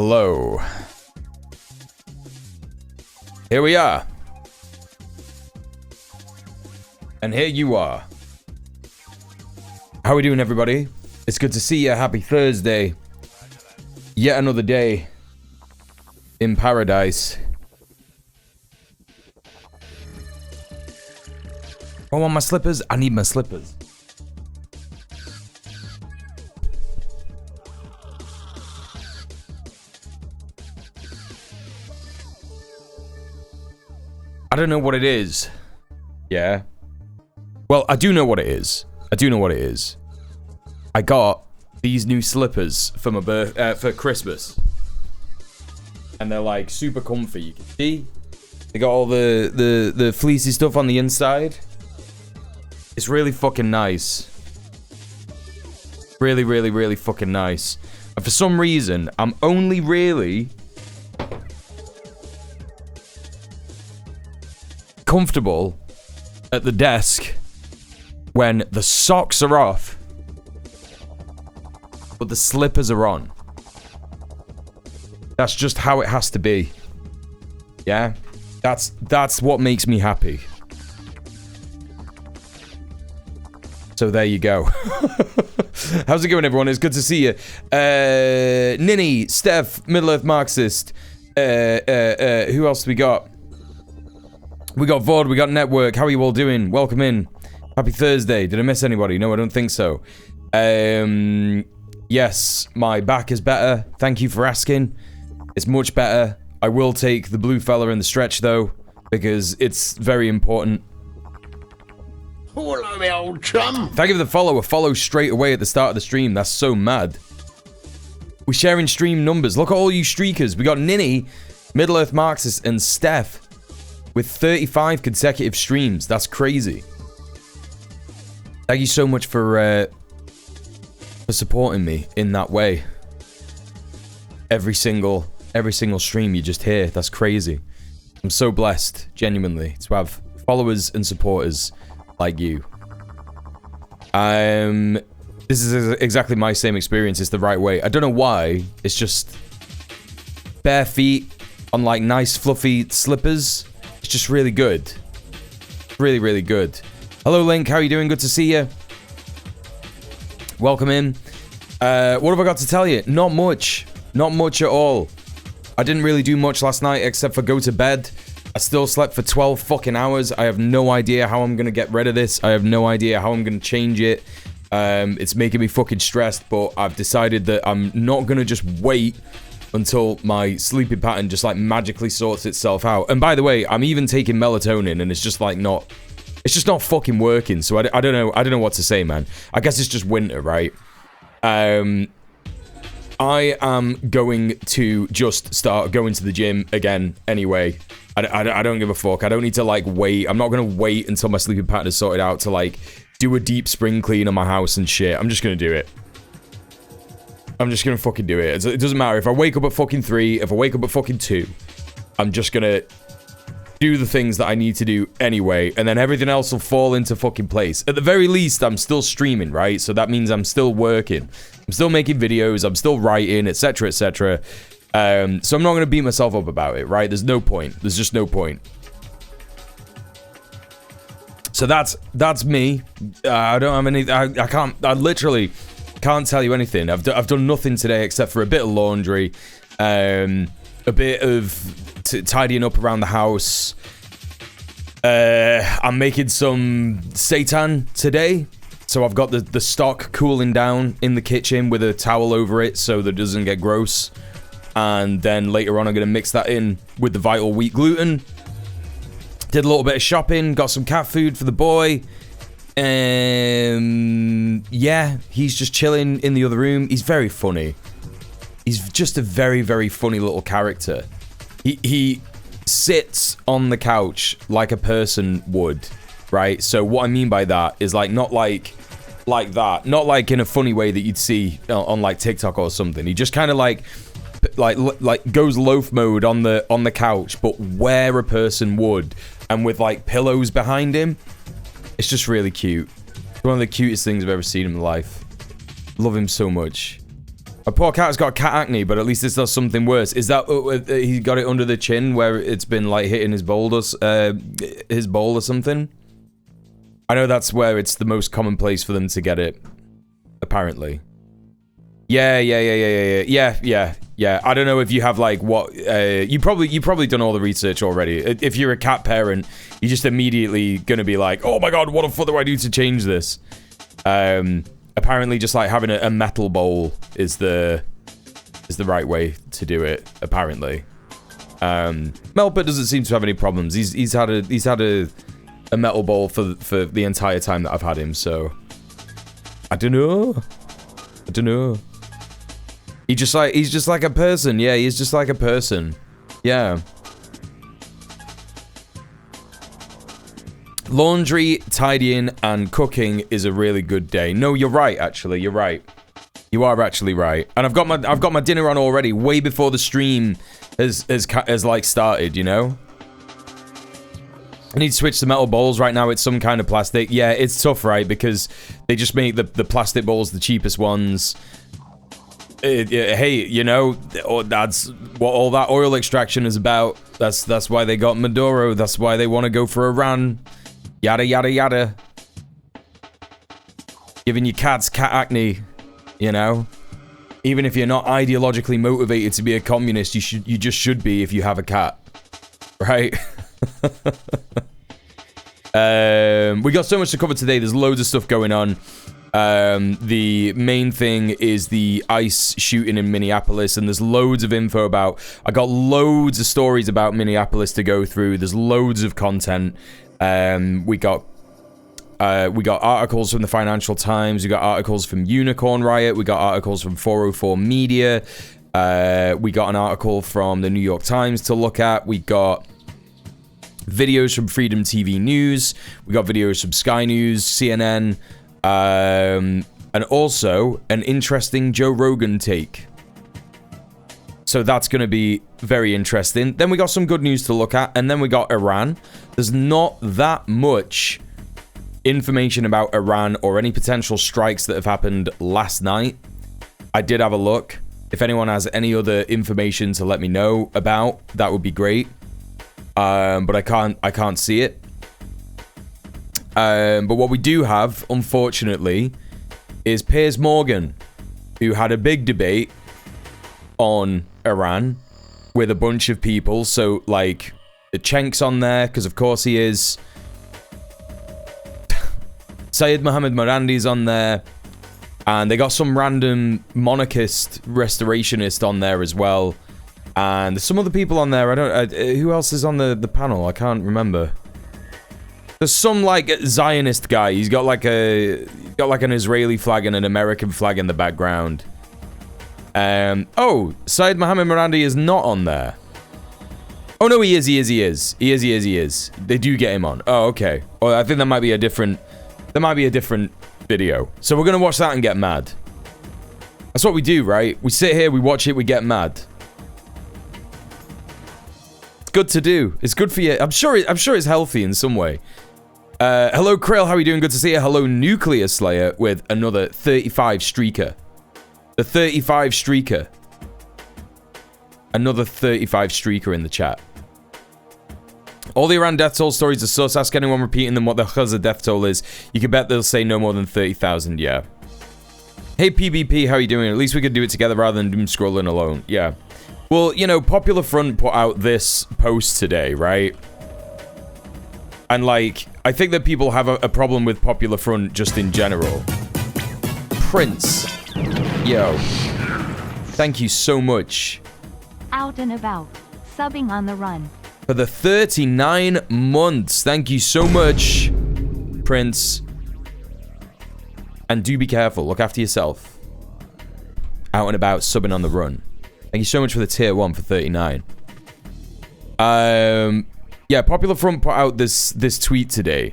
Hello. Here we are. And here you are. How are we doing, everybody? It's good to see you. Happy Thursday. Yet another day in paradise. I want my slippers. I need my slippers. I don't know what it is. Yeah. Well, I do know what it is. I got these new slippers for my for Christmas. And they're like super comfy. You can see they got all the fleecy stuff on the inside. It's really fucking nice. Really, really, really fucking nice. And for some reason, I'm only really comfortable at the desk when the socks are off, but the slippers are on. That's just how it has to be. Yeah? That's what makes me happy. So there you go. How's it going, everyone? It's good to see you. Ninny, Steph, Middle-earth Marxist. Who else we got? We got Vod, we got Network. How are you all doing? Welcome in. Happy Thursday. Did I miss anybody? No, I don't think so. Yes, my back is better. Thank you for asking. It's much better. I will take the blue fella in the stretch, though, because it's very important. Hello, my old chum. Thank you for the follow. A follow straight away at the start of the stream. That's so mad. We're sharing stream numbers. Look at all you streakers. We got Ninny, Middle-earth Marxist, and Steph with 35 consecutive streams. That's crazy. Thank you so much for supporting me in that way. Every single stream you just hear. That's crazy. I'm so blessed, genuinely, to have followers and supporters like you. This is exactly my same experience. It's the right way. I don't know why. It's just bare feet on like nice fluffy slippers. It's just really good. Really, really good. Hello, Link. How are you doing? Good to see you. Welcome in. What have I got to tell you? Not much. Not much at all. I didn't really do much last night except for go to bed. I still slept for 12 fucking hours. I have no idea how I'm going to get rid of this. I have no idea how I'm going to change it. It's making me fucking stressed, but I've decided that I'm not going to just wait until my sleeping pattern just like magically sorts itself out. And by the way, I'm even taking melatonin and it's just like not... It's just not fucking working, so I don't know what to say, man. I guess it's just winter, right? I am going to just start going to the gym again anyway. I don't give a fuck. I don't need to, like, wait. I'm not going to wait until my sleeping pattern is sorted out to, like, do a deep spring clean on my house and shit. I'm just going to do it. I'm just going to fucking do it. It doesn't matter. If I wake up at fucking 3, if I wake up at fucking 2, I'm just going to do the things that I need to do anyway, and then everything else will fall into fucking place. At the very least, I'm still streaming, right? So that means I'm still working. I'm still making videos. I'm still writing, etc., etc. So I'm not going to beat myself up about it, right? There's no point. There's just no point. So that's me. I don't have any... I literally can't tell you anything. I've done nothing today except for a bit of laundry, a bit of tidying up around the house. I'm making some seitan today, so I've got the stock cooling down in the kitchen with a towel over it so that it doesn't get gross. And then later on I'm going to mix that in with the Vital Wheat gluten. Did a little bit of shopping, got some cat food for the boy. Yeah, he's just chilling in the other room. He's very funny. He's just a very, very funny little character. He sits on the couch like a person would, right? So what I mean by that is like not like that, not like in a funny way that you'd see on like TikTok or something. He just kind of like goes loaf mode on the couch, but where a person would, and with like pillows behind him. It's just really cute. It's one of the cutest things I've ever seen in my life. Love him so much. My poor cat's got cat acne, but at least this does something worse. Is that he got it under the chin where it's been like hitting his bowl or something? I know that's where it's the most common place for them to get it, apparently. Yeah. I don't know if you have like what you probably done all the research already. If you're a cat parent, you're just immediately gonna be like, oh my god, what the fuck do I do to change this? Apparently, just like having a metal bowl is the right way to do it. Apparently, Melpet doesn't seem to have any problems. He's had a metal bowl for the entire time that I've had him. So I don't know. He's just like a person. Yeah, he's just like a person. Yeah. Laundry, tidying, and cooking is a really good day. No, you're right. Actually, you're right. You are actually right. And I've got my dinner on already, way before the stream has like started. You know. I need to switch to metal bowls right now. It's some kind of plastic. Yeah, it's tough, right? Because they just make the plastic bowls the cheapest ones. Hey, you know, that's what all that oil extraction is about. That's why they got Maduro. That's why they want to go for Iran. Yada, yada, yada. Giving your cats cat acne, you know? Even if you're not ideologically motivated to be a communist, you just should be if you have a cat. Right? We got so much to cover today. There's loads of stuff going on. The main thing is the ICE shooting in Minneapolis, and there's loads of info about. I got loads of stories about Minneapolis to go through. There's loads of content. We got articles from the Financial Times. We got articles from Unicorn Riot. We got articles from 404 Media. We got an article from the New York Times to look at. We got videos from Freedom TV News. We got videos from Sky News, CNN. And also an interesting Joe Rogan take. So that's going to be very interesting. Then we got some good news to look at, and then we got Iran. There's not that much information about Iran or any potential strikes that have happened last night. I did have a look. If anyone has any other information to let me know about, that would be great. But I can't see it. But what we do have, unfortunately, is Piers Morgan, who had a big debate on Iran with a bunch of people. So, like, the Chenk's on there, because of course he is. Syed Mohammed Morandi's on there. And they got some random monarchist restorationist on there as well. And there's some other people on there. Who else is on the panel? I can't remember. There's some like Zionist guy. He's got like an Israeli flag and an American flag in the background. Oh, Syed Mohammed Morandi is not on there. Oh no, he is. They do get him on. Oh, okay. Well, I think that might be a different video. So we're gonna watch that and get mad. That's what we do, right? We sit here, we watch it, we get mad. It's good to do. It's good for you. I'm sure it's healthy in some way. Hello, Krill. How are you doing? Good to see you. Hello, Nuclear Slayer with another 35 streaker. The 35 streaker. Another 35 streaker in the chat. All the Iran death toll stories are sus. Ask anyone repeating them what the Gaza death toll is. You can bet they'll say no more than 30,000, yeah. Hey, PvP, how are you doing? At least we could do it together rather than doom scrolling alone. Yeah. Well, you know, Popular Front put out this post today, right? And, like, I think that people have a problem with Popular Front just in general. Prince. Yo. Thank you so much. Out and about. Subbing on the run. For the 39 months. Thank you so much, Prince. And do be careful. Look after yourself. Out and about, subbing on the run. Thank you so much for the tier 1 for 39. Yeah, Popular Front put out this tweet today.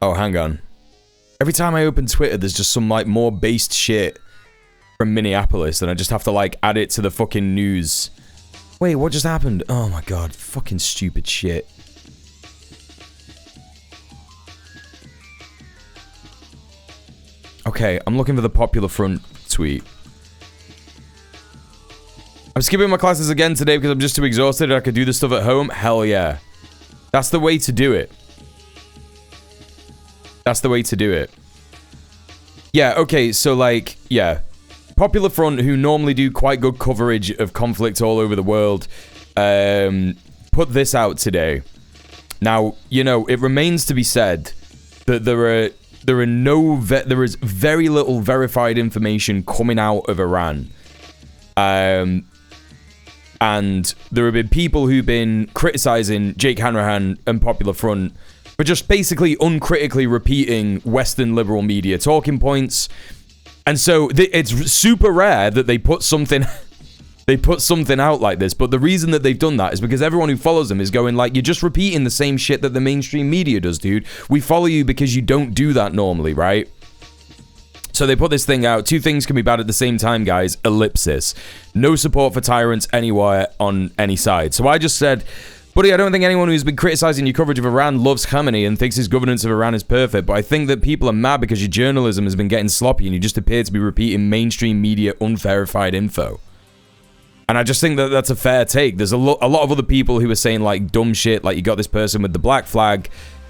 Oh, hang on. Every time I open Twitter, there's just some, like, more based shit from Minneapolis, and I just have to, like, add it to the fucking news Wait, what just happened? Oh my god, fucking stupid shit. Okay, I'm looking for the Popular Front tweet. I'm skipping my classes again today because I'm just too exhausted. I could do this stuff at home. Hell yeah. That's the way to do it. That's the way to do it. Yeah, okay, so like, yeah. Popular Front, who normally do quite good coverage of conflict all over the world, put this out today. Now, you know, it remains to be said that there is very little verified information coming out of Iran. And there have been people who've been criticizing Jake Hanrahan and Popular Front for just basically uncritically repeating Western liberal media talking points. And so it's super rare that they put something out like this. But the reason that they've done that is because everyone who follows them is going like, you're just repeating the same shit that the mainstream media does, dude. We follow you because you don't do that normally, right? So they put this thing out. Two things can be bad at the same time, guys. Ellipsis. No support for tyrants anywhere on any side. So I just said, buddy, I don't think anyone who's been criticizing your coverage of Iran loves Khamenei and thinks his governance of Iran is perfect, but I think that people are mad because your journalism has been getting sloppy and you just appear to be repeating mainstream media unverified info. And I just think that that's a fair take. There's a lot of other people who are saying like dumb shit, like you got this person with the black flag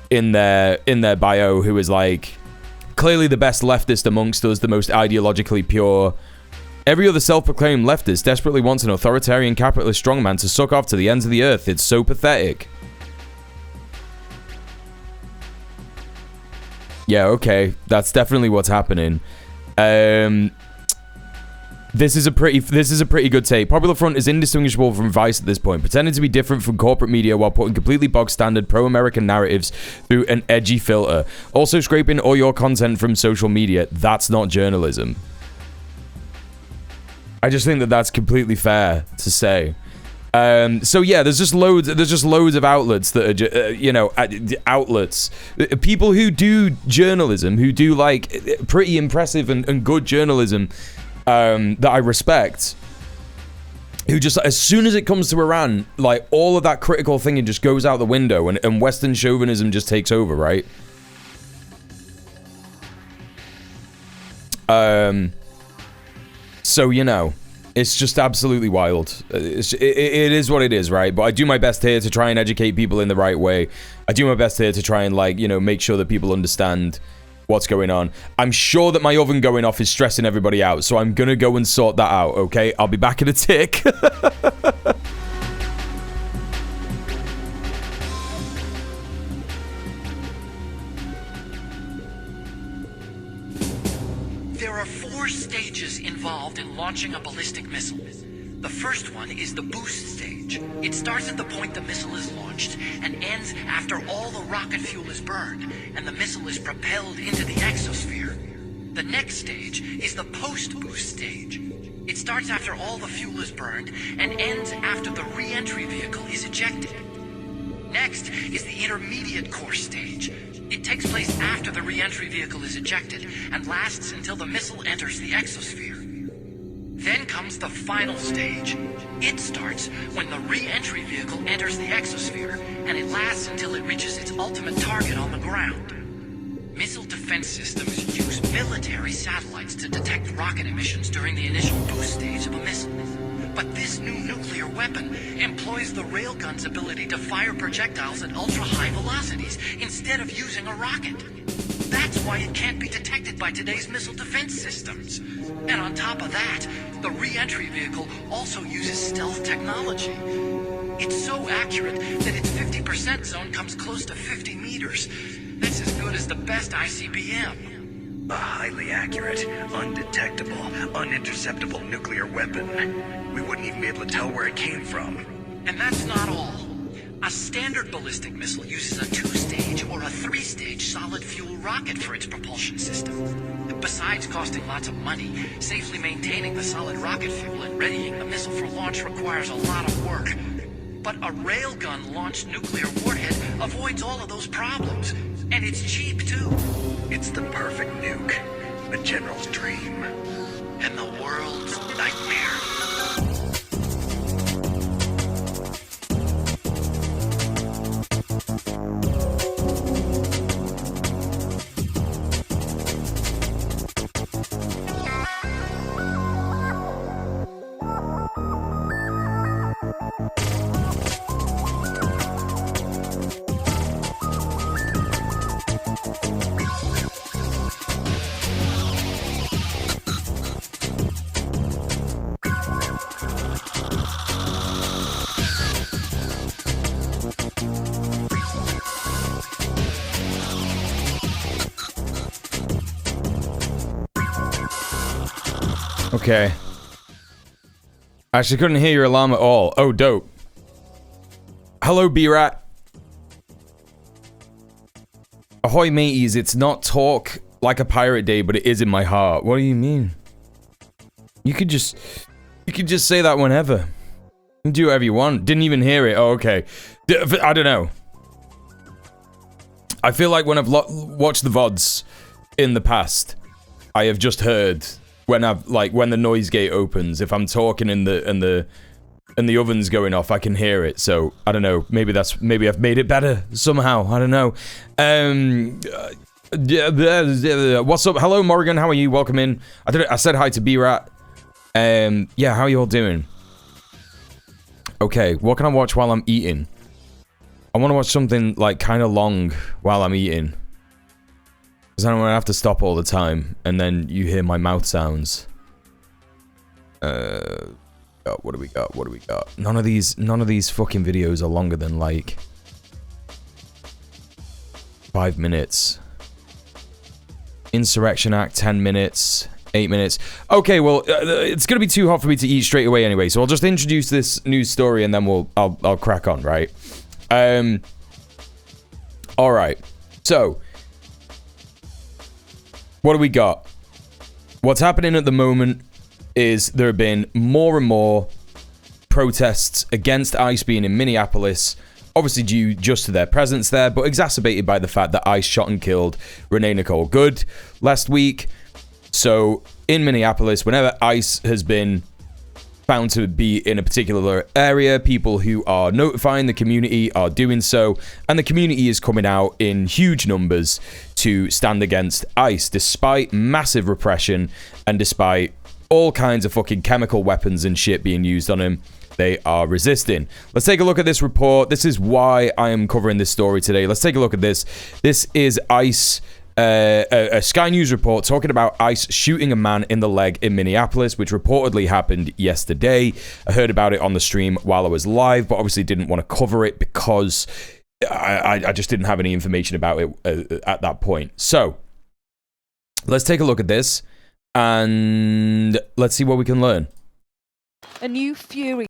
in their bio who is like clearly the best leftist amongst us, the most ideologically pure. Every other self-proclaimed leftist desperately wants an authoritarian capitalist strongman to suck off to the ends of the earth. It's so pathetic. Yeah, okay. That's definitely what's happening. This is a pretty good take. Popular Front is indistinguishable from Vice at this point, pretending to be different from corporate media while putting completely bog-standard pro-American narratives through an edgy filter. Also scraping all your content from social media. That's not journalism. I just think that that's completely fair to say. So yeah, there's just loads of outlets that are, outlets. People who do journalism, who do like pretty impressive and good journalism, that I respect, who just, as soon as it comes to Iran, like all of that critical thinking just goes out the window and Western chauvinism just takes over, right? So, you know, it's just absolutely wild. It is what it is, right? But I do my best here to try and educate people in the right way. I do my best here to try and, like, you know, make sure that people understand what's going on. I'm sure that my oven going off is stressing everybody out, so I'm gonna go and sort that out, okay? I'll be back in a tick. There are 4 stages involved in launching a ballistic missile. The first one is the boost stage. It starts at the point the missile is launched and ends after all the rocket fuel is burned and the missile is propelled into the exosphere. The next stage is the post-boost stage. It starts after all the fuel is burned and ends after the re-entry vehicle is ejected. Next is the intermediate course stage. It takes place after the re-entry vehicle is ejected and lasts until the missile enters the exosphere. Then comes the final stage. It starts when the re-entry vehicle enters the exosphere, and it lasts until it reaches its ultimate target on the ground. Missile defense systems use military satellites to detect rocket emissions during the initial boost stage of a missile. But this new nuclear weapon employs the railgun's ability to fire projectiles at ultra-high velocities instead of using a rocket. That's why it can't be detected by today's missile defense systems. And on top of that, the re-entry vehicle also uses stealth technology. It's so accurate that its 50% zone comes close to 50 meters. That's as good as the best ICBM. A highly accurate, undetectable, uninterceptable nuclear weapon. We wouldn't even be able to tell where it came from. And that's not all. A standard ballistic missile uses a 2-stage or a 3-stage solid fuel rocket for its propulsion system. Besides costing lots of money, safely maintaining the solid rocket fuel and readying the missile for launch requires a lot of work. But a railgun-launched nuclear warhead avoids all of those problems. And it's cheap, too. It's the perfect nuke. A general's dream. And the world's nightmare. Okay. Actually, couldn't hear your alarm at all. Oh, dope. Hello, B-Rat. Ahoy, mateys. It's not talk like a pirate day, but it is in my heart. What do you mean? You could just say that whenever. You can do whatever you want. Didn't even hear it. Oh, okay. I don't know. I feel like when I've watched the VODs in the past, I have just heard when when the noise gate opens. If I'm talking and the oven's going off, I can hear it. So I don't know. Maybe I've made it better somehow. I don't know. What's up? Hello, Morgan. How are you? Welcome in. I said hi to B-Rat. Yeah, how are you all doing? Okay, what can I watch while I'm eating? I want to watch something like kind of long while I'm eating. Because I don't want to have to stop all the time, and then you hear my mouth sounds. What do we got? What do we got? None of these fucking videos are longer than like 5 minutes. Insurrection Act, 10 minutes. 8 minutes. Okay, well, it's gonna be too hot for me to eat straight away anyway, so I'll just introduce this news story and then I'll crack on, right? Alright. So, what do we got? What's happening at the moment is there have been more and more protests against ICE being in Minneapolis, obviously due just to their presence there, but exacerbated by the fact that ICE shot and killed Renee Nicole Good last week. So, in Minneapolis, whenever ICE has been found to be in a particular area, people who are notifying the community are doing so, and the community is coming out in huge numbers to stand against ICE, despite massive repression and despite all kinds of fucking chemical weapons and shit being used on them. They are resisting. Let's take a look at this report. This is why I am covering this story today. Let's take a look at this. This is ICE... a Sky News report talking about ICE shooting a man in the leg in Minneapolis, which reportedly happened yesterday. I heard about it on the stream while I was live, but obviously didn't want to cover it because I just didn't have any information about it at that point. So, let's take a look at this, and let's see what we can learn. A new fury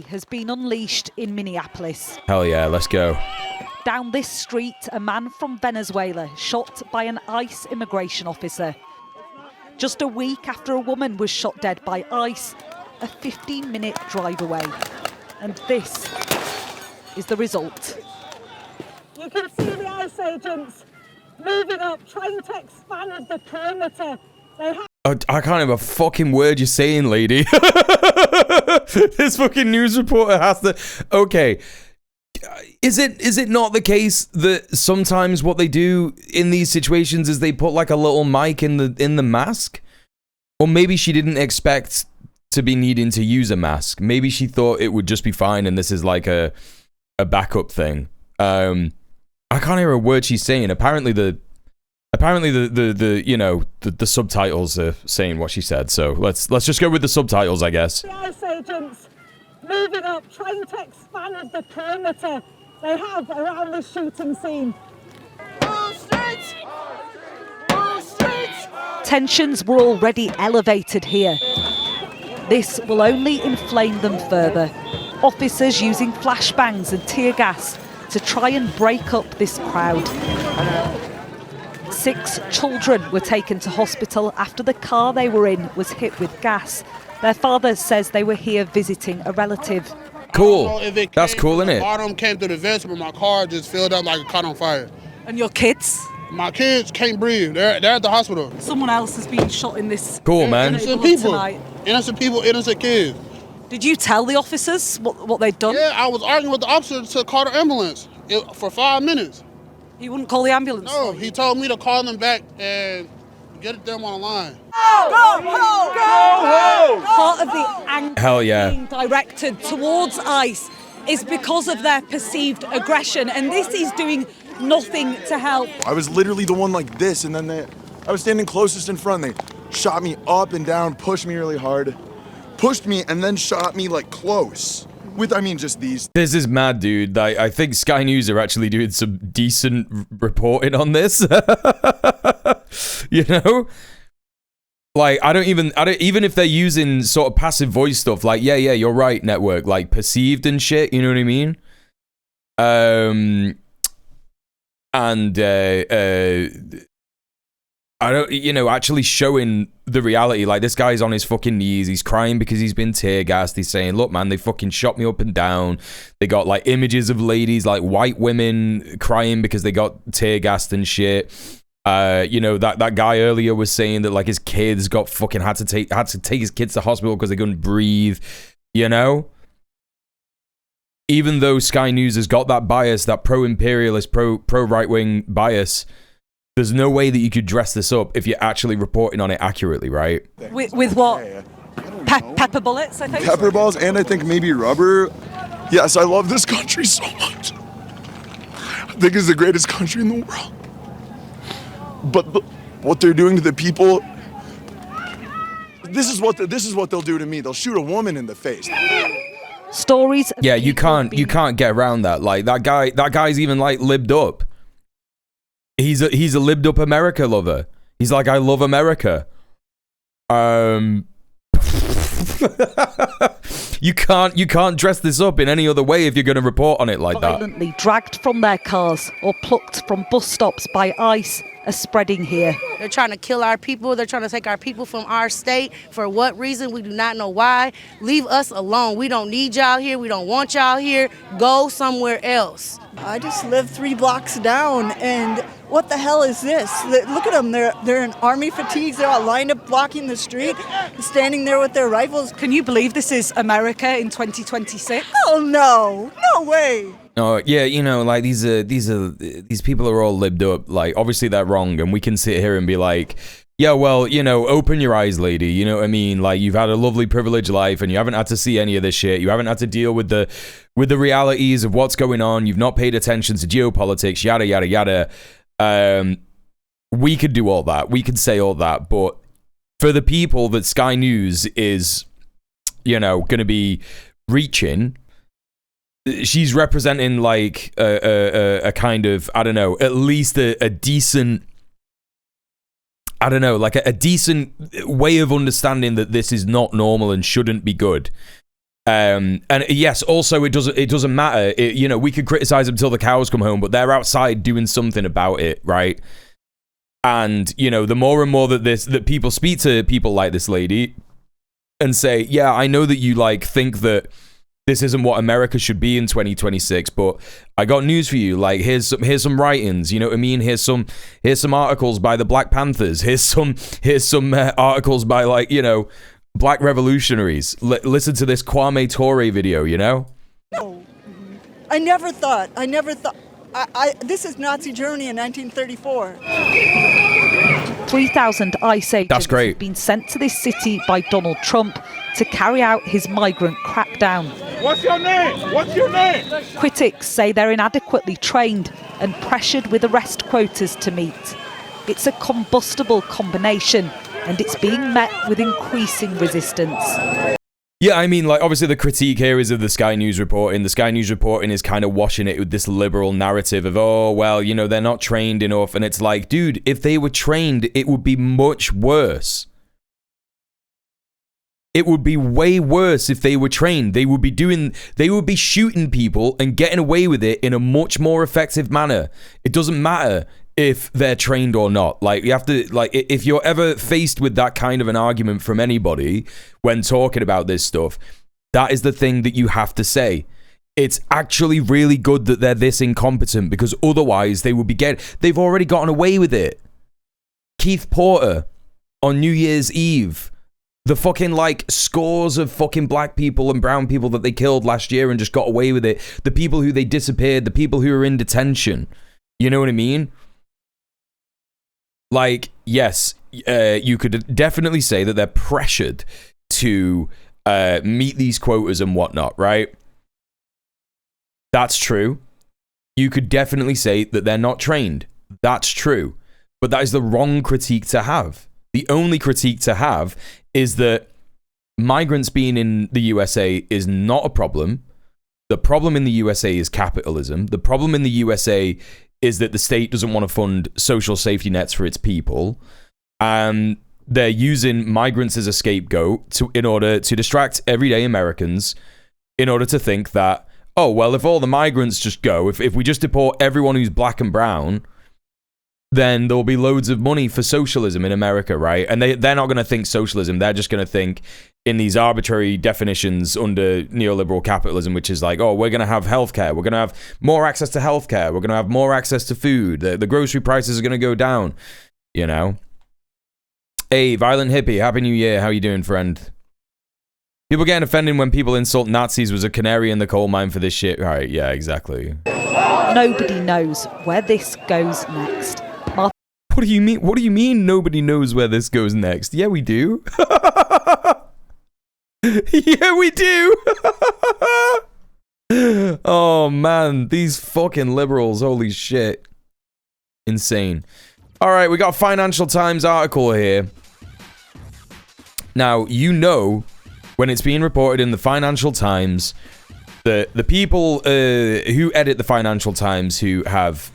has been unleashed in Minneapolis. Hell yeah, let's go. Down this street, a man from Venezuela shot by an ICE immigration officer. Just a week after a woman was shot dead by ICE, a 15-minute drive away. And this is the result. You can see the ICE agents moving up, trying to expand the perimeter. I can't have a fucking word you're saying, lady. This fucking news reporter has to... Okay. Is it not the case that sometimes what they do in these situations is they put like a little mic in the mask? Or maybe she didn't expect to be needing to use a mask. Maybe she thought it would just be fine and this is like a backup thing. I can't hear a word she's saying. Apparently the you know, the subtitles are saying what she said. So let's just go with the subtitles, I guess. The ICE agents moving up, trying to expand the perimeter they have around this shooting scene. Tensions were already elevated here. This will only inflame them further. Officers using flashbangs and tear gas to try and break up this crowd. 6 children were taken to hospital after the car they were in was hit with gas. Their father says they were here visiting a relative. Cool. That's cool, isn't it? Bottom came through the vents, but my car just filled up like it caught on fire. And your kids? My kids can't breathe. They're at the hospital. Someone else has been shot in this. Cool, man. Innocent people. Innocent people, innocent kids. Did you tell the officers what they'd done? Yeah, I was arguing with the officer to call the ambulance for 5 minutes. He wouldn't call the ambulance? No, he told me to call them back and get them on the line. Go home! Part of the anger Hell yeah. being directed towards ICE is because of their perceived aggression, and this is doing nothing to help. I was literally the one like this, and then I was standing closest in front. They shot me up and down, pushed me really hard, pushed me, and then shot me like close. With, I mean, just these. This is mad, dude. I think Sky News are actually doing some decent reporting on this. You know? Like, I don't even if they're using sort of passive voice stuff, like, yeah, you're right, network, like perceived and shit, you know what I mean? And I don't, you know, actually showing the reality, like this guy's on his fucking knees, he's crying because he's been tear gassed, he's saying, look man, they fucking shot me up and down, they got like images of ladies, like white women crying because they got tear gassed and shit. You know, that guy earlier was saying that like his kids got fucking had to take his kids to hospital because they couldn't breathe, you know? Even though Sky News has got that bias, that pro-imperialist, pro-right-wing bias, there's no way that you could dress this up if you're actually reporting on it accurately, right? With what? Pepper bullets, I think? Pepper balls, and I think maybe rubber. Yes, I love this country so much. I think it's the greatest country in the world. But what they're doing to the people, this is what they'll do to me. They'll shoot a woman in the face. Stories. Yeah, you can't get around that. Like that guy's even like libbed up. He's a libbed up America lover. He's like, I love America. You can't dress this up in any other way if you're going to report on it like that. Violently dragged from their cars or plucked from bus stops by ICE are spreading here. They're trying to kill our people. They're trying to take our people from our state. For what reason? We do not know why. Leave us alone. We don't need y'all here. We don't want y'all here. Go somewhere else. I just live 3 blocks down, and what the hell is this? Look at them. They're in army fatigues. They're all lined up blocking the street, standing there with their rifles. Can you believe this is America in 2026? Oh no, no way. Oh yeah, you know, like these people are all libbed up. Like obviously they're wrong, and we can sit here and be like, yeah, well, you know, open your eyes, lady. You know what I mean? Like you've had a lovely, privileged life, and you haven't had to see any of this shit. You haven't had to deal with the realities of what's going on. You've not paid attention to geopolitics, yada yada yada. We could do all that. We could say all that, but for the people that Sky News is, you know, going to be reaching, she's representing like a kind of, I don't know, at least a decent, I don't know, like a decent way of understanding that this is not normal and shouldn't be good. And yes, also it doesn't matter. You know, we could criticize them till the cows come home, but they're outside doing something about it, right? And you know, the more and more that people speak to people like this lady and say, yeah, I know that you like think that this isn't what America should be in 2026, but I got news for you. Like, here's some writings. You know what I mean? Here's some articles by the Black Panthers. Here's some articles by, like, you know, Black revolutionaries. Listen to this Kwame Ture video. You know? No, I never thought. This is Nazi Germany in 1934. 3,000 ICE agents That's great. have been sent to this city by Donald Trump to carry out his migrant crackdown. What's your name? What's your name? Critics say they're inadequately trained and pressured with arrest quotas to meet. It's a combustible combination, and it's being met with increasing resistance. Yeah, I mean, like, obviously the critique here is of the Sky News reporting. The Sky News reporting is kind of washing it with this liberal narrative of, oh, well, you know, they're not trained enough. And it's like, dude, if they were trained, it would be much worse. It would be way worse if they were trained. They would be shooting people and getting away with it in a much more effective manner. It doesn't matter if they're trained or not. Like, you have to, like, if you're ever faced with that kind of an argument from anybody when talking about this stuff, that is the thing that you have to say. It's actually really good that they're this incompetent, because otherwise they would be they've already gotten away with it. Keith Porter on New Year's Eve, the fucking, like, scores of fucking black people and brown people that they killed last year and just got away with it. The people who they disappeared, the people who are in detention. You know what I mean? Like, yes, you could definitely say that they're pressured to meet these quotas and whatnot, right? That's true. You could definitely say that they're not trained. That's true. But that is the wrong critique to have. The only critique to have is that migrants being in the USA is not a problem. The problem in the USA is capitalism. The problem in the USA is that the state doesn't want to fund social safety nets for its people. and they're using migrants as a scapegoat in order to distract everyday Americans, in order to think that, oh, well, if all the migrants just go, if we just deport everyone who's black and brown, then there'll be loads of money for socialism in America, right? And they're not going to think socialism. They're just going to think in these arbitrary definitions under neoliberal capitalism, which is like, oh, we're going to have healthcare. We're going to have more access to healthcare. We're going to have more access to food. The grocery prices are going to go down, you know? Hey, Violent Hippie, Happy New Year. How you doing, friend? People getting offended when people insult Nazis was a canary in the coal mine for this shit. All right, yeah, exactly. Nobody knows where this goes next. What do you mean? What do you mean nobody knows where this goes next? Yeah, we do. Yeah, we do. Oh, man. These fucking liberals. Holy shit. Insane. All right, we got a Financial Times article here. Now, you know, when it's being reported in the Financial Times, the people who edit the Financial Times, who have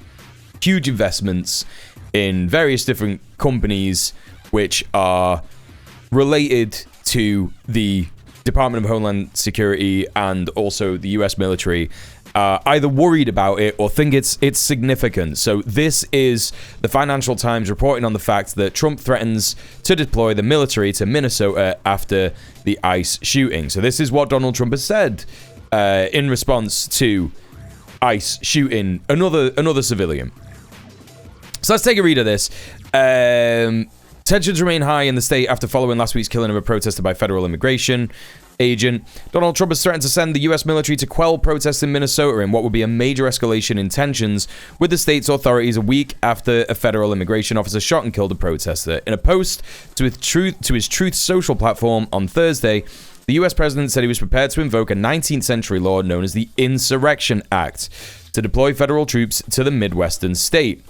huge investments in various different companies which are related to the Department of Homeland Security and also the US military, either worried about it or think it's significant. So this is the Financial Times reporting on the fact that Trump threatens to deploy the military to Minnesota after the ICE shooting. So this is what Donald Trump has said in response to ICE shooting another civilian. So let's take a read of this. Tensions remain high in the state after following last week's killing of a protester by federal immigration agent. Donald Trump has threatened to send the U.S. military to quell protests in Minnesota in what would be a major escalation in tensions with the state's authorities a week after a federal immigration officer shot and killed a protester. In a post to his Truth Social platform on Thursday, the U.S. president said he was prepared to invoke a 19th century law known as the Insurrection Act to deploy federal troops to the Midwestern state.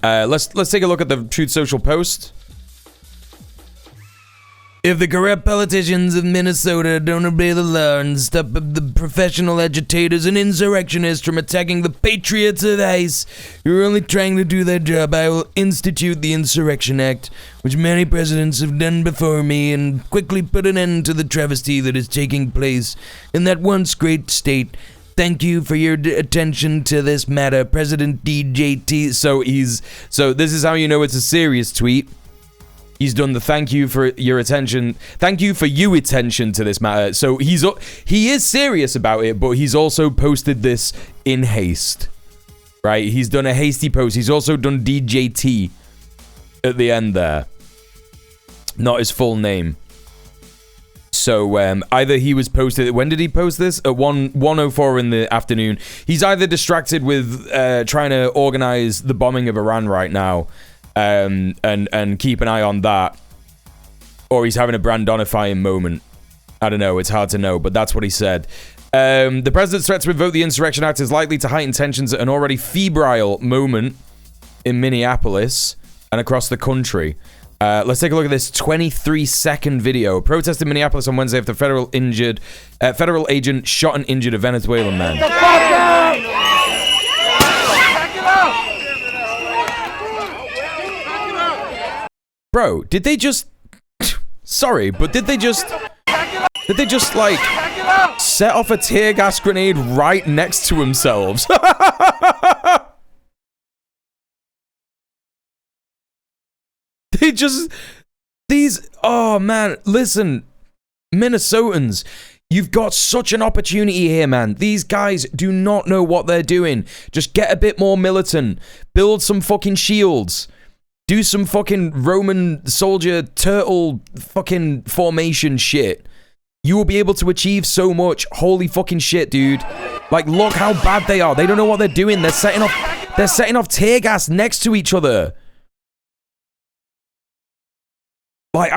Let's take a look at the Truth Social post. If the corrupt politicians of Minnesota don't obey the law and stop the professional agitators and insurrectionists from attacking the patriots of ICE who are only trying to do their job, I will institute the Insurrection Act, which many presidents have done before me, and quickly put an end to the travesty that is taking place in that once great state. Thank you for your attention to this matter, President DJT. So this is how you know it's a serious tweet. He's done the thank you for your attention. Thank you for your attention to this matter. So he is serious about it, but he's also posted this in haste. Right? He's done a hasty post. He's also done DJT at the end there. Not his full name. So either he was posted. When did he post this? At 1:04 in the afternoon. He's either distracted with trying to organize the bombing of Iran right now, and keep an eye on that, or he's having a Brandonifying moment. I don't know. It's hard to know, but that's what he said. The president's threat to invoke the Insurrection Act is likely to heighten tensions at an already febrile moment in Minneapolis and across the country. Let's take a look at this 23-second video. A protest in Minneapolis on Wednesday after federal agent shot and injured a Venezuelan man. Bro, did they just... Sorry, but did they just like set off a tear gas grenade right next to themselves? Oh man, listen, Minnesotans, you've got such an opportunity here, man. These guys do not know what they're doing. Just get a bit more militant. Build some fucking shields. Do some fucking Roman soldier turtle fucking formation shit. You will be able to achieve so much. Holy fucking shit, dude. Like, look how bad they are. They don't know what they're doing. They're setting off tear gas next to each other. Like,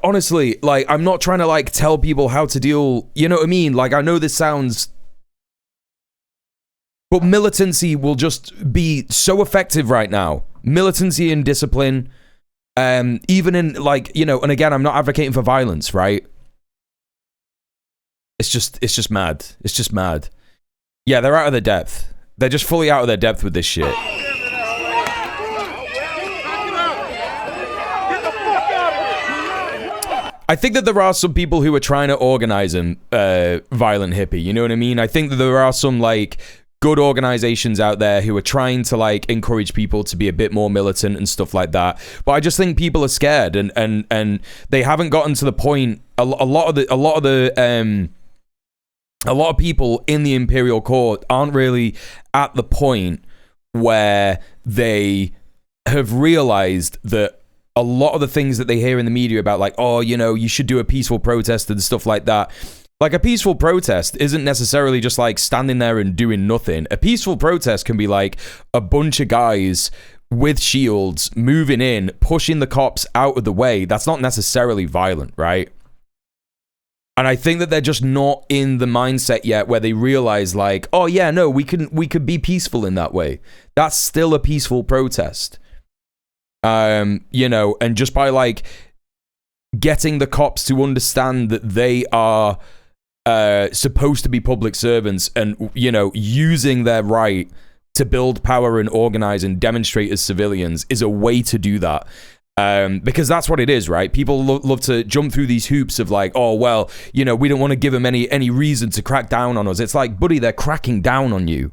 honestly, like, I'm not trying to, like, tell people how to deal, you know what I mean? Like, I know this sounds... But militancy will just be so effective right now. Militancy and discipline, even in, like, you know, and again, I'm not advocating for violence, right? It's just mad. It's just mad. Yeah, they're out of their depth. They're just fully out of their depth with this shit. I think that there are some people who are trying to organize a violent hippie. You know what I mean? I think that there are some like good organizations out there who are trying to like encourage people to be a bit more militant and stuff like that. But I just think people are scared and they haven't gotten to the point. A lot of people in the Imperial Court aren't really at the point where they have realized that a lot of the things that they hear in the media about like, oh, you know, you should do a peaceful protest and stuff like that. Like, a peaceful protest isn't necessarily just like standing there and doing nothing. A peaceful protest can be like a bunch of guys with shields moving in, pushing the cops out of the way. That's not necessarily violent, right? And I think that they're just not in the mindset yet where they realize like, oh yeah, no, we could be peaceful in that way. That's still a peaceful protest. You know, and just by like getting the cops to understand that they are supposed to be public servants and, you know, using their right to build power and organize and demonstrate as civilians is a way to do that. Because that's what it is, right? People love to jump through these hoops of like, oh, well, you know, we don't want to give them any reason to crack down on us. It's like, buddy, they're cracking down on you.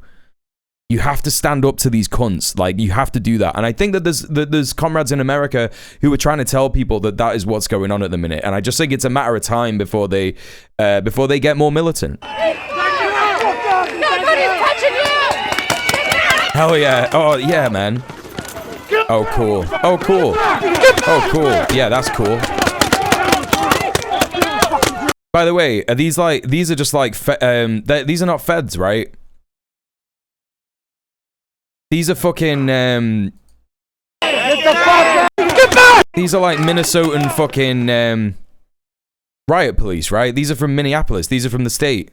You have to stand up to these cunts. Like, you have to do that. And I think that there's comrades in America who are trying to tell people that that is what's going on at the minute. And I just think it's a matter of time before they get more militant. Nobody's touching you! Hell yeah. Oh, yeah, man. Oh, cool. Oh, cool. Oh, cool. Yeah, that's cool. By the way, are these are just like, these are not feds, right? These are fucking, these are like Minnesotan fucking, riot police, right? These are from Minneapolis. These are from the state.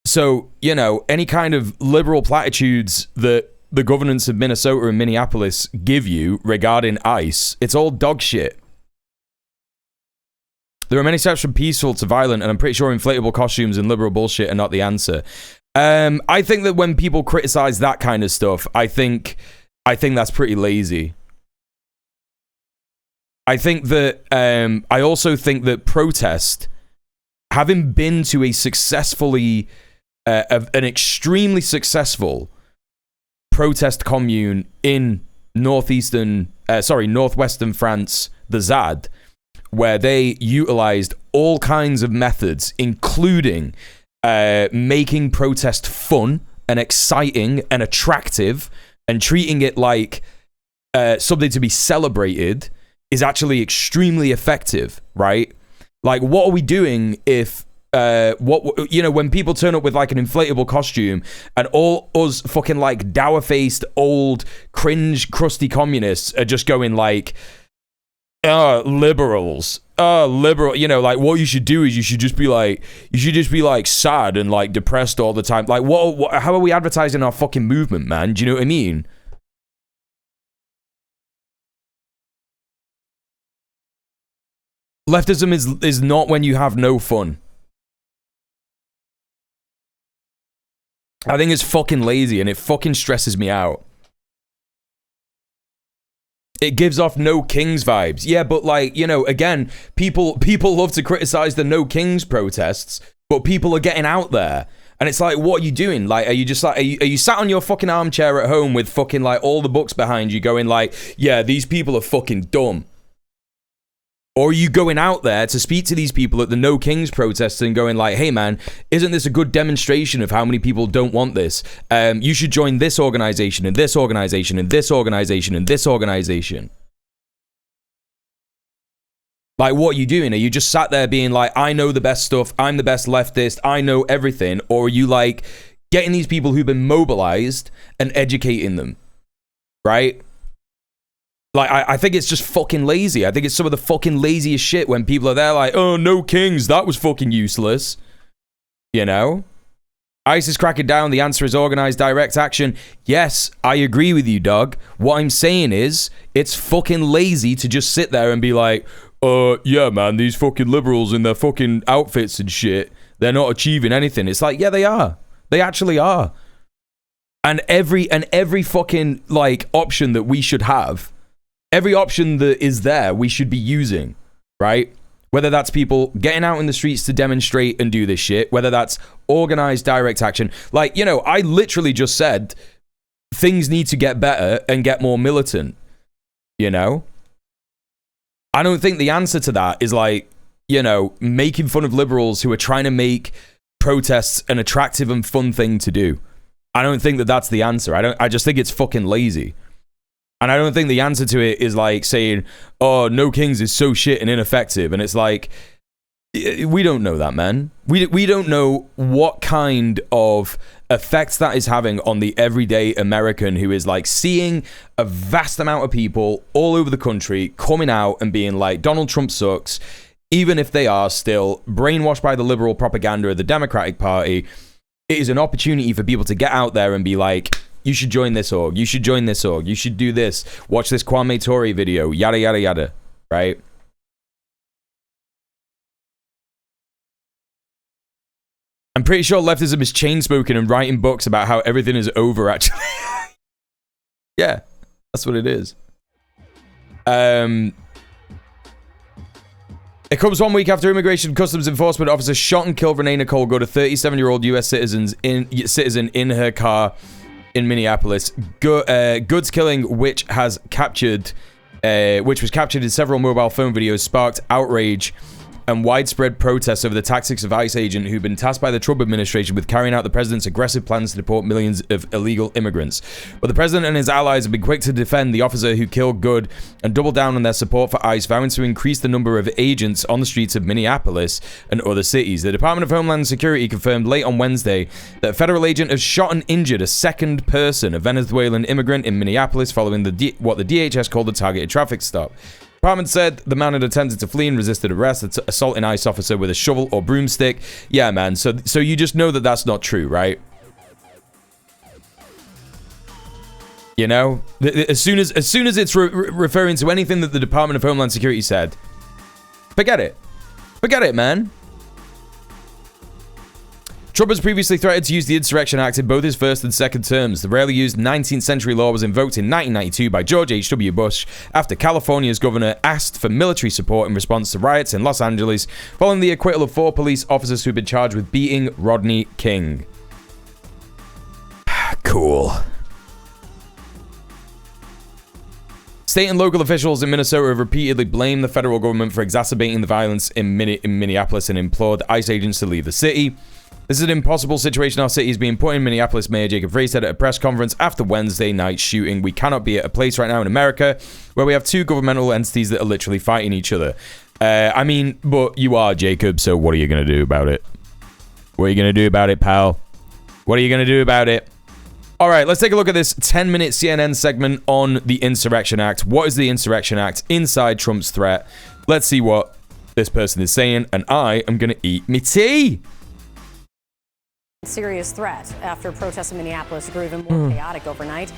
So, you know, any kind of liberal platitudes that the governments of Minnesota and Minneapolis give you regarding ICE, it's all dog shit. There are many steps from peaceful to violent, and I'm pretty sure inflatable costumes and liberal bullshit are not the answer. I think that when people criticize that kind of stuff, I think that's pretty lazy. I think that, I also think that protest, having been to a successfully, an extremely successful protest commune in northwestern France, the ZAD, where they utilized all kinds of methods, including making protest fun and exciting and attractive and treating it like something to be celebrated, is actually extremely effective, right? Like, what are we doing if when people turn up with like an inflatable costume and all us fucking like dour-faced old cringe crusty communists are just going like, liberals, liberal, you know, like, what you should do is you should just be like sad and like depressed all the time. Like, what how are we advertising our fucking movement, man? Do you know what I mean? Leftism is not when you have no fun. I think it's fucking lazy and it fucking stresses me out. It gives off No Kings vibes. Yeah, but like, you know, again, people love to criticize the No Kings protests, but people are getting out there. And it's like, what are you doing? Like, are you just like, are you sat on your fucking armchair at home with fucking like all the books behind you going like, yeah, these people are fucking dumb? Or are you going out there to speak to these people at the No Kings protests and going like, hey man, isn't this a good demonstration of how many people don't want this? You should join this organization and this organization and this organization and this organization. Like, what are you doing? Are you just sat there being like, I know the best stuff, I'm the best leftist, I know everything? Or are you like getting these people who've been mobilized and educating them? Right? Like, I think it's just fucking lazy. I think it's some of the fucking laziest shit when people are there like, oh, No Kings, that was fucking useless. You know? ICE is cracking down. The answer is organized direct action. Yes, I agree with you, dog. What I'm saying is, it's fucking lazy to just sit there and be like, yeah, man, these fucking liberals in their fucking outfits and shit, they're not achieving anything. It's like, yeah, they are. They actually are. And every fucking, like, option that we should have Every option that is there, we should be using, right? Whether that's people getting out in the streets to demonstrate and do this shit, whether that's organized direct action. Like, you know, I literally just said things need to get better and get more militant, you know? I don't think the answer to that is like, you know, making fun of liberals who are trying to make protests an attractive and fun thing to do. I don't think that that's the answer. I just think it's fucking lazy. And I don't think the answer to it is like saying, oh, No Kings is so shit and ineffective. And it's like, we don't know that, man. We don't know what kind of effects that is having on the everyday American who is like seeing a vast amount of people all over the country coming out and being like, Donald Trump sucks, even if they are still brainwashed by the liberal propaganda of the Democratic Party. It is an opportunity for people to get out there and be like, you should join this org, you should join this org, you should do this, watch this Kwame Ture video, yada, yada, yada, right? I'm pretty sure leftism is chain smoking and writing books about how everything is over, actually. Yeah, that's what it is. It comes 1 week after immigration customs enforcement officers shot and killed Renee Nicole Good, a 37-year-old U.S. citizen in her car in Minneapolis. Good's killing, which was captured in several mobile phone videos, sparked outrage and widespread protests over the tactics of ICE agent who've been tasked by the Trump administration with carrying out the president's aggressive plans to deport millions of illegal immigrants. But the president and his allies have been quick to defend the officer who killed Good and double down on their support for ICE, vowing to increase the number of agents on the streets of Minneapolis and other cities. The Department of Homeland Security confirmed late on Wednesday that a federal agent has shot and injured a second person, a Venezuelan immigrant in Minneapolis, following what the DHS called a targeted traffic stop. The department said the man had attempted to flee and resisted arrest, assaulting ICE officer with a shovel or broomstick. Yeah, man. So you just know that that's not true, right? You know, as soon as it's referring to anything that the Department of Homeland Security said, forget it. Forget it, man. Trump has previously threatened to use the Insurrection Act in both his first and second terms. The rarely used 19th century law was invoked in 1992 by George H.W. Bush after California's governor asked for military support in response to riots in Los Angeles following the acquittal of 4 police officers who'd been charged with beating Rodney King. Cool. State and local officials in Minnesota have repeatedly blamed the federal government for exacerbating the violence in Minneapolis and implored ICE agents to leave the city. This is an impossible situation our city is being put in, Minneapolis Mayor Jacob Frey said at a press conference after Wednesday night's shooting. We cannot be at a place right now in America where we have 2 governmental entities that are literally fighting each other. I mean, but you are, Jacob, so what are you going to do about it? What are you going to do about it, pal? What are you going to do about it? All right, let's take a look at this 10-minute CNN segment on the Insurrection Act. What is the Insurrection Act inside Trump's threat? Let's see what this person is saying, and I am going to eat me tea. Serious threat after protests in Minneapolis grew even more chaotic overnight.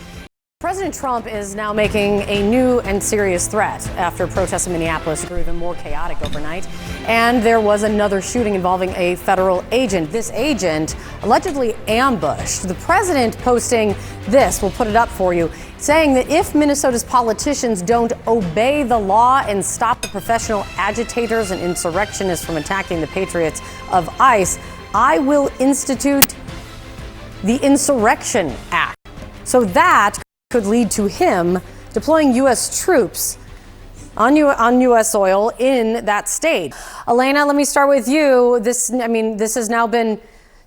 President Trump is now making a new and serious threat after protests in Minneapolis grew even more chaotic overnight. And there was another shooting involving a federal agent. This agent allegedly ambushed. The president posting this, we'll put it up for you, saying that if Minnesota's politicians don't obey the law and stop the professional agitators and insurrectionists from attacking the patriots of ICE, I will institute the Insurrection Act. So that could lead to him deploying U.S. troops on U.S. soil in that state. Elena, let me start with you. This has now been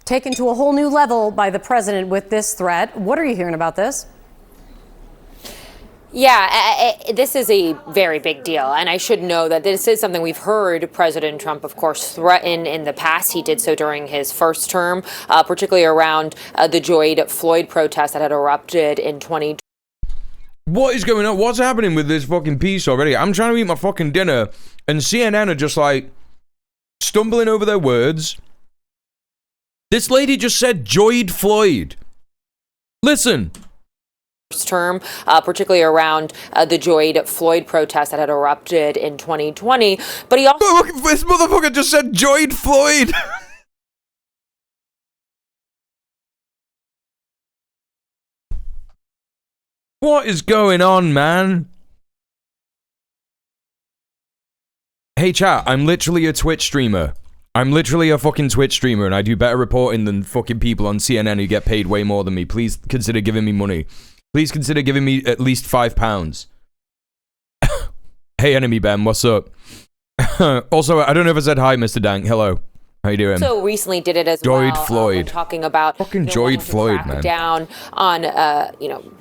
taken to a whole new level by the president with this threat. What are you hearing about this? Yeah, this is a very big deal, and I should know that this is something we've heard President Trump, of course, threaten in the past. He did so during his first term, particularly around the George Floyd protests that had erupted in 2020. What is going on? What's happening with this fucking piece already? I'm trying to eat my fucking dinner, and CNN are just like stumbling over their words. This lady just said George Floyd. Listen. Term, particularly around the George Floyd protests that had erupted in 2020. But he also... This motherfucker just said George Floyd. What is going on, man? Hey chat, I'm literally a Twitch streamer. I'm literally a fucking Twitch streamer, and I do better reporting than fucking people on CNN who get paid way more than me. Please consider giving me money. Please consider giving me at least £5. Hey Enemy Ben, what's up? Also, I don't know if I said hi, Mr. Dank. Hello. How you doing? So recently did it as Joyed well. Floyd. Talking about fucking Joyed Floyd, man. Down on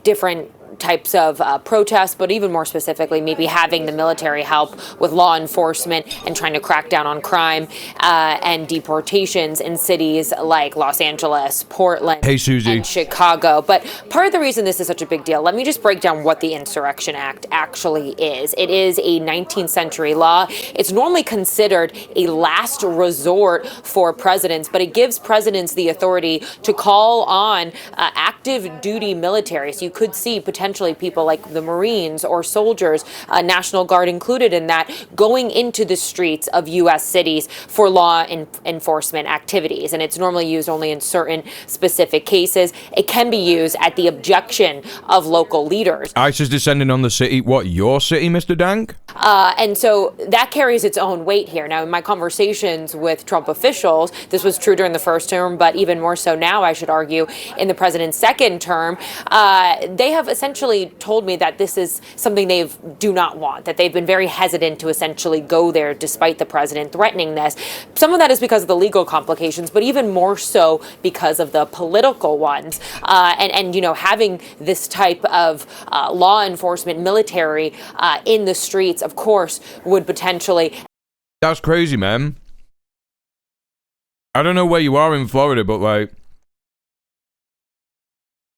different types of protests, but even more specifically, maybe having the military help with law enforcement and trying to crack down on crime and deportations in cities like Los Angeles, Portland, hey, Susie. and Chicago. But part of the reason this is such a big deal, let me just break down what the Insurrection Act actually is. It is a 19th century law. It's normally considered a last resort for presidents, but it gives presidents the authority to call on active duty military. So you could see potentially people like the Marines or soldiers, National Guard included in that, going into the streets of U.S. cities for law enforcement activities. And it's normally used only in certain specific cases. It can be used at the objection of local leaders. ISIS descending on the city. What, your city, Mr. Dank? And so that carries its own weight here. Now, in my conversations with Trump officials, this was true during the first term, but even more so now, I should argue, in the president's second term, they have essentially told me that this is something they do not want, that they've been very hesitant to essentially go there despite the president threatening this. Some of that is because of the legal complications, but even more so because of the political ones. And having this type of law enforcement military in the streets, of course, would potentially... That's crazy, man. I don't know where you are in Florida, but like,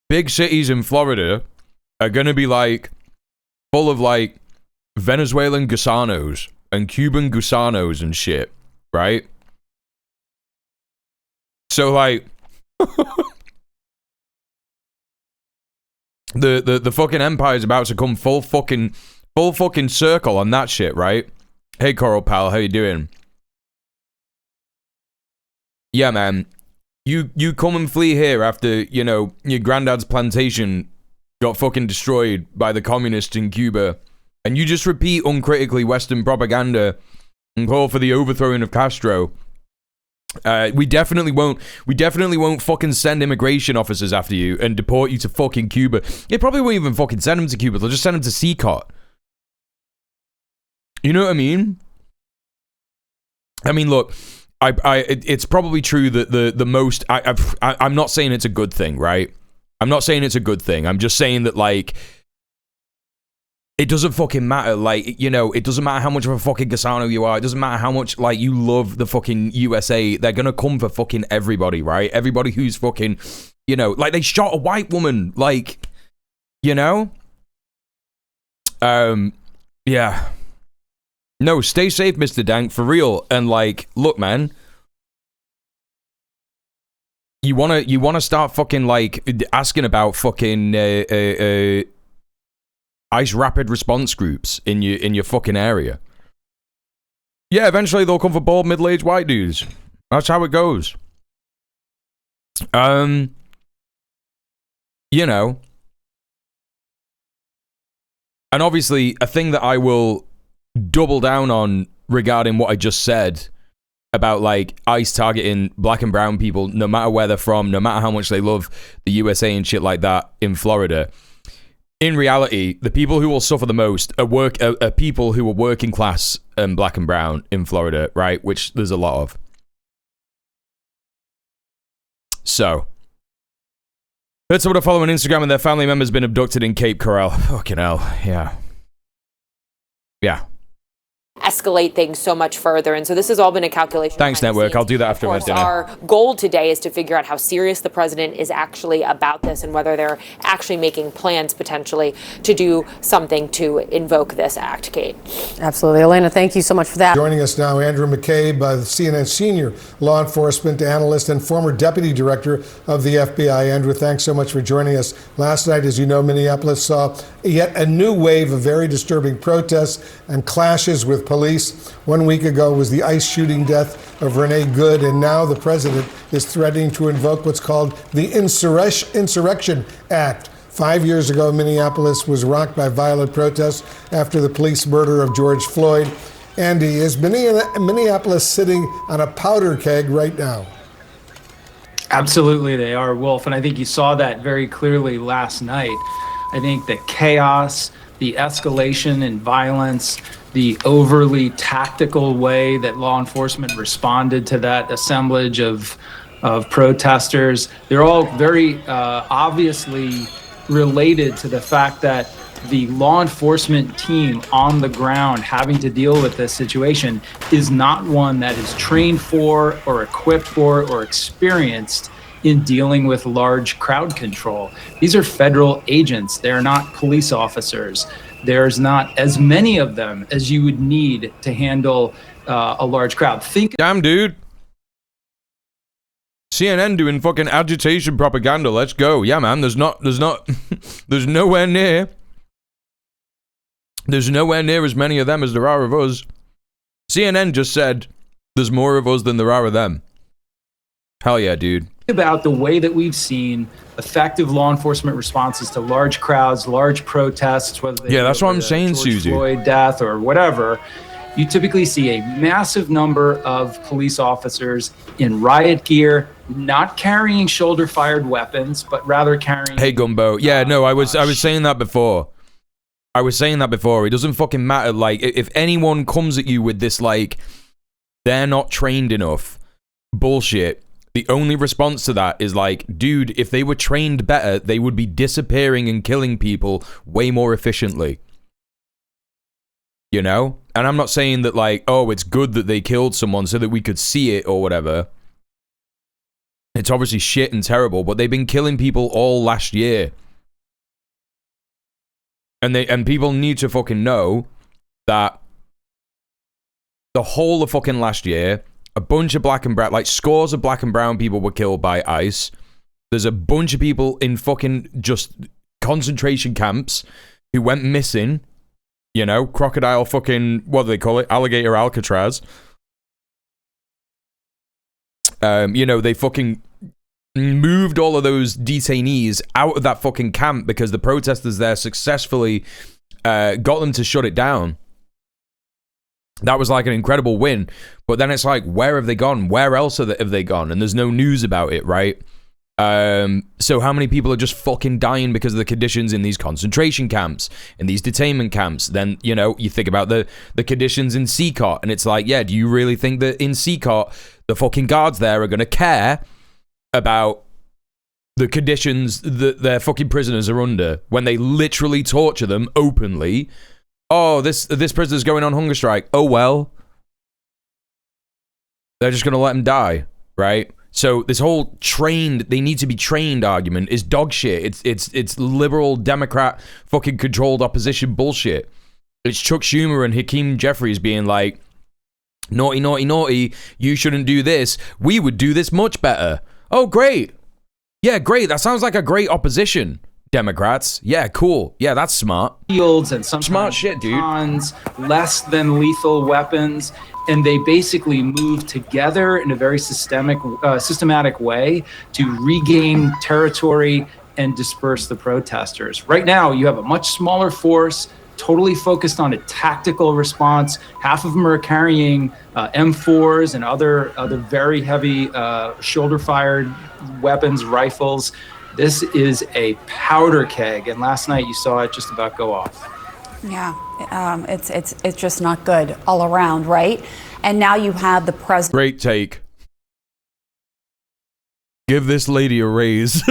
big cities in Florida are gonna be like full of like Venezuelan gusanos and Cuban gusanos and shit, right? So like the fucking empire is about to come full fucking circle on that shit, right? Hey Coral Pal, how you doing? Yeah, man. You come and flee here after, your granddad's plantation got fucking destroyed by the communists in Cuba, and you just repeat uncritically Western propaganda and call for the overthrowing of Castro. We definitely won't fucking send immigration officers after you and deport you to fucking Cuba. They probably won't even fucking send them to Cuba. They'll just send them to CCOT. You know what I mean? I mean, look, it's probably true that the most... I'm not saying it's a good thing, right? I'm not saying it's a good thing. I'm just saying that, like, it doesn't fucking matter. Like, it doesn't matter how much of a fucking Gasano you are. It doesn't matter how much, like, you love the fucking USA. They're gonna come for fucking everybody, right? Everybody who's fucking, like, they shot a white woman, like, yeah. No, stay safe, Mr. Dank, for real. And, like, look, man. You wanna start fucking like asking about fucking ICE rapid response groups in your fucking area. Yeah, eventually they'll come for bald middle-aged white dudes. That's how it goes. And obviously a thing that I will double down on regarding what I just said about like ICE targeting black and brown people, no matter where they're from, no matter how much they love the USA and shit like that in Florida. In reality, the people who will suffer the most are people who are working class and black and brown in Florida, right? Which there's a lot of. So, heard someone to follow on Instagram and their family member's been abducted in Cape Coral. Fucking hell, yeah. Yeah. Escalate things so much further, and so this has all been a calculation. Thanks, Network. I'll do that after my dinner. Our goal today is to figure out how serious the president is actually about this, and whether they're actually making plans potentially to do something to invoke this act. Kate. Absolutely, Elena. Thank you so much for that. Joining us now, Andrew McCabe, the CNN senior law enforcement analyst and former deputy director of the FBI. Andrew, thanks so much for joining us. Last night, as you know, Minneapolis saw yet a new wave of very disturbing protests and clashes with police. 1 week ago was the ICE shooting death of Renee Good, and now the president is threatening to invoke what's called the Insurrection Act. 5 years ago, Minneapolis was rocked by violent protests after the police murder of George Floyd. Andy, is Minneapolis sitting on a powder keg right now? Absolutely, they are, Wolf. And I think you saw that very clearly last night. I think the chaos, the escalation in violence, the overly tactical way that law enforcement responded to that assemblage of protesters, they're all very obviously related to the fact that the law enforcement team on the ground having to deal with this situation is not one that is trained for or equipped for or experienced in dealing with large crowd control. These are federal agents. They're not police officers. There's not as many of them as you would need to handle a large crowd. Damn, dude. CNN doing fucking agitation propaganda. Let's go. Yeah, man. There's nowhere near. There's nowhere near as many of them as there are of us. CNN just said there's more of us than there are of them. Hell yeah, dude. About the way that we've seen effective law enforcement responses to large crowds, large protests, whether they that's what I'm saying, George Susie. Floyd death or whatever, you typically see a massive number of police officers in riot gear, not carrying shoulder-fired weapons, but rather carrying. Hey, Gumbo. Yeah, no, I was saying that before. It doesn't fucking matter. Like, if anyone comes at you with this, like, they're not trained enough bullshit, the only response to that is like, dude, if they were trained better, they would be disappearing and killing people way more efficiently. You know? And I'm not saying that, like, oh, it's good that they killed someone so that we could see it or whatever. It's obviously shit and terrible, but they've been killing people all last year. And people need to fucking know that the whole of fucking last year, a bunch of black and brown, like scores of black and brown people were killed by ICE. There's a bunch of people in fucking just concentration camps who went missing. You know, crocodile fucking, what do they call it? Alligator Alcatraz. You know, they fucking moved all of those detainees out of that fucking camp because the protesters there successfully got them to shut it down. That was like an incredible win. But then it's like, where have they gone? Where else have they gone? And there's no news about it, right? So how many people are just fucking dying because of the conditions in these concentration camps, in these detainment camps? Then, you know, you think about the conditions in CCOT, and it's like, yeah, do you really think that in CCOT, the fucking guards there are going to care about the conditions that their fucking prisoners are under when they literally torture them openly? Oh, this prisoner's going on hunger strike. Oh, well. They're just going to let him die, right? So this whole they need to be trained argument is dog shit. It's liberal Democrat fucking controlled opposition bullshit. It's Chuck Schumer and Hakeem Jeffries being like, naughty, naughty, naughty, you shouldn't do this. We would do this much better. Oh, great. Yeah, great. That sounds like a great opposition. Democrats. Yeah, cool. Yeah, that's smart. Fields and some smart shit, dude. Less than lethal weapons, and they basically move together in a very systematic way to regain territory and disperse the protesters. Right now, you have a much smaller force, totally focused on a tactical response. Half of them are carrying M4s and other very heavy shoulder-fired weapons, rifles. This is a powder keg, and last night you saw it just about go off. Yeah, it's just not good all around, right? And now you have the president. Great take. Give this lady a raise.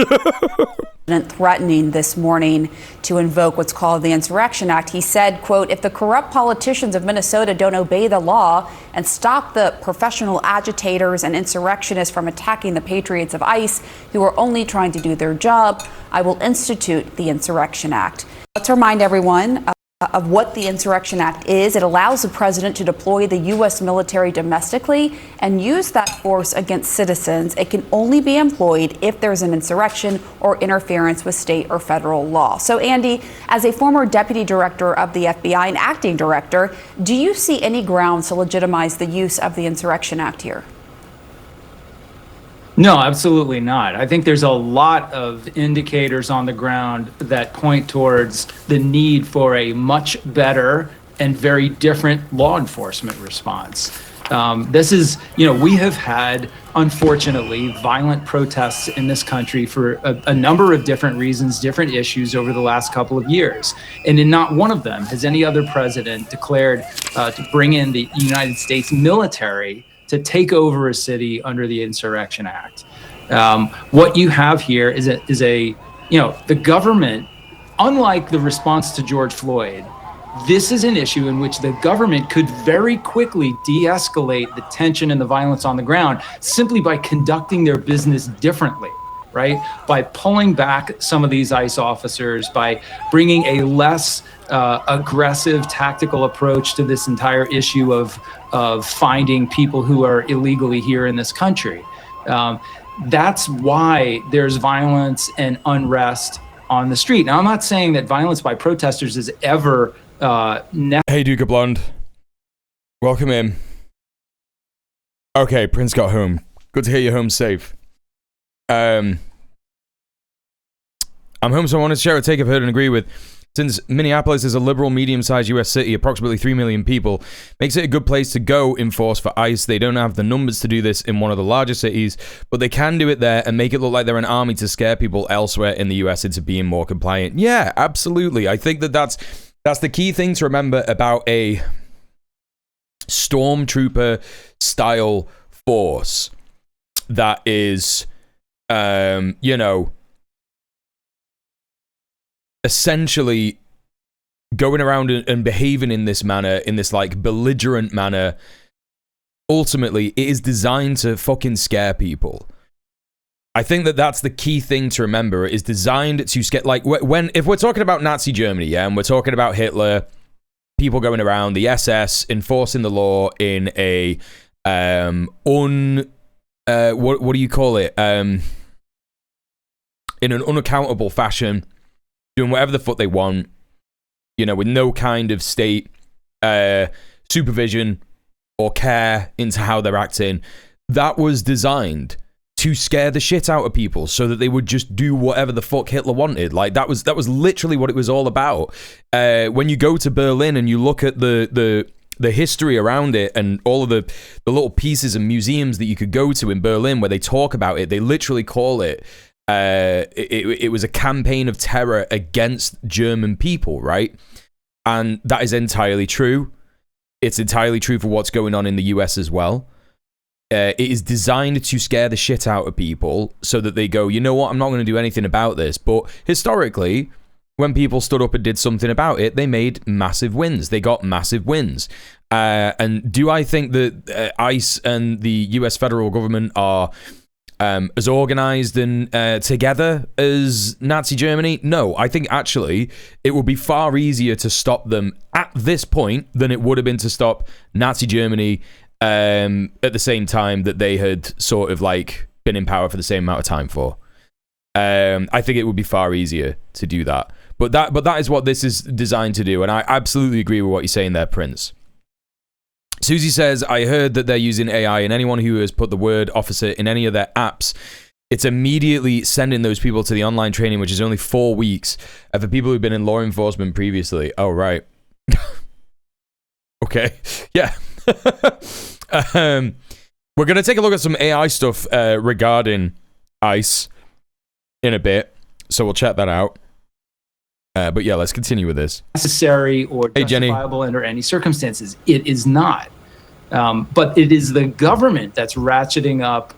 Threatening this morning to invoke what's called the Insurrection Act. He said, quote, if the corrupt politicians of Minnesota don't obey the law and stop the professional agitators and insurrectionists from attacking the patriots of ICE who are only trying to do their job, I will institute the Insurrection Act. Let's remind everyone of what the Insurrection Act is. It allows the president to deploy the U.S. military domestically and use that force against citizens. It can only be employed if there's an insurrection or interference with state or federal law. So, Andy, as a former deputy director of the FBI and acting director, do you see any grounds to legitimize the use of the Insurrection Act here? No, absolutely not. I think there's a lot of indicators on the ground that point towards the need for a much better and very different law enforcement response. This is, we have had, unfortunately, violent protests in this country for a number of different reasons, different issues over the last couple of years. And in not one of them has any other president declared to bring in the United States military to take over a city under the Insurrection Act. What you have here is the government, unlike the response to George Floyd, this is an issue in which the government could very quickly de-escalate the tension and the violence on the ground simply by conducting their business differently, right? By pulling back some of these ICE officers, by bringing a less aggressive tactical approach to this entire issue of finding people who are illegally here in this country. That's why there's violence and unrest on the street. Now, I'm not saying that violence by protesters is ever Hey, Duke Blonde. Welcome in. Okay, Prince got home. Good to hear you're home safe. I'm home, so I wanted to share a take I've heard and agree with. Since Minneapolis is a liberal, medium-sized U.S. city, approximately 3 million people, makes it a good place to go enforce for ICE. They don't have the numbers to do this in one of the larger cities, but they can do it there and make it look like they're an army to scare people elsewhere in the U.S. into being more compliant. Yeah, absolutely. I think that's the key thing to remember about a stormtrooper-style force that is, essentially going around and behaving in this manner, in this like belligerent manner. Ultimately, it is designed to fucking scare people. I think that's the key thing to remember. It is designed to scare, like, if we're talking about Nazi Germany, yeah, and we're talking about Hitler, people going around, the SS enforcing the law in a what do you call it? In an unaccountable fashion, doing whatever the fuck they want, with no kind of state supervision or care into how they're acting. That was designed to scare the shit out of people so that they would just do whatever the fuck Hitler wanted. Like, that was literally what it was all about. When you go to Berlin and you look at the history around it and all of the little pieces and museums that you could go to in Berlin where they talk about it, they literally call it it was a campaign of terror against German people, right? And that is entirely true. It's entirely true for what's going on in the US as well. It is designed to scare the shit out of people so that they go, you know what, I'm not going to do anything about this. But historically, when people stood up and did something about it, they made massive wins. They got massive wins. And do I think that ICE and the US federal government are as organized and together as Nazi Germany? No, I think actually it would be far easier to stop them at this point than it would have been to stop Nazi Germany at the same time that they had sort of like been in power for the same amount of time for. I think it would be far easier to do that. But that is what this is designed to do, and I absolutely agree with what you're saying there, Prince. Susie says, I heard that they're using AI, and anyone who has put the word officer in any of their apps, it's immediately sending those people to the online training, which is only 4 weeks, for people who've been in law enforcement previously. Oh, right. Okay. Yeah. We're going to take a look at some AI stuff regarding ICE in a bit, so we'll check that out. But yeah, let's continue with this. Necessary or justifiable under any circumstances. It is not. But it is the government that's ratcheting up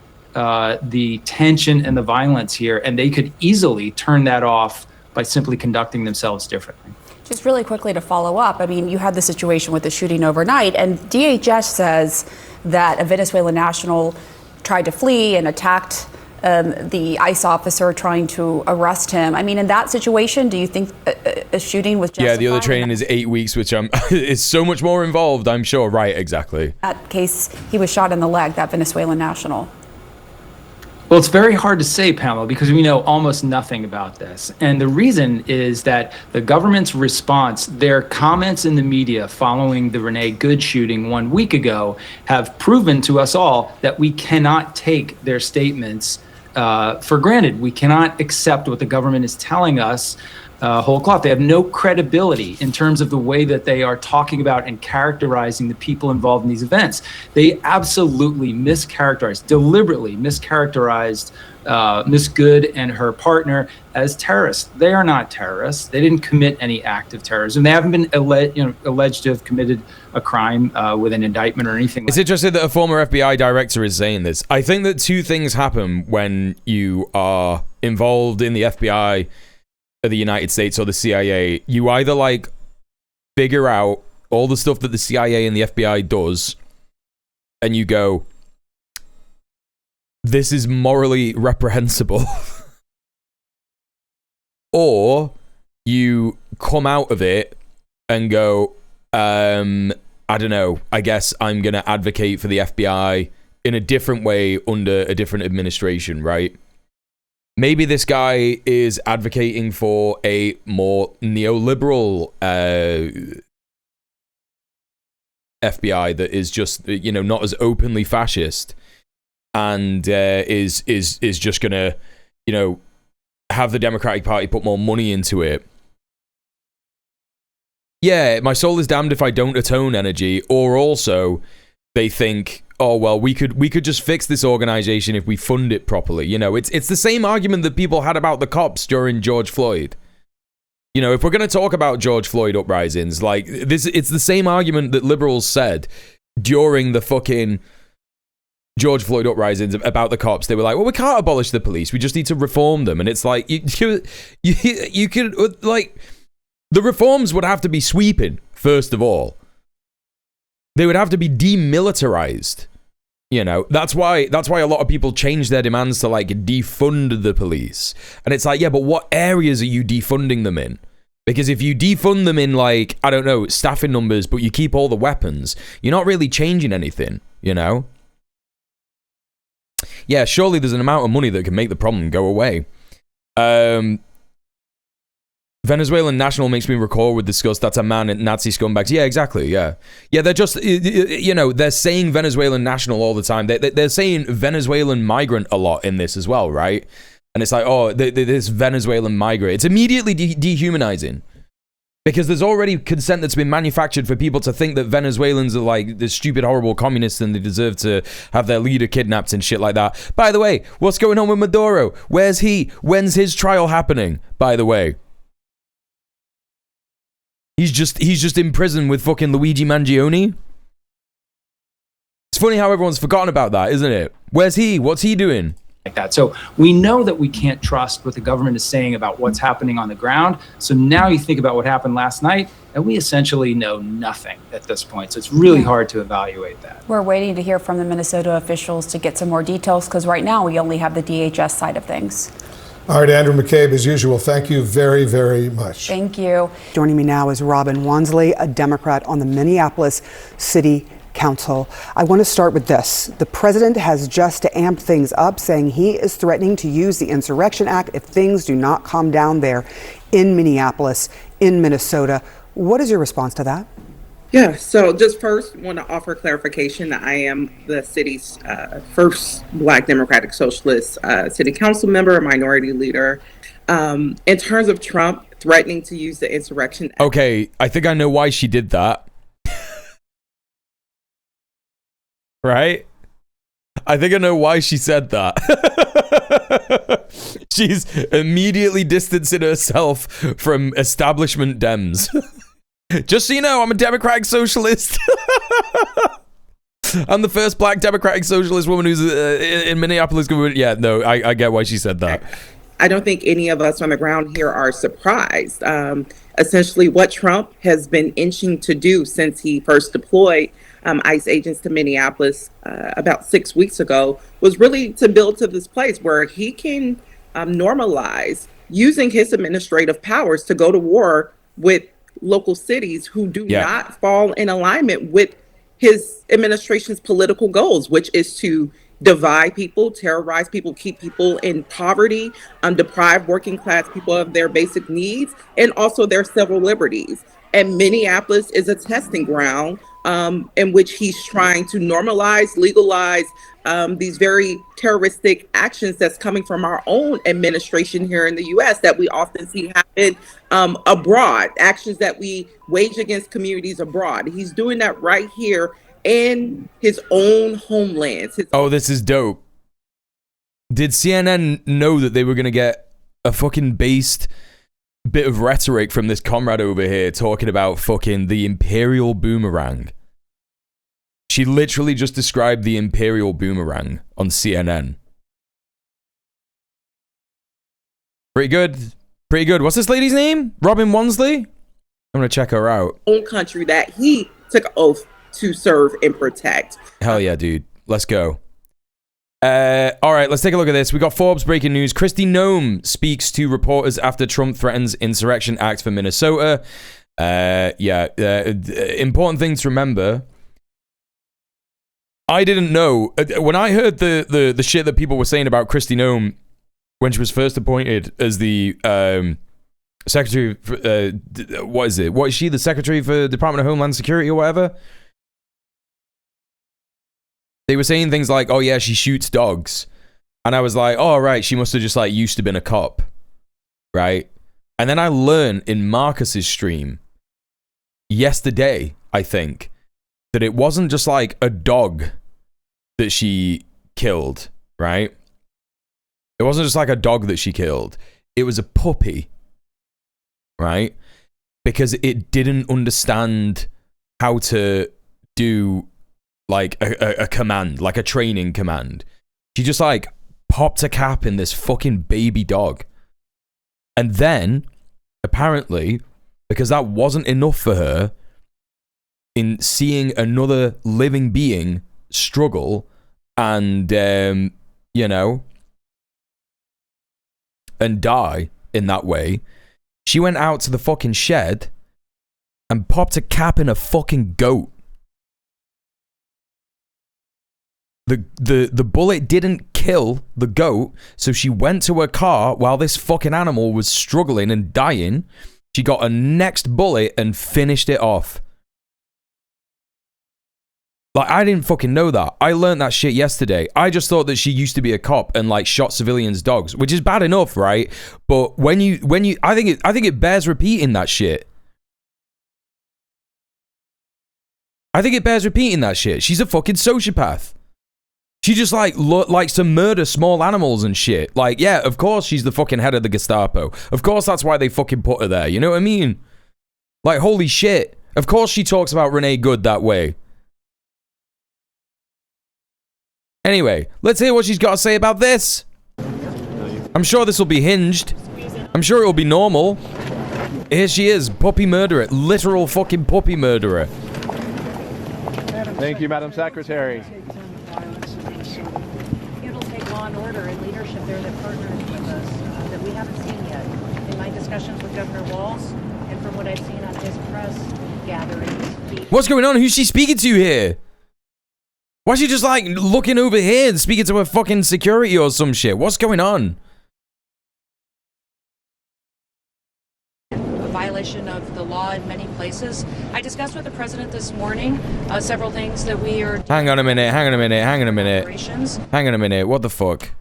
the tension and the violence here, and they could easily turn that off by simply conducting themselves differently. Just really quickly to follow up, I mean, you had the situation with the shooting overnight, and DHS says that a Venezuelan national tried to flee and attacked the ICE officer trying to arrest him. I mean, in that situation, do you think a shooting was justified? Yeah, the other training is 8 weeks, which is so much more involved, I'm sure. Right, exactly. In that case, he was shot in the leg, that Venezuelan national. Well, it's very hard to say, Pamela, because we know almost nothing about this. And the reason is that the government's response, their comments in the media following the Renee Good shooting 1 week ago, have proven to us all that we cannot take their statements for granted. We cannot accept what the government is telling us whole cloth. They have no credibility in terms of the way that they are talking about and characterizing the people involved in these events. They absolutely deliberately mischaracterized Miss Good and her partner as terrorists. They are not terrorists. They didn't commit any act of terrorism. They haven't been alleged to have committed a crime with an indictment or anything. It's interesting that a former FBI director is saying this. I think that two things happen when you are involved in the FBI of the United States or the CIA. You either like figure out all the stuff that the CIA and the FBI does, and you go, this is morally reprehensible. Or you come out of it and go, I don't know, I guess I'm going to advocate for the FBI in a different way under a different administration, right? Maybe this guy is advocating for a more neoliberal FBI that is just, not as openly fascist, and is just gonna, have the Democratic Party put more money into it. Yeah, my soul is damned if I don't atone energy. Or also, they think, oh well, we could just fix this organization if we fund it properly. It's the same argument that people had about the cops during George Floyd. If we're going to talk about George Floyd uprisings, like this, it's the same argument that liberals said during the fucking George Floyd uprisings about the cops. They were like, well, we can't abolish the police. We just need to reform them. And it's like, you could, like, the reforms would have to be sweeping, first of all. They would have to be demilitarized. That's why a lot of people change their demands to like defund the police. And it's like, yeah, but what areas are you defunding them in? Because if you defund them in, like, I don't know, staffing numbers, but you keep all the weapons, you're not really changing anything, Yeah, surely there's an amount of money that can make the problem go away. Venezuelan national makes me recall with disgust that's a man in Nazi scumbags. Yeah, exactly, yeah. Yeah, they're just, they're saying Venezuelan national all the time. They're saying Venezuelan migrant a lot in this as well, right? And it's like, oh, this Venezuelan migrant. It's immediately dehumanizing. Because there's already consent that's been manufactured for people to think that Venezuelans are like the stupid, horrible communists and they deserve to have their leader kidnapped and shit like that. By the way, what's going on with Maduro? Where's he? When's his trial happening, by the way? He's just in prison with fucking Luigi Mangione. It's funny how everyone's forgotten about that, isn't it? Where's he? What's he doing? Like that. So we know that we can't trust what the government is saying about what's happening on the ground. So now you think about what happened last night, and we essentially know nothing at this point. So it's really hard to evaluate that. We're waiting to hear from the Minnesota officials to get some more details, because right now we only have the DHS side of things. All right, Andrew McCabe, as usual, thank you very, very much. Thank you. Joining me now is Robin Wansley, a Democrat on the Minneapolis City Council. I want to start with this. The president has just amped things up, saying he is threatening to use the Insurrection Act if things do not calm down there in Minneapolis, in Minnesota. What is your response to that? Yeah, so just first want to offer clarification that I am the city's first Black Democratic Socialist city council member, minority leader. In terms of Trump threatening to use the Insurrection Act. Okay, I think I know why she did that. Right? I think I know why she said that. She's immediately distancing herself from establishment Dems. Just so you know, I'm a Democratic Socialist. I'm the first Black Democratic Socialist woman who's in Minneapolis. Yeah, no, I get why she said that. I don't think any of us on the ground here are surprised. Essentially, what Trump has been inching to do since he first deployed ICE agents to Minneapolis about 6 weeks ago was really to build to this place where he can normalize using his administrative powers to go to war with local cities who do not fall in alignment with his administration's political goals, which is to divide people, terrorize people, keep people in poverty, deprive working class people of their basic needs and also their civil liberties. And Minneapolis is a testing ground in which he's trying to normalize, legalize these very terroristic actions that's coming from our own administration here in the U.S. that we often see happen abroad, actions that we wage against communities abroad. He's doing that right here in his own homeland. Oh, this is dope. Did CNN know that they were going to get a fucking based bit of rhetoric from this comrade over here talking about fucking the Imperial Boomerang? She literally just described the Imperial Boomerang on CNN. Pretty good. Pretty good. What's this lady's name? Robin Wansley? I'm going to check her out. Own country that he took an oath to serve and protect. Hell yeah, dude. Let's go. All right, let's take a look at this. We got Forbes breaking news. Kristi Noem speaks to reporters after Trump threatens insurrection act for Minnesota. Important thing to remember. I didn't know when I heard the shit that people were saying about Kristi Noem when she was first appointed as the secretary. What is it? What is she? The secretary for Department of Homeland Security or whatever? They were saying things like, oh yeah, she shoots dogs. And I was like, oh right, she must have just like used to been a cop. Right? And then I learned in Marcus's stream yesterday, I think, that it wasn't just like a dog that she killed, right? It wasn't just like a dog that she killed. It was a puppy, right? Because it didn't understand how to do like a command, like a training command. She just like popped a cap in this fucking baby dog. And then, apparently, because that wasn't enough for her, in seeing another living being struggle and, you know, and die in that way, she went out to the fucking shed and popped a cap in a fucking goat. The bullet didn't kill the goat, so she went to her car while this fucking animal was struggling and dying. She got a next bullet and finished it off. Like, I didn't fucking know that. I learned that shit yesterday. I just thought that she used to be a cop and like shot civilians' dogs, which is bad enough, right? But when you, I think it bears repeating that shit. I think it bears repeating that shit. She's a fucking sociopath. She just like likes to murder small animals and shit. Like, yeah, of course she's the fucking head of the Gestapo. Of course that's why they fucking put her there. You know what I mean? Like, holy shit. Of course she talks about Renee Good that way. Anyway, let's hear what she's got to say about this. I'm sure this will be hinged. I'm sure it will be normal. Here she is, puppy murderer. Literal fucking puppy murderer. Thank you, Madam Secretary. It'll take law and order and leadership there that partners with us that we haven't seen yet. In my discussions with Governor Walz and from what I've seen on his press gatherings. What's going on? Who's she speaking to here? Why is she just like looking over here and speaking to her fucking security or some shit? What's going on? A violation of the law in many places. I discussed with the president this morning several things that we are. Hang on a minute. Hang on a minute. Hang on a minute. Hang on a minute. What the fuck?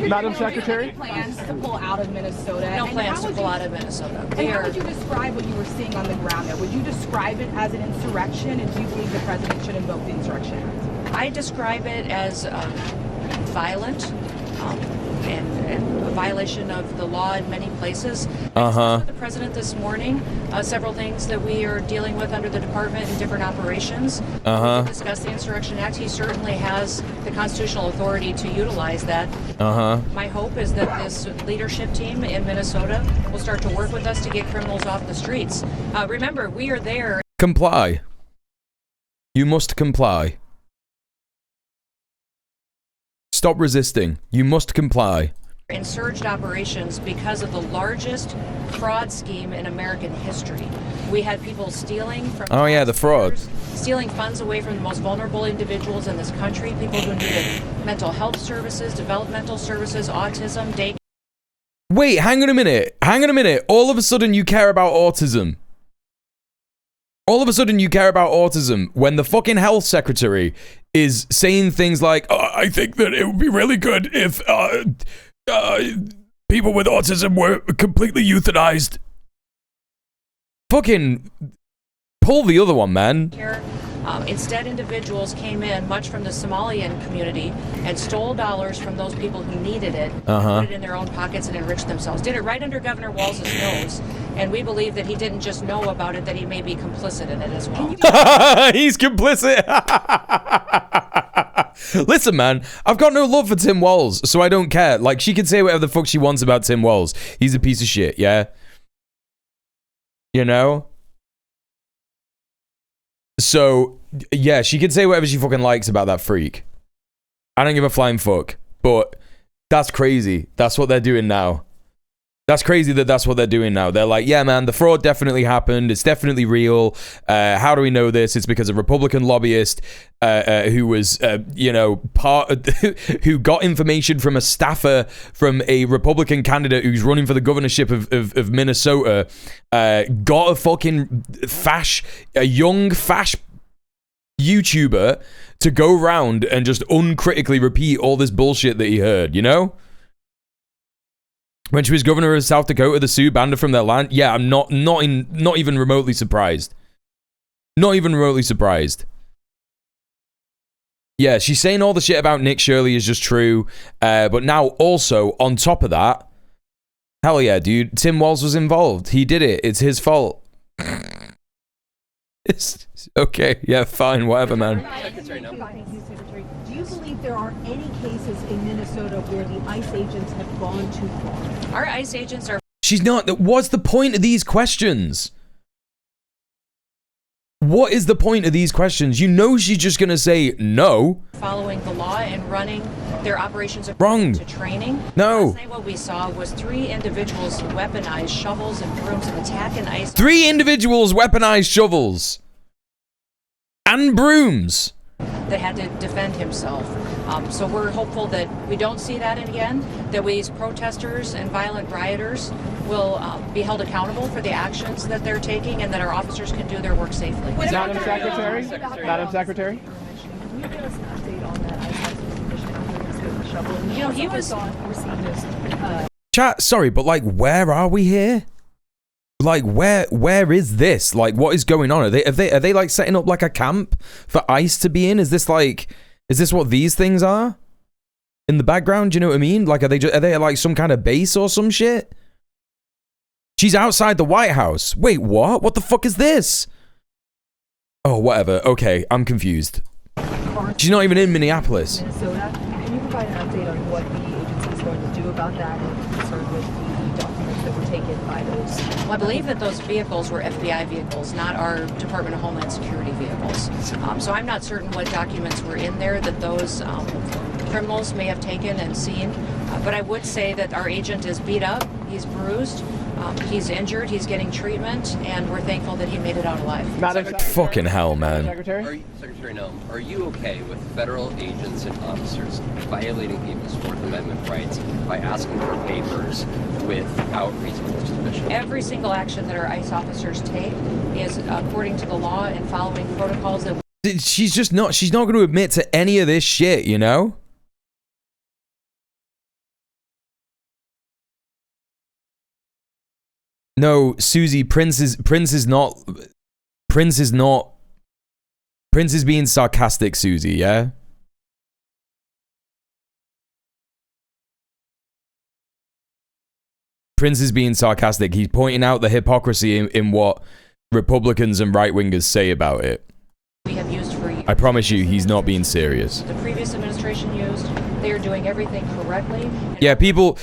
Madam Secretary? Plans to pull out of Minnesota. No plans to pull out of Minnesota. And how would you describe what you were seeing on the ground there? Would you describe it as an insurrection, and do you believe the president should invoke the Insurrection Act? I describe it as violent and a violation of the law in many places. I discussed with the president this morning several things that we are dealing with under the department in different operations. We did discuss the Insurrection Act. He certainly has the constitutional authority to utilize that. My hope is that this leadership team in Minnesota will start to work with us to get criminals off the streets. Remember, we are there. Comply. You must comply. Stop resisting. You must comply. In surged operations because of the largest fraud scheme in American history. We had people stealing from the fraud. Stealing funds away from the most vulnerable individuals in this country, people who needed mental health services, developmental services, autism, day. Wait, hang on a minute. Hang on a minute. All of a sudden you care about autism. All of a sudden you care about autism when the fucking health secretary is saying things like, I think that it would be really good if people with autism were completely euthanized. Fucking pull the other one, man. Instead, individuals came in, much from the Somalian community, and stole dollars from those people who needed it, put it in their own pockets and enriched themselves. Did it right under Governor Walz's nose, and we believe that he didn't just know about it, that he may be complicit in it as well. He's complicit. Listen, man, I've got no love for Tim Walz, so I don't care. Like, she can say whatever the fuck she wants about Tim Walz. He's a piece of shit, yeah? You know? So, yeah, she can say whatever she fucking likes about that freak. I don't give a flying fuck. But that's crazy. That's what they're doing now. That's crazy that that's what they're doing now. They're like, yeah, man, the fraud definitely happened. It's definitely real. How do we know this? It's because a Republican lobbyist who was, who got information from a staffer from a Republican candidate who's running for the governorship of Minnesota, got a fucking a young fash YouTuber to go around and just uncritically repeat all this bullshit that he heard, you know? When she was governor of South Dakota, the Sioux banned her from their land. Yeah, I'm not even remotely surprised. Not even remotely surprised. Yeah, she's saying all the shit about Nick Shirley is just true. But now also, on top of that, hell yeah, dude, Tim Walz was involved. He did it. It's his fault. It's okay. Yeah, fine. Whatever, man. Do you believe there are any cases in Minnesota where the ICE agents have gone too far? Our ICE agents are... She's not... What's the point of these questions? What is the point of these questions? You know she's just going to say no. Following the law and running their operations wrong to training. No. Last night what we saw was 3 individuals weaponize shovels and brooms and attack an ICE... 3 individuals weaponized shovels. And brooms. That had to defend himself. So we're hopeful that we don't see that again, that these protesters and violent rioters will be held accountable for the actions that they're taking and that our officers can do their work safely. Madam Secretary? Madam Secretary? You know, he was... Chat, sorry, but like, where are we here? Like, where is this? Like, what is going on? Are they like setting up like a camp for ICE to be in? Is this what these things are in the background? Do you know what I mean? Like, are they like some kind of base or some shit? She's outside the White House. Wait, what? What the fuck is this? Oh, whatever. Okay, I'm confused. She's not even in Minneapolis. Minnesota. Can you provide an update on what the agency is going to do about that and concerned with the documents that were taken by those? Well, I believe that those vehicles were FBI vehicles, not our Department of Homeland Security vehicles. So I'm not certain what documents were in there that those criminals may have taken and seen. But I would say that our agent is beat up, he's bruised, he's injured, he's getting treatment, and we're thankful that he made it out alive. Fucking hell, man. Secretary Noem, are you okay with federal agents and officers violating people's Fourth Amendment rights by asking for papers without reasonable suspicion? Every single action that our ICE officers take is according to the law and following protocols that... She's not going to admit to any of this shit, you know? No, Susie, Prince is being sarcastic, Susie, yeah? Prince is being sarcastic. He's pointing out the hypocrisy in what Republicans and right-wingers say about it. We have used for years. I promise you, he's not being serious. The previous administration used. They are doing everything correctly. Yeah, people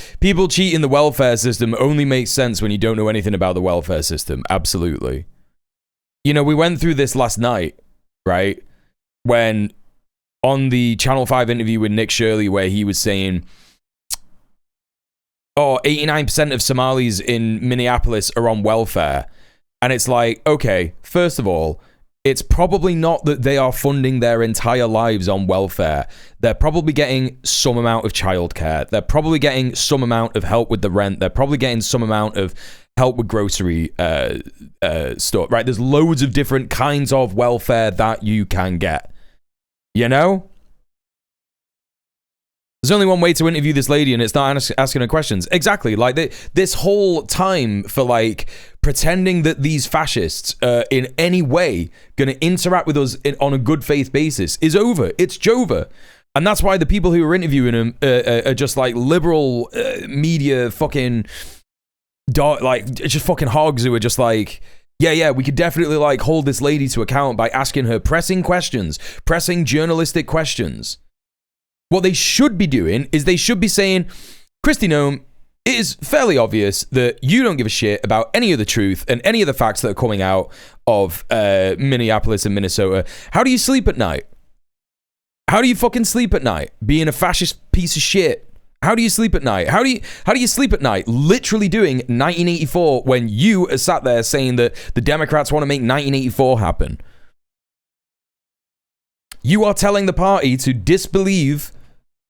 cheating the welfare system only makes sense when you don't know anything about the welfare system. Absolutely. You know, we went through this last night, right? When on the Channel 5 interview with Nick Shirley, where he was saying, oh, 89% of Somalis in Minneapolis are on welfare. And it's like, okay, first of all, it's probably not that they are funding their entire lives on welfare. They're probably getting some amount of childcare. They're probably getting some amount of help with the rent. They're probably getting some amount of help with grocery stuff, right? There's loads of different kinds of welfare that you can get. You know? There's only one way to interview this lady, and it's not asking her questions. Exactly. Like, this whole time for, like, pretending that these fascists in any way going to interact with us on a good faith basis is over. It's Jova. And that's why the people who are interviewing him are just, like, liberal media fucking... just fucking hogs who are just like... Yeah, we could definitely, like, hold this lady to account by asking her pressing questions. Pressing journalistic questions. What they should be doing is they should be saying, Kristi Noem, it is fairly obvious that you don't give a shit about any of the truth and any of the facts that are coming out of Minneapolis and Minnesota. How do you sleep at night? How do you fucking sleep at night? Being a fascist piece of shit. How do you sleep at night? How do you sleep at night? Literally doing 1984 when you are sat there saying that the Democrats want to make 1984 happen. You are telling the party to disbelieve,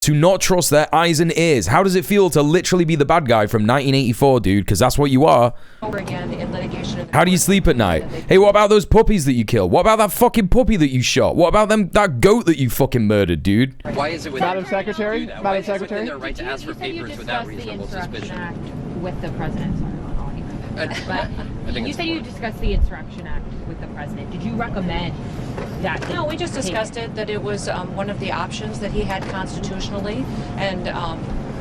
to not trust their eyes and ears. How does it feel to literally be the bad guy from 1984, dude? Because that's what you are. How do you sleep at night? Hey, what about those puppies that you killed? What about that fucking puppy that you shot? What about that goat that you fucking murdered, dude? Why is it Madam Secretary? Why is it within their right to ask for papers without reasonable suspicion? Act with the president. I You said you discussed the Insurrection Act with the president. Did you recommend that? No, we just discussed it, that it was one of the options that he had constitutionally, and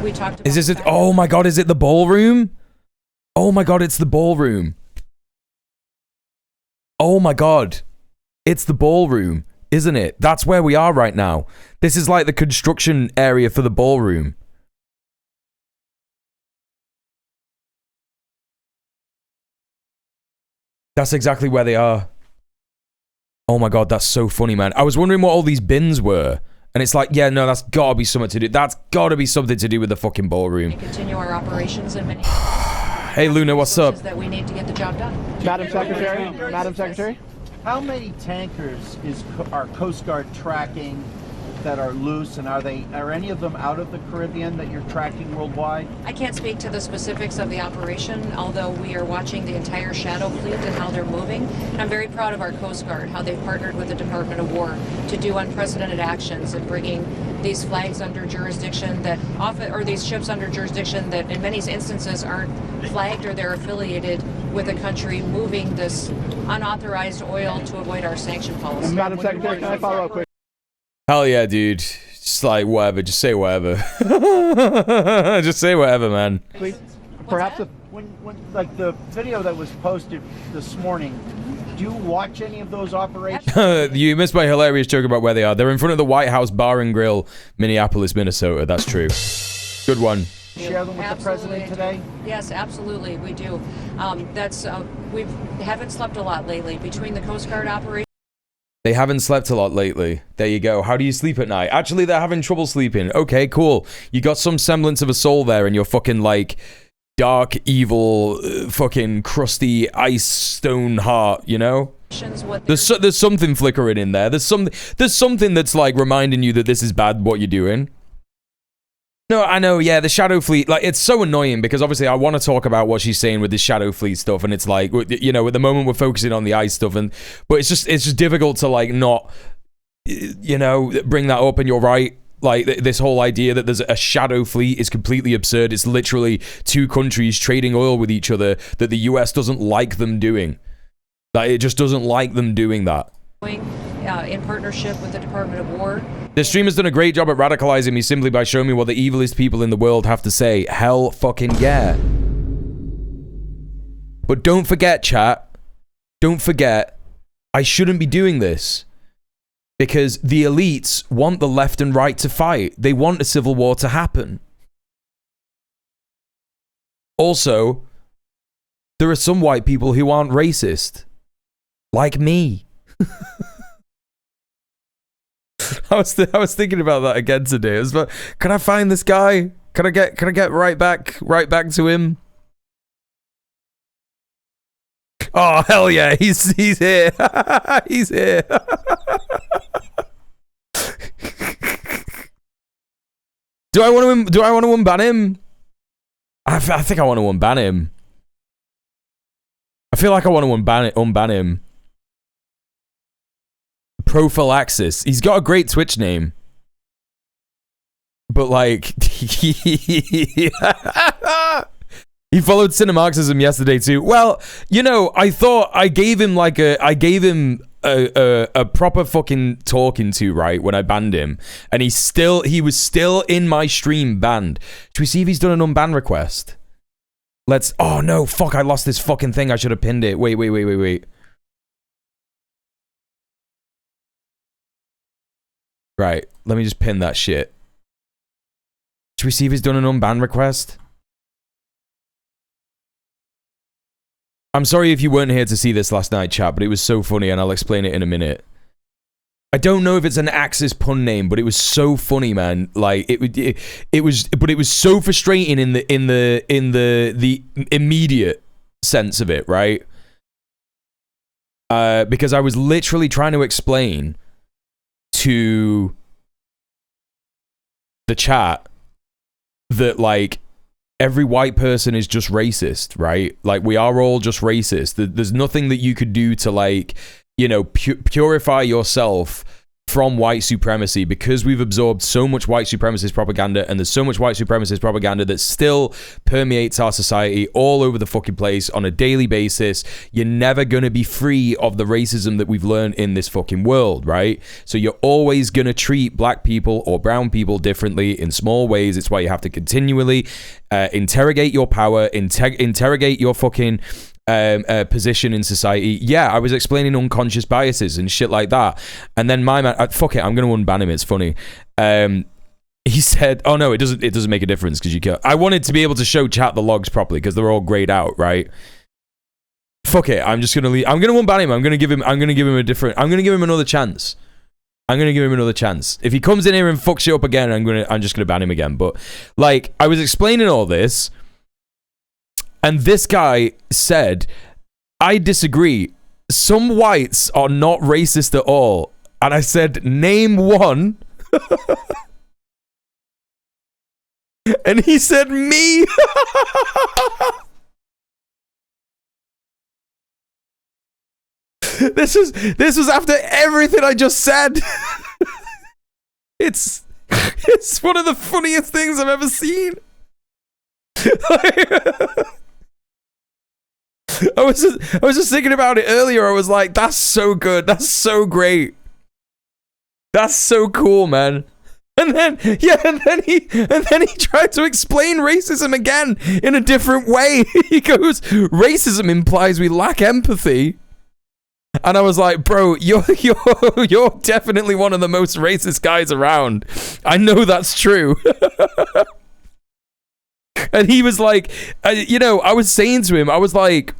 we talked about... Is this it? Oh my god, is it the ballroom? Oh my god, it's the ballroom. Oh my god. It's the ballroom, isn't it? That's where we are right now. This is like the construction area for the ballroom. That's exactly where they are. Oh my god, that's so funny, man. I was wondering what all these bins were. And it's like, yeah, no, that's gotta be something to do. That's gotta be something to do with the fucking ballroom. Continue our operations in many... Hey, Luna, what's up? ...that we need to get the job done. Madam Secretary? How many tankers are Coast Guard tracking that are loose, and are any of them out of the Caribbean that you're tracking worldwide? I can't speak to the specifics of the operation, although we are watching the entire shadow fleet and how they're moving. And I'm very proud of our Coast Guard, how they've partnered with the Department of War to do unprecedented actions in bringing these flags under jurisdiction that often, or these ships under jurisdiction that in many instances aren't flagged or they're affiliated with a country moving this unauthorized oil to avoid our sanction policy. Madam Secretary, can I follow up quick? Hell yeah, dude. Just like whatever. Just say whatever. Just say whatever, man. Perhaps when like the video that was posted this morning, do you watch any of those operations? You missed my hilarious joke about where they are. They're in front of the White House Bar and Grill, Minneapolis, Minnesota. That's true. Good one. Share them with the president today? Yes, absolutely, we do. We haven't slept a lot lately between the Coast Guard operation. They haven't slept a lot lately. There you go. How do you sleep at night? Actually, they're having trouble sleeping. Okay, cool. You got some semblance of a soul there in your fucking, like, dark, evil, fucking crusty ice stone heart, you know? There's something flickering in there. There's something that's, like, reminding you that this is bad, what you're doing. No, I know, yeah, the Shadow Fleet, like, it's so annoying because obviously I want to talk about what she's saying with this Shadow Fleet stuff, and it's like, you know, at the moment we're focusing on the ice stuff, but it's just difficult to, like, not, you know, bring that up, and you're right. Like, this whole idea that there's a Shadow Fleet is completely absurd. It's literally two countries trading oil with each other that the US doesn't like them doing. Like, it just doesn't like them doing that. In partnership with the Department of War. The streamer's done a great job at radicalizing me simply by showing me what the evilest people in the world have to say. Hell fucking yeah. But don't forget, chat. Don't forget, I shouldn't be doing this. Because the elites want the left and right to fight. They want a civil war to happen. Also, there are some white people who aren't racist. Like me. I was thinking about that again today. It was about, can I find this guy? Can I get right back to him? Oh hell yeah, he's here. He's here. Do I want to unban him? I think I want to unban him. I feel like I want to unban him. Prophylaxis. He's got a great Twitch name. But like... he followed Cinemarxism yesterday too. Well, you know, I thought I gave him like a proper fucking talking to, right, when I banned him. And he was still in my stream banned. Should we see if he's done an unban request? Let's... Oh no, fuck, I lost this fucking thing. I should have pinned it. Wait. Right, let me just pin that shit. Should we see if he's done an unban request? I'm sorry if you weren't here to see this last night, chat, but it was so funny, and I'll explain it in a minute. I don't know if it's an Axis pun name, but it was so funny, man. Like it was so frustrating in the immediate sense of it, right? Because I was literally trying to explain to the chat that like every white person is just racist, right? Like we are all just racist. There's nothing that you could do to like, you know, purify yourself from white supremacy, because we've absorbed so much white supremacist propaganda, and there's so much white supremacist propaganda that still permeates our society all over the fucking place on a daily basis. You're never going to be free of the racism that we've learned in this fucking world, right? So you're always going to treat black people or brown people differently in small ways. It's why you have to continually interrogate your power, interrogate your fucking position in society. Yeah, I was explaining unconscious biases and shit like that, and then my man, fuck it, I'm gonna unban him. It's funny. He said, "Oh no, it doesn't make a difference because you can't." I wanted to be able to show chat the logs properly because they're all grayed out, right? Fuck it, I'm just gonna leave. I'm gonna unban him. I'm gonna give him another chance. If he comes in here and fucks you up again, I'm just gonna ban him again. But like, I was explaining all this. And this guy said, I disagree. Some whites are not racist at all. And I said, name one. And he said, me. This was after everything I just said. It's one of the funniest things I've ever seen. I was just thinking about it earlier. I was like, that's so good. That's so great. That's so cool, man. And then he tried to explain racism again in a different way. He goes, racism implies we lack empathy. And I was like, bro, you're definitely one of the most racist guys around. I know that's true. And he was like, you know, I was saying to him, I was like,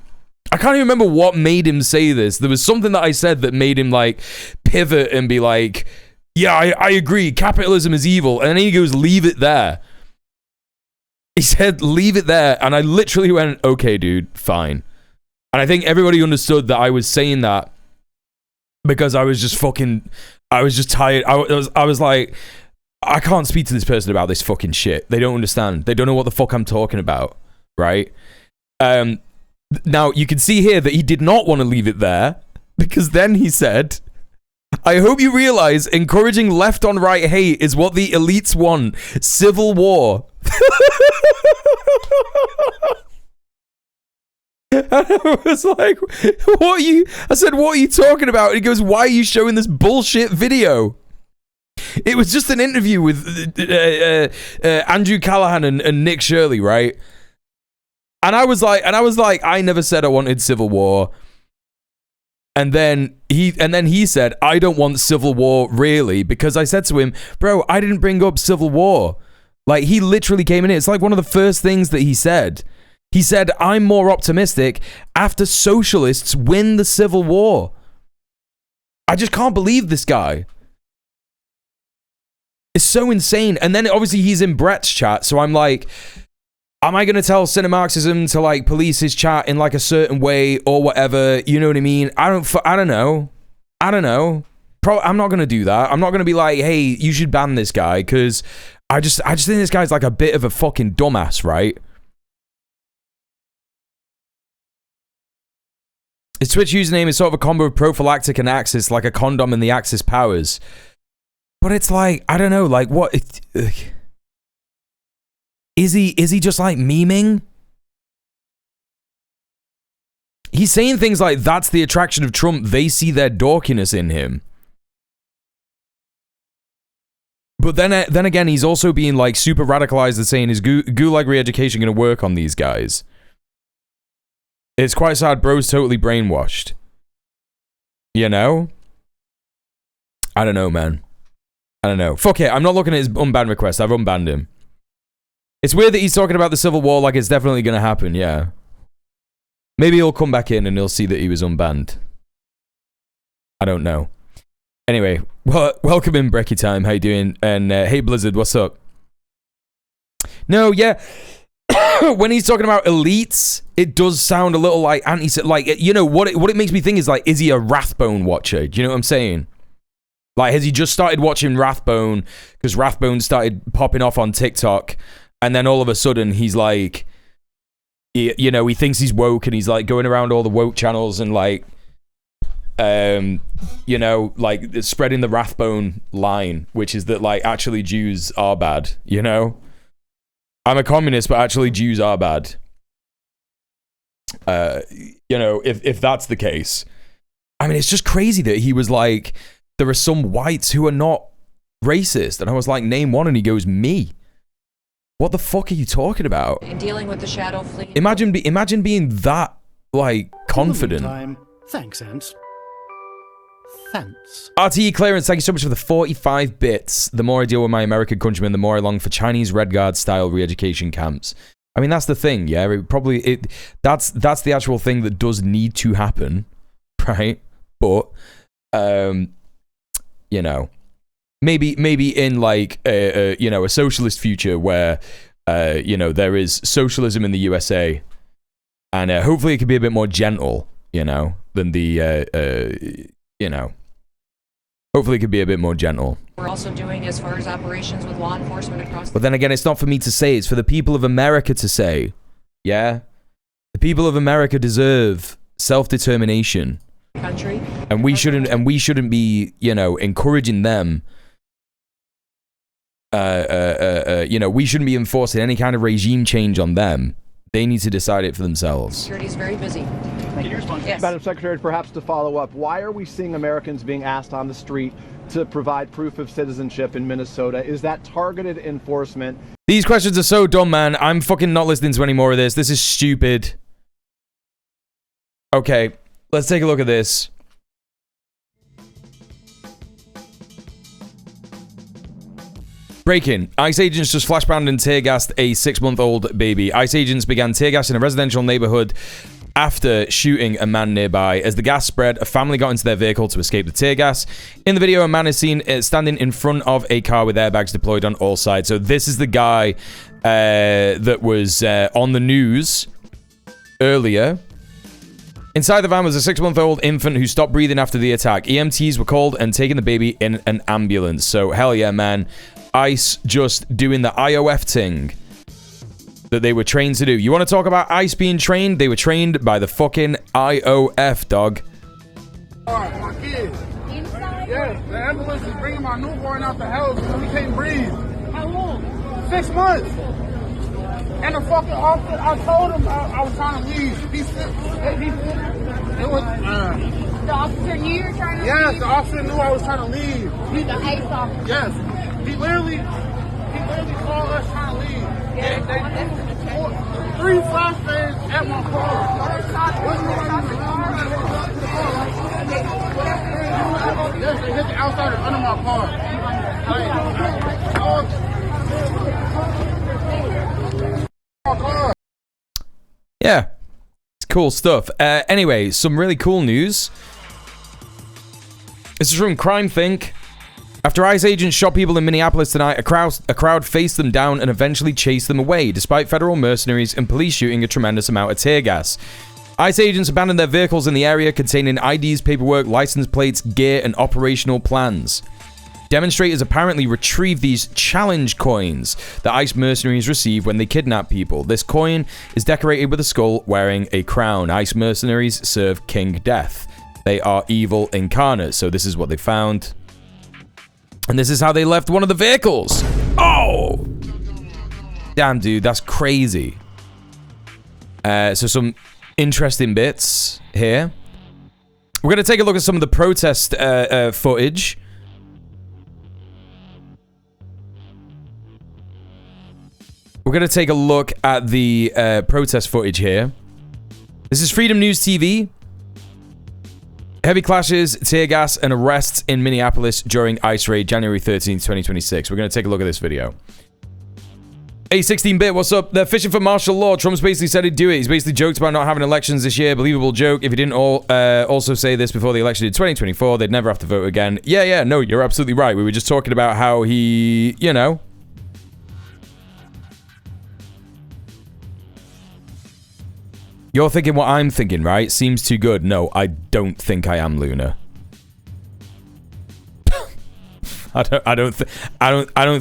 I can't even remember what made him say this. There was something that I said that made him like pivot and be like, yeah, I agree. Capitalism is evil. And then he goes, leave it there. He said, leave it there. And I literally went, okay, dude, fine. And I think everybody understood that I was saying that because I was just tired. I was like, I can't speak to this person about this fucking shit. They don't understand. They don't know what the fuck I'm talking about, right? Now, you can see here that he did not want to leave it there, because then he said, I hope you realize encouraging left on right hate is what the elites want. Civil war. And I was like, I said, what are you talking about? And he goes, why are you showing this bullshit video? It was just an interview with Andrew Callahan and Nick Shirley, right? And I was like, I never said I wanted civil war. And then he said, I don't want civil war really, because I said to him, bro, I didn't bring up civil war. Like, he literally came in. It's like one of the first things that he said. He said, I'm more optimistic after socialists win the civil war. I just can't believe this guy. It's so insane. And then obviously he's in Brett's chat, so I'm like, am I going to tell Cinemarxism to like police his chat in like a certain way or whatever? You know what I mean? I don't know. I'm not going to do that. I'm not going to be like, hey, you should ban this guy, because I just think this guy's like a bit of a fucking dumbass, right? His Twitch username is sort of a combo of prophylactic and Axis, like a condom and the Axis powers. But it's like, I don't know, like what? Is he just like memeing? He's saying things like, that's the attraction of Trump. They see their dorkiness in him. But then again, he's also being like super radicalized and saying, is gulag re-education going to work on these guys? It's quite sad. Bro's totally brainwashed. You know? I don't know, man. I don't know. Fuck it. I'm not looking at his unban request. I've unbanned him. It's weird that he's talking about the Civil War like it's definitely going to happen. Yeah. Maybe he'll come back in and he'll see that he was unbanned. I don't know. Anyway, well, welcome in Brecky Time. How you doing? And hey, Blizzard, what's up? No, yeah. When he's talking about elites, it does sound a little like like, you know, what it makes me think is like, is he a Rathbone watcher? Do you know what I'm saying? Like, has he just started watching Rathbone because Rathbone started popping off on TikTok, and then all of a sudden he's like, you know, he thinks he's woke and he's like going around all the woke channels and like, you know, like spreading the Rathbone line, which is that like actually Jews are bad, you know? I'm a communist, but actually Jews are bad. You know, if that's the case. I mean, it's just crazy that he was like, there are some whites who are not racist. And I was like, name one, and he goes, me. What the fuck are you talking about? In dealing with the shadow fleet. Imagine being that, like, confident. Thanks, Ants. Thanks. RTE Clearance, thank you so much for the 45 bits. The more I deal with my American countrymen, the more I long for Chinese Red Guard style re-education camps. I mean, that's the thing, yeah. That's the actual thing that does need to happen, right? But, you know, maybe in like you know, a socialist future where you know, there is socialism in the USA, and hopefully it can be a bit more gentle, you know, than the you know. Hopefully it could be a bit more gentle. We're also doing as far as operations with law enforcement across. But then again, it's not for me to say, it's for the people of America to say. Yeah? The people of America deserve self-determination. Country. And we shouldn't be, you know, encouraging them. You know, we shouldn't be enforcing any kind of regime change on them. They need to decide it for themselves. Security is very busy. Can you respond? Yes. Madam Secretary, perhaps to follow up, why are we seeing Americans being asked on the street to provide proof of citizenship in Minnesota? Is that targeted enforcement? These questions are so dumb, man. I'm fucking not listening to any more of this. This is stupid. Okay, let's take a look at this. Breaking. ICE agents just flashbanged and tear-gassed a 6-month-old baby. ICE agents began tear-gassing a residential neighborhood after shooting a man nearby. As the gas spread, a family got into their vehicle to escape the tear gas. In the video, a man is seen standing in front of a car with airbags deployed on all sides. So this is the guy that was on the news earlier. Inside the van was a 6-month-old infant who stopped breathing after the attack. EMTs were called and taking the baby in an ambulance. So hell yeah, man. ICE just doing the IOF thing that they were trained to do. You want to talk about ICE being trained? They were trained by the fucking IOF, dog. Alright, my kid. Yes, the ambulance is bringing my newborn out the house because he can't breathe. How long? 6 months. And the fucking officer, I told him I was trying to leave. He said, it was, the officer knew you were trying to leave? Yes, the officer knew I was trying to leave. He's the ICE officer? Yes. He literally called us trying to leave. Yeah, they 3 flashbangs at my car. Yes, they hit the outside under my car. Yeah, it's cool stuff. Anyway, some really cool news. This is from Crime Think. After ICE agents shot people in Minneapolis tonight, a crowd faced them down and eventually chased them away, despite federal mercenaries and police shooting a tremendous amount of tear gas. ICE agents abandoned their vehicles in the area containing IDs, paperwork, license plates, gear, and operational plans. Demonstrators apparently retrieve these challenge coins that ICE mercenaries receive when they kidnap people. This coin is decorated with a skull wearing a crown. ICE mercenaries serve King Death. They are evil incarnate. So this is what they found. And this is how they left one of the vehicles. Oh! Damn, dude, that's crazy. So some interesting bits here. We're going to take a look at some of the protest footage. We're going to take a look at the protest footage here. This is Freedom News TV. Heavy clashes, tear gas, and arrests in Minneapolis during ICE raid January 13th, 2026. We're going to take a look at this video. Hey, 16-bit, what's up? They're fishing for martial law. Trump's basically said he'd do it. He's basically joked about not having elections this year. Believable joke. If he didn't also say this before the election in 2024, they'd never have to vote again. Yeah, no, you're absolutely right. We were just talking about how he, you know... You're thinking what I'm thinking, right? Seems too good. No, I don't think I am, Luna. I don't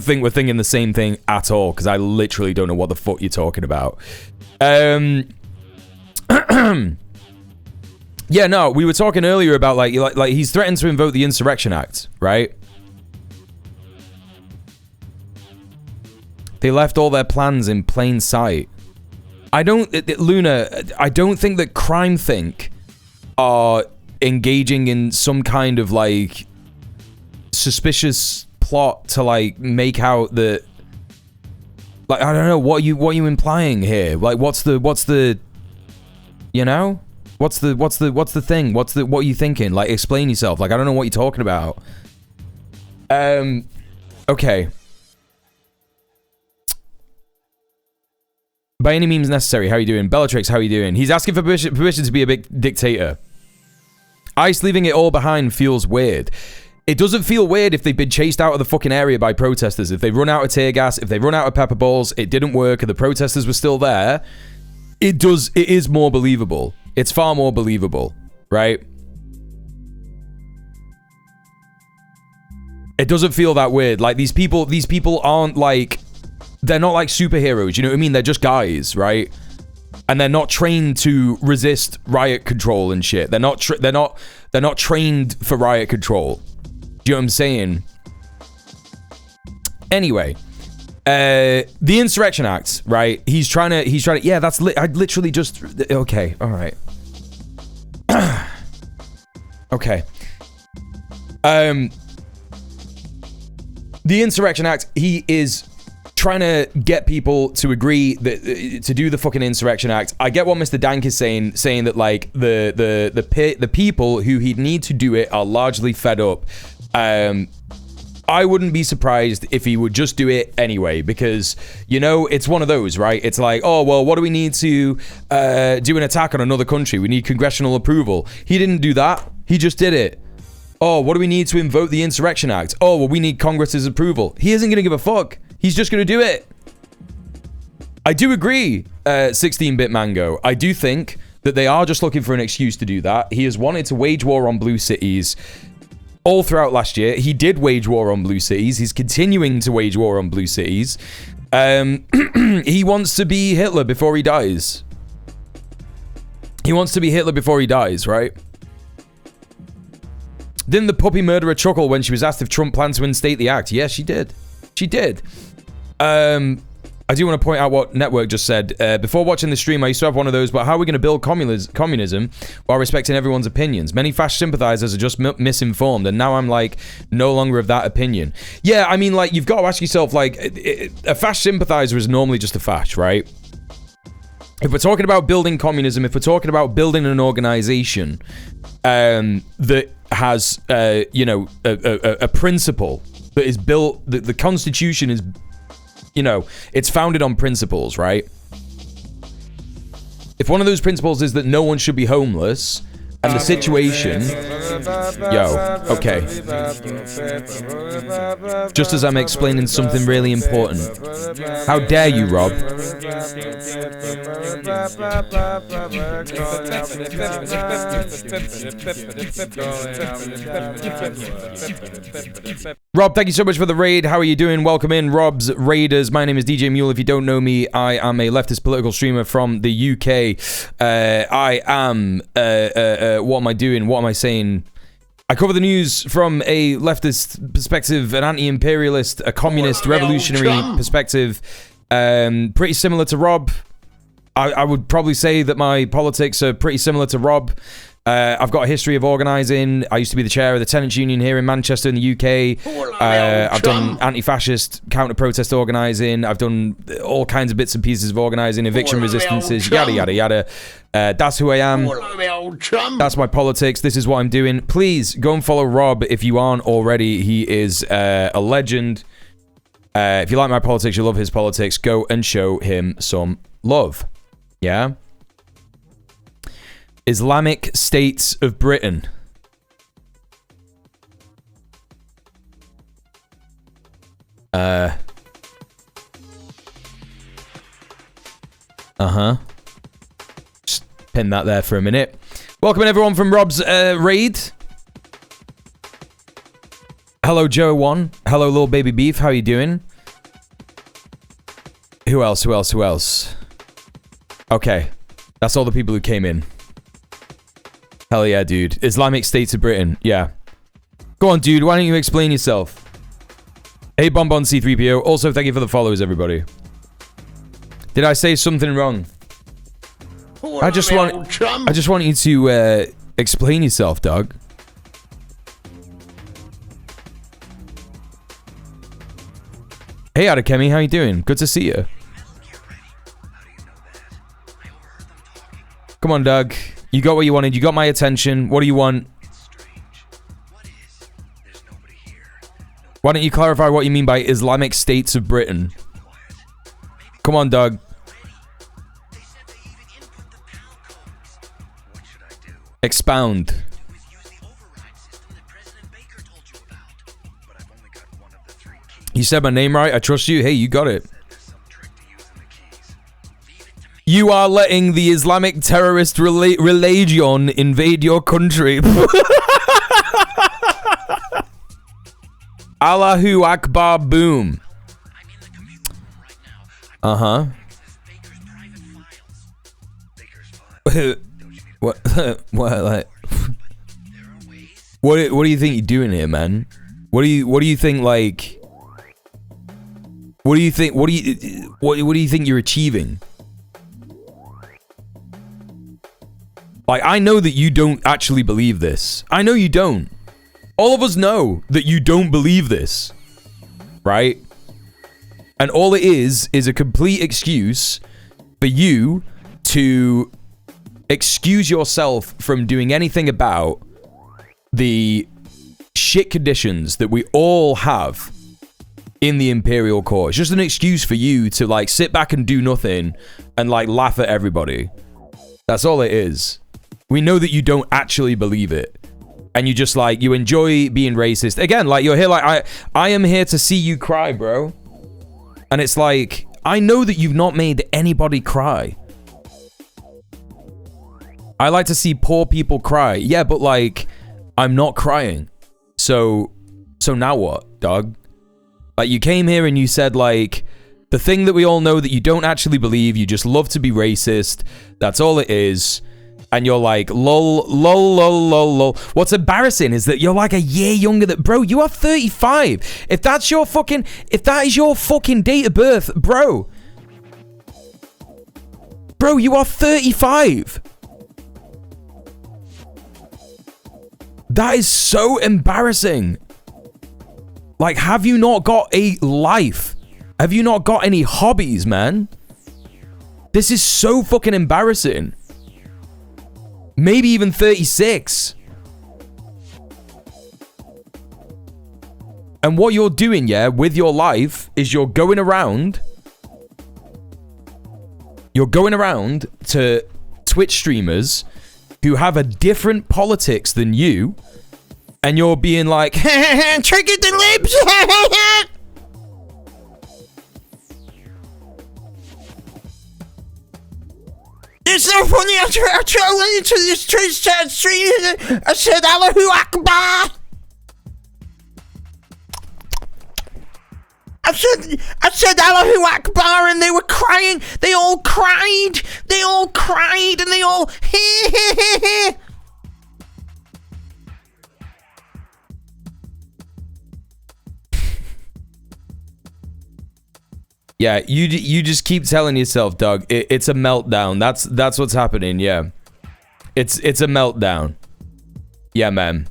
think we're thinking the same thing at all, because I literally don't know what the fuck you're talking about. Yeah, no, we were talking earlier about like he's threatened to invoke the Insurrection Act, right? They left all their plans in plain sight. Luna, I don't think that Crime Think are engaging in some kind of like suspicious plot to like make out that, like, I don't know, what are you implying here? Like, what's the you know, what's the thing? What are you thinking? Like, explain yourself. Like, I don't know what you're talking about. Okay. By any means necessary, how are you doing? Bellatrix, how are you doing? He's asking for permission to be a big dictator. ICE leaving it all behind feels weird. It doesn't feel weird if they've been chased out of the fucking area by protesters. If they run out of tear gas, if they run out of pepper balls, it didn't work, and the protesters were still there. It is more believable. It's far more believable, right? It doesn't feel that weird. Like, these people aren't like... They're not like superheroes, you know what I mean? They're just guys, right? And they're not trained to resist riot control and shit. They're not trained for riot control. Do you know what I'm saying? Anyway, the Insurrection Act, right? He's trying to. Yeah, I literally just. Okay, all right. Okay. The Insurrection Act. He is trying to get people to agree that to do the fucking Insurrection Act. I get what Mr. Dank is saying that like the people who he'd need to do it are largely fed up. I wouldn't be surprised if he would just do it anyway, because, you know, it's one of those, right? It's like, oh, well, what do we need to do an attack on another country? We need congressional approval. He didn't do that. He just did it. Oh, what do we need to invoke the Insurrection Act? Oh, well, we need Congress's approval. He isn't going to give a fuck. He's just going to do it. I do agree, 16-bit Mango. I do think that they are just looking for an excuse to do that. He has wanted to wage war on blue cities all throughout last year. He did wage war on blue cities. He's continuing to wage war on blue cities. He wants to be Hitler before he dies. He wants to be Hitler before he dies, right? Didn't the puppy murderer chuckle when she was asked if Trump planned to instate the act? Yes, she did. She did. I do want to point out what Network just said. Before watching the stream, I used to have one of those, but how are we going to build communism while respecting everyone's opinions? Many fascist sympathizers are just misinformed, and now I'm, like, no longer of that opinion. Yeah, I mean, like, you've got to ask yourself, like, a fascist sympathizer is normally just a fash, right? If we're talking about building communism, if we're talking about building an organization that has, you know, a principle that is built, the Constitution is, you know, it's founded on principles, right? If one of those principles is that no one should be homeless, and the situation Yo, okay. Just as I'm explaining something really important. How dare you, Rob? Rob, thank you so much for the raid. How are you doing? Welcome in, Rob's Raiders. My name is DJ Muel. If you don't know me, I am a leftist political streamer from the UK. I am, what am I doing? What am I saying? I cover the news from a leftist perspective, an anti-imperialist, a communist, revolutionary perspective. Pretty similar to Rob. I would probably say that my politics are pretty similar to Rob. I've got a history of organising. I used to be the chair of the tenants union here in Manchester in the UK. I've done anti-fascist counter-protest organising. I've done all kinds of bits and pieces of organising, eviction resistances, yada, yada, yada. That's who I am. That's my politics. This is what I'm doing. Please go and follow Rob if you aren't already. He is a legend. If you like my politics, you love his politics, go and show him some love. Yeah? Islamic States of Britain. Just pin that there for a minute. Welcome everyone from Rob's raid. Hello Joe One. Hello little baby beef. How you doing? Who else? Who else? Who else? Okay. That's all the people who came in. Hell yeah, dude. Islamic States of Britain. Yeah. Go on, dude. Why don't you explain yourself? Hey, Bonbon C3PO. Also, thank you for the follows, everybody. Did I say something wrong? I just want you to explain yourself, dog. Hey, Adekemi. How you doing? Good to see you. Come on, Doug. You got what you wanted. You got my attention. What do you want? Why don't you clarify what you mean by Islamic States of Britain? Come on, Doug. Expound. You said my name right. I trust you. Hey, you got it. You are letting the Islamic terrorist religion invade your country. Allahu Akbar, boom. Uh-huh. What? What? Like? What do you think you're doing here, man? What do you think? Like? What do you think? What do you think you're achieving? Like, I know that you don't actually believe this. I know you don't. All of us know that you don't believe this. Right? And all it is a complete excuse for you to excuse yourself from doing anything about the shit conditions that we all have in the Imperial Court. It's just an excuse for you to, like, sit back and do nothing and, like, laugh at everybody. That's all it is. We know that you don't actually believe it. And you just, like, you enjoy being racist. Again, like, you're here, like, I am here to see you cry, bro. And it's like, I know that you've not made anybody cry. I like to see poor people cry. Yeah, but, like, I'm not crying. So now what, dog? Like, you came here and you said, like, the thing that we all know that you don't actually believe, you just love to be racist. That's all it is. And you're like, lol, lol, lol, lol, lol. What's embarrassing is that you're like a year younger than, bro, you are 35. If that is your fucking date of birth, bro, you are 35. That is so embarrassing. Like, have you not got a life? Have you not got any hobbies, man? This is so fucking embarrassing. Maybe even 36. And what you're doing, yeah, with your life is you're going around to Twitch streamers who have a different politics than you, And you're being like, triggered the lips. It's so funny. I went into this street and I said, Allahu Akbar. I said Allahu Akbar, and they were crying. They all cried. They all cried, and they all Yeah, you just keep telling yourself, Doug, it's a meltdown. That's what's happening. Yeah, it's a meltdown. Yeah, man.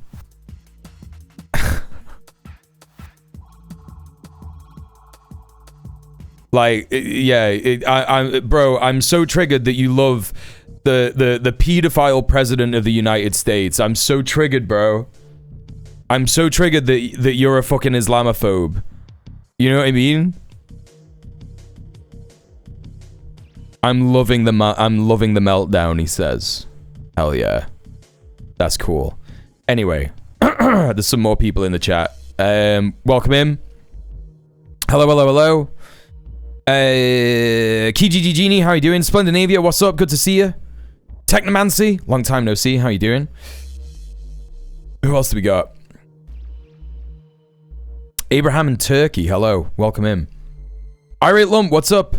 Like, yeah, bro, I'm so triggered that you love the pedophile president of the United States. I'm so triggered, bro. I'm so triggered that you're a fucking Islamophobe. You know what I mean? I'm loving the meltdown, he says. Hell yeah. That's cool. Anyway, there's some more people in the chat. Welcome in. Hello, hello, hello. Kijiji Genie, how you doing? Splendinavia, what's up? Good to see you. Technomancy, long time no see. How you doing? Who else do we got? Abraham in Turkey, hello. Welcome in. Irate Lump, what's up?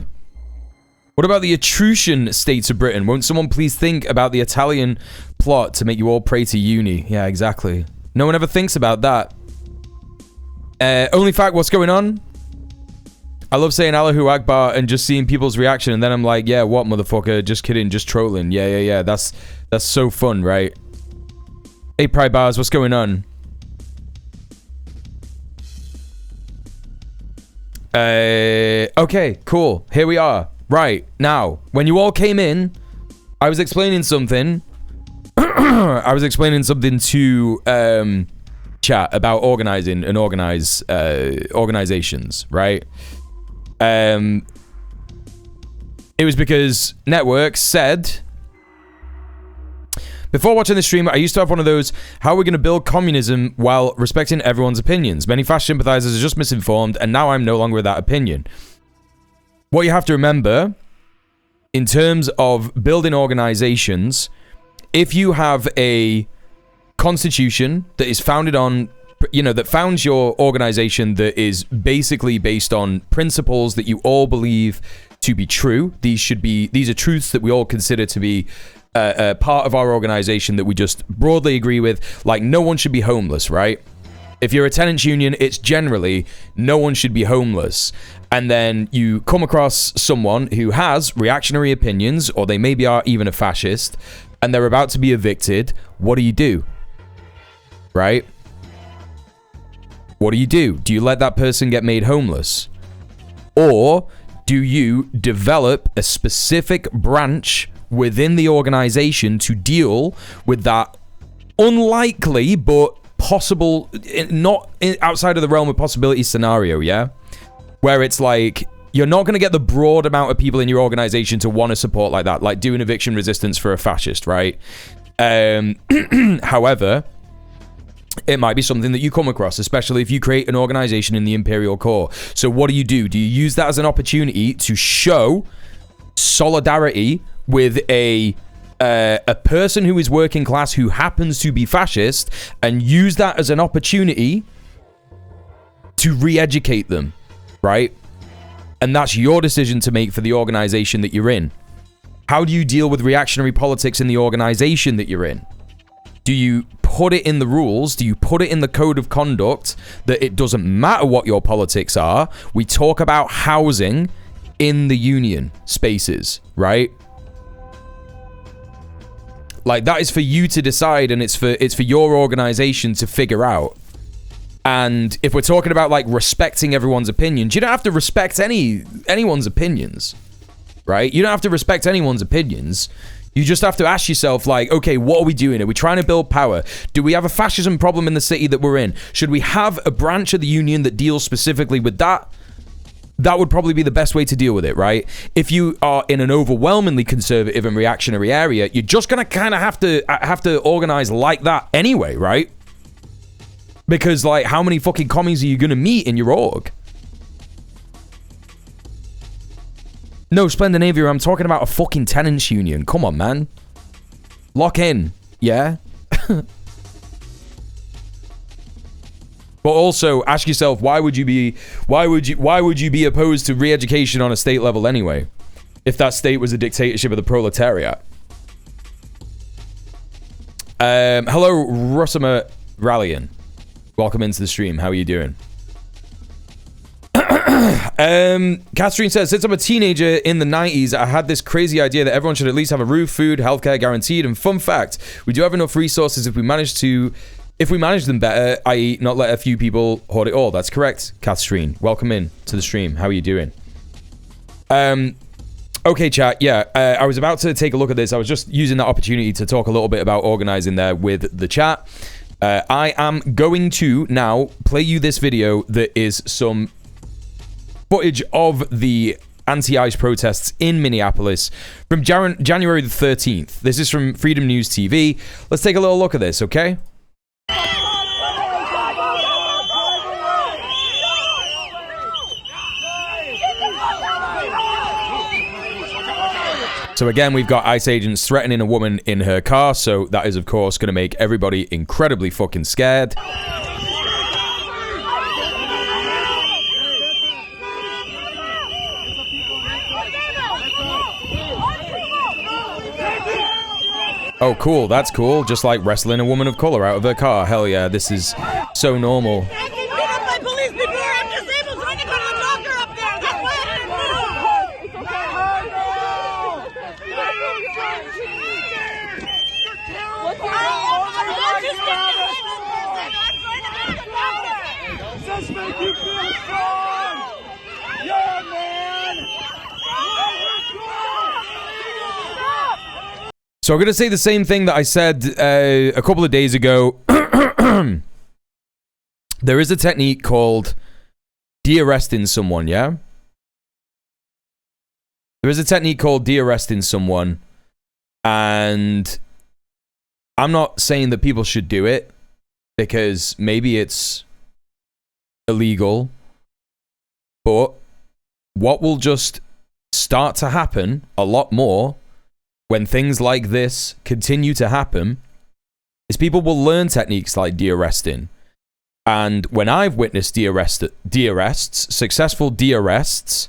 What about the Etruscan states of Britain? Won't someone please think about the Italian plot to make you all pray to uni? Yeah, exactly. No one ever thinks about that. Only fact, what's going on? I love saying Allahu Akbar and just seeing people's reaction, and then I'm like, yeah, what, motherfucker? Just kidding, just trolling. Yeah. That's so fun, right? Hey, Pride Bars, what's going on? Okay, cool. Here we are. Right, now, when you all came in, I was explaining something. I was explaining something to chat about organizing and organizations, right? It was because Network said, before watching the stream, I used to have one of those, how are we going to build communism while respecting everyone's opinions? Many fascist sympathizers are just misinformed, and now I'm no longer of that opinion. What you have to remember, in terms of building organizations, if you have a constitution that is founded on, you know, that founds your organization that is basically based on principles that you all believe to be true, these are truths that we all consider to be part of our organization that we just broadly agree with, like no one should be homeless, right? If you're a tenants union, it's generally no one should be homeless. And then you come across someone who has reactionary opinions, or they maybe are even a fascist, and they're about to be evicted. What do? Right? What do? Do you let that person get made homeless? Or do you develop a specific branch within the organization to deal with that unlikely but possible, not outside of the realm of possibility scenario, yeah? Where it's like, you're not going to get the broad amount of people in your organization to want to support like that, like doing eviction resistance for a fascist, right? However, it might be something that you come across, especially if you create an organization in the Imperial Core. So what do? Do you use that as an opportunity to show solidarity with a person who is working class who happens to be fascist, and use that as an opportunity to re-educate them, right? And that's your decision to make for the organization that you're in. How do you deal with reactionary politics in the organization that you're in? Do you put it in the rules? Do you put it in the code of conduct that it doesn't matter what your politics are? We talk about housing in the union spaces, right? Like, that is for you to decide, and it's for your organization to figure out. And if we're talking about like respecting everyone's opinions, you don't have to respect anyone's opinions, right? You don't have to respect anyone's opinions. You just have to ask yourself, like, okay, what are we doing? Are we trying to build power? Do we have a fascism problem in the city that we're in? Should we have a branch of the union that deals specifically with that? That would probably be the best way to deal with it, right? If you are in an overwhelmingly conservative and reactionary area, you're just gonna kind of have to organize like that anyway, right? Because, like, how many fucking commies are you gonna meet in your org? No, Splendid Navy, I'm talking about a fucking tenants union. Come on, man. Lock in, yeah? But also, ask yourself, why would you be opposed to re-education on a state level anyway? If that state was a dictatorship of the proletariat. Hello, Rossima Rallian. Welcome into the stream. How are you doing? Catherine says, since I'm a teenager in the 90s, I had this crazy idea that everyone should at least have a roof, food, healthcare guaranteed. And fun fact, we do have enough resources if we manage them better, i.e. not let a few people hoard it all. That's correct, Catherine. Welcome in to the stream. How are you doing? Okay, chat. Yeah, I was about to take a look at this. I was just using that opportunity to talk a little bit about organizing there with the chat. I am going to now play you this video that is some footage of the anti-ICE protests in Minneapolis from January the 13th. This is from Freedom News TV. Let's take a little look at this, okay? So again, we've got ICE agents threatening a woman in her car, so that is, of course, going to make everybody incredibly fucking scared. Oh, cool. That's cool. Just like wrestling a woman of color out of her car. Hell yeah, this is so normal. So I'm going to say the same thing that I said a couple of days ago. There is a technique called de-arresting someone, yeah? There is a technique called de-arresting someone. And I'm not saying that people should do it because maybe it's illegal. But what will just start to happen a lot more when things like this continue to happen is people will learn techniques like de-arresting. And when I've witnessed de-arrests, successful de-arrests,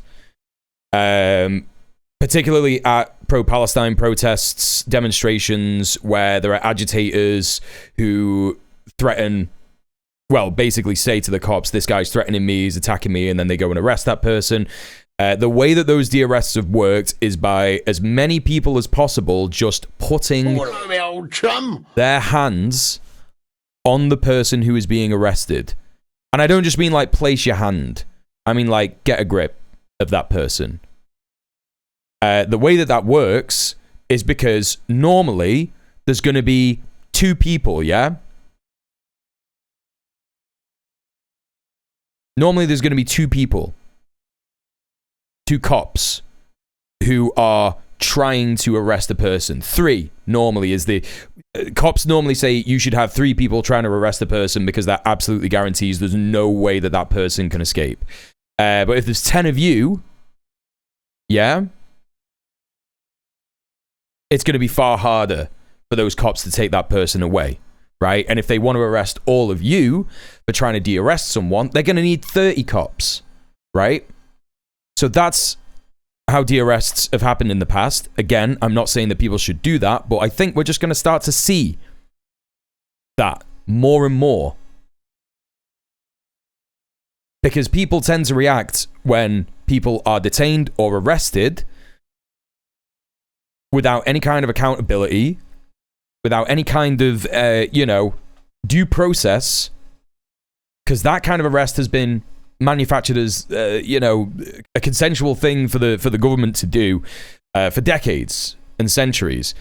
particularly at pro-Palestine protests, demonstrations where there are agitators who threaten, well, basically say to the cops, this guy's threatening me, he's attacking me, and then they go and arrest that person. The way that those de-arrests have worked is by as many people as possible just putting their hands on the person who is being arrested. And I don't just mean like place your hand. I mean like get a grip of that person. The way that that works is because normally there's going to be two people, yeah? Normally there's going to be two people. Two cops who are trying to arrest a person. Three normally is the cops normally say you should have three people trying to arrest a person because that absolutely guarantees there's no way that that person can escape. But if there's 10 of you, yeah, it's going to be far harder for those cops to take that person away, right? And if they want to arrest all of you for trying to de-arrest someone, they're going to need 30 cops, right? So that's how de-arrests have happened in the past. Again, I'm not saying that people should do that, but I think we're just going to start to see that more and more. Because people tend to react when people are detained or arrested without any kind of accountability, without any kind of, due process, because that kind of arrest has been manufactured as, a consensual thing for the government to do for decades and centuries.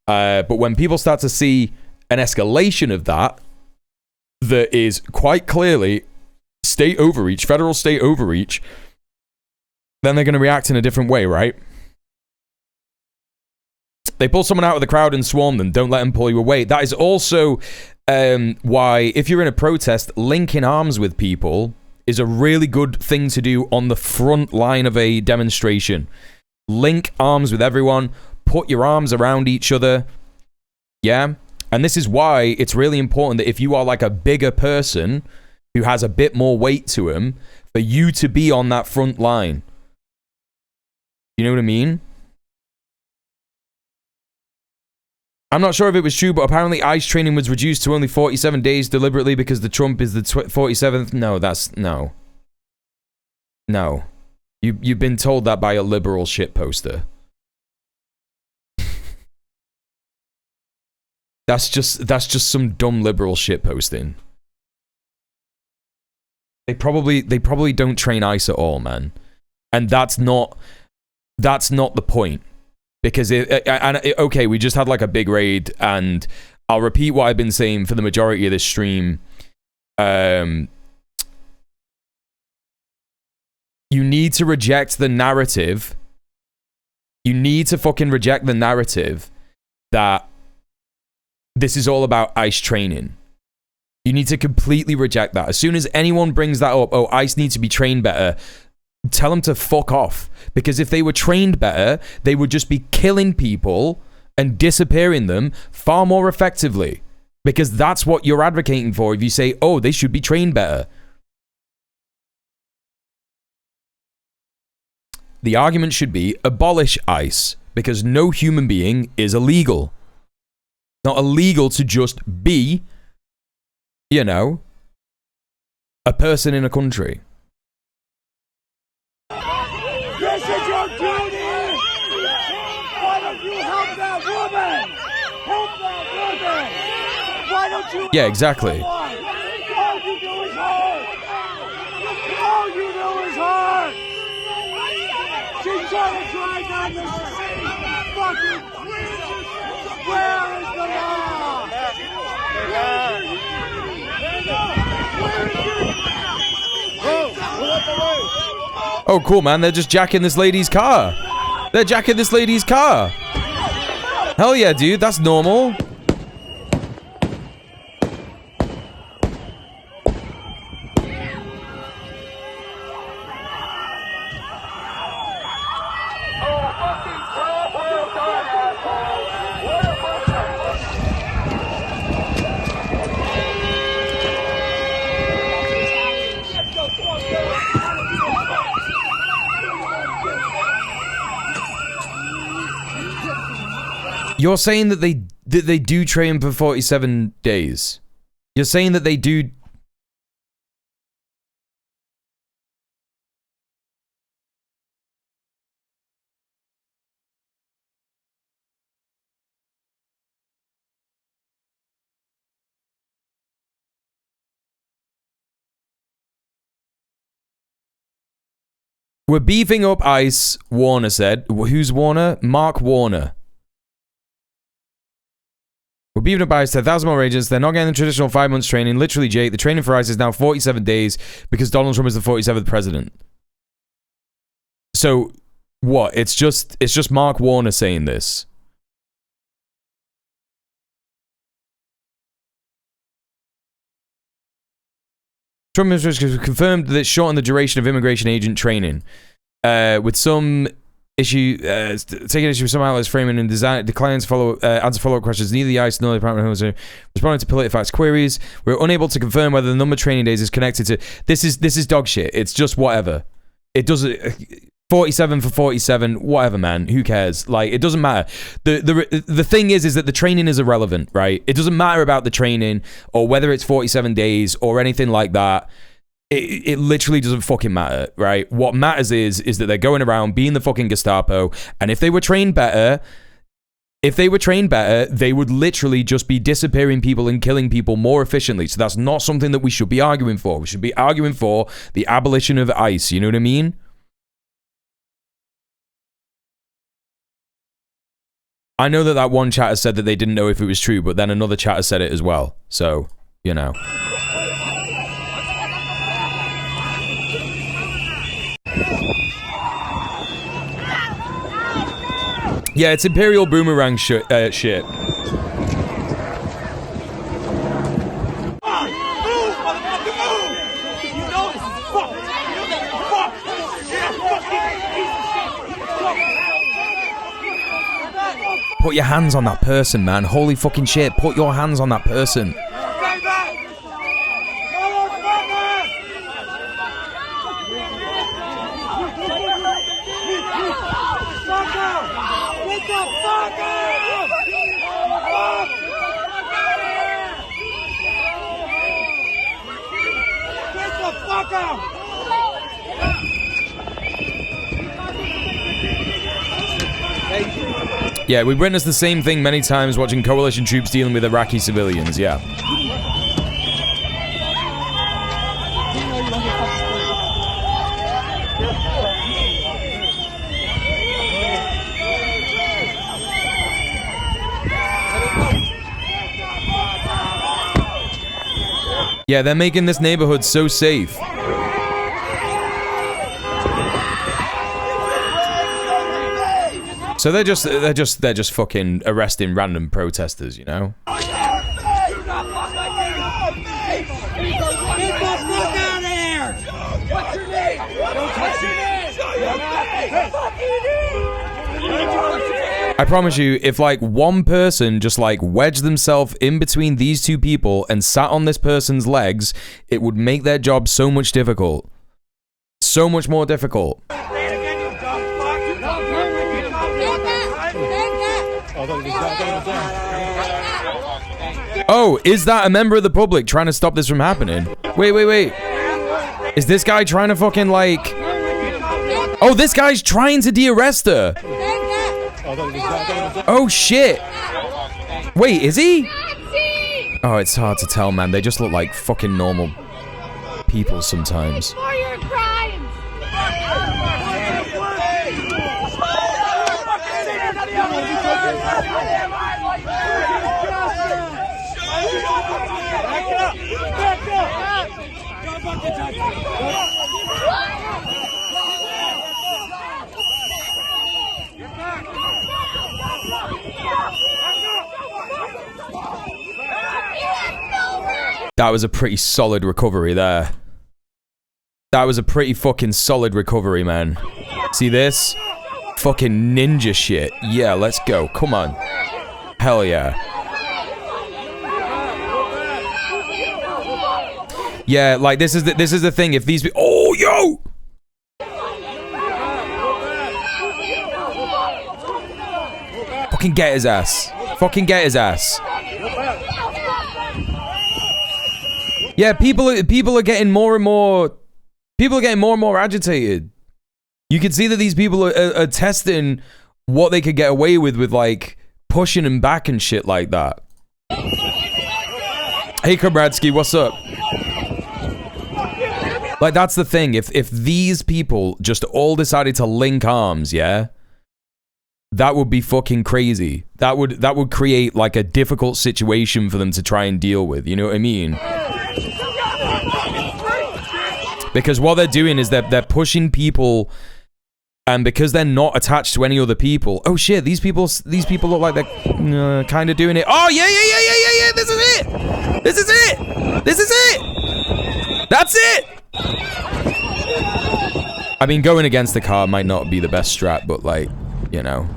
But when people start to see an escalation of that is quite clearly state overreach, federal state overreach, then they're going to react in a different way, right? They pull someone out of the crowd and swarm them. Don't let them pull you away. That is also why, if you're in a protest, linking arms with people is a really good thing to do on the front line of a demonstration. Link arms with everyone. Put your arms around each other. Yeah? And this is why it's really important that if you are like a bigger person who has a bit more weight to him, for you to be on that front line. You know what I mean? I'm not sure if it was true, but apparently ICE training was reduced to only 47 days deliberately because the Trump is the 47th. No, that's... No. No. You've been told that by a liberal shit poster. That's just some dumb liberal shit posting. They probably don't train ICE at all, man. And that's not the point. Because okay, we just had like a big raid, and I'll repeat what I've been saying for the majority of this stream. You need to reject the narrative. You need to fucking reject the narrative that this is all about ICE training. You need to completely reject that. As soon as anyone brings that up, oh, ICE needs to be trained better, tell them to fuck off. Because if they were trained better, they would just be killing people and disappearing them far more effectively. Because that's what you're advocating for if you say, oh, they should be trained better. The argument should be abolish ICE, because no human being is illegal. It's not illegal to just be, you know, a person in a country. This is your duty! Why don't you help that woman? Help that woman! Why don't you... Yeah, exactly. All you do is hurt! All you do is hurt! She's trying to drive down the fucking... Where is the law? Oh, cool, man. They're just jacking this lady's car. They're jacking this lady's car. Hell yeah, dude. That's normal. You're saying that they do train for 47 days. You're saying that they do. We're beefing up ICE, Warner said. Who's Warner? Mark Warner. We're beefing up ICE, 10,000 more agents. They're not getting the traditional 5 months training. Literally, Jake, the training for ICE is now 47 days because Donald Trump is the 47th president. So, what? It's just Mark Warner saying this. Trump administration confirmed that it shortened the duration of immigration agent training. With some issue, taking issue with some outlets framing and declining to answer follow-up questions. Neither the ICE nor the Department of Homeland responding to PolitiFact's queries. We're unable to confirm whether the number of training days is connected to... This is dog shit. It's just whatever. It doesn't... 47 for 47, whatever, man. Who cares? Like, it doesn't matter. The thing is that the training is irrelevant, right? It doesn't matter about the training or whether it's 47 days or anything like that. It literally doesn't fucking matter, right? What matters is that they're going around being the fucking Gestapo, and if they were trained better, they would literally just be disappearing people and killing people more efficiently. So that's not something that we should be arguing for. We should be arguing for the abolition of ICE, you know what I mean? I know that one chatter said that they didn't know if it was true, but then another chatter said it as well. So, you know. Yeah, it's Imperial Boomerang shit. Put your hands on that person, man. Holy fucking shit. Put your hands on that person. Yeah, we witnessed the same thing many times watching coalition troops dealing with Iraqi civilians, yeah. Yeah, they're making this neighborhood so safe. So they're just fucking arresting random protesters, you know? I promise you, if like one person just like wedged themselves in between these two people and sat on this person's legs, it would make their job so much difficult. So much more difficult. Oh, is that a member of the public trying to stop this from happening? Wait. Is this guy trying to fucking like... Oh, this guy's trying to de-arrest her. Oh, shit. Wait, is he? Oh, it's hard to tell, man. They just look like fucking normal people sometimes. That was a pretty solid recovery there. That was a pretty fucking solid recovery, man. See this? Fucking ninja shit. Yeah, let's go. Come on. Hell yeah. Yeah, like this is the thing. If these oh yo. Fucking get his ass. Fucking get his ass. Yeah, people are getting more and more agitated. You can see that these people are testing what they could get away with like pushing him back and shit like that. Hey, Kabradsky, what's up? Like, that's the thing. If these people just all decided to link arms, yeah, that would be fucking crazy. That would create like a difficult situation for them to try and deal with. You know what I mean? Because what they're doing is they're pushing people, and because they're not attached to any other people. Oh shit! These people look like they're kind of doing it. Oh yeah! This is it! This is it! This is it! That's it! I mean, going against the car might not be the best strat, but like, you know,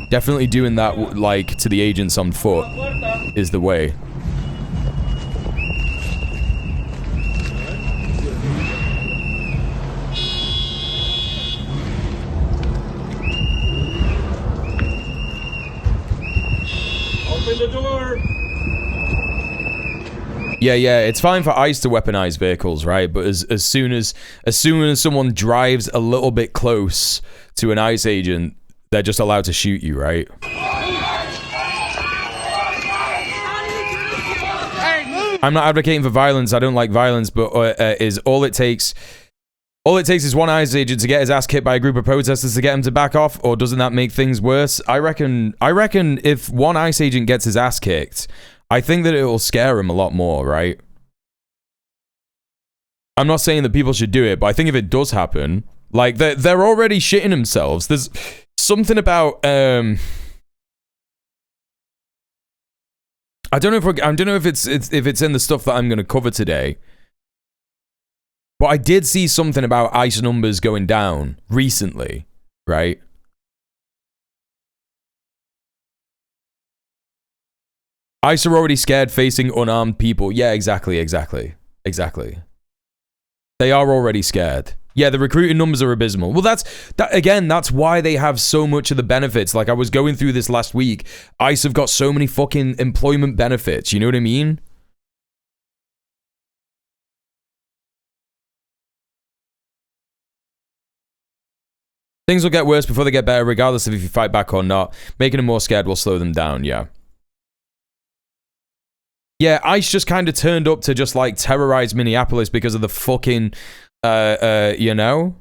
definitely doing that like to the agents on foot is the way. Open the door. Yeah, it's fine for ICE to weaponize vehicles, right? But as soon as someone drives a little bit close to an ICE agent, they're just allowed to shoot you, right? I'm not advocating for violence. I don't like violence, but is all it takes is one ICE agent to get his ass kicked by a group of protesters to get him to back off, or doesn't that make things worse? I reckon if one ICE agent gets his ass kicked, I think that it will scare him a lot more, right? I'm not saying that people should do it, but I think if it does happen, like, they're already shitting themselves. There's something about I don't know if it's in the stuff that I'm going to cover today. But I did see something about ICE numbers going down recently, right? ICE are already scared facing unarmed people. Yeah, exactly. They are already scared. Yeah, the recruiting numbers are abysmal. Well, that's why they have so much of the benefits. Like, I was going through this last week. ICE have got so many fucking employment benefits. You know what I mean? Things will get worse before they get better, regardless of if you fight back or not. Making them more scared will slow them down, yeah. Yeah, ICE just kind of turned up to just, like, terrorize Minneapolis because of the fucking... you know?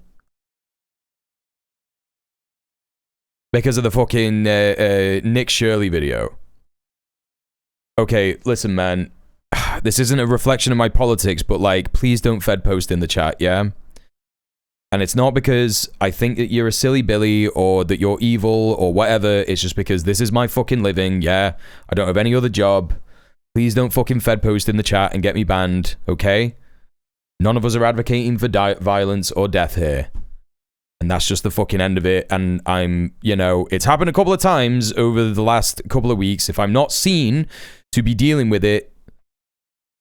Because of the fucking Nick Shirley video. Okay, listen, man. This isn't a reflection of my politics, but, like, please don't Fed post in the chat, yeah? And it's not because I think that you're a silly Billy or that you're evil or whatever. It's just because this is my fucking living, yeah? I don't have any other job. Please don't fucking Fed post in the chat and get me banned, okay? None of us are advocating for violence or death here. And that's just the fucking end of it. And I'm, you know, it's happened a couple of times over the last couple of weeks. If I'm not seen to be dealing with it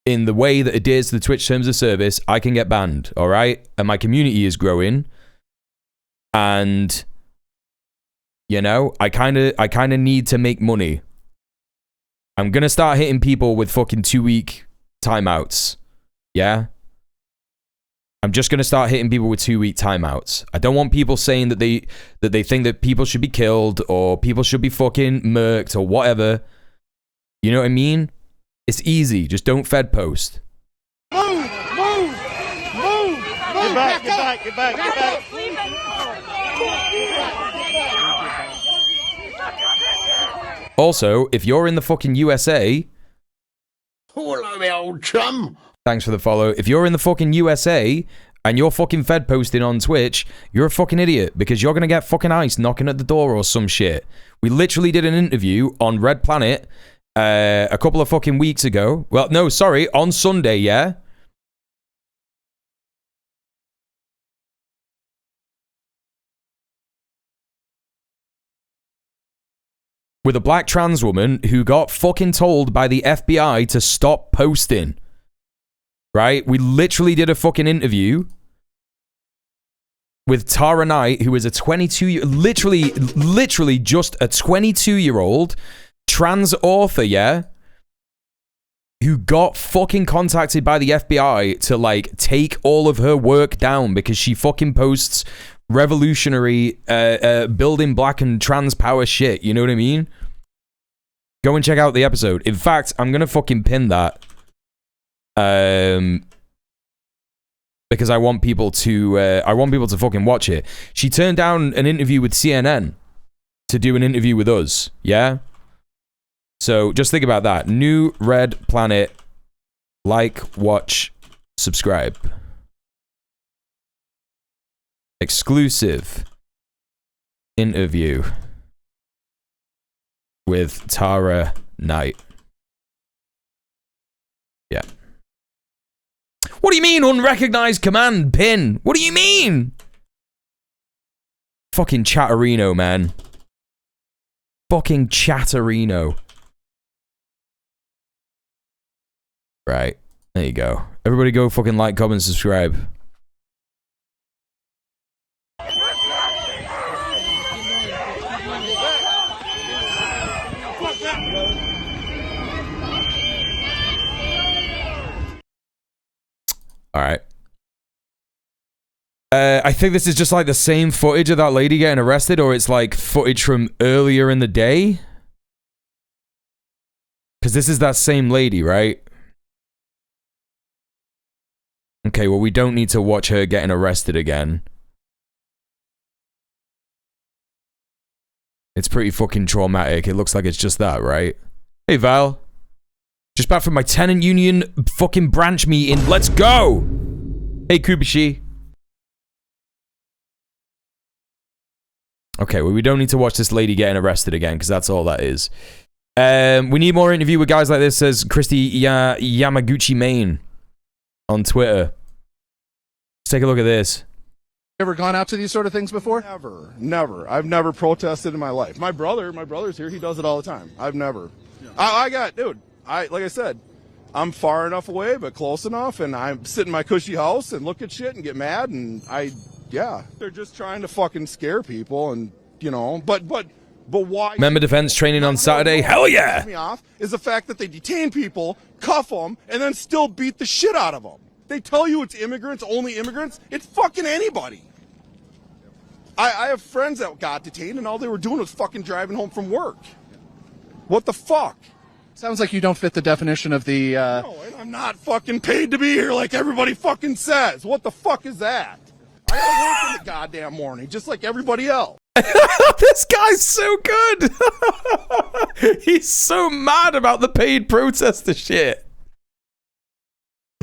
in the way that it is to the Twitch terms of service, I can get banned, all right? And my community is growing. And, you know, I kind of need to make money. I'm going to start hitting people with fucking 2-week timeouts. Yeah? I'm just going to start hitting people with 2-week timeouts. I don't want people saying that they think that people should be killed or people should be fucking murked or whatever. You know what I mean? It's easy. Just don't Fed post. Move! Get back. Also, if you're in the fucking USA... Hello, my old chum. Thanks for the follow. If you're in the fucking USA and you're fucking Fed posting on Twitch, you're a fucking idiot because you're going to get fucking ICE knocking at the door or some shit. We literally did an interview on Red Planet a couple of fucking weeks ago. Well, no, sorry, on Sunday, yeah? With a black trans woman who got fucking told by the FBI to stop posting. Right? We literally did a fucking interview with Tara Knight, who is a literally just a 22-year-old trans author, yeah? Who got fucking contacted by the FBI to, like, take all of her work down because she fucking posts revolutionary, building black and trans power shit, you know what I mean? Go and check out the episode. In fact, I'm gonna fucking pin that. Because I want people to fucking watch it. She turned down an interview with CNN to do an interview with us, yeah? So just think about that. New Red Planet, like, watch, subscribe. Exclusive interview with Tara Knight. Yeah. What do you mean, unrecognized command pin? What do you mean? Fucking Chatterino, man. Fucking Chatterino. Right. There you go. Everybody go fucking like, comment, subscribe. All right. I think this is just like the same footage of that lady getting arrested, or it's like footage from earlier in the day. Because this is that same lady, right? Okay, well, we don't need to watch her getting arrested again. It's pretty fucking traumatic. It looks like it's just that, right? Hey, Val. Just back from my tenant union fucking branch meeting. Let's go! Hey, Kubishi. Okay, well, we don't need to watch this lady getting arrested again, because that's all that is. We need more interview with guys like this, says Christy Yamaguchi Main on Twitter. Let's take a look at this. Ever gone out to these sort of things before? Never. I've never protested in my life. My brother's here. He does it all the time. I've never. Like I said, I'm far enough away, but close enough, and I sit in my cushy house and look at shit and get mad, and they're just trying to fucking scare people, and but why? Member defense training on Saturday. Hell yeah! Me off is the fact that they detain people, cuff them, and then still beat the shit out of them. They tell you it's immigrants, only immigrants. It's fucking anybody. I have friends that got detained, and all they were doing was fucking driving home from work. What the fuck? Sounds like you don't fit the definition of the. No, and I'm not fucking paid to be here like everybody fucking says. What the fuck is that? I gotta work in the goddamn morning, just like everybody else. This guy's so good. He's so mad about the paid protester shit.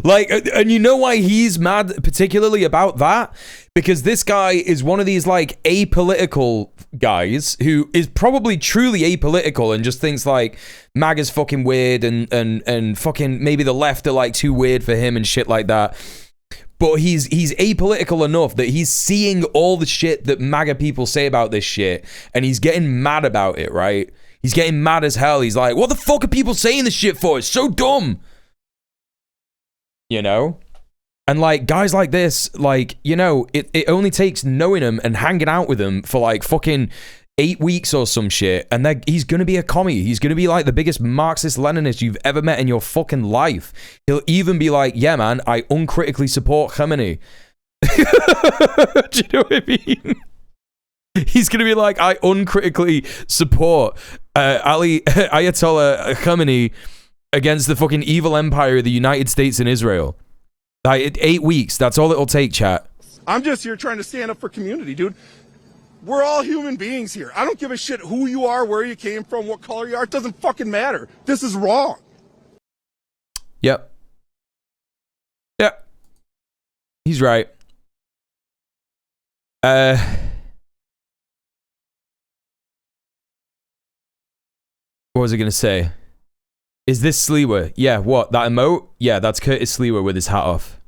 Like, and you know why he's mad particularly about that? Because this guy is one of these, like, apolitical guys who is probably truly apolitical and just thinks, like, MAGA's fucking weird and fucking maybe the left are, like, too weird for him and shit like that. But he's apolitical enough that he's seeing all the shit that MAGA people say about this shit, and he's getting mad about it, right? He's getting mad as hell. He's like, what the fuck are people saying this shit for? It's so dumb. You know? And like guys like this, like, you know, it only takes knowing him and hanging out with him for like fucking 8 weeks or some shit, and he's gonna be a commie. He's gonna be like the biggest Marxist-Leninist you've ever met in your fucking life. He'll even be like, yeah man, I uncritically support Khamenei. Do you know what I mean? He's gonna be like, I uncritically support Ayatollah Khamenei against the fucking evil empire of the United States and Israel. Like, 8 weeks, that's all it'll take, chat. I'm just here trying to stand up for community, dude. We're all human beings here. I don't give a shit who you are, where you came from, what color you are. It doesn't fucking matter. This is wrong. Yep. Yep. He's right. What was I gonna say? Is this Sleewer? Yeah, what? That emote? Yeah, that's Curtis Sleewer with his hat off.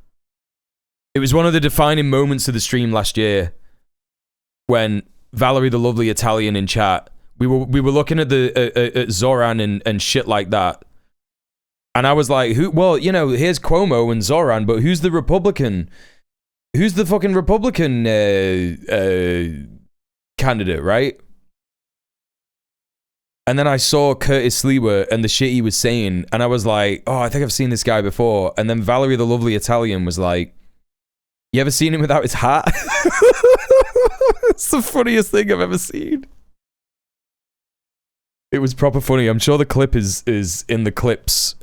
It was one of the defining moments of the stream last year when Valerie, the lovely Italian in chat, we were looking at at Zoran and shit like that. And I was like, who? Well, you know, here's Cuomo and Zoran, but who's the Republican? Who's the fucking Republican candidate, right? And then I saw Curtis Sleewer and the shit he was saying, and I was like, oh, I think I've seen this guy before. And then Valerie, the lovely Italian, was like, you ever seen him without his hat? It's the funniest thing I've ever seen. It was proper funny. I'm sure the clip is in the clips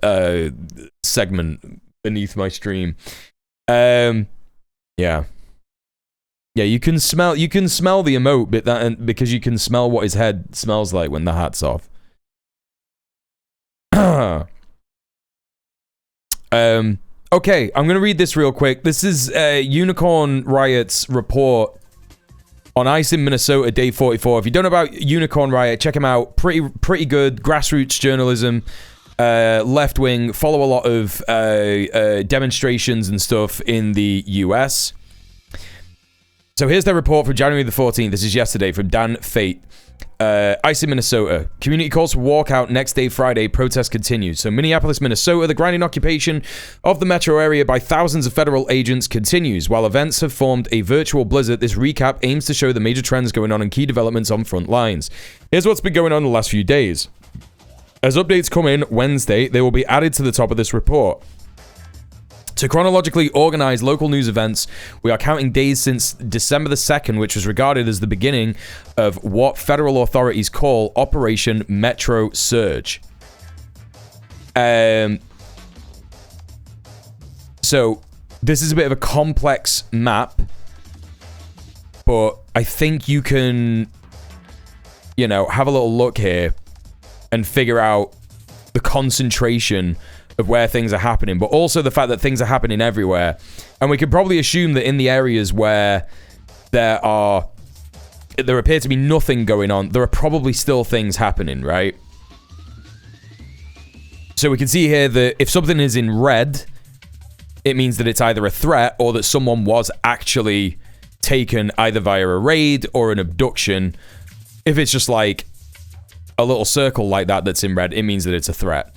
segment beneath my stream. Yeah. Yeah, you can smell the emote bit that, because you can smell what his head smells like when the hat's off. Okay, I'm gonna read this real quick. This is Unicorn Riot's report on ICE in Minnesota, day 44. If you don't know about Unicorn Riot, check him out. Pretty good grassroots journalism, left wing. Follow a lot of demonstrations and stuff in the US. So here's their report for January the 14th. This is yesterday from Dan Fate. ICE in Minnesota. Community calls for walkout next day Friday. Protest continues. So Minneapolis, Minnesota. The grinding occupation of the metro area by thousands of federal agents continues. While events have formed a virtual blizzard, this recap aims to show the major trends going on and key developments on front lines. Here's what's been going on the last few days. As updates come in Wednesday, they will be added to the top of this report. To chronologically organize local news events, we are counting days since December the 2nd, which was regarded as the beginning of what federal authorities call Operation Metro Surge. So, this is a bit of a complex map, but I think you can, you know, have a little look here and figure out the concentration of where things are happening, but also the fact that things are happening everywhere. And we could probably assume that in the areas where there are there appear to be nothing going on, there are probably still things happening, right? So we can see here that if something is in red, it means that it's either a threat or that someone was actually taken either via a raid or an abduction. If it's just like a little circle like that that's in red, it means that it's a threat.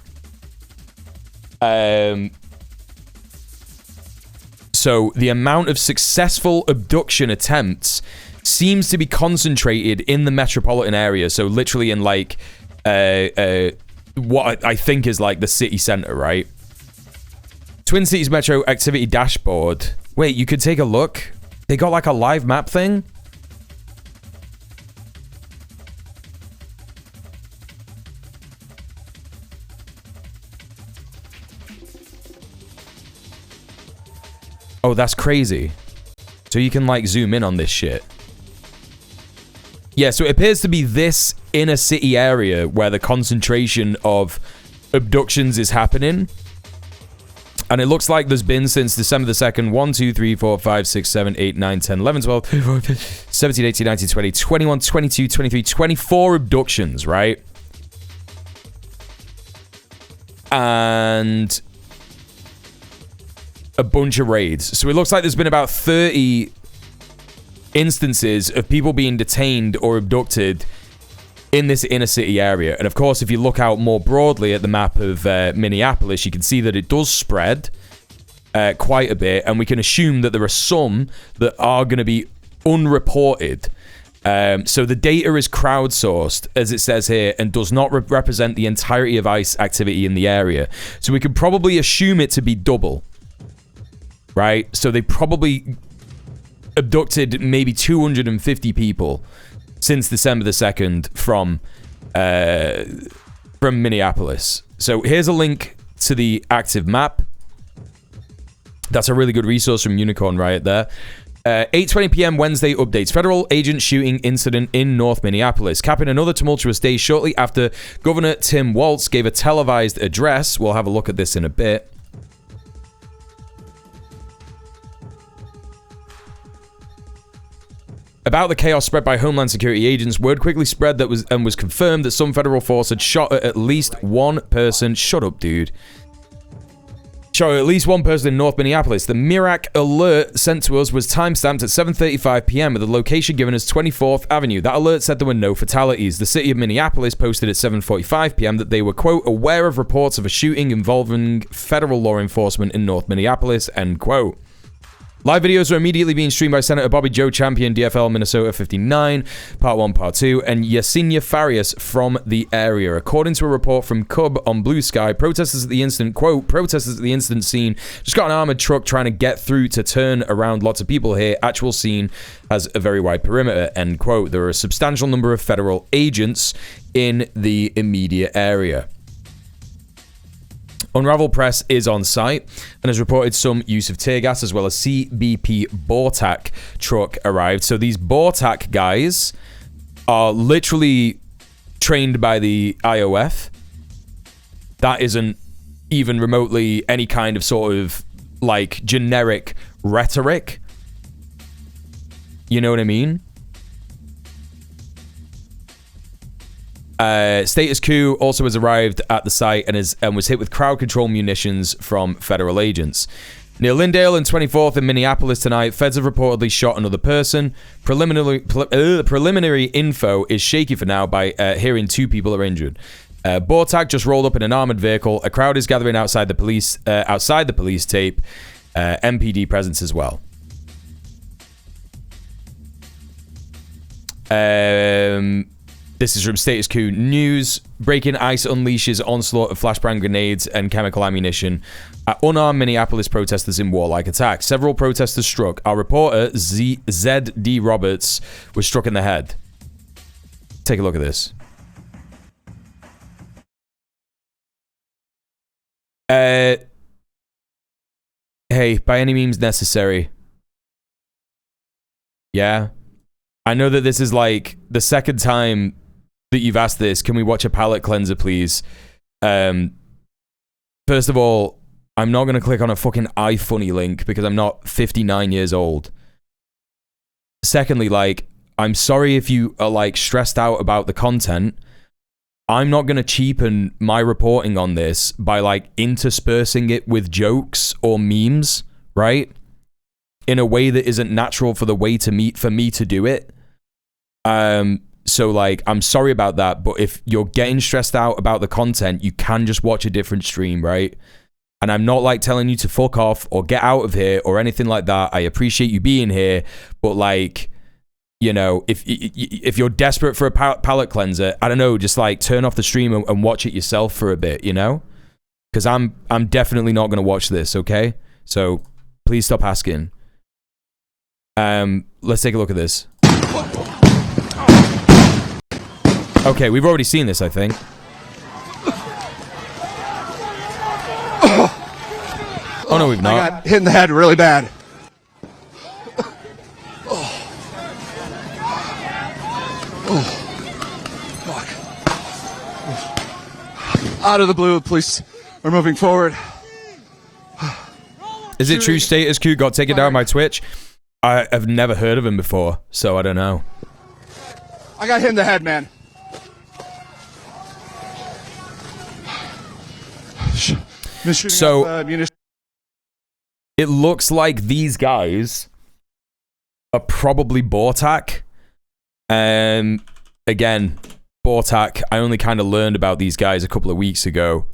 So the amount of successful abduction attempts seems to be concentrated in the metropolitan area. So literally in like what I think is like the city center, right? Twin Cities Metro Activity Dashboard. Wait, you could take a look. They got like a live map thing. Oh, that's crazy. So you can like zoom in on this shit. Yeah, so it appears to be this inner city area where the concentration of abductions is happening. And it looks like there's been since December the 2nd, 1, 2, 3, 4, 5, 6, 7, 8, 9, 10, 11, 12, 17, 18, 19, 20, 21, 22, 23, 24 abductions, right? And a bunch of raids. So it looks like there's been about 30 instances of people being detained or abducted in this inner city area. And of course, if you look out more broadly at the map of Minneapolis, you can see that it does spread quite a bit. And we can assume that there are some that are going to be unreported. So the data is crowdsourced, as it says here, and does not represent the entirety of ICE activity in the area. So we could probably assume it to be double. Right? So they probably abducted maybe 250 people since December the 2nd from Minneapolis. So here's a link to the active map. That's a really good resource from Unicorn right there. 8:20 p.m. Wednesday updates. Federal agent shooting incident in North Minneapolis, capping another tumultuous day shortly after Governor Tim Walz gave a televised address. We'll have a look at this in a bit. About the chaos spread by Homeland Security agents, word quickly spread that was confirmed that some federal force had shot at least one person. Shut up, dude. Shot at least one person in North Minneapolis. The MIRAC alert sent to us was timestamped at 7:35 p.m. with the location given as 24th Avenue. That alert said there were no fatalities. The city of Minneapolis posted at 7:45 p.m. that they were, quote, aware of reports of a shooting involving federal law enforcement in North Minneapolis, end quote. Live videos are immediately being streamed by Senator Bobby Joe Champion, DFL Minnesota 59, Part 1, Part 2, and Yesenia Farias from the area. According to a report from Cub on Bluesky, protesters at the incident, quote, protesters at the incident scene just got an armored truck trying to get through to turn around lots of people here. Actual scene has a very wide perimeter, end quote. There are a substantial number of federal agents in the immediate area. Unravel Press is on site and has reported some use of tear gas as well as CBP BORTAC truck arrived. So these BORTAC guys are literally trained by the IOF. That isn't even remotely any kind of sort of like generic rhetoric. You know what I mean? Status Coup also has arrived at the site and was hit with crowd control munitions from federal agents. Near Lindale and 24th in Minneapolis tonight, feds have reportedly shot another person. Preliminary info is shaky for now by hearing 2 people are injured. BORTAC just rolled up in an armored vehicle. A crowd is gathering outside the police tape. MPD presence as well. This is from Status Coup News. Breaking ICE unleashes onslaught of flashbang grenades and chemical ammunition at unarmed Minneapolis protesters in warlike attack. Several protesters struck. Our reporter, Z.D. Roberts, was struck in the head. Take a look at this. Hey, by any means necessary. Yeah. I know that this is like the second time that you've asked this. Can we watch a palate cleanser, please? First of all, I'm not going to click on a fucking iFunny link because I'm not 59 years old. Secondly, like, I'm sorry if you are like stressed out about the content. I'm not going to cheapen my reporting on this by like interspersing it with jokes or memes, right? In a way that isn't natural for me to do it. So like, I'm sorry about that, but if you're getting stressed out about the content, you can just watch a different stream, right? And I'm not like telling you to fuck off or get out of here or anything like that. I appreciate you being here, but like, you know, if you're desperate for a palate cleanser, I don't know, just like turn off the stream and watch it yourself for a bit, you know? Because I'm definitely not going to watch this, okay? So please stop asking. Let's take a look at this. Okay, we've already seen this, I think. Oh no, we've not. I got hit in the head really bad. Fuck. Out of the blue, the police are moving forward. Is it true Status Q got taken down by Twitch? I have never heard of him before, so I don't know. I got hit in the head, man. So it looks like these guys are probably Bortak. Again, Bortak, I only kind of learned about these guys a couple of weeks ago.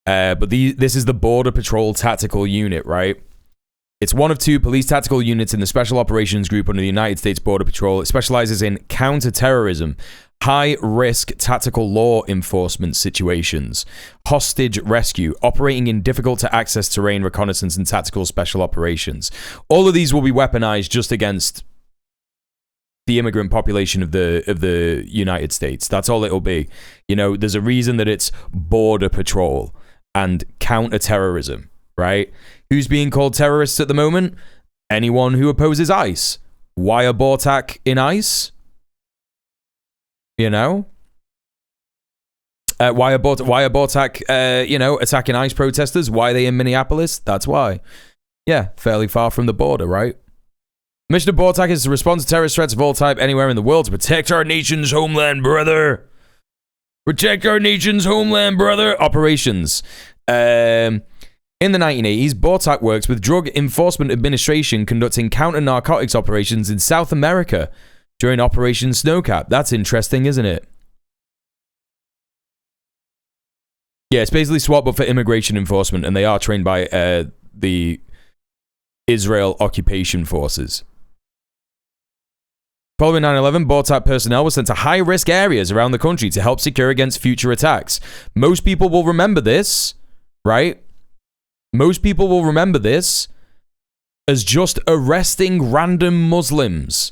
But this is the Border Patrol Tactical Unit, right? It's one of two police tactical units in the Special Operations Group under the United States Border Patrol. It specializes in counterterrorism, high-risk tactical law enforcement situations, hostage rescue, operating in difficult-to-access terrain, reconnaissance, and tactical special operations. All of these will be weaponized just against the immigrant population of the United States. That's all it'll be. You know, there's a reason that it's Border Patrol and counterterrorism, right? Who's being called terrorists at the moment? Anyone who opposes ICE. Why are Bortak in ICE? You know? Why are Bortak, you know, attacking ICE protesters? Why are they in Minneapolis? That's why. Yeah, fairly far from the border, right? Mission of Bortak is to respond to terrorist threats of all type anywhere in the world to protect our nation's homeland, brother. Protect our nation's homeland, brother. Operations. In the 1980s, Bortak works with Drug Enforcement Administration conducting counter-narcotics operations in South America during Operation Snowcap. That's interesting, isn't it? Yeah, it's basically SWAT, but for immigration enforcement, and they are trained by the Israel Occupation Forces. Following 9/11, Bortak personnel were sent to high-risk areas around the country to help secure against future attacks. Most people will remember this, right? Most people will remember this as just arresting random Muslims.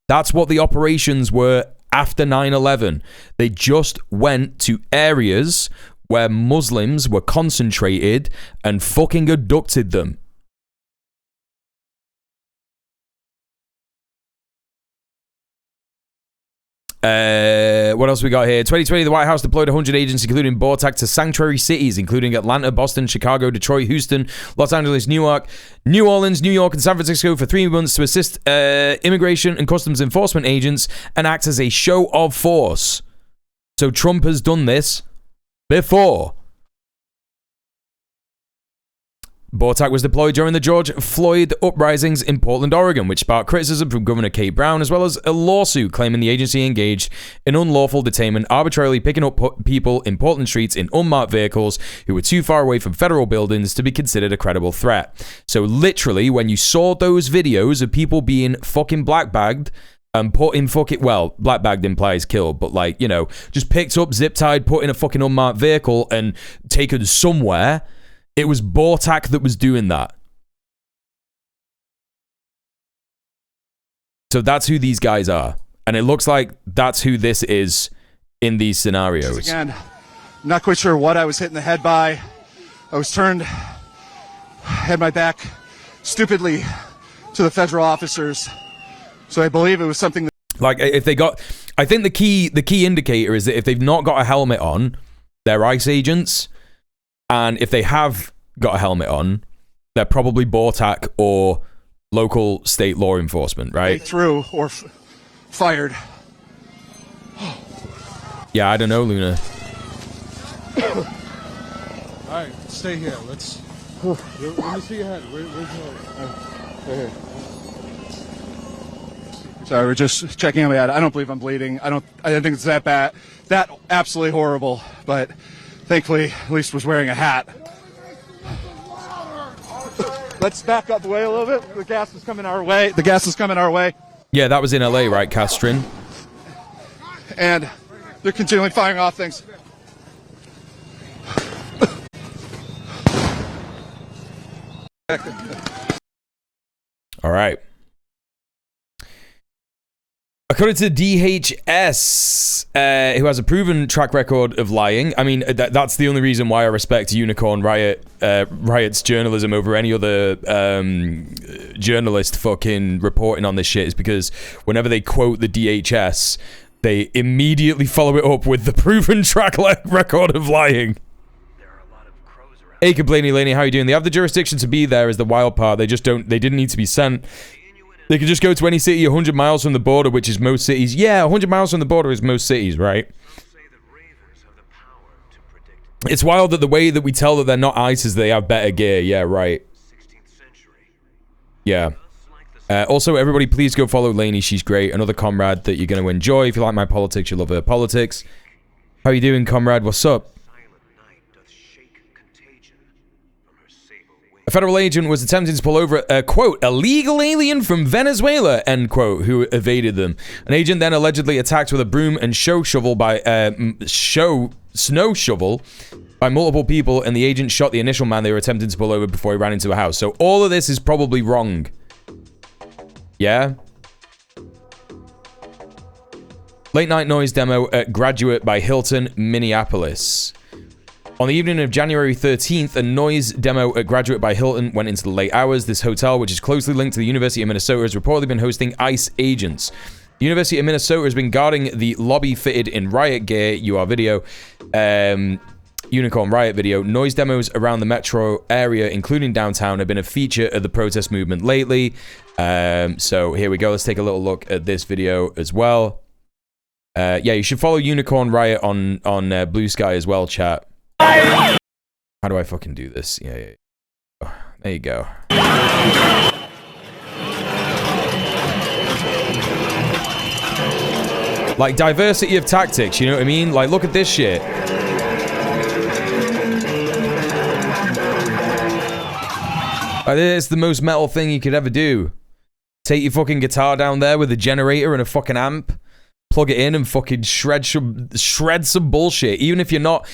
That's what the operations were after 9/11. They just went to areas where Muslims were concentrated and fucking abducted them. What else we got here? 2020, the White House deployed 100 agents, including Bortak, to sanctuary cities, including Atlanta, Boston, Chicago, Detroit, Houston, Los Angeles, Newark, New Orleans, New York, and San Francisco for 3 months to assist immigration and customs enforcement agents and act as a show of force. So Trump has done this before. Bortak was deployed during the George Floyd uprisings in Portland, Oregon, which sparked criticism from Governor Kate Brown, as well as a lawsuit claiming the agency engaged in unlawful detainment, arbitrarily picking up people in Portland streets in unmarked vehicles who were too far away from federal buildings to be considered a credible threat. So literally, when you saw those videos of people being fucking blackbagged and put in fucking, well, blackbagged implies killed, but like, you know, just picked up, zip-tied, put in a fucking unmarked vehicle and taken somewhere, it was Bortak that was doing that. So that's who these guys are. And it looks like that's who this is in these scenarios. Again, I'm not quite sure what I was hit in the head by. I was turned, had my back stupidly to the federal officers. So I believe it was something that... Like, if they got... I think the key indicator is that if they've not got a helmet on, they're ICE agents. And if they have got a helmet on, they're probably Bortak or local state law enforcement, right? Through or fired. Yeah, I don't know, Luna. All right, stay here. Let's. Let me see your head. Where's your head? Right here. Sorry, we're just checking on my head. I don't believe I'm bleeding. I think it's that bad. That absolutely horrible. But thankfully, at least was wearing a hat. Let's back up the way a little bit. The gas is coming our way. The gas is coming our way. Yeah, that was in LA, right, Castrin? And they're continually firing off things. All right. According to DHS, who has a proven track record of lying, I mean, that's the only reason why I respect Unicorn Riot's journalism over any other journalist fucking reporting on this shit, is because whenever they quote the DHS, they immediately follow it up with the proven track record of lying. Hey, Kablaney Laney, how you doing? They have the jurisdiction to be there is the wild part. They didn't need to be sent. They could just go to any city 100 miles from the border, which is most cities. Yeah, 100 miles from the border is most cities, right? It's wild that the way that we tell that they're not ICE is they have better gear. Yeah, right. Yeah. Also, everybody, please go follow Laney. She's great. Another comrade that you're going to enjoy. If you like my politics, you love her politics. How you doing, comrade? What's up? A federal agent was attempting to pull over a, quote, illegal alien from Venezuela, end quote, who evaded them. An agent then allegedly attacked with a broom and snow shovel by multiple people, and the agent shot the initial man they were attempting to pull over before he ran into a house. So all of this is probably wrong. Yeah? Late night noise demo at Graduate by Hilton, Minneapolis. On the evening of January 13th, a noise demo at Graduate by Hilton went into the late hours. This hotel, which is closely linked to the University of Minnesota, has reportedly been hosting ICE agents. The University of Minnesota has been guarding the lobby fitted in riot gear, video, Unicorn Riot video. Noise demos around the metro area, including downtown, have been a feature of the protest movement lately. So here we go. Let's take a little look at this video as well. Yeah, you should follow Unicorn Riot on Bluesky as well, chat. How do I fucking do this? Yeah. There you go. Like, diversity of tactics, you know what I mean? Like, look at this shit. Like, it's the most metal thing you could ever do. Take your fucking guitar down there with a generator and a fucking amp. Plug it in and fucking shred some bullshit. Even if you're not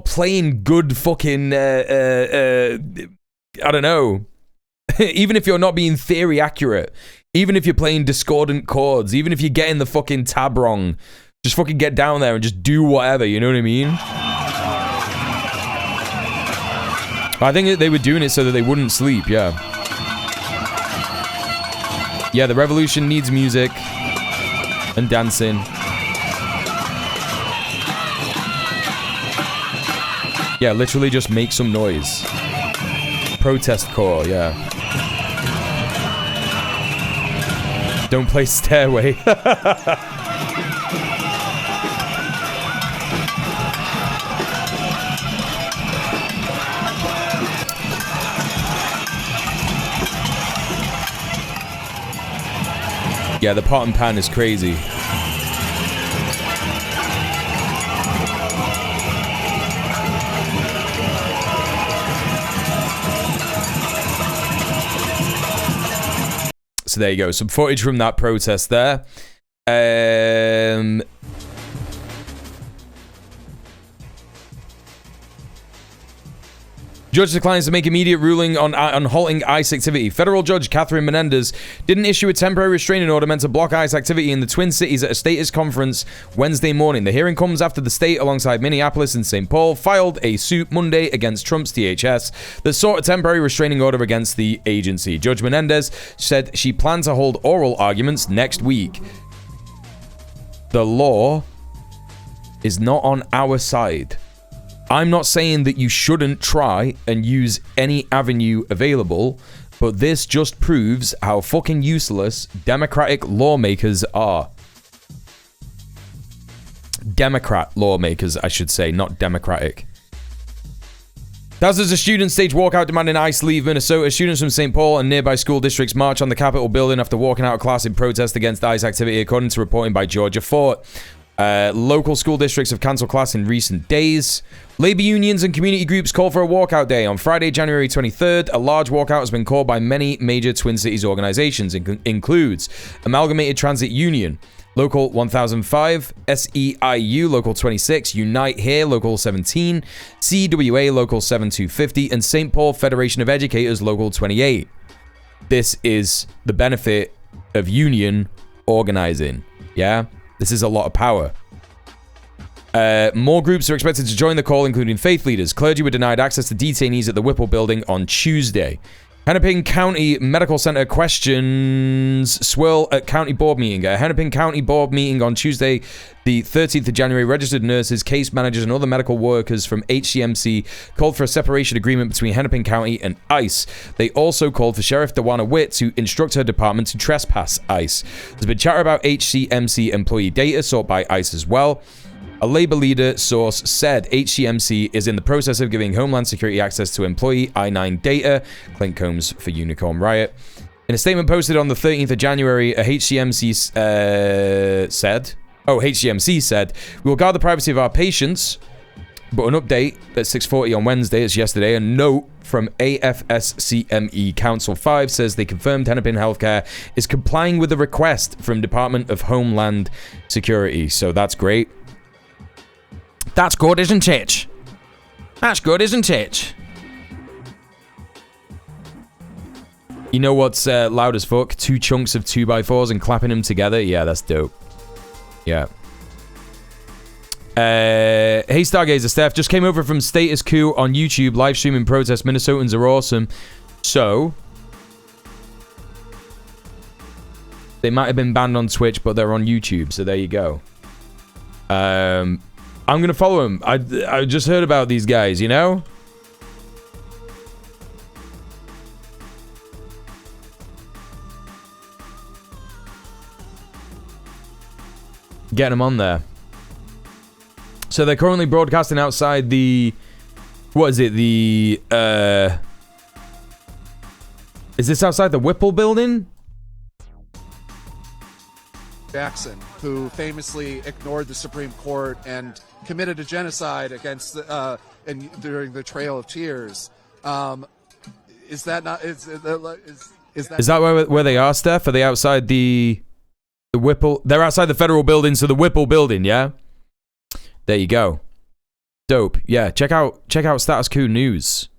playing good fucking, I don't know. Even if you're not being theory accurate. Even if you're playing discordant chords. Even if you're getting the fucking tab wrong. Just fucking get down there and just do whatever, you know what I mean? I think that they were doing it so that they wouldn't sleep, yeah. Yeah, the revolution needs music and dancing. Yeah, literally just make some noise. Protest core, yeah. Don't play Stairway. Yeah, the pot and pan is crazy. So there you go. Some footage from that protest there. Judge declines to make immediate ruling on halting ICE activity. Federal Judge Catherine Menendez didn't issue a temporary restraining order meant to block ICE activity in the Twin Cities at a status conference Wednesday morning. The hearing comes after the state, alongside Minneapolis and St. Paul, filed a suit Monday against Trump's DHS that sought a temporary restraining order against the agency. Judge Menendez said she planned to hold oral arguments next week. The law is not on our side. I'm not saying that you shouldn't try and use any avenue available, but this just proves how fucking useless Democratic lawmakers are. Democrat lawmakers, I should say, not Democratic. Thousands of students stage walkout demanding ICE leave Minnesota. Students from St. Paul and nearby school districts march on the Capitol building after walking out of class in protest against ICE activity, according to reporting by Georgia Fort. Local school districts have cancelled class in recent days. Labor unions and community groups call for a walkout day. On Friday, January 23rd, a large walkout has been called by many major Twin Cities organizations. It includes Amalgamated Transit Union, Local 1005, SEIU, Local 26, Unite Here, Local 17, CWA, Local 7250, and St. Paul Federation of Educators, Local 28. This is the benefit of union organizing. Yeah? This is a lot of power. More groups are expected to join the call, including faith leaders. Clergy were denied access to detainees at the Whipple building on Tuesday. Hennepin County Medical Center questions swirl at county board meeting. A Hennepin County board meeting on Tuesday, the 13th of January, registered nurses, case managers, and other medical workers from HCMC called for a separation agreement between Hennepin County and ICE. They also called for Sheriff Dewana Witt to instruct her department to trespass ICE. There's been chatter about HCMC employee data sought by ICE as well. A labor leader source said HCMC is in the process of giving Homeland Security access to employee I-9 data. Clint Combs for Unicorn Riot. In a statement posted on the 13th of January, HCMC said, we will guard the privacy of our patients, but an update at 6:40 on Wednesday, it's yesterday, a note from AFSCME Council 5 says they confirmed Hennepin Healthcare is complying with the request from Department of Homeland Security. So that's great. That's good, isn't it? That's good, isn't it? You know what's loud as fuck? 2 chunks of 2x4s and clapping them together. Yeah, that's dope. Yeah. Hey, Stargazer Steph. Just came over from Status Coup on YouTube. Live streaming protest. Minnesotans are awesome. So, they might have been banned on Twitch, but they're on YouTube. So there you go. I'm going to follow him. I just heard about these guys, you know? Getting them on there. So they're currently broadcasting outside the... What is it? The... Is this outside the Whipple building? Jackson, who famously ignored the Supreme Court and committed a genocide against during the Trail of Tears. Is that not? Is that where they are, Steph? Are they outside the Whipple? They're outside the federal building, so the Whipple building, yeah. There you go. Dope. Yeah, check out Status Coup News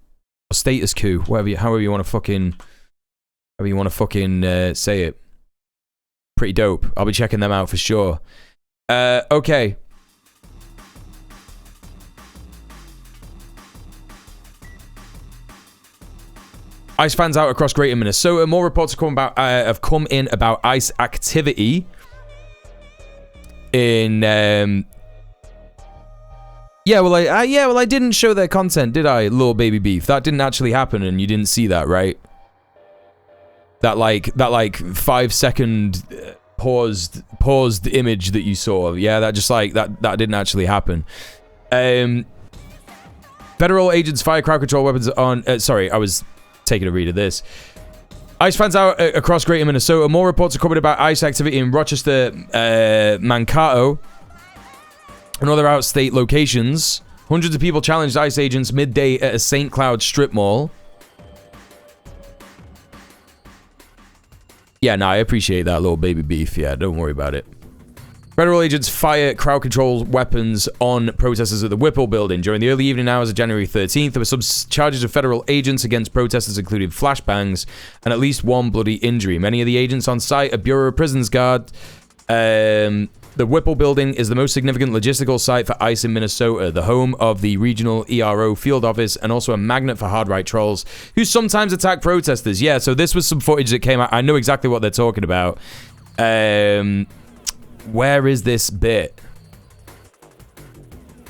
or Status Coup, however you want to fucking say it. Pretty dope. I'll be checking them out for sure. Okay. ICE fans out across Greater Minnesota. More reports have come in about ICE activity in. I didn't show their content, did I, Lil Baby Beef? That didn't actually happen, and you didn't see that, right? That 5-second paused image that you saw. Yeah, that just that didn't actually happen. Federal agents fire crowd control weapons on... sorry, I was taking a read of this. ICE fans out across Greater Minnesota. More reports are coming about ICE activity in Rochester, Mankato, and other out-state locations. Hundreds of people challenged ICE agents midday at a St. Cloud strip mall. Yeah, no, I appreciate that, Little Baby Beef. Yeah, don't worry about it. Federal agents fire crowd control weapons on protesters at the Whipple building. During the early evening hours of January 13th, there were some charges of federal agents against protesters, including flashbangs and at least one bloody injury. Many of the agents on site are Bureau of Prisons guard. The Whipple building is the most significant logistical site for ICE in Minnesota, the home of the regional ERO field office, and also a magnet for hard-right trolls who sometimes attack protesters. Yeah, so this was some footage that came out. I know exactly what they're talking about. Where is this bit?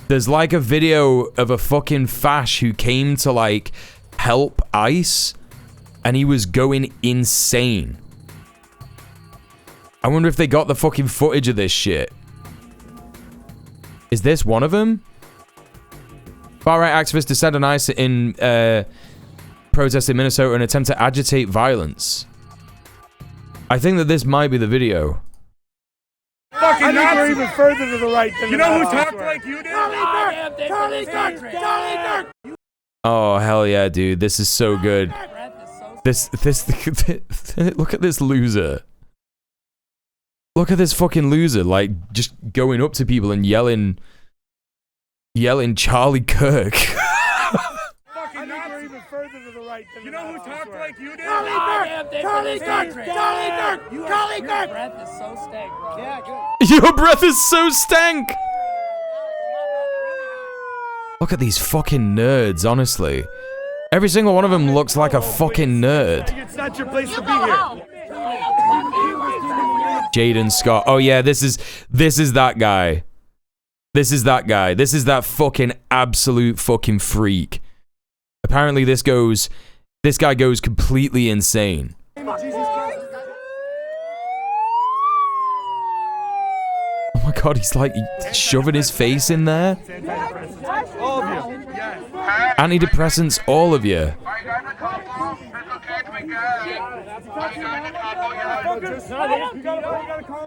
There's like a video of a fucking fash who came to like help ICE, and he was going insane. I wonder if they got the fucking footage of this shit. Is this one of them? Far-right activists descend on ICE in protest in Minnesota and attempt to agitate violence. I think that this might be the video. Fucking Nazi. Even further to the right than you know who talked like you did? Oh, hell yeah, dude. This is so good. This look at this loser. Look at this fucking loser, like, just going up to people and yelling Charlie Kirk. Fucking Nazi. Even further to the right than you know who talked like you did? Charlie Kirk! Charlie Kirk! Your breath is so stank, bro. Yeah, good. Your breath is so stank! Look at these fucking nerds, honestly. Every single one of them looks like a fucking nerd. It's not your place to be here. Jaden Scott. Oh yeah, this is that guy. This is that guy. This is that fucking absolute fucking freak. Apparently this guy goes completely insane. Oh my god, he's like shoving his face in there. All of you. Antidepressants, all of you.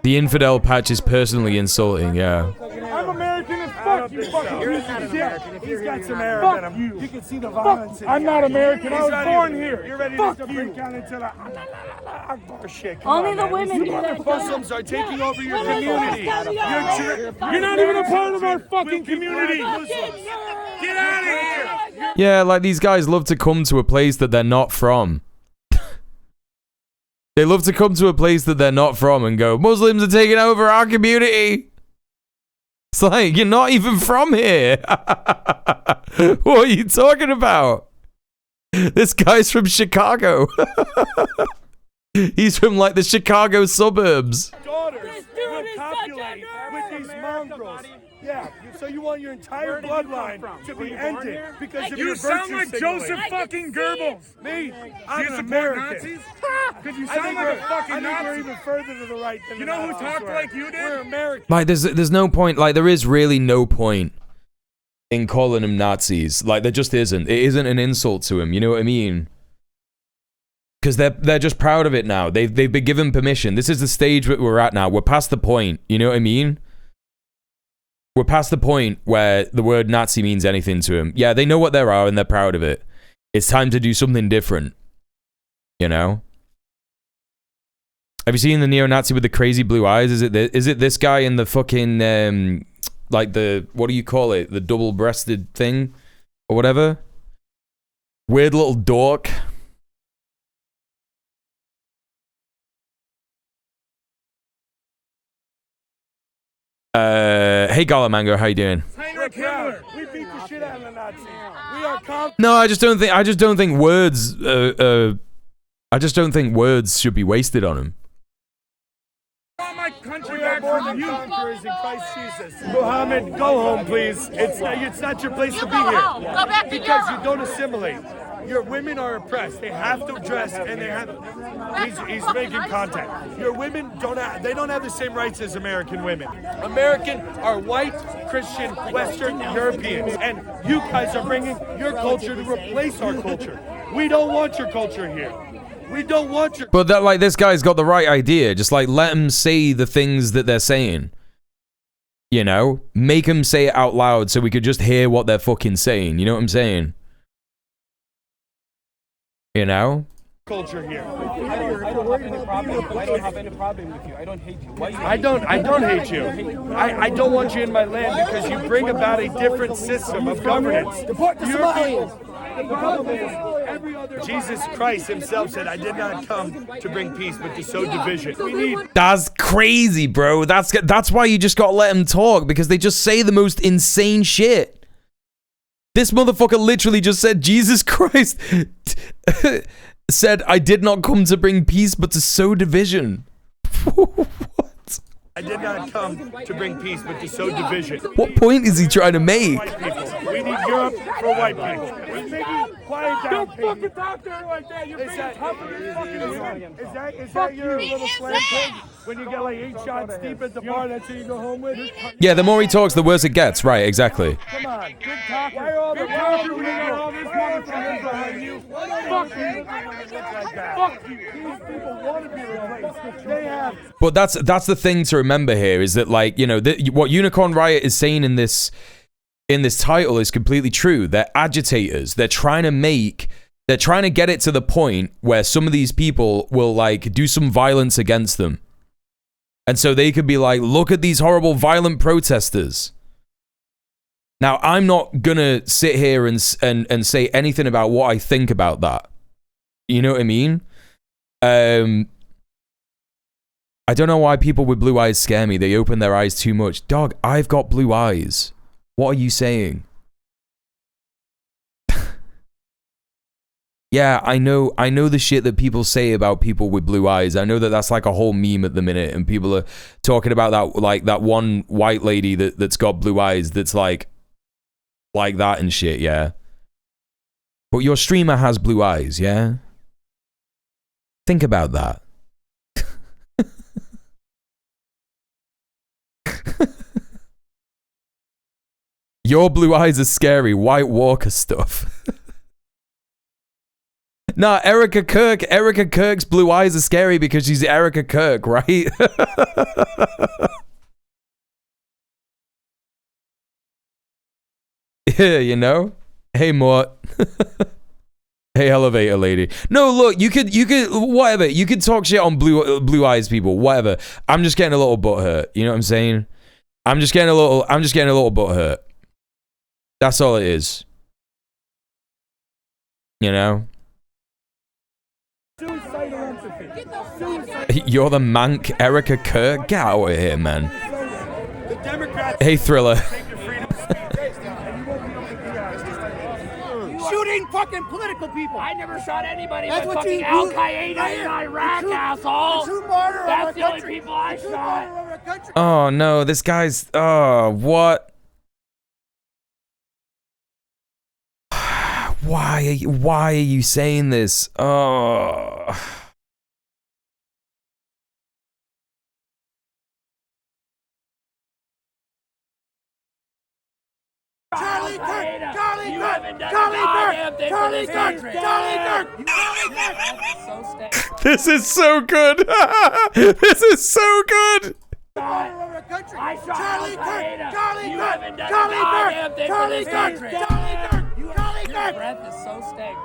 The infidel patch is personally insulting, yeah. I'm American as fuck, you fucking piece of shit. He's got some Arab in him. You can see the violence. I'm not American. I was born here. You're ready to break out into the shit. Only the women do that. Muslims are taking over your community. You're not even a part of our fucking community. Get out of here. Yeah, like these guys love to come to a place that they're not from. They love to come to a place that they're not from and go, Muslims are taking over our community. It's like, you're not even from here. What are you talking about? This guy's from Chicago. He's from like the Chicago suburbs. Daughters will copulate with these mongrels. Yeah, so you want your entire bloodline to be ended because of your virtue signaling. You sound like Joseph fucking Goebbels. Me? I'm an American. Because you sound like a fucking Nazi. I think we're even further to the right than you know who talked like you did? We're American. Like, there's no point. Like, there is really no point in calling them Nazis. Like, there just isn't. It isn't an insult to them. You know what I mean? Because they're just proud of it now. They've been given permission. This is the stage that we're at now. We're past the point. You know what I mean? We're past the point where the word Nazi means anything to them. Yeah, they know what they are and they're proud of it. It's time to do something different. You know? Have you seen the neo-Nazi with the crazy blue eyes? Is it this guy in the fucking, like the, what do you call it? The double-breasted thing? Or whatever? Weird little dork. Hey Galamango, how you doing? We beat the shit out of the Nazis. We are confident. No, I just don't think words I just don't think words should be wasted on them. My country back from you. Conquerors in Christ Jesus. Mohammed, go home, please. It's not your place to be here. Go back to because you don't assimilate. Your women are oppressed. They have to dress, and they have. He's making contact. Your women don't have the same rights as American women. American are white, Christian, Western Europeans, and you guys are bringing your culture to replace our culture. We don't want your culture here. We don't want your. But that, like, this guy's got the right idea. Just like let them say the things that they're saying. You know, make them say it out loud so we could just hear what they're fucking saying. You know what I'm saying? You know? Culture here. I don't have any problem with you. I don't hate you. I don't hate you. I don't want you in my land because you bring about a different system of governance. Deport the Somalians. Jesus Christ himself said, I did not come to bring peace, but to sow division. We need. That's crazy, bro. That's why you just gotta let them talk, because they just say the most insane shit. This motherfucker literally just said, Jesus Christ said, I did not come to bring peace, but to sow division. What? I did not come to bring peace, but to sow division. What point is he trying to make? White people. We need Europe for white people. Quiet down. Don't fucking talk to her like that. You're being tougher than fucking women. Is that your little slam pig? When you get like 8 shots deep at the bar, that's who you go home with? Yeah, the more he talks, the worse it gets. Right, exactly. Come on, good talker. Why all the talker when you got all this motherfuckers behind you? Fuck you. Fuck you. These people want to be replaced. They have. But that's the thing to remember here is that, like, you know, what Unicorn Riot is saying in this title is completely true. They're agitators. They're trying to get it to the point where some of these people will like do some violence against them. And so they could be like, look at these horrible violent protesters. Now, I'm not gonna sit here and say anything about what I think about that. You know what I mean? I don't know why people with blue eyes scare me. They open their eyes too much. Dog, I've got blue eyes. What are you saying? Yeah, I know the shit that people say about people with blue eyes. I know that that's like a whole meme at the minute, and people are talking about that, like that one white lady that's got blue eyes that's like that and shit, yeah. But your streamer has blue eyes, yeah? Think about that. Your blue eyes are scary. White Walker stuff. Nah, Erica Kirk's blue eyes are scary because she's Erica Kirk, right? Yeah, you know? Hey, Mort. Hey, elevator lady. No, look, you could, whatever. You could talk shit on blue eyes people, whatever. I'm just getting a little butthurt. You know what I'm saying? I'm just getting a little butthurt. That's all it is. You know? You're the mank Erica Kirk? Get out of here, man. Hey, Thriller. Shooting fucking political people. I never shot anybody but fucking Al Qaeda in Iraq, asshole. That's the only people I shot. Oh, no, this guy's... Oh, what? Why are you saying this? Oh... Charlie Kirk! Charlie Kirk! Charlie Kirk! Charlie Kirk! This is so good! This is so good! Charlie Kirk! Charlie Kirk! Charlie Kirk! Your breath is so stank.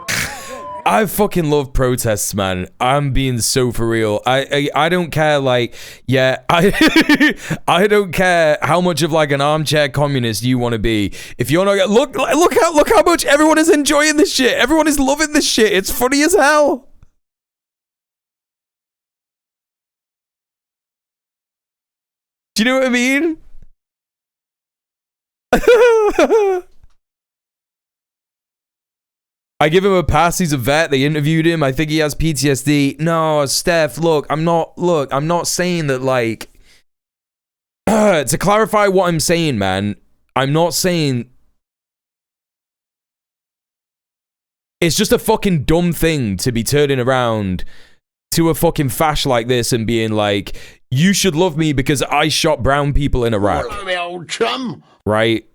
I fucking love protests, man. I'm being so for real. I don't care, like, yeah, I don't care how much of like an armchair communist you want to be. If you're not, look how much everyone is enjoying this shit. Everyone is loving this shit. It's funny as hell. Do you know what I mean? I give him a pass. He's a vet. They interviewed him. I think he has PTSD. No, Steph, look, I'm not saying that, like, to clarify what I'm saying, man, I'm not saying it's just a fucking dumb thing to be turning around to a fucking fash like this and being like, you should love me because I shot brown people in Iraq. Old chum. Right?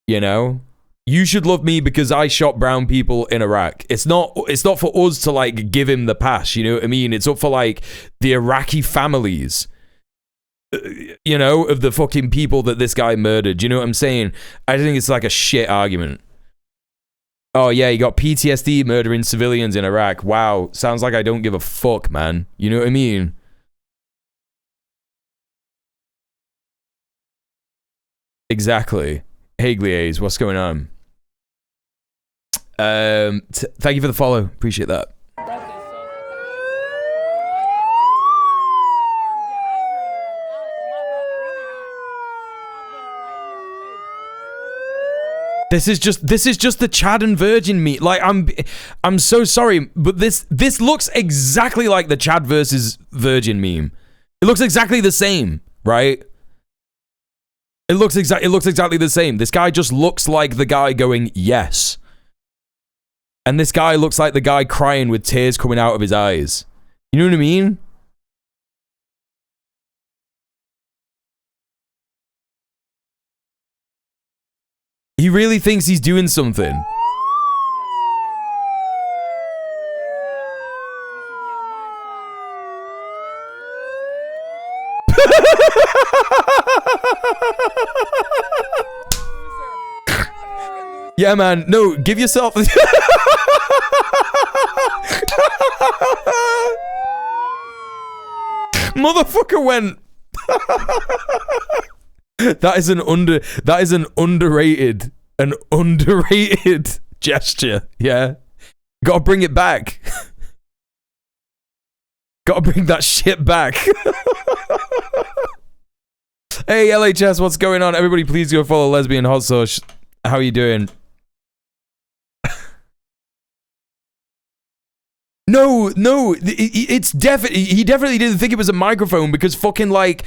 You know? You should love me because I shot brown people in Iraq. It's not for us to like give him the pass, you know what I mean? It's up for like the Iraqi families, you know, of the fucking people that this guy murdered. You know what I'm saying? I think it's like a shit argument. Oh yeah, he got PTSD murdering civilians in Iraq. Wow, sounds like I don't give a fuck, man. You know what I mean? Exactly. Hey Gliaze, what's going on? Thank you for the follow. Appreciate that. This is just the Chad and Virgin meet. Like I'm so sorry, but this looks exactly like the Chad versus Virgin meme. It looks exactly the same, right? It looks exactly the same. This guy just looks like the guy going, yes. And this guy looks like the guy crying with tears coming out of his eyes. You know what I mean? He really thinks he's doing something. Yeah, man. No, give yourself... Motherfucker went... That is an underrated gesture, yeah? Gotta bring it back. Gotta bring that shit back. Hey, LHS, what's going on? Everybody, please go follow Lesbian Hot Sauce. How you doing? No, it's definitely... He definitely didn't think it was a microphone because fucking, like...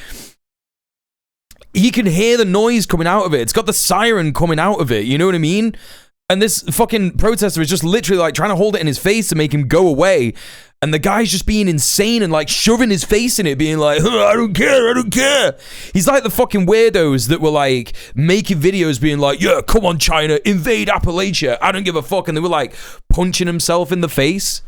He can hear the noise coming out of it. It's got the siren coming out of it. You know what I mean? And this fucking protester is just literally, like, trying to hold it in his face to make him go away. And the guy's just being insane and, like, shoving his face in it, being like, I don't care, I don't care. He's like the fucking weirdos that were, like, making videos being like, yeah, come on, China, invade Appalachia. I don't give a fuck. And they were, like, punching himself in the face.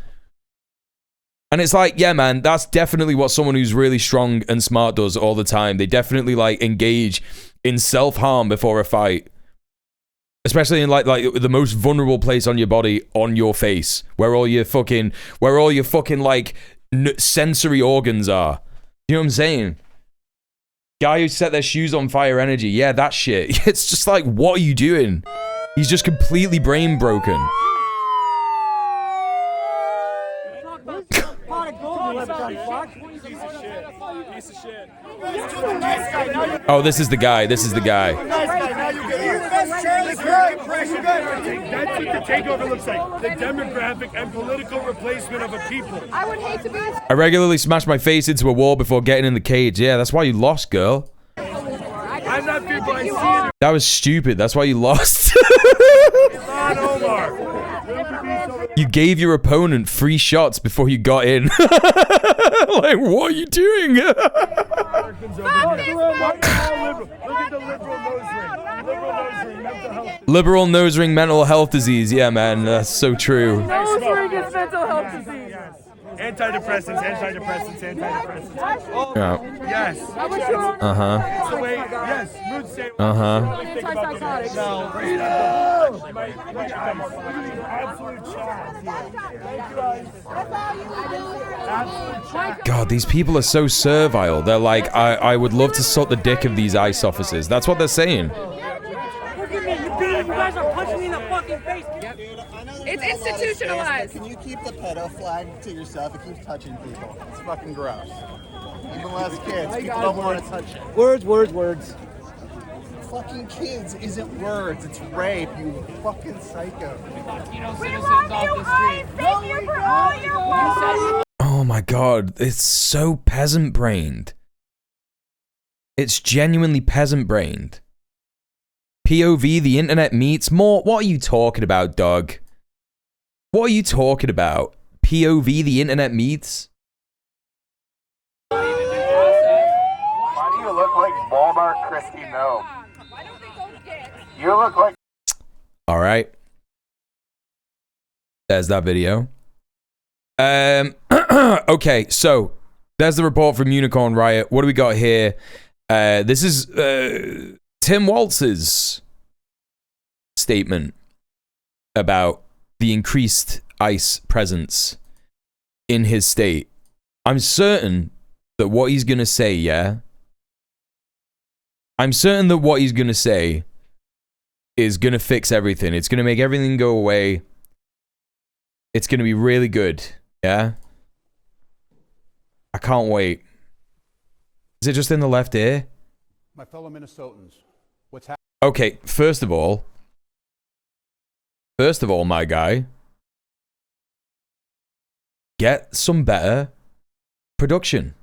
And it's like, yeah, man, that's definitely what someone who's really strong and smart does all the time. They definitely, like, engage in self-harm before a fight. Especially in, like the most vulnerable place on your body, on your face. Where all your fucking, like, sensory organs are. You know what I'm saying? Guy who set their shoes on fire energy. Yeah, that shit. It's just like, what are you doing? He's just completely brain broken. Oh, this is the guy. This is the guy. That's what the takeover looks like. The demographic and political replacement of a people. I would hate to be... I regularly smash my face into a wall before getting in the cage. Yeah, that's why you lost, girl. I'm not people I see it. That was stupid. That's why you lost. You gave your opponent 3 shots before you got in. Like, what are you doing? Look at the liberal nose ring. Liberal nose ring, mental health. Liberal nose ring, mental health disease. Yeah, man, that's so true. Nose ring is mental health disease. Antidepressants, antidepressants, antidepressants. Oh, yeah. Yes. Uh-huh. It's the way, yes, mood state. Uh-huh. Antipsychotics. God, these people are so servile. They're like, I would love to suck the dick of these ICE officers. That's what they're saying. Look at me, you guys are punching me in the fucking face. It's institutionalized. Can you keep the pedo flag to yourself? It keeps touching people. It's fucking gross. Even less kids. People don't want to touch it. Words. Fucking kids isn't words. It's rape, you fucking psycho. Oh my god, it's so peasant-brained. It's genuinely peasant-brained. POV, the internet meets more. What are you talking about, dog? What are you talking about? POV, the internet meets? Why do you look like Walmart Christy Gnome? You look like... Alright. There's that video. Okay, so there's the report from Unicorn Riot. What do we got here? This is Tim Waltz's statement about the increased ICE presence in his state. I'm certain that what he's gonna say, yeah? I'm certain that what he's gonna say is gonna fix everything. It's gonna make everything go away. It's gonna be really good, yeah? I can't wait. Is it just in the left ear? My fellow Minnesotans, what's happening? Okay, first of all, my guy, get some better production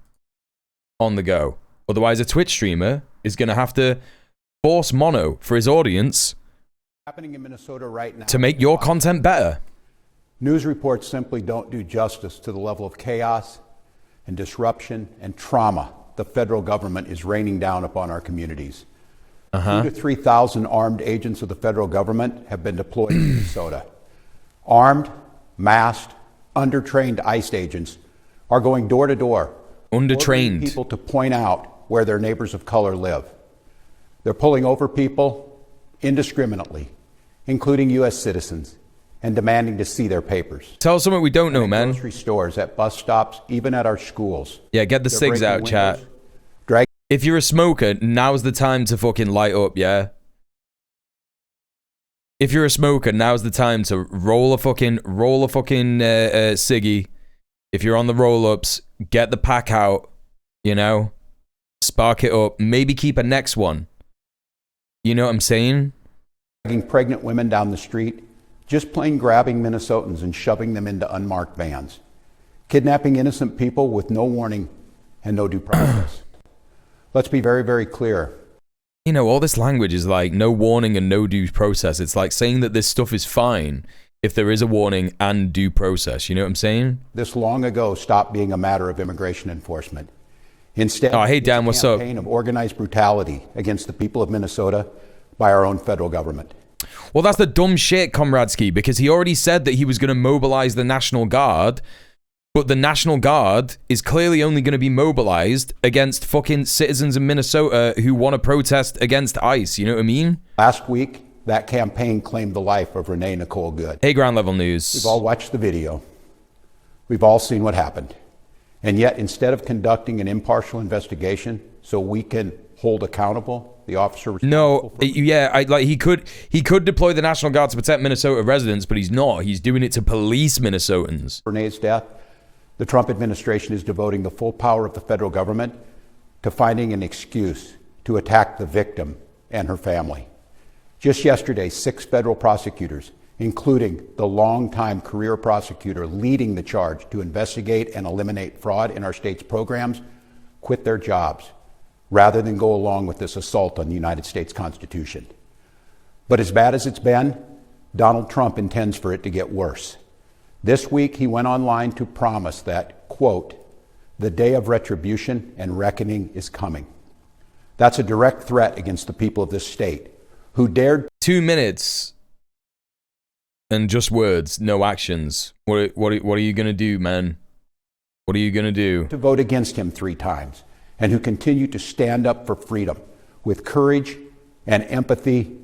on the go. Otherwise, a Twitch streamer is going to have to force mono for his audience Happening in Minnesota right now. to make your content better. News reports simply don't do justice to the level of chaos and disruption and trauma the federal government is raining down upon our communities. 2,000 to 3,000 armed agents of the federal government have been deployed in Minnesota. Armed, masked, undertrained ICE agents are going door to door, undertrained people to point out where their neighbors of color live. They're pulling over people indiscriminately, including U.S. citizens, and demanding to see their papers. Tell us something we don't know, man. Grocery stores, at bus stops, even at our schools. Yeah, get the cigs out, chat. If you're a smoker, now's the time to fucking light up, yeah? If you're a smoker, now's the time to roll a fucking ciggy. If you're on the roll-ups, get the pack out, you know? Spark it up. Maybe keep a next one. You know what I'm saying? Dragging pregnant women down the street, just plain grabbing Minnesotans and shoving them into unmarked vans. Kidnapping innocent people with no warning and no due process. Let's be very, very clear. You know, all this language is like no warning and no due process. It's like saying that this stuff is fine if there is a warning and due process. You know what I'm saying? This long ago stopped being a matter of immigration enforcement. Instead, hey Dan, what's up? A campaign of organized brutality against the people of Minnesota by our own federal government. Well, that's the dumb shit, Comradsky, because he already said that he was going to mobilize the National Guard, but the National Guard is clearly only going to be mobilized against fucking citizens in Minnesota who want to protest against ICE. You know what I mean? Last week, that campaign claimed the life of Renee Nicole Good. Hey, Ground Level News. We've all watched the video. We've all seen what happened. And yet, instead of conducting an impartial investigation so we can hold accountable the officer... he could deploy the National Guard to protect Minnesota residents, but he's not. He's doing it to police Minnesotans. Renee's death, the Trump administration is devoting the full power of the federal government to finding an excuse to attack the victim and her family. Just yesterday, 6 federal prosecutors, including the longtime career prosecutor leading the charge to investigate and eliminate fraud in our state's programs, quit their jobs rather than go along with this assault on the United States Constitution. But as bad as it's been, Donald Trump intends for it to get worse. This week, he went online to promise that, quote, the day of retribution and reckoning is coming. That's a direct threat against the people of this state who dared... 2 minutes and just words, no actions. What are you going to do, man? What are you going to do? ...to vote against him 3 times and who continue to stand up for freedom with courage and empathy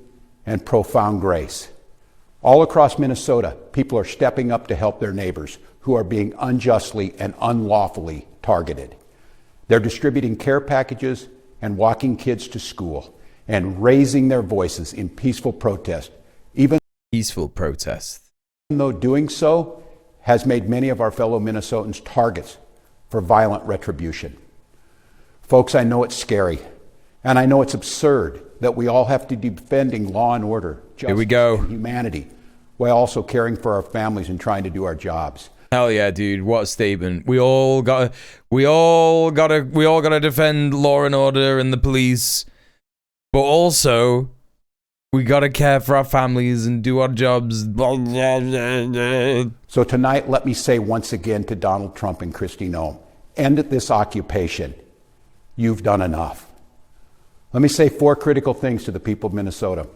and profound grace. All across Minnesota, people are stepping up to help their neighbors who are being unjustly and unlawfully targeted. They're distributing care packages and walking kids to school and raising their voices in peaceful protest, even though doing so has made many of our fellow Minnesotans targets for violent retribution. Folks, I know it's scary, and I know it's absurd that we all have to be defending law and order, justice, and humanity, while also caring for our families and trying to do our jobs. Hell yeah, dude! What a statement. We all gotta defend law and order and the police, but also we gotta care for our families and do our jobs. So tonight, let me say once again to Donald Trump and Kristi Noem, end this occupation. You've done enough. Let me say 4 critical things to the people of Minnesota.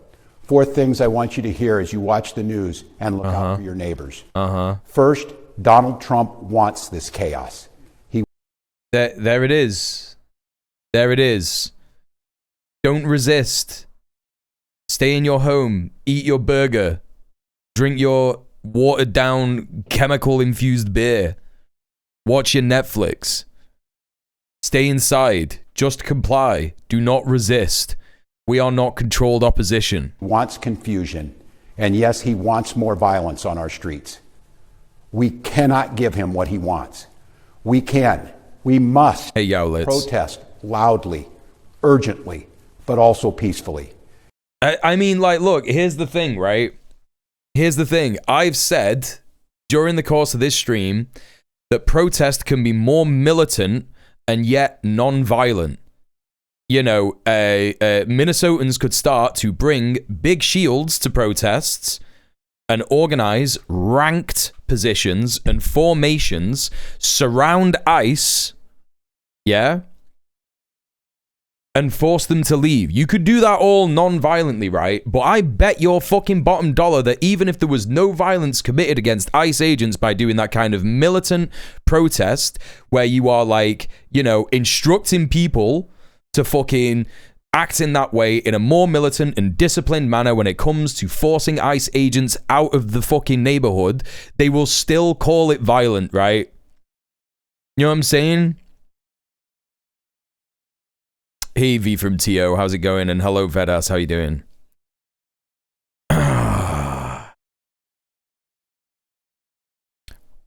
4 things I want you to hear as you watch the news and look out for your neighbors. First, Donald Trump wants this chaos. There it is. There it is. Don't resist. Stay in your home. Eat your burger. Drink your watered down chemical infused beer. Watch your Netflix. Stay inside. Just comply. Do not resist. We are not controlled opposition. He wants confusion. And yes, he wants more violence on our streets. We cannot give him what he wants. We must protest loudly, urgently, but also peacefully. I mean, like, look, here's the thing, right? Here's the thing. I've said during the course of this stream that protest can be more militant and yet non-violent. you know, Minnesotans could start to bring big shields to protests and organize ranked positions and formations, surround ICE, yeah, and force them to leave. You could do that all non-violently, right? But I bet your fucking bottom dollar that even if there was no violence committed against ICE agents by doing that kind of militant protest where you are like, you know, instructing people to fucking act in that way in a more militant and disciplined manner when it comes to forcing ICE agents out of the fucking neighborhood, they will still call it violent, right? You know what I'm saying? Hey, V from TO, how's it going? And hello, Vedas, how you doing?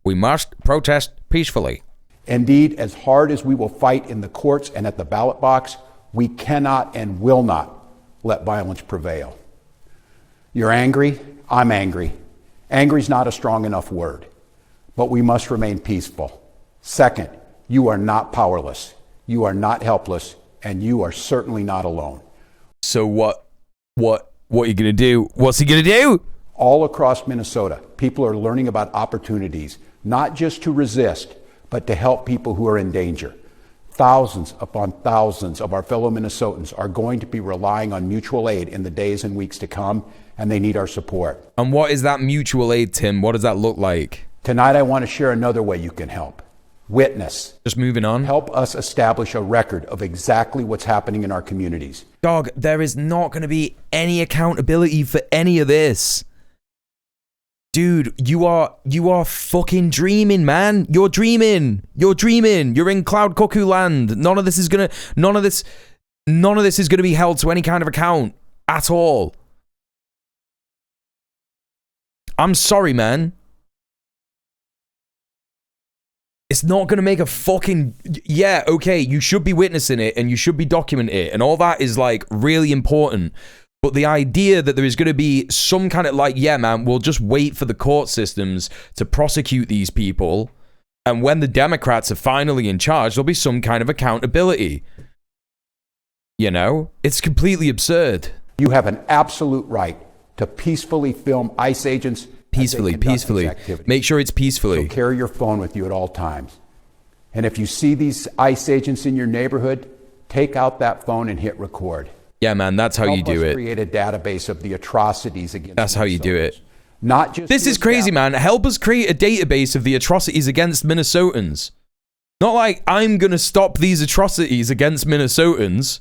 We must protest peacefully. Indeed, as hard as we will fight in the courts and at the ballot box, we cannot and will not let violence prevail. You're angry, I'm angry. Angry's not a strong enough word, but we must remain peaceful. Second, you are not powerless, you are not helpless, and you are certainly not alone. So what are you gonna do? What's he gonna do? All across Minnesota, people are learning about opportunities, not just to resist, but to help people who are in danger. Thousands upon thousands of our fellow Minnesotans are going to be relying on mutual aid in the days and weeks to come, and they need our support. And what is that mutual aid, Tim? What does that look like? Tonight, I want to share another way you can help. Witness. Just moving on. Help us establish a record of exactly what's happening in our communities. Dog, there is not going to be any accountability for any of this. Dude, you are fucking dreaming, man. You're dreaming. You're in cloud cuckoo land. None of this is gonna be held to any kind of account at all. I'm sorry, man. It's not going to make a fucking... Yeah, okay, you should be witnessing it and you should be documenting it and all that is, like, really important. But the idea that there is going to be some kind of, like, yeah, man, we'll just wait for the court systems to prosecute these people, and when the Democrats are finally in charge, there'll be some kind of accountability. You know? It's completely absurd. You have an absolute right to peacefully film ICE agents. Peacefully. Make sure it's peacefully. So carry your phone with you at all times. And if you see these ICE agents in your neighborhood, take out that phone and hit record. Yeah, man, that's how you do it. Create a database of the atrocities against. That's how you do it. Not just. This is crazy, man. Help us create a database of the atrocities against Minnesotans. Not like I'm gonna stop these atrocities against Minnesotans.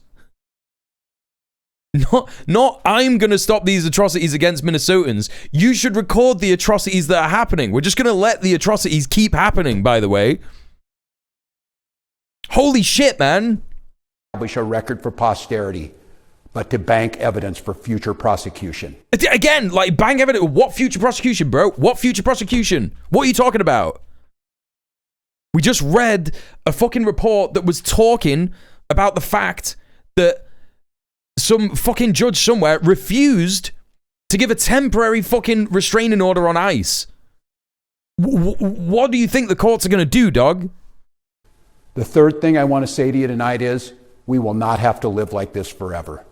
Not I'm gonna stop these atrocities against Minnesotans. You should record the atrocities that are happening. We're just gonna let the atrocities keep happening, by the way. Holy shit, man. Establish a record for posterity, but to bank evidence for future prosecution. Again, like, bank evidence. What future prosecution, bro? What future prosecution? What are you talking about? We just read a fucking report that was talking about the fact that some fucking judge somewhere refused to give a temporary fucking restraining order on ICE. What do you think the courts are going to do, dog? The third thing I want to say to you tonight is we will not have to live like this forever.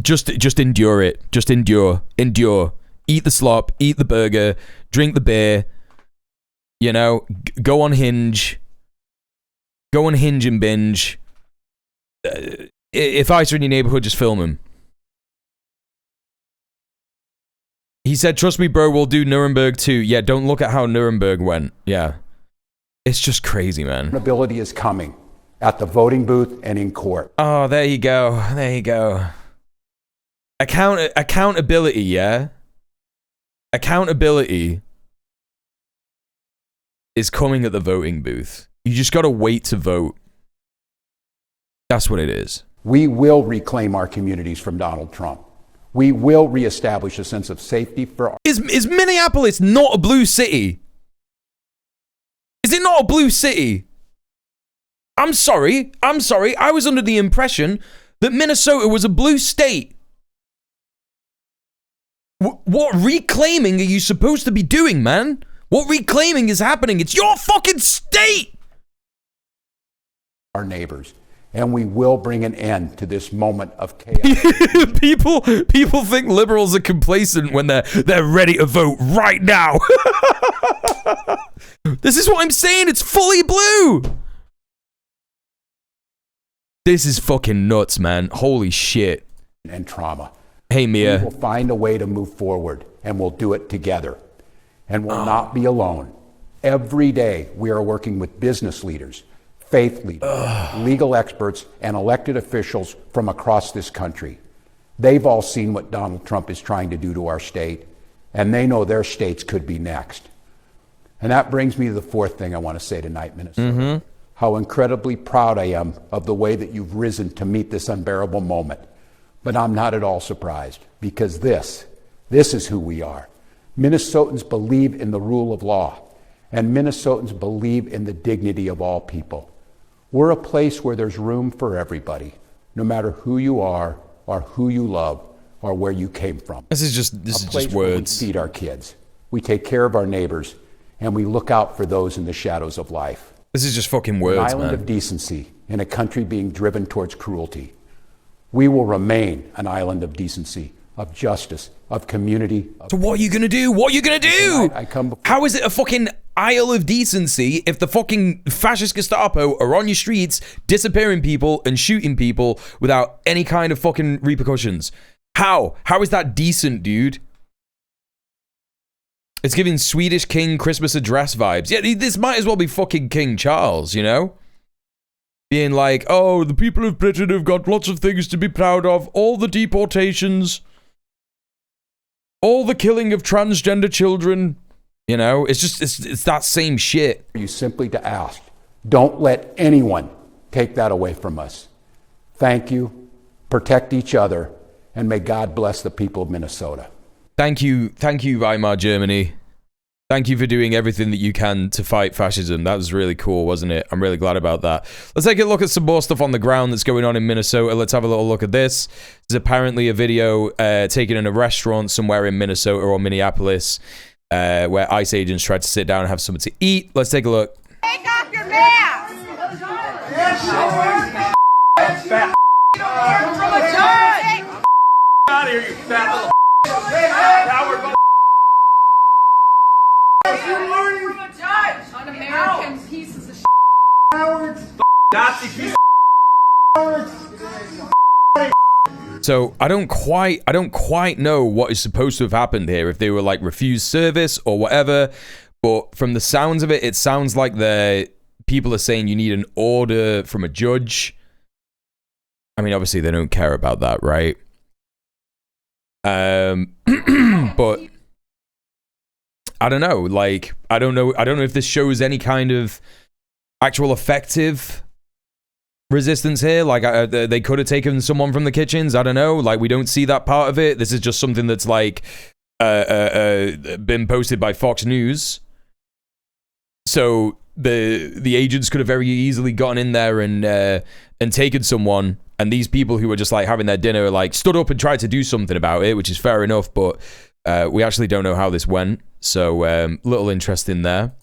Just endure it. Just endure. Eat the slop, eat the burger, drink the beer. You know, go on Hinge. Go on Hinge and binge. If ICE are in your neighborhood, just film him. He said, trust me, bro, we'll do Nuremberg too. Yeah, don't look at how Nuremberg went. Yeah. It's just crazy, man. Accountability is coming at the voting booth and in court. Oh, there you go. There you go. Accountability, yeah? Accountability is coming at the voting booth. You just gotta wait to vote. That's what it is. We will reclaim our communities from Donald Trump. We will reestablish a sense of safety for our... Is Minneapolis not a blue city? Is it not a blue city? I'm sorry. I was under the impression that Minnesota was a blue state. What reclaiming are you supposed to be doing, man? What reclaiming is happening? It's your fucking state! Our neighbors. and we will bring an end to this moment of chaos. people think liberals are complacent when they're ready to vote right now. This is what I'm saying. It's fully blue. This is fucking nuts, man. Holy shit. And trauma. Hey, Mia. We will find a way to move forward, and we'll do it together. And we'll not be alone. Every day, we are working with business leaders, faith leaders, legal experts, and elected officials from across this country. They've all seen what Donald Trump is trying to do to our state, and they know their states could be next. And that brings me to the fourth thing I want to say tonight, Minnesota. How incredibly proud I am of the way that you've risen to meet this unbearable moment. But I'm not at all surprised, because this is who we are. Minnesotans believe in the rule of law, and Minnesotans believe in the dignity of all people. We're a place where there's room for everybody, no matter who you are, or who you love, or where you came from. This is just words. Where we feed our kids, we take care of our neighbors, and we look out for those in the shadows of life. This is just fucking words, man. An island of decency in a country being driven towards cruelty. We will remain an island of decency, of justice, of community. So what are you gonna do? What are you gonna do? How is it a fucking Isle of decency if the fucking fascist Gestapo are on your streets, disappearing people and shooting people without any kind of fucking repercussions? How? How is that decent, dude? It's giving Swedish King Christmas address vibes. Yeah, this might as well be fucking King Charles, you know? Being like, oh, the people of Britain have got lots of things to be proud of. All the deportations. All the killing of transgender children. You know, it's just, it's that same shit. You simply to ask, don't let anyone take that away from us. Thank you, protect each other, and may God bless the people of Minnesota. Thank you, Weimar Germany. Thank you for doing everything that you can to fight fascism. That was really cool, wasn't it? I'm really glad about that. Let's take a look at some more stuff on the ground that's going on in Minnesota. Let's have a little look at this. This is apparently a video taken in a restaurant somewhere in Minnesota or Minneapolis where ICE agents tried to sit down and have something to eat. Let's take a look. Take off your mask! Fat from a judge! Out of here, you fat little coward! From a judge! Un-American pieces of shit! Cowards! Nazi piece of So I don't quite know what is supposed to have happened here, if they were like refused service or whatever, but from the sounds of it, it sounds like the people are saying you need an order from a judge. I mean, obviously they don't care about that, right? But I don't know, like, I don't know if this shows any kind of actual effective resistance here. Like, they could have taken someone from the kitchens. I don't know. Like, we don't see that part of it. This is just something that's like been posted by Fox News. So the agents could have very easily gotten in there and taken someone. And these people who were just like having their dinner like stood up and tried to do something about it, which is fair enough. But we actually don't know how this went. So little interest in there.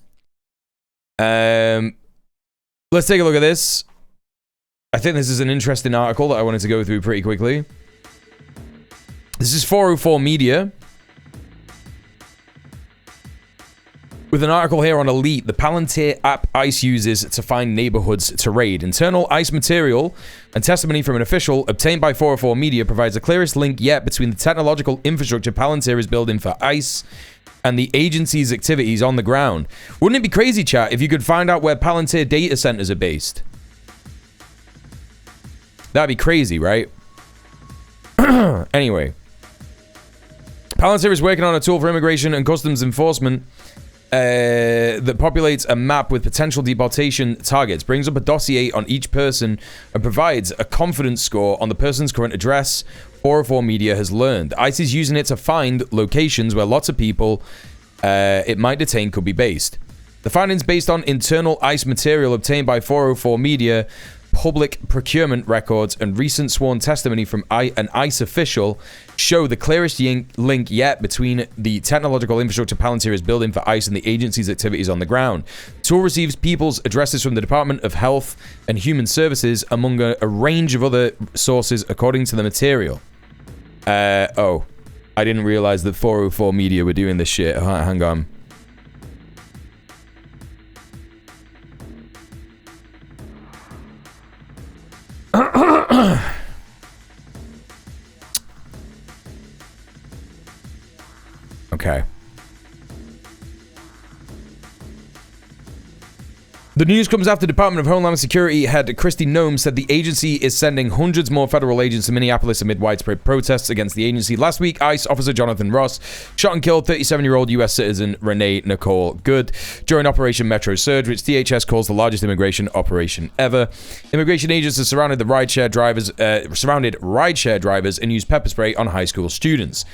Let's take a look at this. I think this is an interesting article that I wanted to go through pretty quickly. This is 404 Media. With an article here on Elite, the Palantir app ICE uses to find neighborhoods to raid. Internal ICE material and testimony from an official obtained by 404 Media provides the clearest link yet between the technological infrastructure Palantir is building for ICE and the agency's activities on the ground. Wouldn't it be crazy, chat, if you could find out where Palantir data centers are based? That'd be crazy, right? Anyway. Palantir is working on a tool for immigration and customs enforcement that populates a map with potential deportation targets, brings up a dossier on each person, and provides a confidence score on the person's current address. 404 Media has learned. ICE is using it to find locations where lots of people it might detain could be based. The findings based on internal ICE material obtained by 404 Media public procurement records and recent sworn testimony from an ICE official show the clearest link yet between the technological infrastructure Palantir is building for ICE and the agency's activities on the ground. The tool receives people's addresses from the Department of Health and Human Services, among a range of other sources, according to the material. Oh, I didn't realize that 404 Media were doing this shit. Hang on. Okay. The news comes after Department of Homeland Security head Kristi Noem said the agency is sending hundreds more federal agents to Minneapolis amid widespread protests against the agency. Last week, ICE officer Jonathan Ross shot and killed 37-year-old U.S. citizen Renee Nicole Good during Operation Metro Surge, which DHS calls the largest immigration operation ever. Immigration agents have surrounded rideshare drivers and used pepper spray on high school students.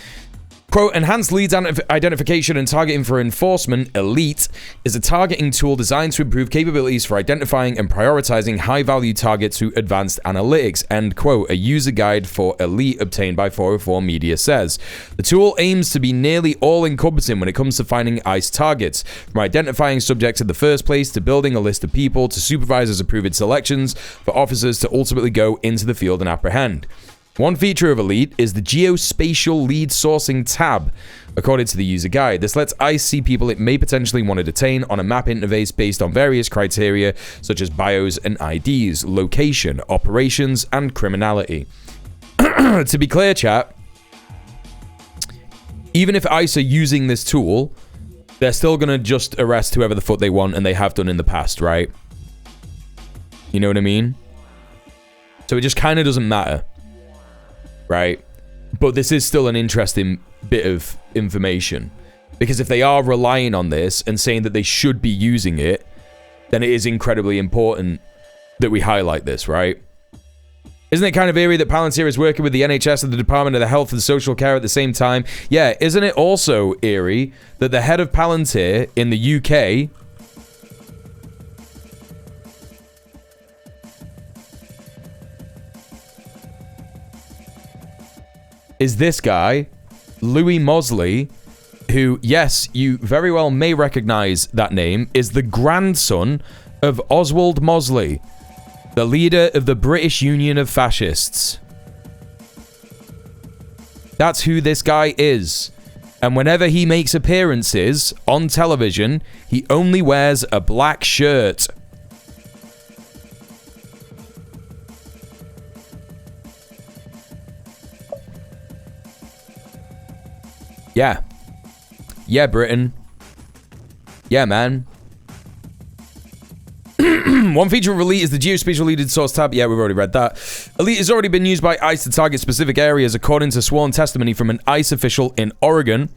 Quote, enhanced leads identification and targeting for enforcement, ELITE, is a targeting tool designed to improve capabilities for identifying and prioritizing high-value targets through advanced analytics, end quote, a user guide for ELITE obtained by 404 Media says. The tool aims to be nearly all-encompassing when it comes to finding ICE targets, from identifying subjects in the first place to building a list of people to supervisors approving selections for officers to ultimately go into the field and apprehend. One feature of ELITE is the geospatial lead sourcing tab, according to the user guide. This lets ICE see people it may potentially want to detain on a map interface based on various criteria such as bios and IDs, location, operations, and criminality. To be clear, chat, even if ICE are using this tool, they're still going to just arrest whoever the fuck they want, and they have done in the past, right? You know what I mean? So it just kind of doesn't matter. Right? But this is still an interesting bit of information. Because if they are relying on this and saying that they should be using it, then it is incredibly important that we highlight this, right? Isn't it kind of eerie that Palantir is working with the NHS and the Department of Health and Social Care at the same time? Yeah, isn't it also eerie that the head of Palantir in the UK is this guy, Louis Mosley, who, yes, you very well may recognize that name, is the grandson of Oswald Mosley, the leader of the British Union of Fascists. That's who this guy is. And whenever he makes appearances on television, he only wears a black shirt. Yeah. Yeah, Britain. Yeah, man. One feature of ELITE is the geospatial lead source tab. Yeah, we've already read that. ELITE has already been used by ICE to target specific areas, according to sworn testimony from an ICE official in Oregon.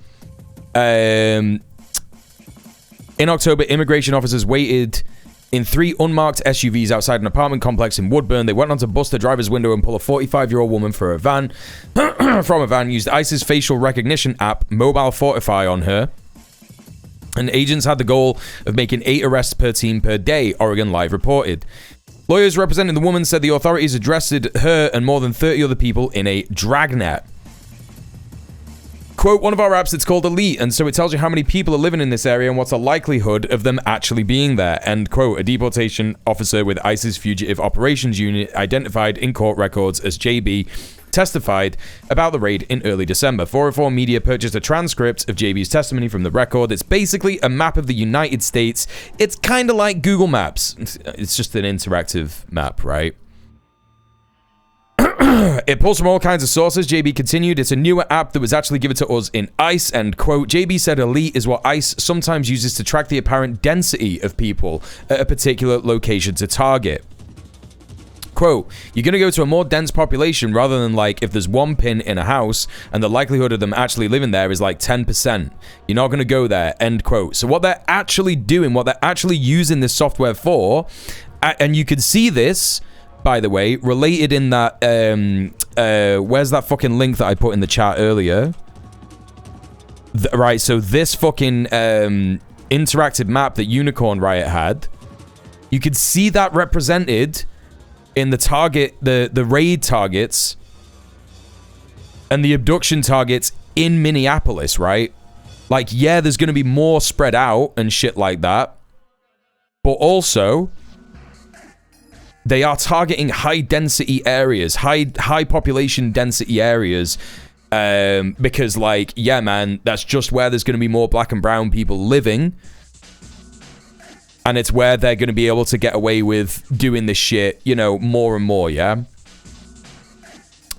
In October, immigration officers waited in 3 unmarked SUVs outside an apartment complex in Woodburn. They went on to bust the driver's window and pull a 45-year-old woman from a van, used ICE's facial recognition app, Mobile Fortify, on her. And agents had the goal of making 8 arrests per team per day, Oregon Live reported. Lawyers representing the woman said the authorities arrested her and more than 30 other people in a dragnet. Quote, one of our apps, it's called ELITE, and so it tells you how many people are living in this area and what's the likelihood of them actually being there, end quote. A deportation officer with ICE's Fugitive Operations Unit, identified in court records as JB, testified about the raid in early December. 404 Media purchased a transcript of JB's testimony from the record. It's basically a map of the United States. It's kind of like Google Maps. It's just an interactive map, right? It pulls from all kinds of sources, JB continued. It's a newer app that was actually given to us in ICE, end quote. JB said ELITE is what ICE sometimes uses to track the apparent density of people at a particular location to target. Quote, you're going to go to a more dense population rather than like if there's one pin in a house and the likelihood of them actually living there is like 10%. You're not going to go there, end quote. So what they're actually doing, what they're actually using this software for, and you can see this, by the way, related in that, where's that fucking link that I put in the chat earlier? Right, so this fucking interactive map that Unicorn Riot had, you could see that represented in the raid targets and the abduction targets in Minneapolis, right? Like, yeah, there's going to be more spread out and shit like that. But also, they are targeting high density areas, high population density areas. Because, like, yeah, man, that's just where there's going to be more black and brown people living. And it's where they're going to be able to get away with doing this shit, you know, more and more, yeah?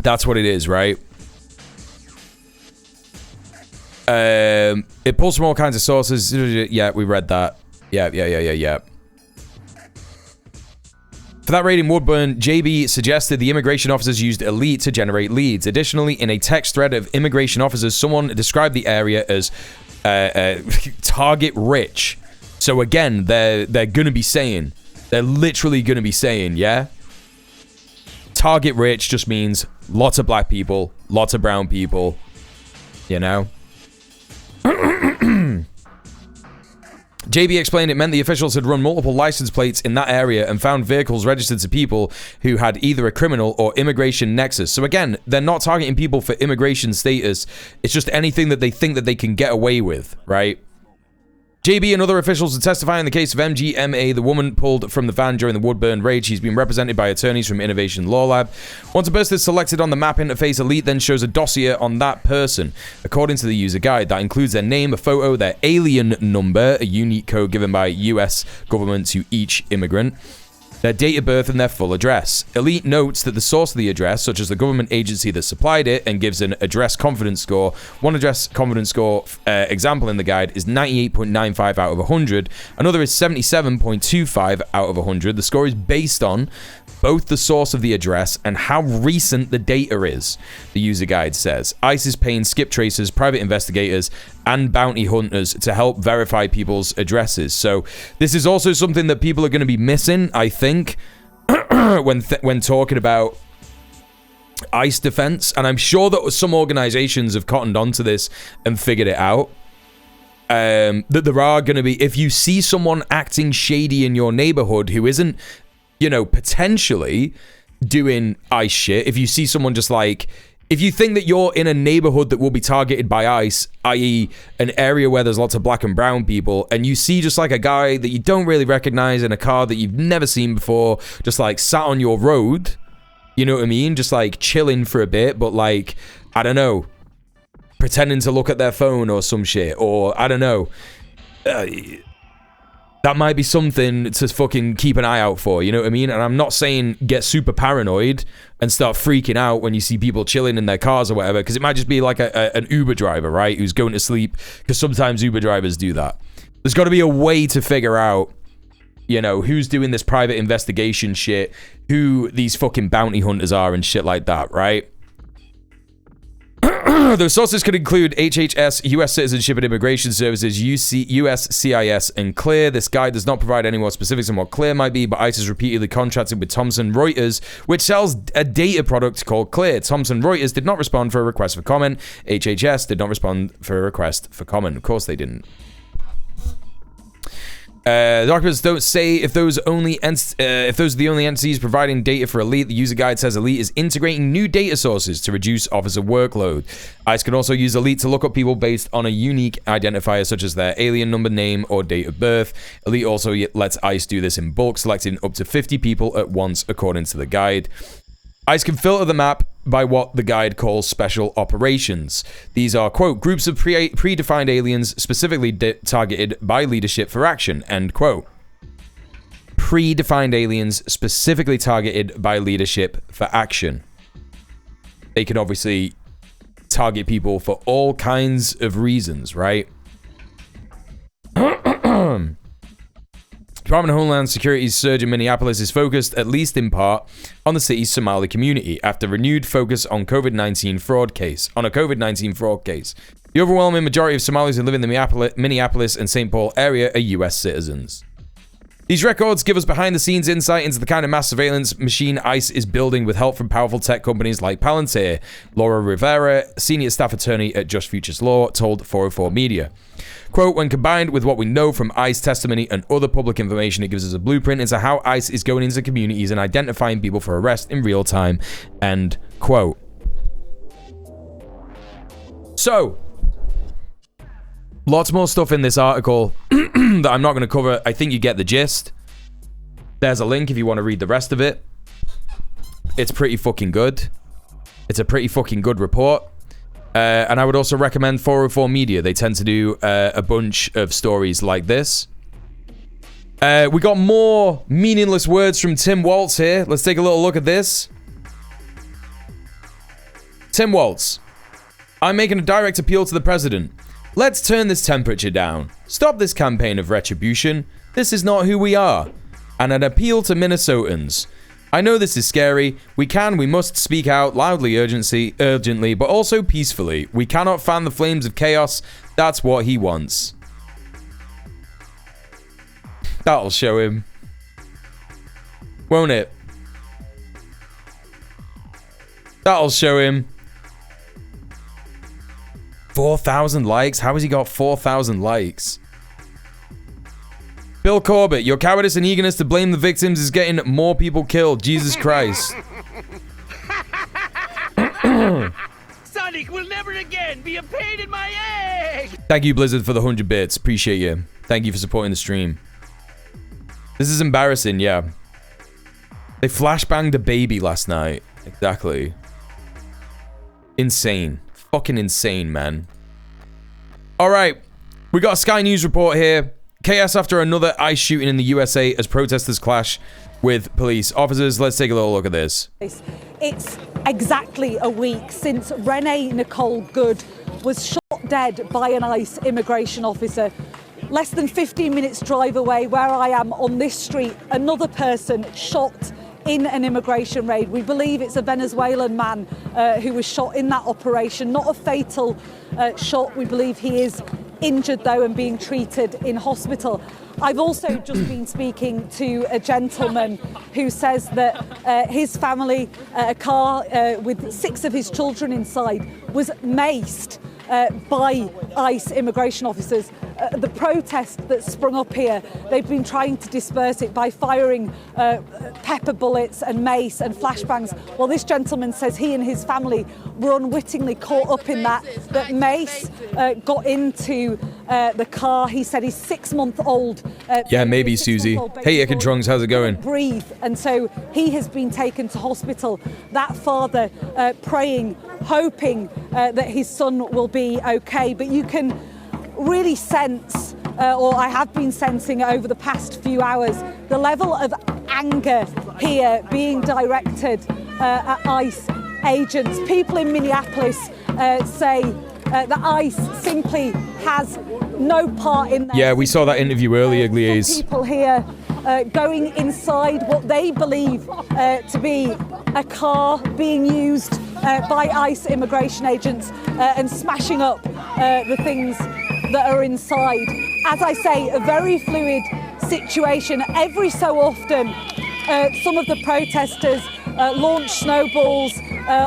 That's what it is, right? It pulls from all kinds of sources. Yeah, we read that. Yeah. For that raid in Woodburn, JB suggested the immigration officers used Elite to generate leads. Additionally, in a text thread of immigration officers, someone described the area as target rich. So again, they're going to be saying, they're literally going to be saying, yeah? Target rich just means lots of black people, lots of brown people, you know? JB explained it meant the officials had run multiple license plates in that area and found vehicles registered to people who had either a criminal or immigration nexus. So again, they're not targeting people for immigration status. It's just anything that they think that they can get away with, right? JB and other officials are testifying in the case of MGMA, the woman pulled from the van during the Woodburn raid. She's been represented by attorneys from Innovation Law Lab. Once a person is selected on the map interface, Elite then shows a dossier on that person. According to the user guide, that includes their name, a photo, their alien number, a unique code given by US government to each immigrant, their date of birth, and their full address. Elite notes that the source of the address, such as the government agency that supplied it, and gives an address confidence score. One address confidence score example in the guide is 98.95 out of 100. Another is 77.25 out of 100. The score is based on both the source of the address and how recent the data is, the user guide says. ICE is paying skip tracers, private investigators, and bounty hunters to help verify people's addresses. So this is also something that people are going to be missing, I think, when talking about ICE defense. And I'm sure that some organizations have cottoned onto this and figured it out. That there are going to be, if you see someone acting shady in your neighborhood who isn't, you know, potentially doing ICE shit, if you see someone just like, if you think that you're in a neighborhood that will be targeted by ICE, i.e. an area where there's lots of black and brown people, and you see just like a guy that you don't really recognize in a car that you've never seen before, just like sat on your road, you know what I mean? Just like chilling for a bit, but like, I don't know, pretending to look at their phone or some shit, or I don't know. That might be something to fucking keep an eye out for, you know what I mean? And I'm not saying get super paranoid and start freaking out when you see people chilling in their cars or whatever, because it might just be like an Uber driver, right? Who's going to sleep, because sometimes Uber drivers do that. There's got to be a way to figure out, you know, who's doing this private investigation shit, who these fucking bounty hunters are and shit like that, right? Those sources could include HHS, U.S. Citizenship and Immigration Services, USCIS, and CLEAR. This guide does not provide any more specifics on what CLEAR might be, but ICE has repeatedly contracted with Thomson Reuters, which sells a data product called CLEAR. Thomson Reuters did not respond for a request for comment. HHS did not respond for a request for comment. Of course they didn't. The documents don't say if those are the only entities providing data for Elite. The user guide says Elite is integrating new data sources to reduce officer workload. ICE can also use Elite to look up people based on a unique identifier such as their alien number, name, or date of birth. Elite also lets ICE do this in bulk, selecting up to 50 people at once, according to the guide. ICE can filter the map by what the guide calls special operations. These are, quote, groups of predefined aliens specifically targeted by leadership for action, end quote. Predefined aliens specifically targeted by leadership for action. They can obviously target people for all kinds of reasons, right? Department of Homeland Security's surge in Minneapolis is focused, at least in part, on the city's Somali community after renewed focus on COVID-19 fraud case. The overwhelming majority of Somalis who live in the Minneapolis and St. Paul area are U.S. citizens. These records give us behind-the-scenes insight into the kind of mass surveillance machine ICE is building with help from powerful tech companies like Palantir. Laura Rivera, senior staff attorney at Just Futures Law, told 404 Media. Quote, when combined with what we know from ICE testimony and other public information, it gives us a blueprint into how ICE is going into communities and identifying people for arrest in real time. End quote. So, lots more stuff in this article that I'm not going to cover. I think you get the gist. There's a link if you want to read the rest of it. It's pretty fucking good. It's a pretty fucking good report. And I would also recommend 404 Media. They tend to do a bunch of stories like this. We got more meaningless words from Tim Waltz here. Let's take a little look at this. Tim Waltz. I'm making a direct appeal to the president. Let's turn this temperature down. Stop this campaign of retribution. This is not who we are. And an appeal to Minnesotans. I know this is scary. We must speak out loudly, urgently, but also peacefully. We cannot fan the flames of chaos. That's what he wants. That'll show him. Won't it? That'll show him. 4,000 likes? How has he got 4,000 likes? Bill Corbett, your cowardice and eagerness to blame the victims is getting more people killed. Jesus Christ. Sonic will never again be a pain in my egg! Thank you, Blizzard, for the 100 bits. Appreciate you. Thank you for supporting the stream. This is embarrassing, yeah. They flashbanged a baby last night. Exactly. Insane. Fucking insane, man. Alright. We got a Sky News report here. Chaos after another ICE shooting in the USA as protesters clash with police officers. Let's take a little look at this. It's exactly a week since Renee Nicole Good was shot dead by an ICE immigration officer. Less than 15 minutes drive away where I am on this street, another person shot in an immigration raid. We believe it's a Venezuelan man who was shot in that operation. Not a fatal shot. We believe he is injured though and being treated in hospital. I've also just been speaking to a gentleman who says that his family, a car with 6 of his children inside, was maced by ICE immigration officers. The protest that sprung up here, they've been trying to disperse it by firing pepper bullets and mace and flashbangs. Well, this gentleman says he and his family were unwittingly caught up in that mace got into the car. He said his 6-month-old... yeah, maybe, Susie. Hey, Trunks, how's it going? Breathe, and so he has been taken to hospital. That father praying, hoping that his son will be okay. But you can really sense, or I have been sensing over the past few hours, the level of anger here being directed at ICE agents. People in Minneapolis say that ICE simply has no part in that. Yeah, we saw that interview earlier, Gliese. People here going inside what they believe to be a car being used by ICE immigration agents and smashing up the things that are inside. As I say, a very fluid situation. Every so often, some of the protesters launch snowballs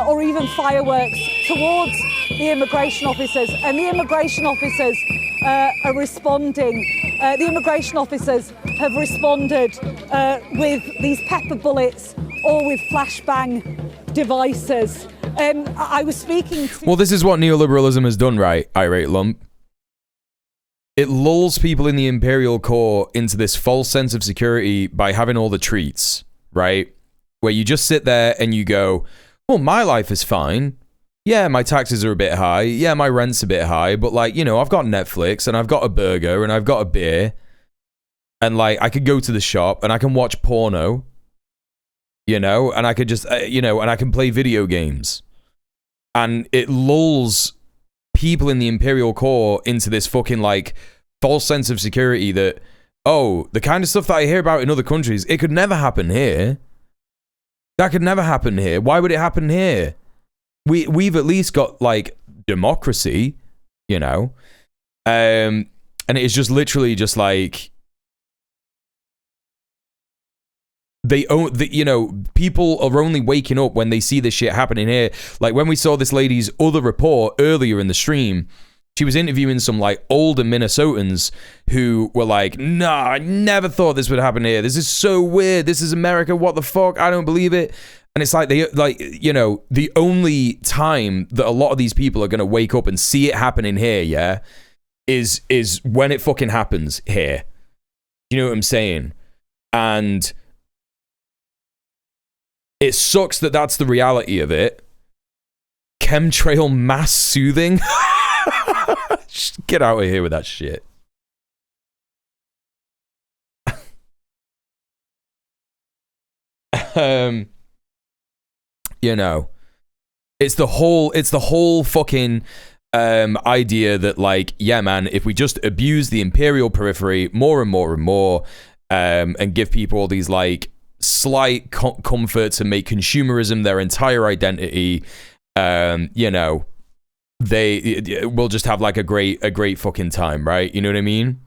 or even fireworks towards the immigration officers, and the immigration officers are responding. The immigration officers have responded with these pepper bullets or with flashbang devices. I was speaking to... Well, this is what neoliberalism has done, right, irate lump? It lulls people in the imperial core into this false sense of security by having all the treats, right? Where you just sit there and you go, well, my life is fine. Yeah, my taxes are a bit high. Yeah, my rent's a bit high. But, like, you know, I've got Netflix and I've got a burger and I've got a beer. And, like, I could go to the shop and I can watch porno. You know? And I could just, you know, and I can play video games. And it lulls people in the imperial core into this fucking, like, false sense of security that, oh, the kind of stuff that I hear about in other countries, it could never happen here. That could never happen here. Why would it happen here? We've at least got, like, democracy, you know? And it's just literally just like, you know, people are only waking up when they see this shit happening here. Like when we saw this lady's other report earlier in the stream, she was interviewing some like older Minnesotans who were like, nah, I never thought this would happen here. This is so weird. This is America. What the fuck? I don't believe it. And it's like, you know, the only time that a lot of these people are going to wake up and see it happening here, yeah, is when it fucking happens here. You know what I'm saying? And it sucks that that's the reality of it. Chemtrail mass soothing? Get out of here with that shit. You know, it's the whole fucking idea that, like, yeah, man, if we just abuse the imperial periphery more and more and more, and give people all these like slight comforts and make consumerism their entire identity, you know, they will just have like a great fucking time, right? You know what I mean?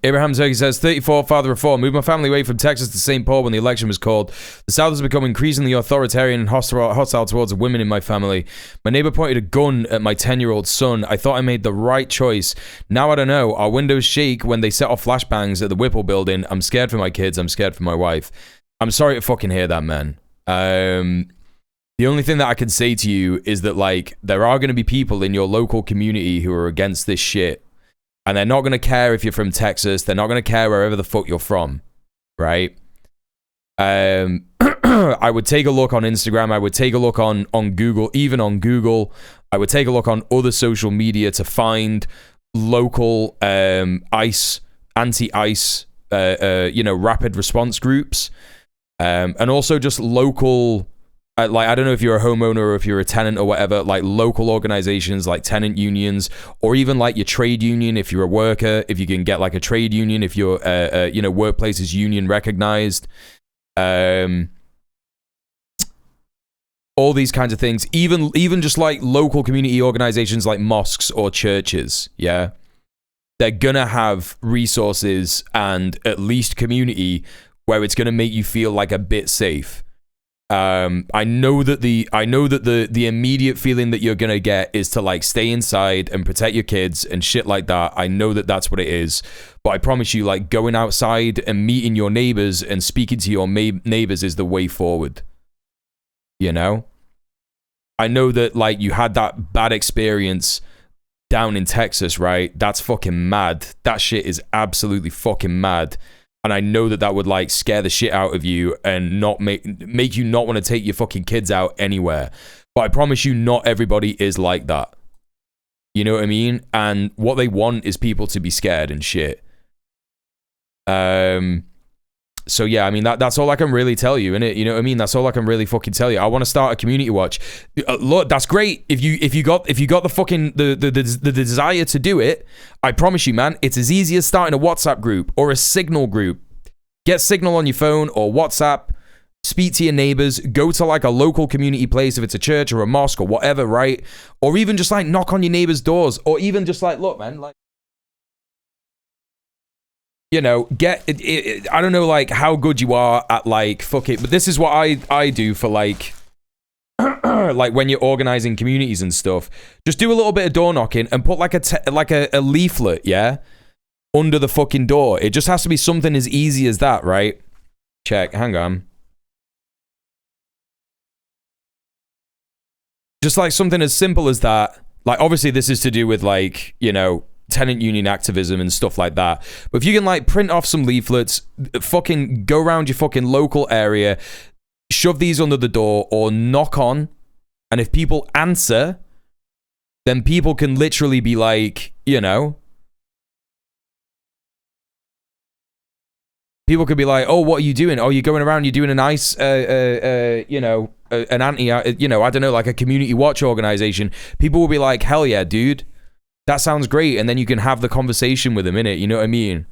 Abraham Turkey says, 34, father of 4, moved my family away from Texas to St. Paul when the election was called. The South has become increasingly authoritarian and hostile towards women in my family. My neighbor pointed a gun at my 10-year-old son. I thought I made the right choice. Now I don't know. Our windows shake when they set off flashbangs at the Whipple building. I'm scared for my kids. I'm scared for my wife. I'm sorry to fucking hear that, man. The only thing that I can say to you is that, like, there are going to be people in your local community who are against this shit. And they're not going to care if you're from Texas. They're not going to care wherever the fuck you're from, right? I would take a look on Instagram. I would take a look on Google, even on Google. I would take a look on other social media to find local anti-ICE, you know, rapid response groups. And also just local... like, I don't know if you're a homeowner or if you're a tenant or whatever, like local organizations like tenant unions, or even like your trade union if you're a worker, if you can get like a trade union, if your you know, workplace is union recognized, all these kinds of things, even just like local community organizations like mosques or churches, yeah, they're gonna have resources and at least community where it's gonna make you feel like a bit safe. I know that the immediate feeling that you're gonna get is to like stay inside and protect your kids and shit like that. I know that that's what it is, but I promise you, like, going outside and meeting your neighbors and speaking to your neighbors is the way forward. You know, I know that, like, you had that bad experience down in Texas, right? That's fucking mad. That shit is absolutely fucking mad. And I know that that would, like, scare the shit out of you and not make you not want to take your fucking kids out anywhere. But I promise you, not everybody is like that. You know what I mean? And what they want is people to be scared and shit. So yeah, I mean, that's all I can really tell you, innit? You know what I mean? That's all I can really fucking tell you. I want to start a community watch. Look, that's great. If you got the fucking the desire to do it, I promise you, man, it's as easy as starting a WhatsApp group or a Signal group. Get Signal on your phone or WhatsApp. Speak to your neighbors. Go to like a local community place if it's a church or a mosque or whatever, right? Or even just like knock on your neighbors' doors, or even just like, look, man, like, you know, I don't know, like, how good you are at, like, fuck it, but this is what I do for, like, like, when you're organizing communities and stuff. Just do a little bit of door knocking and put, like, a leaflet, yeah, under the fucking door. It just has to be something as easy as that, right? Check, hang on. Just, like, something as simple as that. Like, obviously, this is to do with, like, you know, tenant union activism and stuff like that. But if you can, like, print off some leaflets, fucking go around your fucking local area, shove these under the door or knock on, and if people answer, then people can literally be like, you know, people could be like, oh, what are you doing? Oh, you're going around, you're doing a nice, you know, an you know, I don't know, like a community watch organization. People will be like, hell yeah, dude. That sounds great, and then you can have the conversation with them, innit? You know what I mean?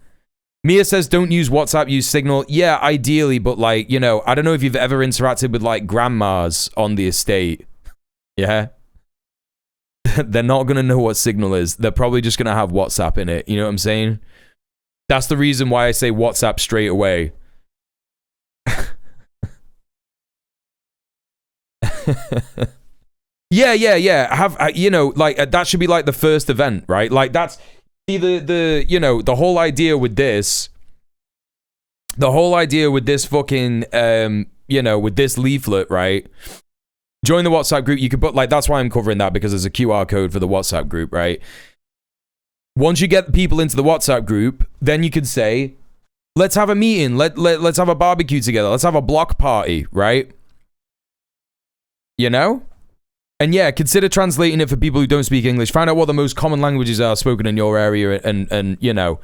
Mia says, don't use WhatsApp, use Signal. Yeah, ideally, but, like, you know, I don't know if you've ever interacted with, like, grandmas on the estate. Yeah? They're not going to know what Signal is. They're probably just going to have WhatsApp in it. You know what I'm saying? That's the reason why I say WhatsApp straight away. Yeah. Have you know, like that should be like the first event, right? Like that's the you know, the whole idea with this fucking you know, with this leaflet, right? Join the WhatsApp group. You could put like, that's why I'm covering that, because there's a QR code for the WhatsApp group, right? Once you get people into the WhatsApp group, then you could say, let's have a meeting. Let's have a barbecue together. Let's have a block party, right? You know? And yeah, consider translating it for people who don't speak English. Find out what the most common languages are spoken in your area, and you know,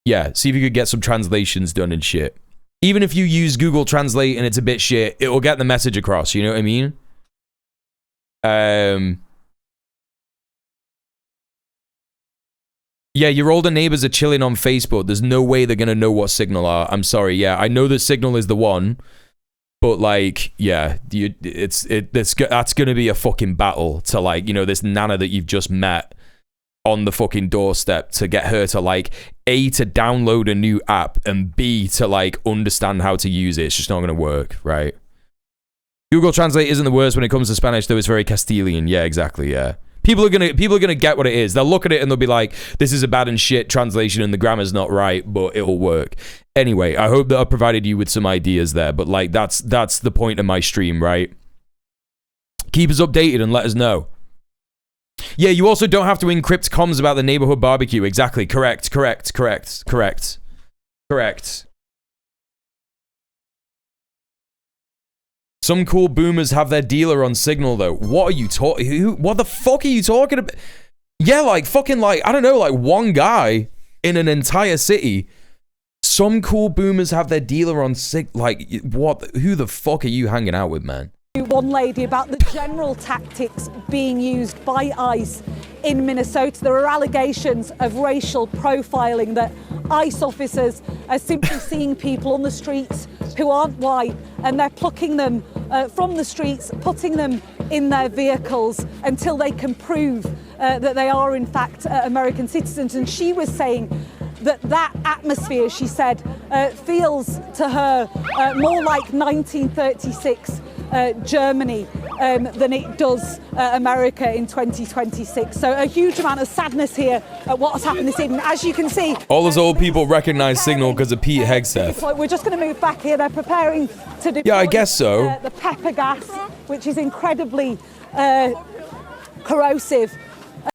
yeah, see if you could get some translations done and shit. Even if you use Google Translate and it's a bit shit, it will get the message across, you know what I mean? Yeah, your older neighbors are chilling on Facebook. There's no way they're gonna know what Signal are. I'm sorry. Yeah, I know that Signal is the one, but like, yeah, that's gonna be a fucking battle to, like, you know, this nana that you've just met on the fucking doorstep, to get her to, like, A, to download a new app, and B, to, like, understand how to use it. It's just not gonna work, right? Google Translate isn't the worst when it comes to Spanish, though. It's very Castilian. Yeah, exactly. Yeah. People are gonna get what it is. They'll look at it and they'll be like, this is a bad and shit translation and the grammar's not right, but it'll work. Anyway, I hope that I've provided you with some ideas there, but like, that's the point of my stream, right? Keep us updated and let us know. Yeah, you also don't have to encrypt comms about the neighborhood barbecue. Exactly. Correct. Some cool boomers have their dealer on Signal, though. What are you talking? What the fuck are you talking about? Yeah, like fucking, like, I don't know, like one guy in an entire city. Some cool boomers have their dealer on like, what? Who the fuck are you hanging out with, man? One lady about the general tactics being used by ICE in Minnesota. There are allegations of racial profiling, that ICE officers are simply seeing people on the streets who aren't white, and they're plucking them from the streets, putting them in their vehicles until they can prove that they are in fact American citizens. And she was saying that atmosphere, she said, feels to her more like 1936 Germany than it does America in 2026. So a huge amount of sadness here at what has happened this evening. As you can see, all those old people recognize Signal because of Pete Hegseth. We're just going to move back here. They're preparing to deploy, yeah, I guess so. The pepper gas, which is incredibly corrosive.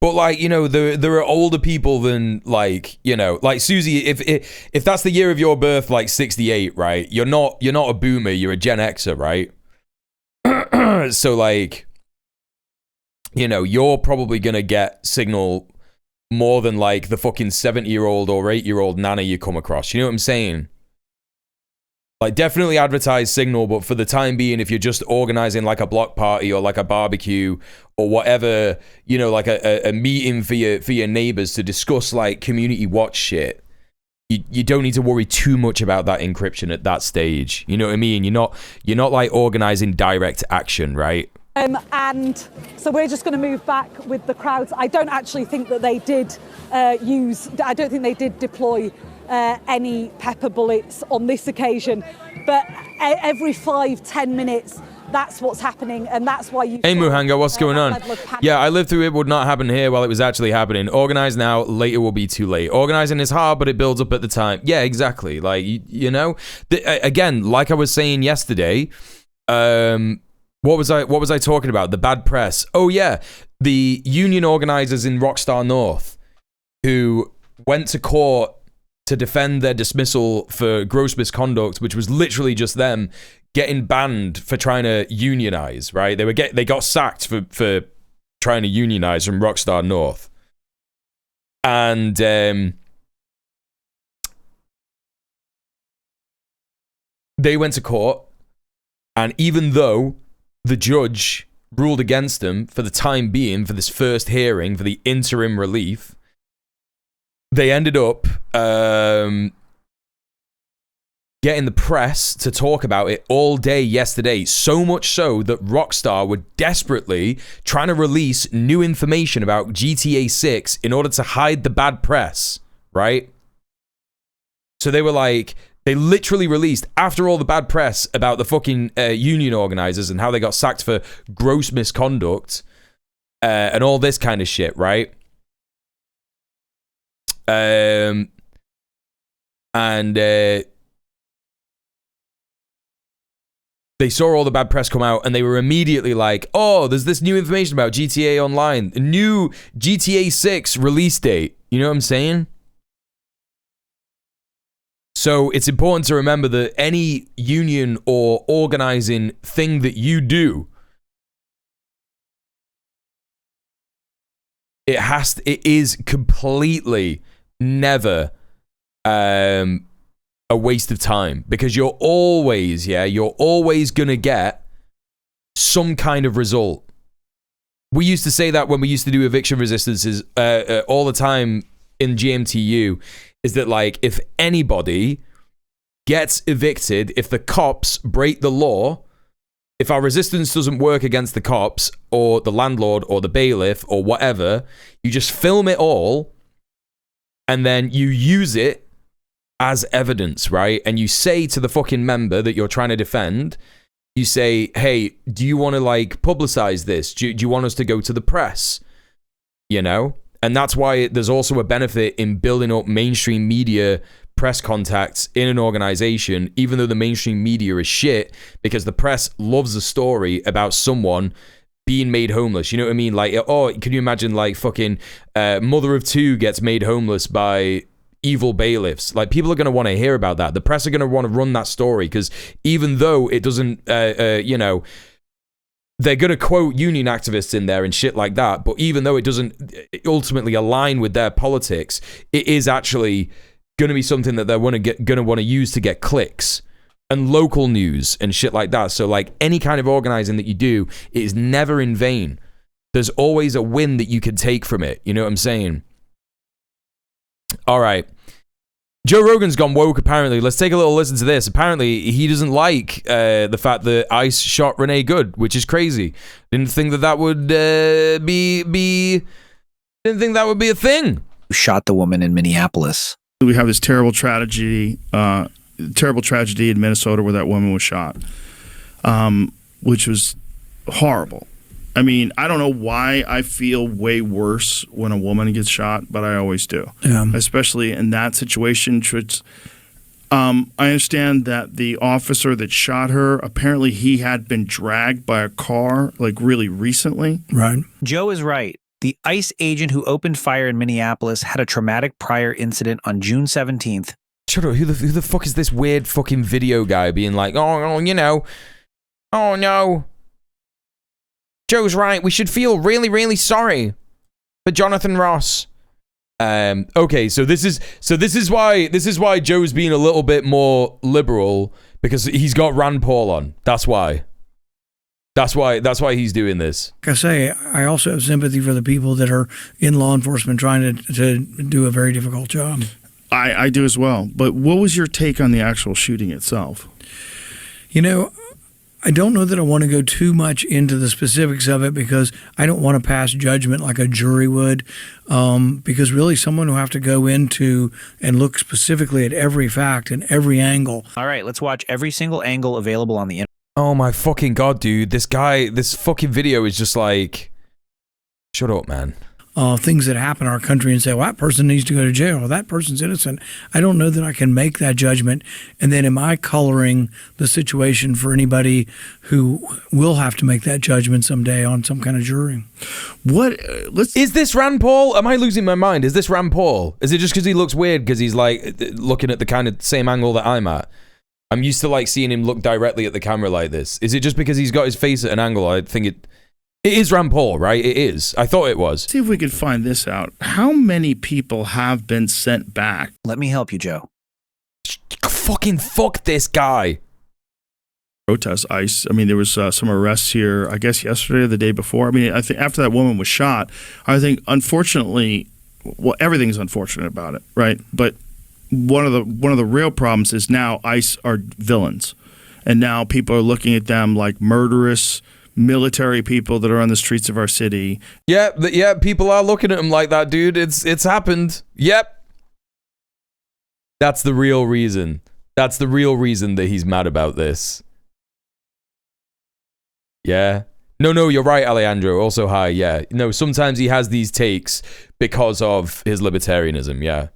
But like, you know, there are older people than, like, you know, like Susie, if that's the year of your birth, like 68, right? You're not a boomer, you're a Gen Xer, right? So like, you know, you're probably gonna get Signal more than like the fucking 70-year-old or 8-year-old nana you come across. You know what I'm saying? Like, definitely advertise Signal, but for the time being, if you're just organizing like a block party or like a barbecue or whatever, you know, like a meeting for your neighbors to discuss like community watch shit, you don't need to worry too much about that encryption at that stage. You know what I mean? You're not like organizing direct action, right? And so we're just going to move back with the crowds. I don't actually think that they did I don't think they did deploy any pepper bullets on this occasion, but every 5-10 minutes that's what's happening, and that's why you... Hey Muhanga, what's going on? Yeah, I lived through it would not happen here while it was actually happening. Organize now, later will be too late. Organizing is hard, but it builds up at the time. Yeah, exactly. Like, you know, again, like I was saying yesterday, what was I talking about? The bad press. Oh yeah, the union organizers in Rockstar North who went to court to defend their dismissal for gross misconduct, which was literally just them getting banned for trying to unionize, right? They got sacked for trying to unionize from Rockstar North. And they went to court, and even though the judge ruled against them for the time being, for this first hearing, for the interim relief, they ended up getting the press to talk about it all day yesterday. So much so that Rockstar were desperately trying to release new information about GTA 6 in order to hide the bad press, right? So they were like, They literally released, after all the bad press about the fucking union organizers and how they got sacked for gross misconduct and all this kind of shit, right? And they saw all the bad press come out and they were immediately like, oh, there's this new information about GTA Online, a new GTA 6 release date. You know what I'm saying? So it's important to remember that any union or organizing thing that you do, it is completely never a waste of time, because you're always gonna get some kind of result. We used to say that when we used to do eviction resistances all the time in GMTU, is that like, if anybody gets evicted, if the cops break the law, if our resistance doesn't work against the cops or the landlord or the bailiff or whatever, you just film it all and then you use it as evidence, right? And you say to the fucking member that you're trying to defend, you say, hey, do you want to like publicize this? Do you want us to go to the press? You know? And that's why there's also a benefit in building up mainstream media press contacts in an organization, even though the mainstream media is shit, because the press loves a story about someone being made homeless. You know what I mean? Like, oh, can you imagine like fucking mother of two gets made homeless by evil bailiffs? Like, people are going to want to hear about that. The press are going to want to run that story, because even though it doesn't, you know, they're going to quote union activists in there and shit like that, but even though it doesn't ultimately align with their politics, it is actually going to be something that they're going to want to use to get clicks and local news and shit like that. So like, any kind of organizing that you do, it is never in vain. There's always a win that you can take from it. You know what I'm saying? All right. Joe Rogan's gone woke, apparently. Let's take a little listen to this. Apparently, he doesn't like the fact that ICE shot Renee Good, which is crazy. Didn't think that would didn't think that would be a thing. Shot the woman in Minneapolis. We have this terrible tragedy in Minnesota where that woman was shot, which was horrible. I mean, I don't know why I feel way worse when a woman gets shot, but I always do. Yeah. Especially in that situation. I understand that the officer that shot her, apparently he had been dragged by a car like really recently. Right. Joe is right. The ICE agent who opened fire in Minneapolis had a traumatic prior incident on June 17th. Shut up. Who the fuck is this weird fucking video guy being like, oh, you know, oh no. Joe's right. We should feel really, really sorry for Jonathan Ross. Okay, so this is why Joe's being a little bit more liberal, because he's got Rand Paul on. That's why he's doing this. Like I say, I also have sympathy for the people that are in law enforcement trying to do a very difficult job. I do as well. But what was your take on the actual shooting itself? You know, I don't know that I want to go too much into the specifics of it, because I don't want to pass judgment like a jury would, because really someone will have to go into and look specifically at every fact and every angle. All right, let's watch every single angle available on the internet. Oh my fucking God, dude. This fucking video is just like, shut up, man. Things that happen in our country and say, well, that person needs to go to jail, or that person's innocent. I don't know that I can make that judgment. And then am I coloring the situation for anybody who will have to make that judgment someday on some kind of jury? Is this Rand Paul? Am I losing my mind? Is this Rand Paul? Is it just because he looks weird because he's like looking at the kind of same angle that I'm at? I'm used to like seeing him look directly at the camera like this. Is it just because he's got his face at an angle? I think it is Rand Paul, right? It is. I thought it was. See if we could find this out. How many people have been sent back? Let me help you, Joe. Fucking fuck this guy. Protest ICE. I mean, there was some arrests here, I guess yesterday or the day before. I mean, I think after that woman was shot, I think unfortunately, well, everything's unfortunate about it, right? But one of the real problems is now ICE are villains, and now people are looking at them like murderous military people that are on the streets of our city. Yeah, people are looking at them like that, dude. It's happened. Yep. That's the real reason. That's the real reason that he's mad about this. Yeah. No, you're right, Alejandro. Also, hi, yeah. No, sometimes he has these takes because of his libertarianism, yeah.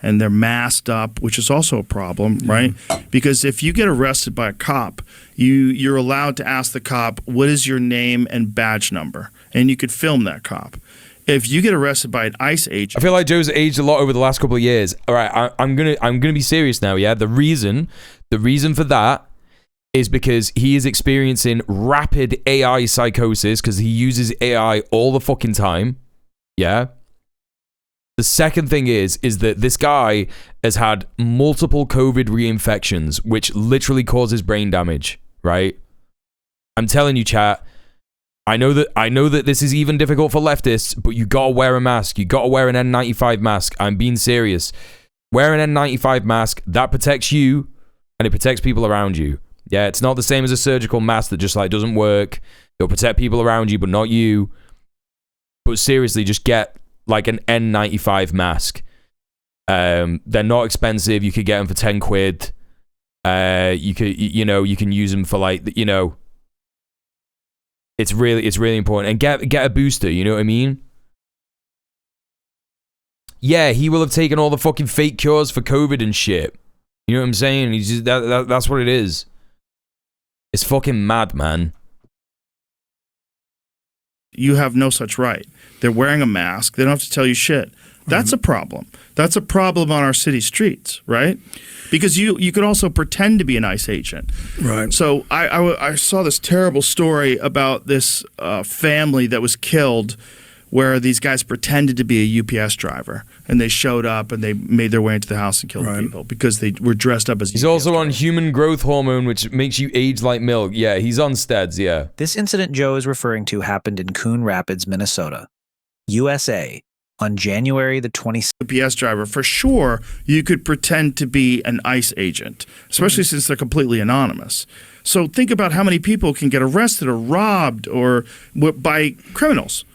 And they're masked up, which is also a problem, right? Because if you get arrested by a cop, you're allowed to ask the cop, what is your name and badge number? And you could film that cop. If you get arrested by an ICE agent, I feel like Joe's aged a lot over the last couple of years. All right, I'm gonna be serious now. Yeah, the reason for that is because he is experiencing rapid AI psychosis because he uses AI all the fucking time. Yeah. The second thing is that this guy has had multiple COVID reinfections, which literally causes brain damage. Right? I'm telling you, chat. I know that this is even difficult for leftists, but you gotta wear a mask. You gotta wear an N95 mask. I'm being serious. Wear an N95 mask. That protects you, and it protects people around you. Yeah, it's not the same as a surgical mask that just like doesn't work. It'll protect people around you, but not you. But seriously, just get like an N95 mask. They're not expensive. You could get them for 10 quid. You can use them for like, it's really important. And get a booster, you know what I mean? Yeah, he will have taken all the fucking fake cures for COVID and shit. You know what I'm saying? He's just, that's what it is. It's fucking mad, man. You have no such right. They're wearing a mask. They don't have to tell you shit. That's a problem. That's a problem on our city streets, right? Because you could also pretend to be an ICE agent. Right. So I saw this terrible story about this family that was killed where these guys pretended to be a UPS driver, and they showed up and they made their way into the house and killed people because they were dressed up as He's also on human growth hormone, which makes you age like milk. Yeah, he's on steads, yeah. This incident Joe is referring to happened in Coon Rapids, Minnesota, USA, on January the 26th. UPS driver, for sure, you could pretend to be an ICE agent, especially since they're completely anonymous. So think about how many people can get arrested or robbed or by criminals.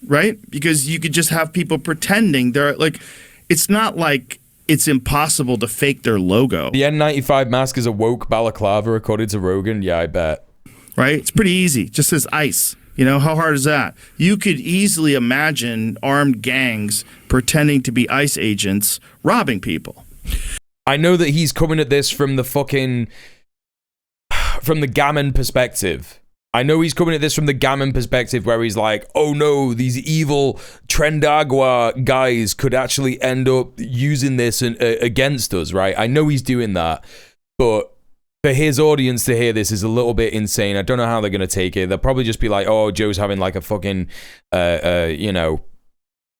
Right? Because you could just have people pretending they're like, it's not like it's impossible to fake their logo. The N95 mask is a woke balaclava, according to Rogan. Yeah, I bet. Right? It's pretty easy. Just says ICE. You know, how hard is that? You could easily imagine armed gangs pretending to be ICE agents robbing people. I know that he's coming at this from the gammon perspective. I know he's coming at this from the gammon perspective where he's like, oh no, these evil Trendagua guys could actually end up using this against us, right? I know he's doing that, but for his audience to hear this is a little bit insane. I don't know how they're going to take it. They'll probably just be like, oh, Joe's having like a fucking,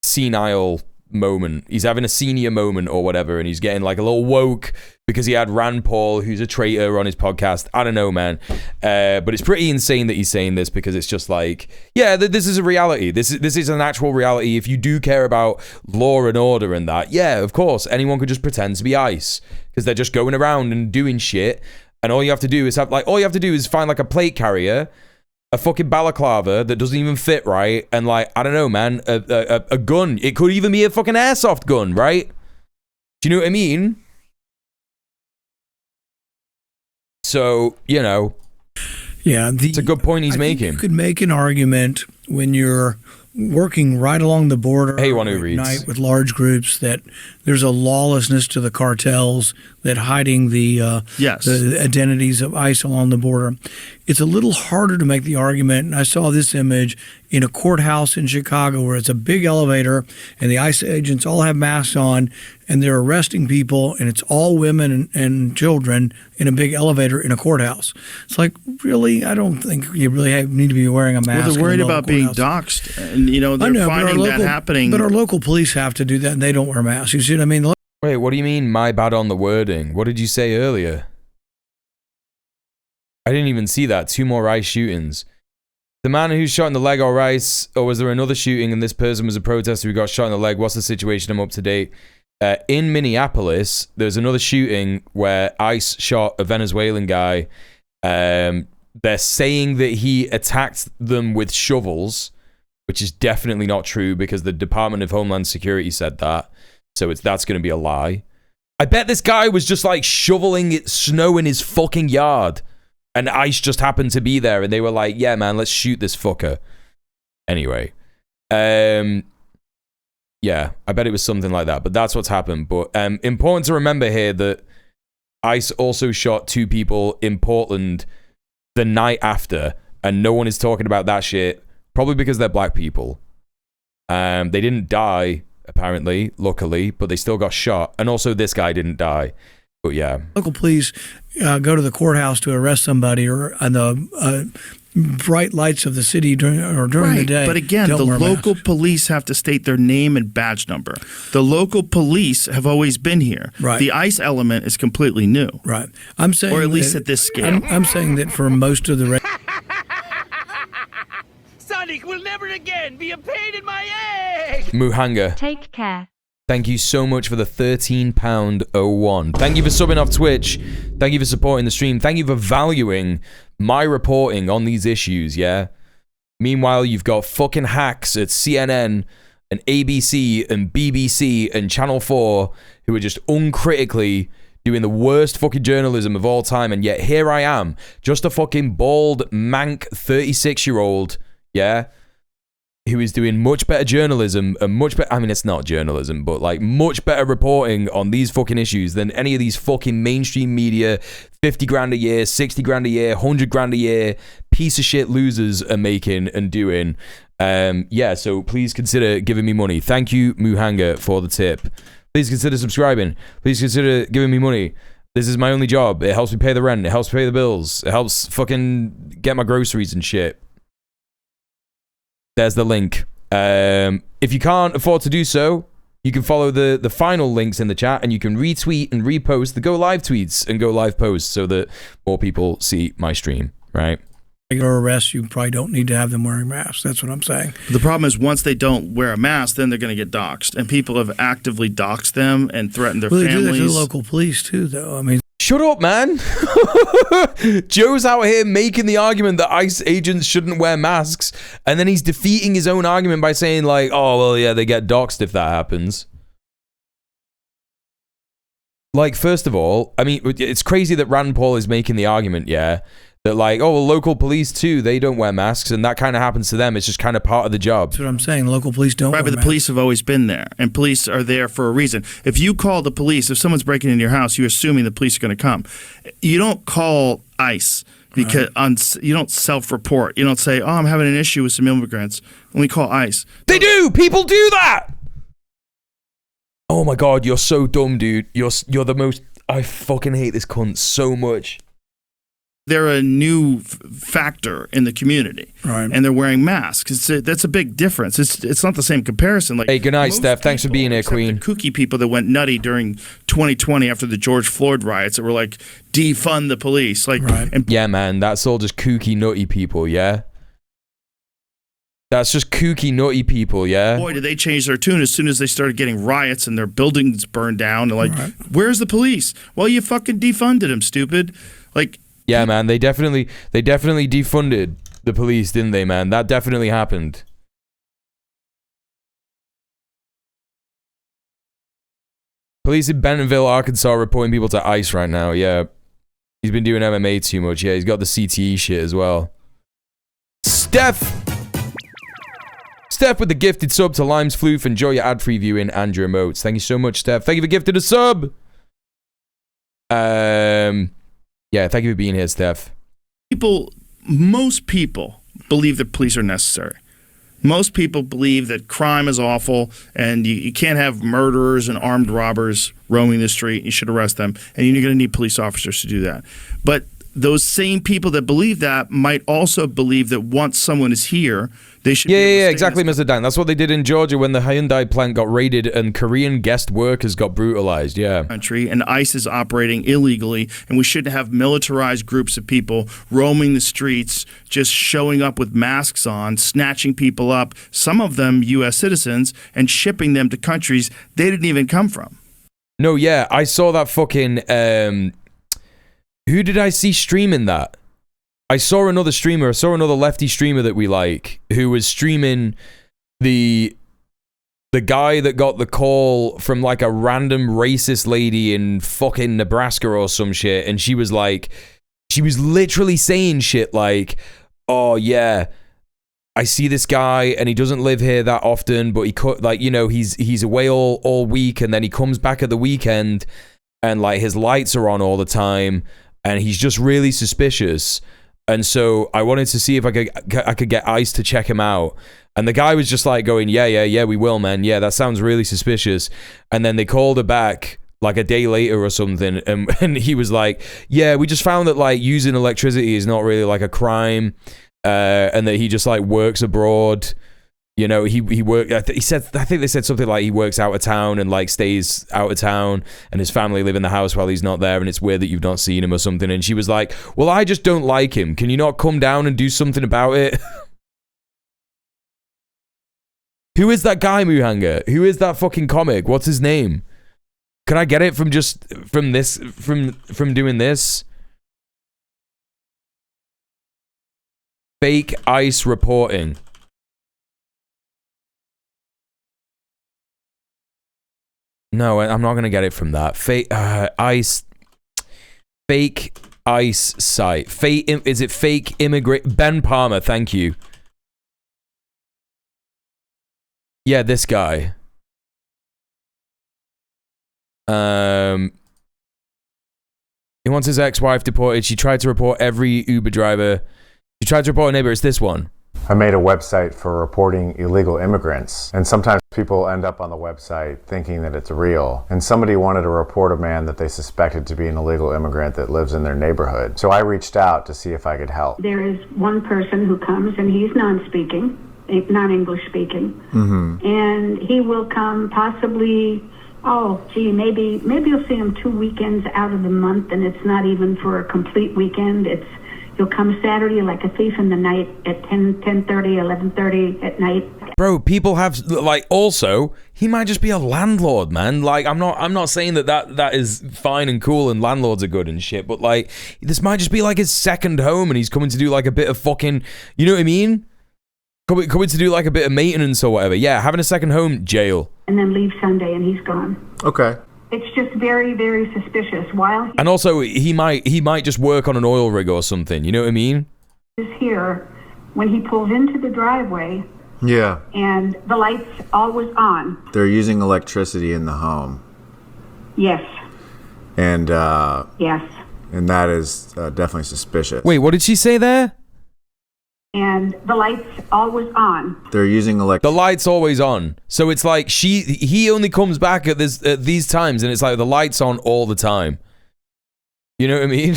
senile moment. He's having a senior moment or whatever, and he's getting like a little woke because he had Rand Paul, who's a traitor, on his podcast. I don't know, man. But it's pretty insane that he's saying this because it's just like, yeah, this is a reality. This is an actual reality. If you do care about law and order and that, yeah, of course, anyone could just pretend to be ICE because they're just going around and doing shit. And all you have to do is find like a plate carrier, a fucking balaclava that doesn't even fit right, and like, I don't know, man, a gun. It could even be a fucking airsoft gun, right? Do you know what I mean? So, yeah, it's a good point he's making. You could make an argument when you're working right along the border at night with large groups that there's a lawlessness to the cartels that hiding the identities of ICE along the border. It's a little harder to make the argument, and I saw this image in a courthouse in Chicago where it's a big elevator and the ICE agents all have masks on and they're arresting people, and it's all women and children in a big elevator in a courthouse. It's like, really? I don't think you really need to be wearing a mask. Well, they're worried about being doxxed, and they're finding that happening. But our local police have to do that, and they don't wear masks. You see what I mean? Wait, what do you mean, my bad on the wording? What did you say earlier? I didn't even see that. 2 more ICE shootings. The man who's shot in the leg, or ICE, or was there another shooting and this person was a protester who got shot in the leg? What's the situation? I'm up to date. In Minneapolis, there's another shooting where ICE shot a Venezuelan guy. They're saying that he attacked them with shovels, which is definitely not true because the Department of Homeland Security said that. So that's going to be a lie. I bet this guy was just like shoveling snow in his fucking yard, and ICE just happened to be there, and they were like, yeah, man, let's shoot this fucker. Anyway, yeah, I bet it was something like that, but that's what's happened. But important to remember here that ICE also shot 2 people in Portland the night after, and no one is talking about that shit, probably because they're black people. They didn't die, apparently, luckily, but they still got shot, and also this guy didn't die. But yeah. Local police go to the courthouse to arrest somebody, or on the bright lights of the city during the day. But again, the local police have to state their name and badge number. The local police have always been here. Right. The ICE element is completely new. Right. I'm saying, or at least at this scale. I'm saying that for most of the Sonic will never again be a pain in my egg. Muhanga. Take care. Thank you so much for the £13.01. Thank you for subbing off Twitch. Thank you for supporting the stream. Thank you for valuing my reporting on these issues, yeah? Meanwhile, you've got fucking hacks at CNN and ABC and BBC and Channel 4 who are just uncritically doing the worst fucking journalism of all time, and yet here I am, just a fucking bald, mank 36-year-old, yeah? Who is doing much better journalism and much better, I mean, it's not journalism, but like much better reporting on these fucking issues than any of these fucking mainstream media, 50 grand a year, 60 grand a year, 100 grand a year, piece of shit losers are making and doing. Yeah, so please consider giving me money. Thank you, Muhanga, for the tip. Please consider subscribing. Please consider giving me money. This is my only job. It helps me pay the rent. It helps me pay the bills. It helps fucking get my groceries and shit. There's the link. If you can't afford to do so, you can follow the final links in the chat, and you can retweet and repost the go live tweets and go live posts so that more people see my stream, right? Regular arrests, you probably don't need to have them wearing masks. That's what I'm saying. The problem is once they don't wear a mask, then they're going to get doxxed, and people have actively doxxed them and threatened their families. families. They do that to the local police too, though. I mean, shut up, man. Joe's out here making the argument that ICE agents shouldn't wear masks, and then he's defeating his own argument by saying like, oh, well, yeah, they get doxxed if that happens. Like, first of all, I mean, it's crazy that Rand Paul is making the argument, yeah, that like, oh, well, local police too, they don't wear masks, and that kind of happens to them. It's just kind of part of the job. That's what I'm saying. Local police don't wear masks. Right, but the police have always been there, and police are there for a reason. If you call the police, if someone's breaking into your house, you're assuming the police are going to come. You don't call ICE because you don't self-report. You don't say, oh, I'm having an issue with some immigrants. And we call ICE. They do! People do that! Oh my god, you're so dumb, dude. You're the most... I fucking hate this cunt so much. They're a new factor in the community, right? And they're wearing masks. That's a big difference. It's not the same comparison. Like, hey, good night, Steph. Thanks for being here, Queen. The kooky people that went nutty during 2020 after the George Floyd riots that were like, defund the police. Like, yeah, man, that's all just kooky, nutty people, yeah? That's just kooky, nutty people, yeah? Boy, did they change their tune as soon as they started getting riots and their buildings burned down. They're like, where's the police? Well, you fucking defunded them, stupid. Like... Yeah, man, they definitely defunded the police, didn't they, man? That definitely happened. Police in Bentonville, Arkansas, reporting people to ICE right now. Yeah, he's been doing MMA too much. Yeah, he's got the CTE shit as well. Steph with the gifted sub to Lime's Floof. Enjoy your ad-free viewing and your emotes. Thank you so much, Steph. Thank you for gifting a sub. Yeah, thank you for being here, Steph. Most people believe that police are necessary. Most people believe that crime is awful and you can't have murderers and armed robbers roaming the street. You should arrest them, and you're going to need police officers to do that. But those same people that believe that might also believe that once someone is here, they should. Yeah, exactly, Mr. Dan. That's what they did in Georgia when the Hyundai plant got raided and Korean guest workers got brutalized. Yeah, country and ICE is operating illegally, and we shouldn't have militarized groups of people roaming the streets, just showing up with masks on, snatching people up, some of them U.S. citizens, and shipping them to countries they didn't even come from. No, yeah, I saw that fucking. Who did I see streaming that? I saw another streamer. I saw another lefty streamer that we like who was streaming the the guy that got the call from like a random racist lady in fucking Nebraska or some shit, and she was literally saying shit like, oh yeah, I see this guy and he doesn't live here that often, but he could, like, you know, he's away all week, and then he comes back at the weekend and like his lights are on all the time and he's just really suspicious. And so I wanted to see if I could get ICE to check him out. And the guy was just like going, yeah, we will, man. Yeah, that sounds really suspicious. And then they called her back like a day later or something. And he was like, yeah, we just found that like using electricity is not really like a crime. And that he just like works abroad. You know, he worked, I think they said something like he works out of town and like stays out of town, and his family live in the house while he's not there, and it's weird that you've not seen him or something. And she was like, well, I just don't like him. Can you not come down and do something about it? Who is that guy, Muhanga? Who is that fucking comic? What's his name? Can I get it from doing this? Fake ICE reporting. No, I'm not gonna get it from that. Fake ICE site. Is it fake immigrant? Ben Palmer, thank you. Yeah, this guy. He wants his ex-wife deported. She tried to report every Uber driver. She tried to report a neighbor. It's this one. I made a website for reporting illegal immigrants, and sometimes people end up on the website thinking that it's real, and somebody wanted to report a man that they suspected to be an illegal immigrant that lives in their neighborhood. So I reached out to see if I could help. There is one person who comes, and he's non-English speaking, and he will come possibly, maybe you'll see him 2 weekends out of the month, and it's not even for a complete weekend. He'll come Saturday like a thief in the night at 10:30, 11:30 at night. Bro, people have like, also he might just be a landlord, man. Like I'm not saying that is fine and cool and landlords are good and shit, but like this might just be like his second home and he's coming to do like a bit of fucking, you know what I mean? Coming to do like a bit of maintenance or whatever. Yeah, having a second home, jail. And then leave Sunday and he's gone. Okay. It's just very, very suspicious. While and also he might just work on an oil rig or something. You know what I mean? He's here when he pulls into the driveway. Yeah. And the lights always on. They're using electricity in the home. Yes. And yes. And that is definitely suspicious. Wait, what did she say there? And the lights always on. They're using the lights always on. So it's like he only comes back at these times, and it's like the lights on all the time. You know what I mean?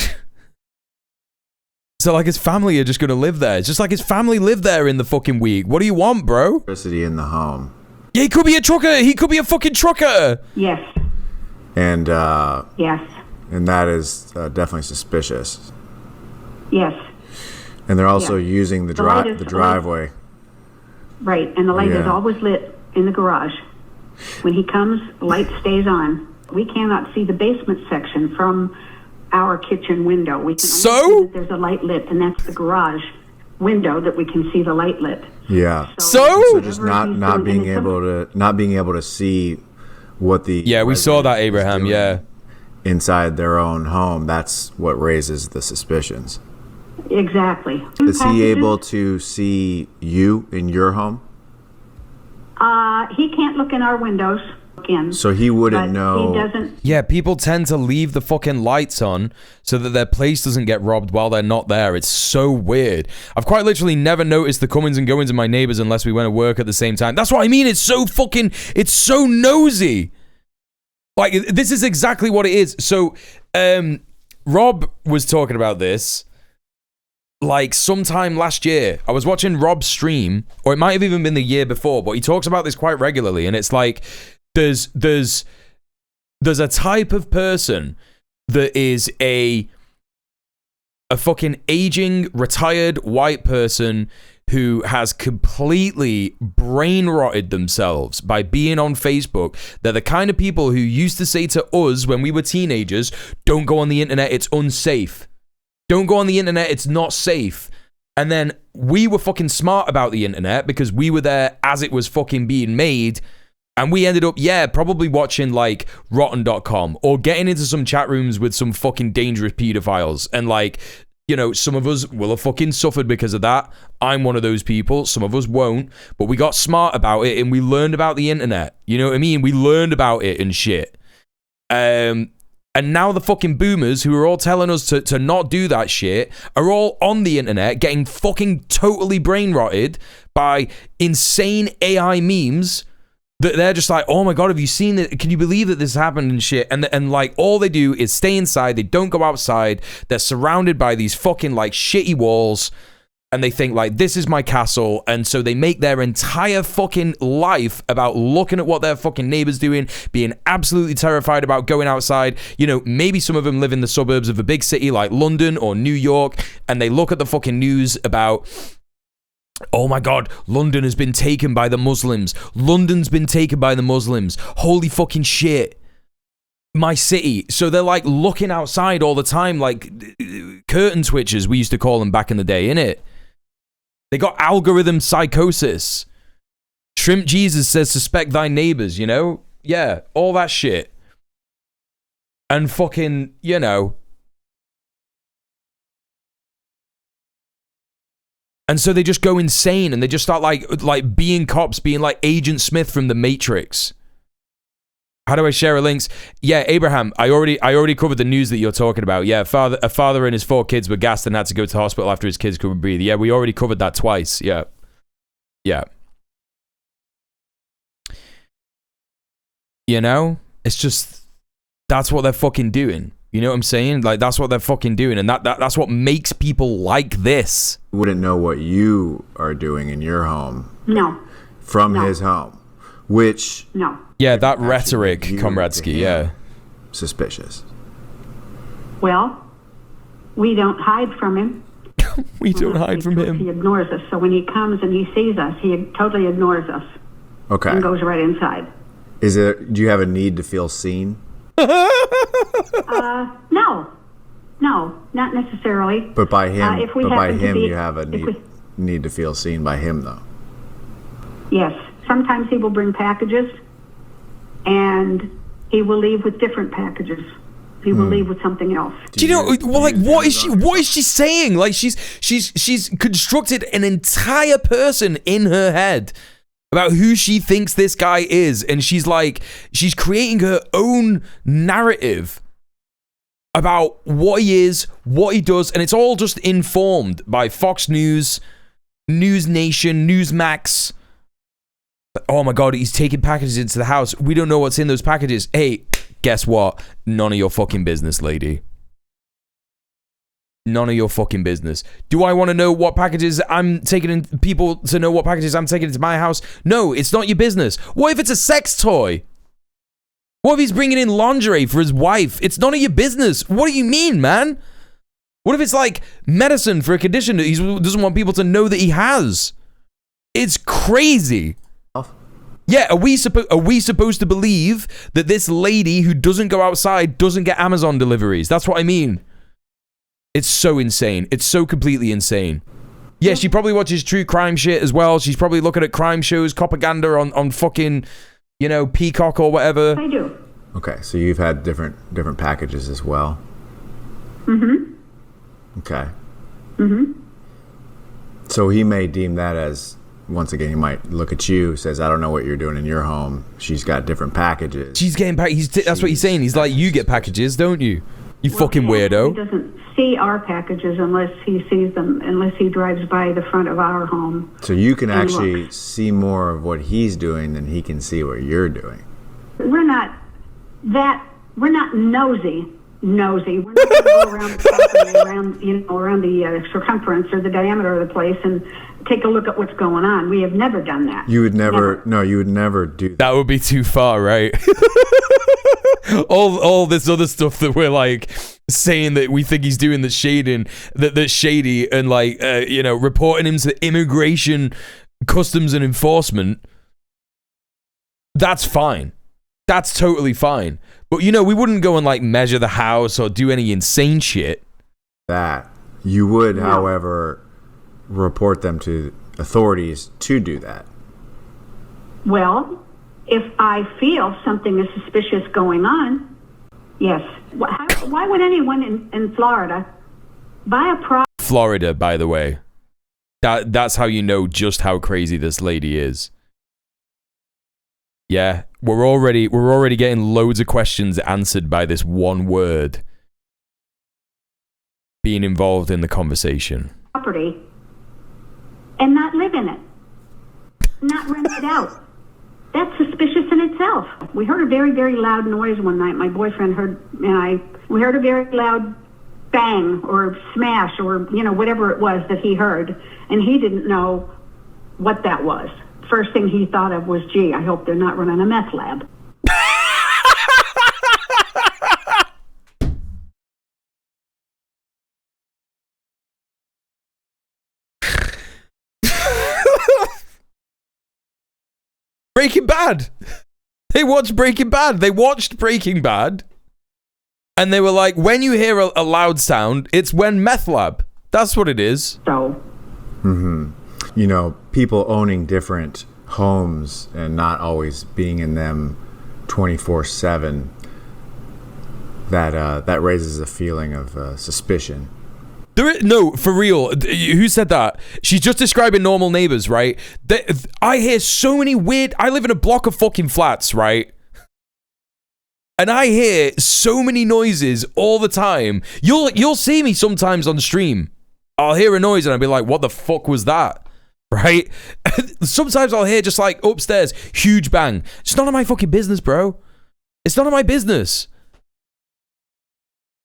So like his family are just gonna live there. It's just like his family live there in the fucking week. What do you want, bro? Electricity in the home. Yeah, he could be a trucker. He could be a fucking trucker. Yes. And yes. And that is definitely suspicious. Yes. And they're also using the driveway. Right, and the light is always lit in the garage. When he comes, the light stays on. We cannot see the basement section from our kitchen window. We can only see that there's a light lit, and that's the garage window that we can see the light lit. Yeah. So just not being able to see what the we saw that, Abraham. Yeah. Inside their own home, that's what raises the suspicions. Exactly. Is he able to see you in your home? He can't look in our windows. So he wouldn't know. He doesn't. Yeah, people tend to leave the fucking lights on so that their place doesn't get robbed while they're not there. It's so weird. I've quite literally never noticed the comings and goings of my neighbors unless we went to work at the same time. That's what I mean. It's so nosy. Like, this is exactly what it is. So, Rob was talking about this like sometime last year. I was watching Rob's stream, or it might have even been the year before, but he talks about this quite regularly, and it's like there's a type of person that is a fucking aging retired white person who has completely brain rotted themselves by being on Facebook. They're the kind of people who used to say to us when we were teenagers, don't go on the internet, it's unsafe. Don't go on the internet, it's not safe. And then we were fucking smart about the internet because we were there as it was fucking being made. And we ended up, probably watching like rotten.com or getting into some chat rooms with some fucking dangerous pedophiles. And like, you know, some of us will have fucking suffered because of that. I'm one of those people. Some of us won't. But we got smart about it and we learned about the internet. You know what I mean? We learned about it and shit. And now the fucking boomers who are all telling us to not do that shit are all on the internet getting fucking totally brain rotted by insane AI memes that they're just like, oh my God, have you seen it? Can you believe that this happened and shit? And like all they do is stay inside. They don't go outside. They're surrounded by these fucking like shitty walls. And they think like, this is my castle. And so they make their entire fucking life about looking at what their fucking neighbor's doing, being absolutely terrified about going outside. You know, maybe some of them live in the suburbs of a big city like London or New York. And they look at the fucking news about, oh my God, London has been taken by the Muslims. London's been taken by the Muslims. Holy fucking shit. My city. So they're like looking outside all the time, like curtain twitchers, we used to call them back in the day, innit? They got algorithm psychosis. Shrimp Jesus says, suspect thy neighbors, you know? Yeah, all that shit. And fucking, you know. And so they just go insane and they just start like being cops, being like Agent Smith from The Matrix. How do I share a links? Yeah, Abraham, I already covered the news that you're talking about. Yeah, a father and his 4 kids were gassed and had to go to the hospital after his kids couldn't breathe. Yeah, we already covered that twice. Yeah. Yeah. You know? It's just, that's what they're fucking doing. You know what I'm saying? Like, that's what they're fucking doing. And that's what makes people like this. Wouldn't know what you are doing in your home. No. From his home. Which... No. Yeah, that rhetoric, Komradsky, yeah. Suspicious. Well, we don't hide from him. We don't hide from him. He ignores us. So when he comes and he sees us, he totally ignores us. Okay. And goes right inside. Do you have a need to feel seen? No, not necessarily. But by him, you have a need to feel seen by him, though. Yes. Sometimes he will bring packages, and he will leave with different packages. He will leave with something else. Do you know, like, what is she saying? Like, she's constructed an entire person in her head about who she thinks this guy is, and she's creating her own narrative about what he is, what he does, and it's all just informed by Fox News, News Nation, Newsmax. Oh my God, he's taking packages into the house. We don't know what's in those packages. Hey, guess what? None of your fucking business, lady. None of your fucking business. Do I want to know what packages I'm taking in? People to know what packages I'm taking into my house? No, it's not your business. What if it's a sex toy? What if he's bringing in lingerie for his wife? It's none of your business. What do you mean, man? What if it's like medicine for a condition that he doesn't want people to know that he has? It's crazy. Yeah, are we supposed to believe that this lady who doesn't go outside doesn't get Amazon deliveries? That's what I mean. It's so insane. It's so completely insane. Yeah, she probably watches true crime shit as well. She's probably looking at crime shows, propaganda on fucking, you know, Peacock or whatever. I do. Okay, so you've had different packages as well. Mm-hmm. Okay. Mm-hmm. So he may deem that as, once again, he might look at you, says, I don't know what you're doing in your home. She's got different packages. She's getting that's what he's saying. He's like, you get packages, don't you? You fucking weirdo. He doesn't see our packages unless he sees them, unless he drives by the front of our home. So you can actually see more of what he's doing than he can see what you're doing. We're not nosy. We're not going to go around the property, around the circumference or the diameter of the place and take a look at what's going on. We have never done that. You would never. No, you would never do that. That would be too far, right? all this other stuff that we're like saying that we think he's doing that's shady, and like reporting him to immigration, customs and enforcement. That's fine. That's totally fine. But we wouldn't go and like measure the house or do any insane shit. That you would, however, report them to authorities to do that. Well, if I feel something is suspicious going on, yes. Why would anyone in Florida buy a property? Florida, by the way. That's how you know just how crazy this lady is. Yeah, we're already getting loads of questions answered by this one word being involved in the conversation. Property and not live in it, not rent it out. That's suspicious in itself. We heard a very, very loud noise one night. My boyfriend we heard a very loud bang or smash or, whatever it was that he heard. And he didn't know what that was. First thing he thought of was, gee, I hope they're not running a meth lab. Breaking Bad. They watched Breaking Bad. And they were like, when you hear a loud sound, it's when meth lab. That's what it is. So. People owning different homes and not always being in them 24/7. That raises a feeling of suspicion. No, for real. Who said that? She's just describing normal neighbors, right? I hear so many weird... I live in a block of fucking flats, right? And I hear so many noises all the time. You'll see me sometimes on stream. I'll hear a noise and I'll be like, what the fuck was that? Right? Sometimes I'll hear just like upstairs, huge bang. It's none of my fucking business, bro. It's none of my business.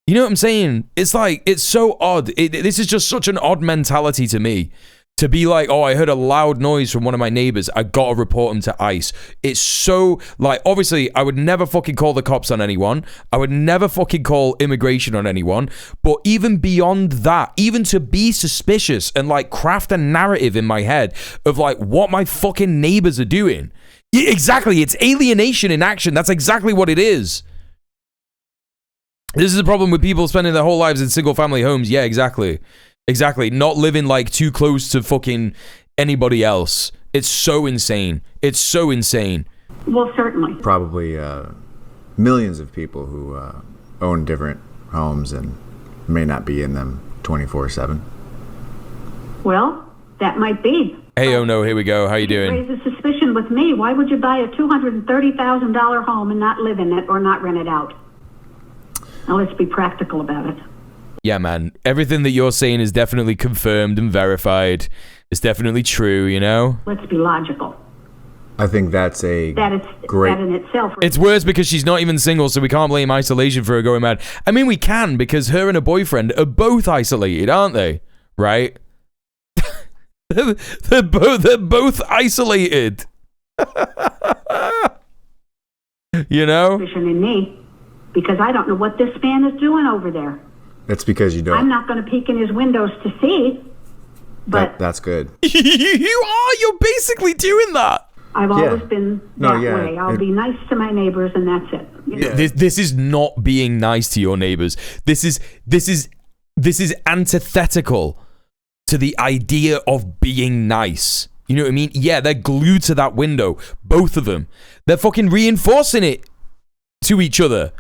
You know what I'm saying? It's like, it's so odd. This is just such an odd mentality to me. To be like, oh, I heard a loud noise from one of my neighbors. I gotta report him to ICE. It's so, like, obviously, I would never fucking call the cops on anyone. I would never fucking call immigration on anyone. But even beyond that, even to be suspicious and, like, craft a narrative in my head of, like, what my fucking neighbors are doing. Yeah, exactly. It's alienation in action. That's exactly what it is. This is the problem with people spending their whole lives in single-family homes. Yeah, exactly. Exactly. Not living, like, too close to fucking anybody else. It's so insane. It's so insane. Well, certainly. Probably millions of people who own different homes and may not be in them 24/7. Well, that might be. Hey, oh no, here we go. How you doing? It raises suspicion with me. Why would you buy a $230,000 home and not live in it or not rent it out? Now, let's be practical about it. Yeah, man. Everything that you're saying is definitely confirmed and verified. It's definitely true, you know? Let's be logical. I think that's great... That in itself... It's worse because she's not even single, so we can't blame isolation for her going mad. I mean, we can, because her and her boyfriend are both isolated, aren't they? Right? They're both isolated. You know? In me, because I don't know what this man is doing over there. That's because you don't. I'm not going to peek in his windows to see, but... That's good. You are! You're basically doing that! I've always been that way. I'll be nice to my neighbors and that's it. Yeah. This is not being nice to your neighbors. This is antithetical to the idea of being nice. You know what I mean? Yeah, they're glued to that window. Both of them. They're fucking reinforcing it to each other.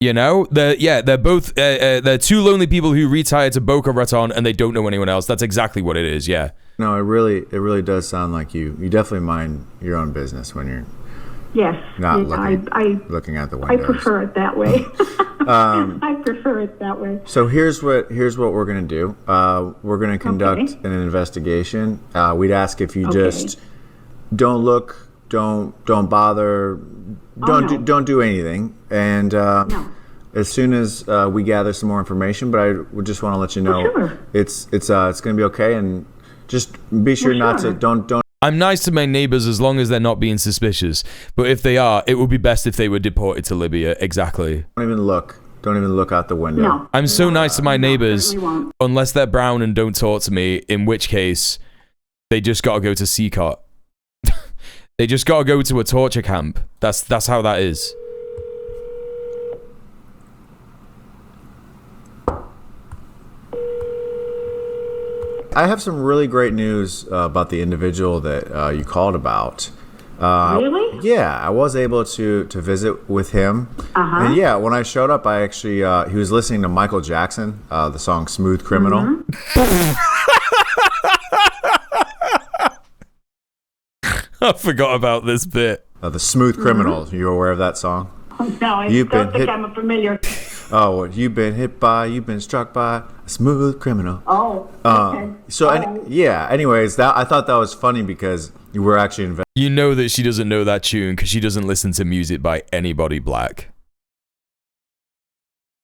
You know, they're both they're two lonely people who retire to Boca Raton and they don't know anyone else. That's exactly what it is. Yeah. No, it really does sound like you definitely mind your own business when you're not looking out the windows. I prefer it that way. I prefer it that way. So here's what we're gonna do. We're gonna conduct an investigation. We'd ask if you just don't look, don't bother. Don't do anything, and as soon as we gather some more information. But I would just want to let you know it's going to be okay, and just be sure not to don't. I'm nice to my neighbors as long as they're not being suspicious. But if they are, it would be best if they were deported to Libya. Exactly. Don't even look out the window. No. I'm so nice to my neighbors, unless they're brown and don't talk to me. In which case, they just gotta go to CCOT. They just gotta go to a torture camp. That's how that is. I have some really great news about the individual that you called about. Really? Yeah, I was able to visit with him. And yeah, when I showed up, I actually he was listening to Michael Jackson, the song "Smooth Criminal." I forgot about this bit. The Smooth Criminal. You aware of that song? No, I don't think I'm familiar. Oh, what you've been struck by a smooth criminal. Oh, okay. So, anyways, I thought that was funny because you were actually You know that she doesn't know that tune because she doesn't listen to music by anybody black.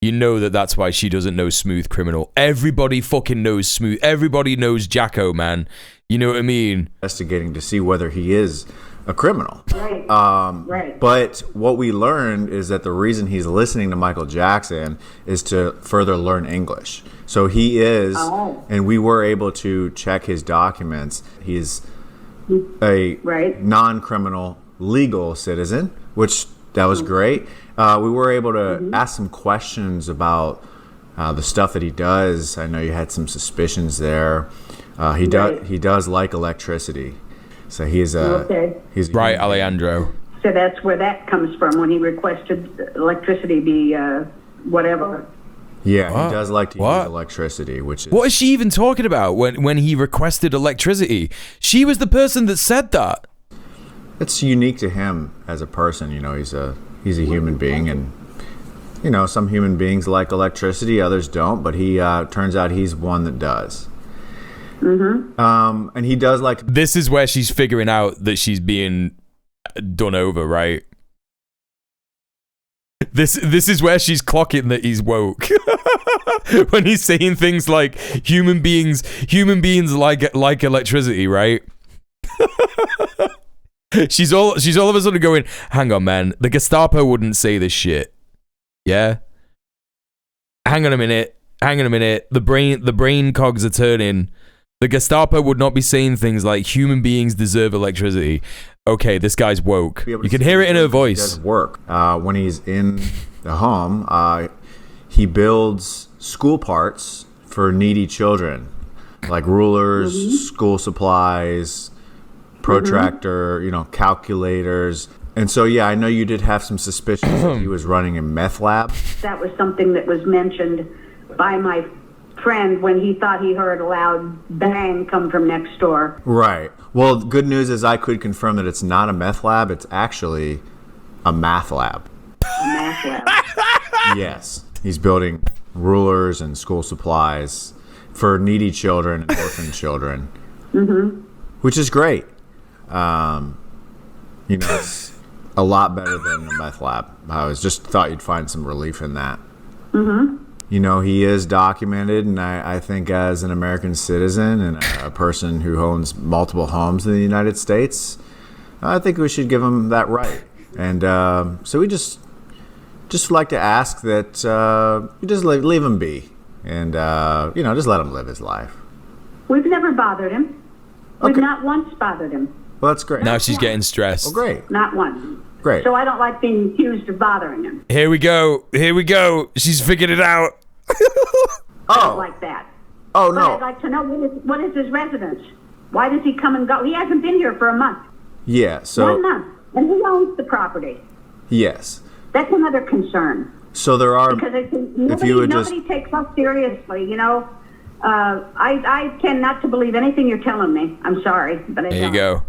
You know that's why she doesn't know Smooth Criminal. Everybody fucking knows Smooth. Everybody knows Jacko, man. You know what I mean? Investigating to see whether he is a criminal. Right. Right. But what we learned is that the reason he's listening to Michael Jackson is to further learn English. So he is, and we were able to check his documents. He's a non-criminal legal citizen, which that was great. We were able to ask some questions about the stuff that he does. I know you had some suspicions there. He does like electricity. So he's he's right, Alejandro. So that's where that comes from when he requested electricity be whatever. Yeah, he does like to use electricity, which is... What is she even talking about when he requested electricity? She was the person that said that. It's unique to him as a person. You know, he's a human being, and you know, some human beings like electricity, others don't. But he turns out he's one that does. And he does like... This is where she's figuring out that she's being done over, right? This is where she's clocking that he's woke. When he's saying things like human beings like electricity, right? she's all of a sudden going, hang on, man, the Gestapo wouldn't say this shit. Yeah? Hang on a minute. The brain cogs are turning. The Gestapo would not be saying things like human beings deserve electricity. Okay, this guy's woke. You can hear it in her voice. He does work. When he's in the home, he builds school parts for needy children, like rulers, school supplies, protractor, calculators. And so, yeah, I know you did have some suspicions that he was running a meth lab. That was something that was mentioned by my friend when he thought he heard a loud bang come from next door. Right. Well, good news is I could confirm that it's not a meth lab. It's actually a math lab. A math lab. Yes. He's building rulers and school supplies for needy children and orphan children, which is great. It's a lot better than a meth lab. I just thought you'd find some relief in that. He is documented, and I think as an American citizen and a person who owns multiple homes in the United States, I think we should give him that right. And so we just like to ask that you just leave him be, and just let him live his life. We've never bothered him. We've not once bothered him. Well, that's great. Now she's getting stressed. Well, great. Not once. Great. So I don't like being accused of bothering him. Here we go. She's figured it out. I don't like that. Oh, but no. I'd like to know what is his residence? Why does he come and go? He hasn't been here for a month. Yeah, so... 1 month. And he owns the property. Yes. That's another concern. So there are... Because nobody takes us seriously, I tend not to believe anything you're telling me. I'm sorry, but I don't. There you go.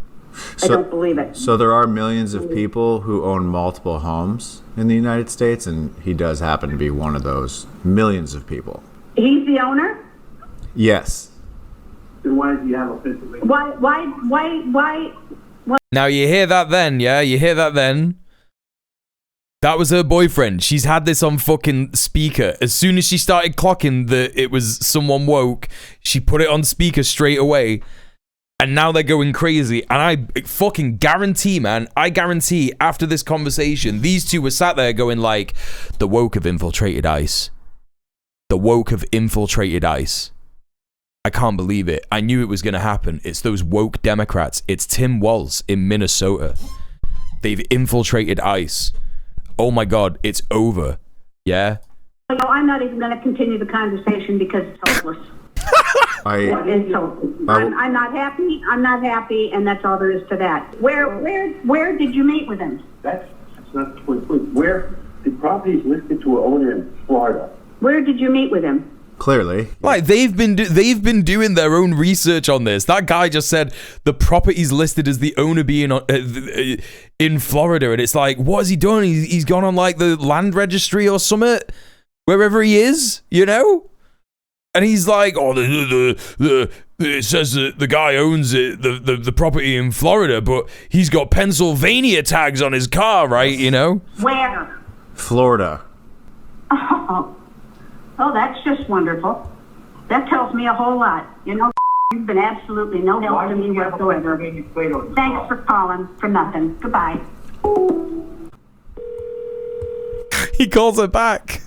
I don't believe it. So there are millions of people who own multiple homes in the United States, and he does happen to be one of those millions of people. He's the owner? Yes. Then why do you have a physical? Why? Now you hear that then, yeah? You hear that then? That was her boyfriend. She's had this on fucking speaker. As soon as she started clocking that it was someone woke, she put it on speaker straight away. And now they're going crazy. And I fucking guarantee, man, after this conversation, these two were sat there going like, the woke have infiltrated ICE. The woke have infiltrated ICE. I can't believe it. I knew it was going to happen. It's those woke Democrats. It's Tim Walz in Minnesota. They've infiltrated ICE. Oh my God, it's over. Yeah? I'm not even going to continue the conversation because it's hopeless. And so I'm not happy. I'm not happy, and that's all there is to that. Where did you meet with him? That's not the point. Where the property is listed to an owner in Florida. Where did you meet with him? Clearly. Like, they've been doing their own research on this. That guy just said the property's listed as the owner being in Florida, and it's like, what has he done? He's gone on like the land registry or something, wherever he is, you know? And he's like, oh, it says that the guy owns it, the property in Florida, but he's got Pennsylvania tags on his car, right? You know? Where? Florida. Oh, that's just wonderful. That tells me a whole lot. You know, you've been absolutely no help to me whatsoever. Thanks for calling for nothing. Goodbye. He calls her back.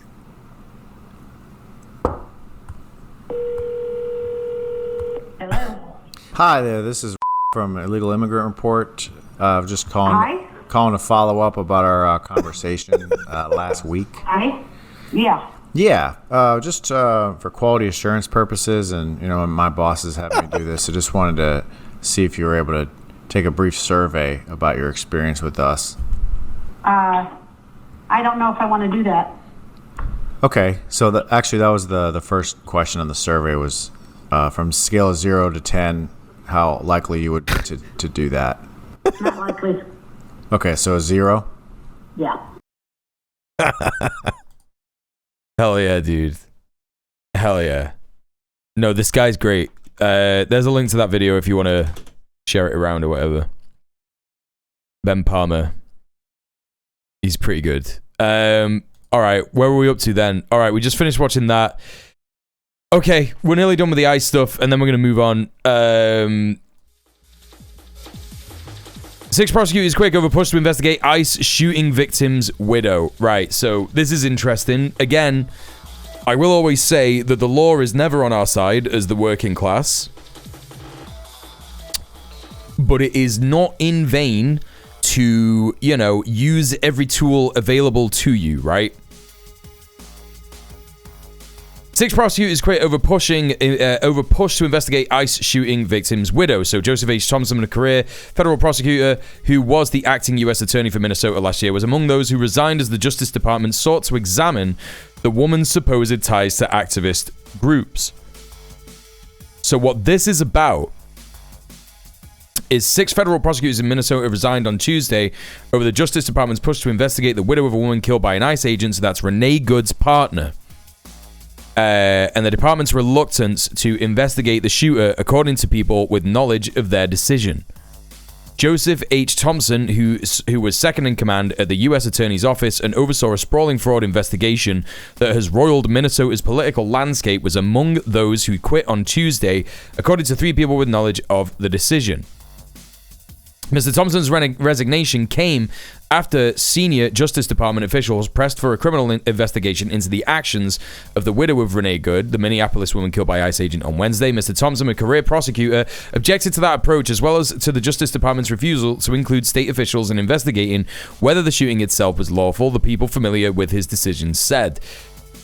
Hello. Hi there, this is from Illegal Immigrant Report. Just calling to follow up about our conversation last week. Hi. Yeah. Yeah, just for quality assurance purposes, and you know, my boss is having me do this, I just wanted to see if you were able to take a brief survey about your experience with us. I don't know if I want to do that. Okay, so actually that was the first question on the survey was from scale of 0 to 10, how likely you would be to do that. Not likely. Okay, so a 0? Yeah. Hell yeah, dude. Hell yeah. No, this guy's great. There's a link to that video if you want to share it around or whatever. Ben Palmer. He's pretty good. All right, where were we up to then? All right, we just finished watching that. Okay, we're nearly done with the ICE stuff, and then we're going to move on. 6 prosecutors quick over push to investigate ICE shooting victim's widow. Right, so this is interesting. Again, I will always say that the law is never on our side as the working class. But it is not in vain to, you know, use every tool available to you, right? 6 prosecutors quit over push to investigate ICE shooting victim's widow. So Joseph H. Thompson, a career federal prosecutor who was the acting U.S. attorney for Minnesota last year, was among those who resigned as the Justice Department sought to examine the woman's supposed ties to activist groups. So what this is about is 6 federal prosecutors in Minnesota resigned on Tuesday over the Justice Department's push to investigate the widow of a woman killed by an ICE agent. So that's Renee Good's partner. And the department's reluctance to investigate the shooter, according to people with knowledge of their decision. Joseph H. Thompson, who was second in command at the U.S. Attorney's Office and oversaw a sprawling fraud investigation that has roiled Minnesota's political landscape, was among those who quit on Tuesday, according to 3 people with knowledge of the decision. Mr. Thompson's resignation came after senior Justice Department officials pressed for a criminal investigation into the actions of the widow of Renee Good, the Minneapolis woman killed by ICE agent on Wednesday. Mr. Thompson, a career prosecutor, objected to that approach as well as to the Justice Department's refusal to include state officials in investigating whether the shooting itself was lawful, the people familiar with his decision said.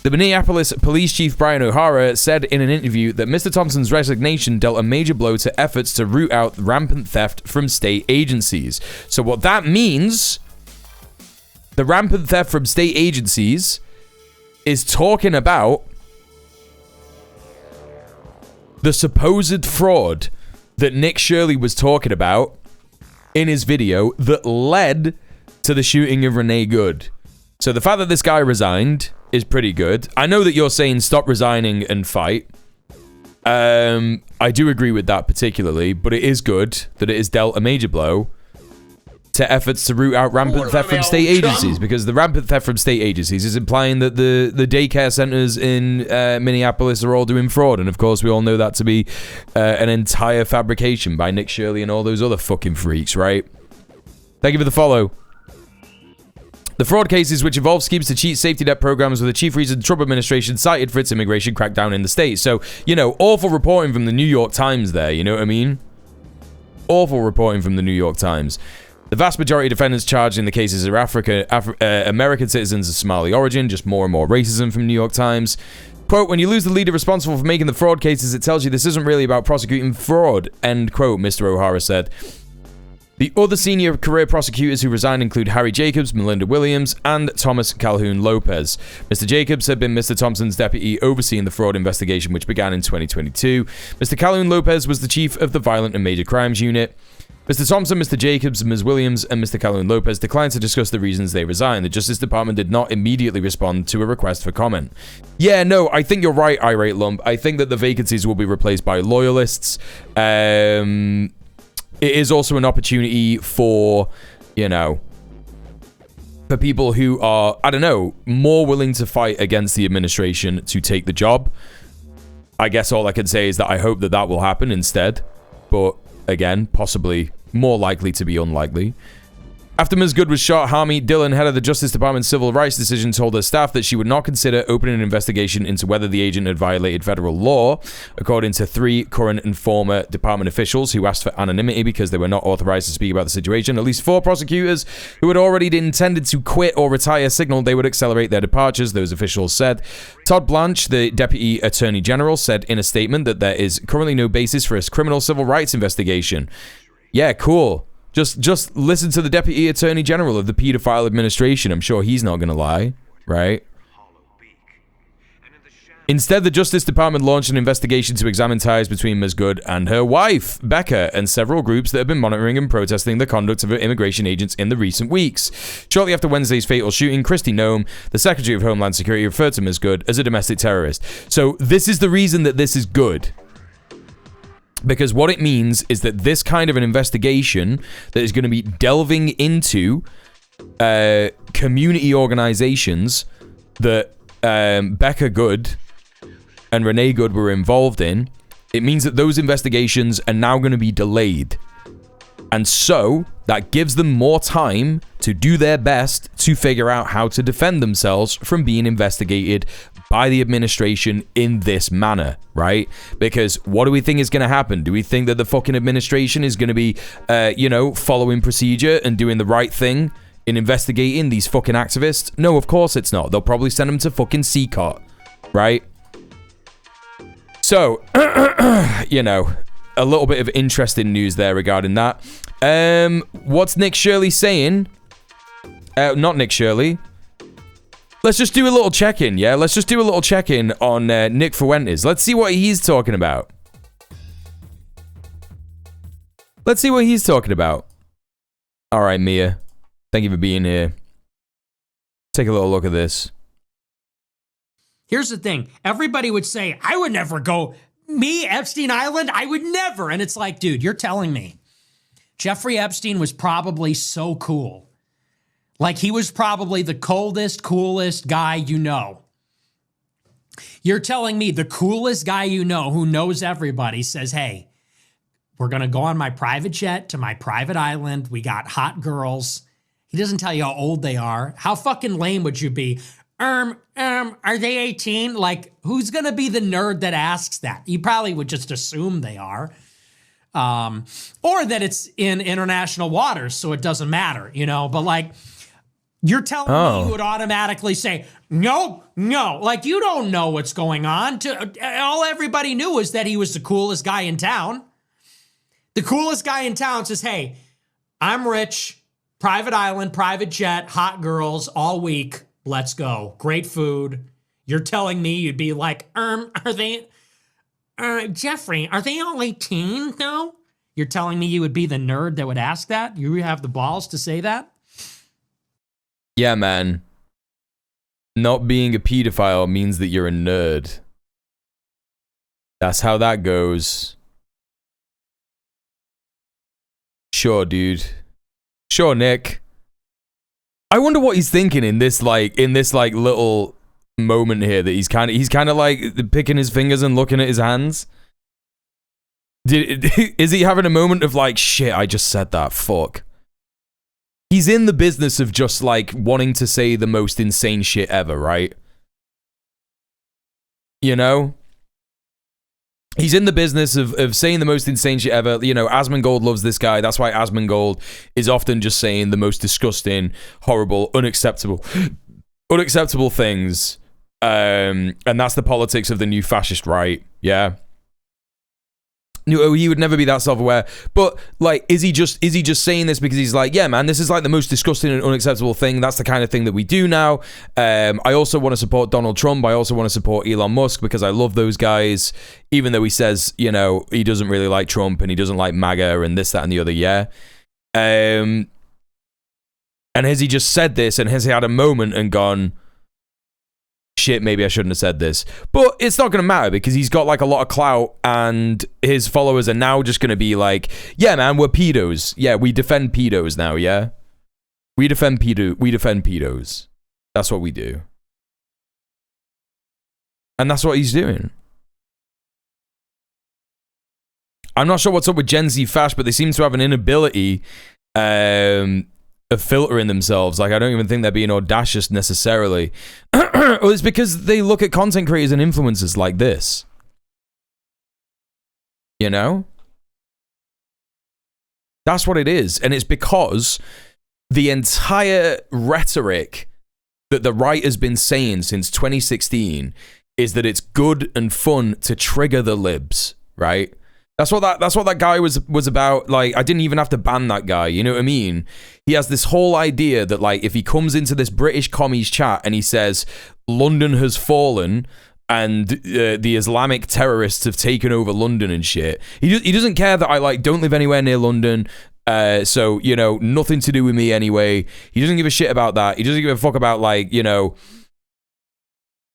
The Minneapolis Police Chief Brian O'Hara said in an interview that Mr. Thompson's resignation dealt a major blow to efforts to root out rampant theft from state agencies. So what that means, the rampant theft from state agencies, is talking about the supposed fraud that Nick Shirley was talking about in his video that led to the shooting of Renee Good. So the fact that this guy resigned is pretty good. I know that you're saying stop resigning and fight. I do agree with that particularly, but it is good that it has dealt a major blow to efforts to root out rampant theft from state agencies, because the rampant theft from state agencies is implying that the daycare centers in Minneapolis are all doing fraud, and of course we all know that to be an entire fabrication by Nick Shirley and all those other fucking freaks, right? Thank you for the follow. The fraud cases, which involve schemes to cheat safety net programs, were the chief reason the Trump administration cited for its immigration crackdown in the state. So, you know, awful reporting from the New York Times there, you know what I mean? Awful reporting from the New York Times. The vast majority of defendants charged in the cases are American citizens of Somali origin, just more and more racism from New York Times. Quote, when you lose the leader responsible for making the fraud cases, it tells you this isn't really about prosecuting fraud, end quote, Mr. O'Hara said. The other senior career prosecutors who resigned include Harry Jacobs, Melinda Williams, and Thomas Calhoun Lopez. Mr. Jacobs had been Mr. Thompson's deputy overseeing the fraud investigation, which began in 2022. Mr. Calhoun Lopez was the chief of the Violent and Major Crimes Unit. Mr. Thompson, Mr. Jacobs, Ms. Williams, and Mr. Calhoun Lopez declined to discuss the reasons they resigned. The Justice Department did not immediately respond to a request for comment. Yeah, no, I think you're right, Irate Lump. I think that the vacancies will be replaced by loyalists. It is also an opportunity for, you know, for people who are, I don't know, more willing to fight against the administration to take the job. I guess all I can say is that I hope that that will happen instead. But again, possibly more likely to be unlikely. After Ms. Good was shot, Harmy Dillon, head of the Justice Department's Civil Rights Division, told her staff that she would not consider opening an investigation into whether the agent had violated federal law, according to 3 current and former department officials who asked for anonymity because they were not authorized to speak about the situation. At least 4 prosecutors who had already intended to quit or retire signaled they would accelerate their departures, those officials said. Todd Blanche, the Deputy Attorney General, said in a statement that there is currently no basis for a criminal civil rights investigation. Yeah, cool. Just listen to the Deputy Attorney General of the Paedophile administration. I'm sure he's not going to lie, right? Instead, the Justice Department launched an investigation to examine ties between Ms. Good and her wife, Becca, and several groups that have been monitoring and protesting the conduct of immigration agents in the recent weeks. Shortly after Wednesday's fatal shooting, Kristi Noem, the Secretary of Homeland Security, referred to Ms. Good as a domestic terrorist. So this is the reason that this is good. Because what it means is that this kind of an investigation that is going to be delving into community organizations that Becca Good and Renee Good were involved in, it means that those investigations are now going to be delayed. And so that gives them more time to do their best to figure out how to defend themselves from being investigated by the administration in this manner, right? Because what do we think is going to happen? Do we think that the fucking administration is going to be, you know, following procedure and doing the right thing in investigating these fucking activists? No, of course it's not. They'll probably send them to fucking CCOT, right? So, you know, a little bit of interesting news there regarding that. What's Nick Shirley saying? Not Nick Shirley. Let's just do a little check-in, yeah? Let's just do a little check-in on Nick Fuentes. Let's see what he's talking about. Let's see what he's talking about. All right, Mia. Thank you for being here. Take a little look at this. Here's the thing. Everybody would say, I would never go. Me, Epstein Island, I would never. And it's like, dude, you're telling me. Jeffrey Epstein was probably so cool. Like, he was probably the coldest, coolest guy you know. You're telling me the coolest guy you know who knows everybody says, hey, we're going to go on my private jet to my private island. We got hot girls. He doesn't tell you how old they are. How fucking lame would you be? Are they 18? Like, who's going to be the nerd that asks that? You probably would just assume they are. Or that it's in international waters, so it doesn't matter, you know? But, like, you're telling me you would automatically say, no. Like, you don't know what's going on. All everybody knew was that he was the coolest guy in town. The coolest guy in town says, hey, I'm rich, private island, private jet, hot girls all week. Let's go. Great food. You're telling me you'd be like, are they, Jeffrey, are they all 18 though? You're telling me you would be the nerd that would ask that? You have the balls to say that? Yeah, man. Not being a pedophile means that you're a nerd. That's how that goes. Sure, dude. Sure, Nick. I wonder what he's thinking in this little moment here that he's kind of like picking his fingers and looking at his hands. Is he having a moment of like, shit, I just said that, fuck. He's in the business of just like wanting to say the most insane shit ever, right? You know? He's in the business of saying the most insane shit ever. You know, Asmongold loves this guy. That's why Asmongold is often just saying the most disgusting, horrible, unacceptable things. And that's the politics of the new fascist right. Yeah. No, he would never be that self-aware. But like, is he just saying this because he's like, yeah, man, this is like the most disgusting and unacceptable thing. That's the kind of thing that we do now. I also want to support Donald Trump. I also want to support Elon Musk because I love those guys. Even though he says, you know, he doesn't really like Trump and he doesn't like MAGA and this, that, and the other. Yeah. And has he just said this and has he had a moment and gone, shit, maybe I shouldn't have said this? But it's not going to matter because he's got like a lot of clout and his followers are now just going to be like, yeah, man, we're pedos. Yeah, we defend pedos now, yeah? We defend pedos. That's what we do. And that's what he's doing. I'm not sure what's up with Gen Z Fash, but they seem to have an inability of filtering themselves. Like, I don't even think they're being audacious necessarily. Well, it's because they look at content creators and influencers like this. You know? That's what it is. And it's because the entire rhetoric that the right has been saying since 2016 is that it's good and fun to trigger the libs, right? That's what that guy was about. Like, I didn't even have to ban that guy, you know what I mean? He has this whole idea that, like, if he comes into this British commies chat and he says, London has fallen and the Islamic terrorists have taken over London and shit, he doesn't care that I, like, don't live anywhere near London, so, you know, nothing to do with me anyway. He doesn't give a shit about that. He doesn't give a fuck about, like, you know,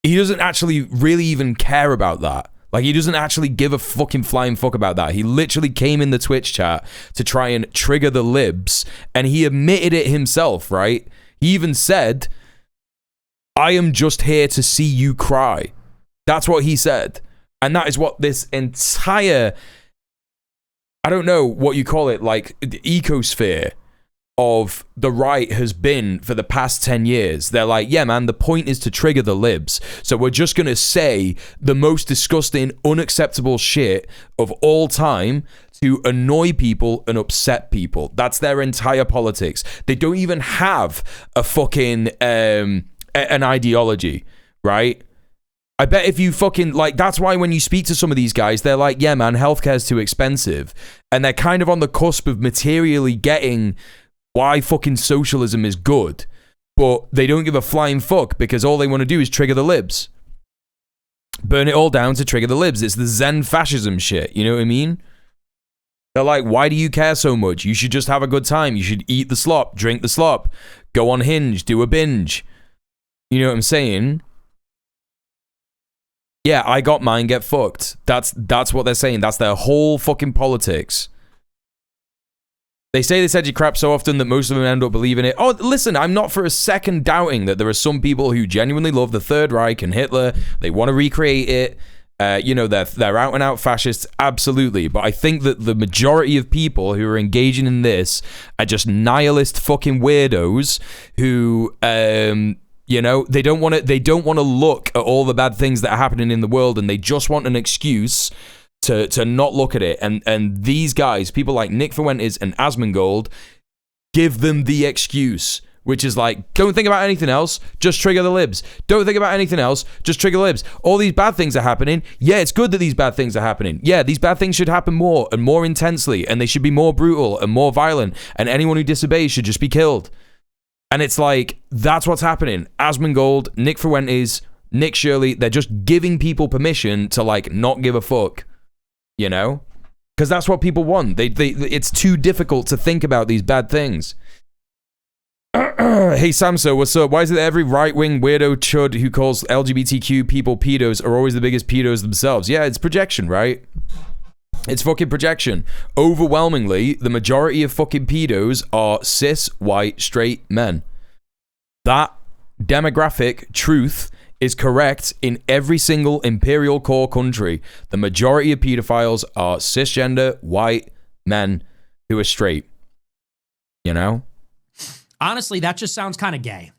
he doesn't actually really even care about that. Like, he doesn't actually give a fucking flying fuck about that. He literally came in the Twitch chat to try and trigger the libs, and he admitted it himself, right? He even said, I am just here to see you cry. That's what he said. And that is what this entire, I don't know what you call it, like, the ecosphere of the right has been for the past 10 years. They're like, yeah, man, the point is to trigger the libs. So we're just going to say the most disgusting, unacceptable shit of all time to annoy people and upset people. That's their entire politics. They don't even have a fucking, an ideology, right? I bet if you fucking, like, that's why when you speak to some of these guys, they're like, yeah, man, healthcare's too expensive. And they're kind of on the cusp of materially getting why fucking socialism is good, but they don't give a flying fuck because all they want to do is trigger the libs. Burn it all down to trigger the libs. It's the Zen fascism shit, you know what I mean? They're like, why do you care so much? You should just have a good time. You should eat the slop, drink the slop, go on Hinge, do a binge. You know what I'm saying? Yeah, I got mine, get fucked. That's what they're saying. That's their whole fucking politics. They say this edgy crap so often that most of them end up believing it. Oh, listen, I'm not for a second doubting that there are some people who genuinely love the Third Reich and Hitler. They want to recreate it. You know, they're out and out fascists, absolutely. But I think that the majority of people who are engaging in this are just nihilist fucking weirdos who, you know, they don't want to look at all the bad things that are happening in the world, and they just want an excuse to not look at it. And these guys, people like Nick Fuentes and Asmongold, give them the excuse, which is like, don't think about anything else, just trigger the libs. Don't think about anything else, just trigger the libs. All these bad things are happening. Yeah, it's good that these bad things are happening. Yeah, these bad things should happen more and more intensely, and they should be more brutal and more violent, and anyone who disobeys should just be killed. And it's like, that's what's happening. Asmongold, Nick Fuentes, Nick Shirley, they're just giving people permission to, like, not give a fuck. You know, because that's what people want. It's too difficult to think about these bad things. Hey Samso, what's up? Why is it that every right-wing weirdo chud who calls LGBTQ people pedos are always the biggest pedos themselves? Yeah, it's projection, right? It's fucking projection. Overwhelmingly, the majority of fucking pedos are cis, white, straight men. That demographic truth is correct in every single imperial core country. The majority of pedophiles are cisgender, white men who are straight. You know? Honestly, that just sounds kind of gay,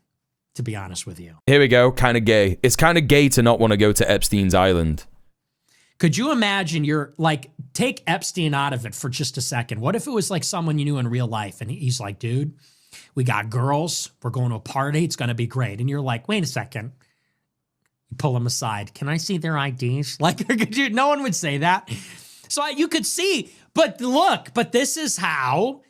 to be honest with you. Here we go, kind of gay. It's kind of gay to not want to go to Epstein's island. Could you imagine you're like, take Epstein out of it for just a second. What if it was like someone you knew in real life and he's like, dude, we got girls, we're going to a party, it's going to be great. And you're like, wait a second. pull them aside. Can I see their IDs? Like, dude, no one would say that. So you could see, but look, but this is how.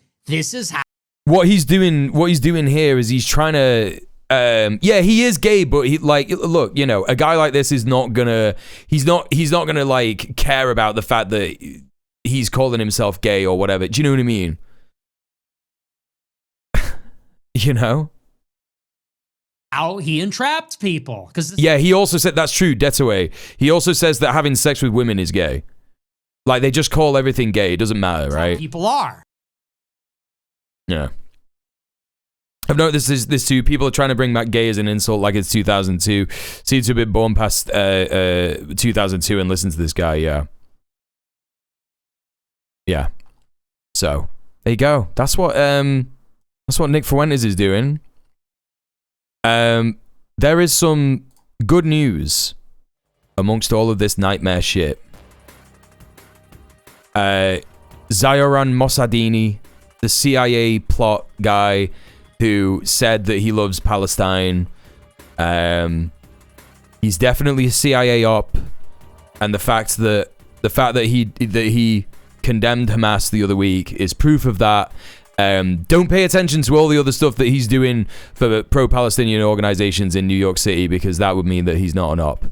What he's doing here is he's trying to, yeah, he is gay, but he, like, look, you know, a guy like this is not gonna, he's not gonna, like, care about the fact that he's calling himself gay or whatever. Do you know what I mean? You know? How he entrapped people. Yeah, he also said, that's true, Detaway. He also says that having sex with women is gay. Like, they just call everything gay. It doesn't matter, right? People are. Yeah. I've noticed this too. People are trying to bring back gay as an insult like it's 2002. Seems to have been born past 2002 and listen to this guy, yeah. Yeah. So, there you go. That's what Nick Fuentes is doing. There is some good news amongst all of this nightmare shit. Zoran Mossadini, the CIA plot guy who said that he loves Palestine, he's definitely a CIA op, and the fact that he condemned Hamas the other week is proof of that. Don't pay attention to all the other stuff that he's doing for pro-Palestinian organizations in New York City, because that would mean that he's not an op.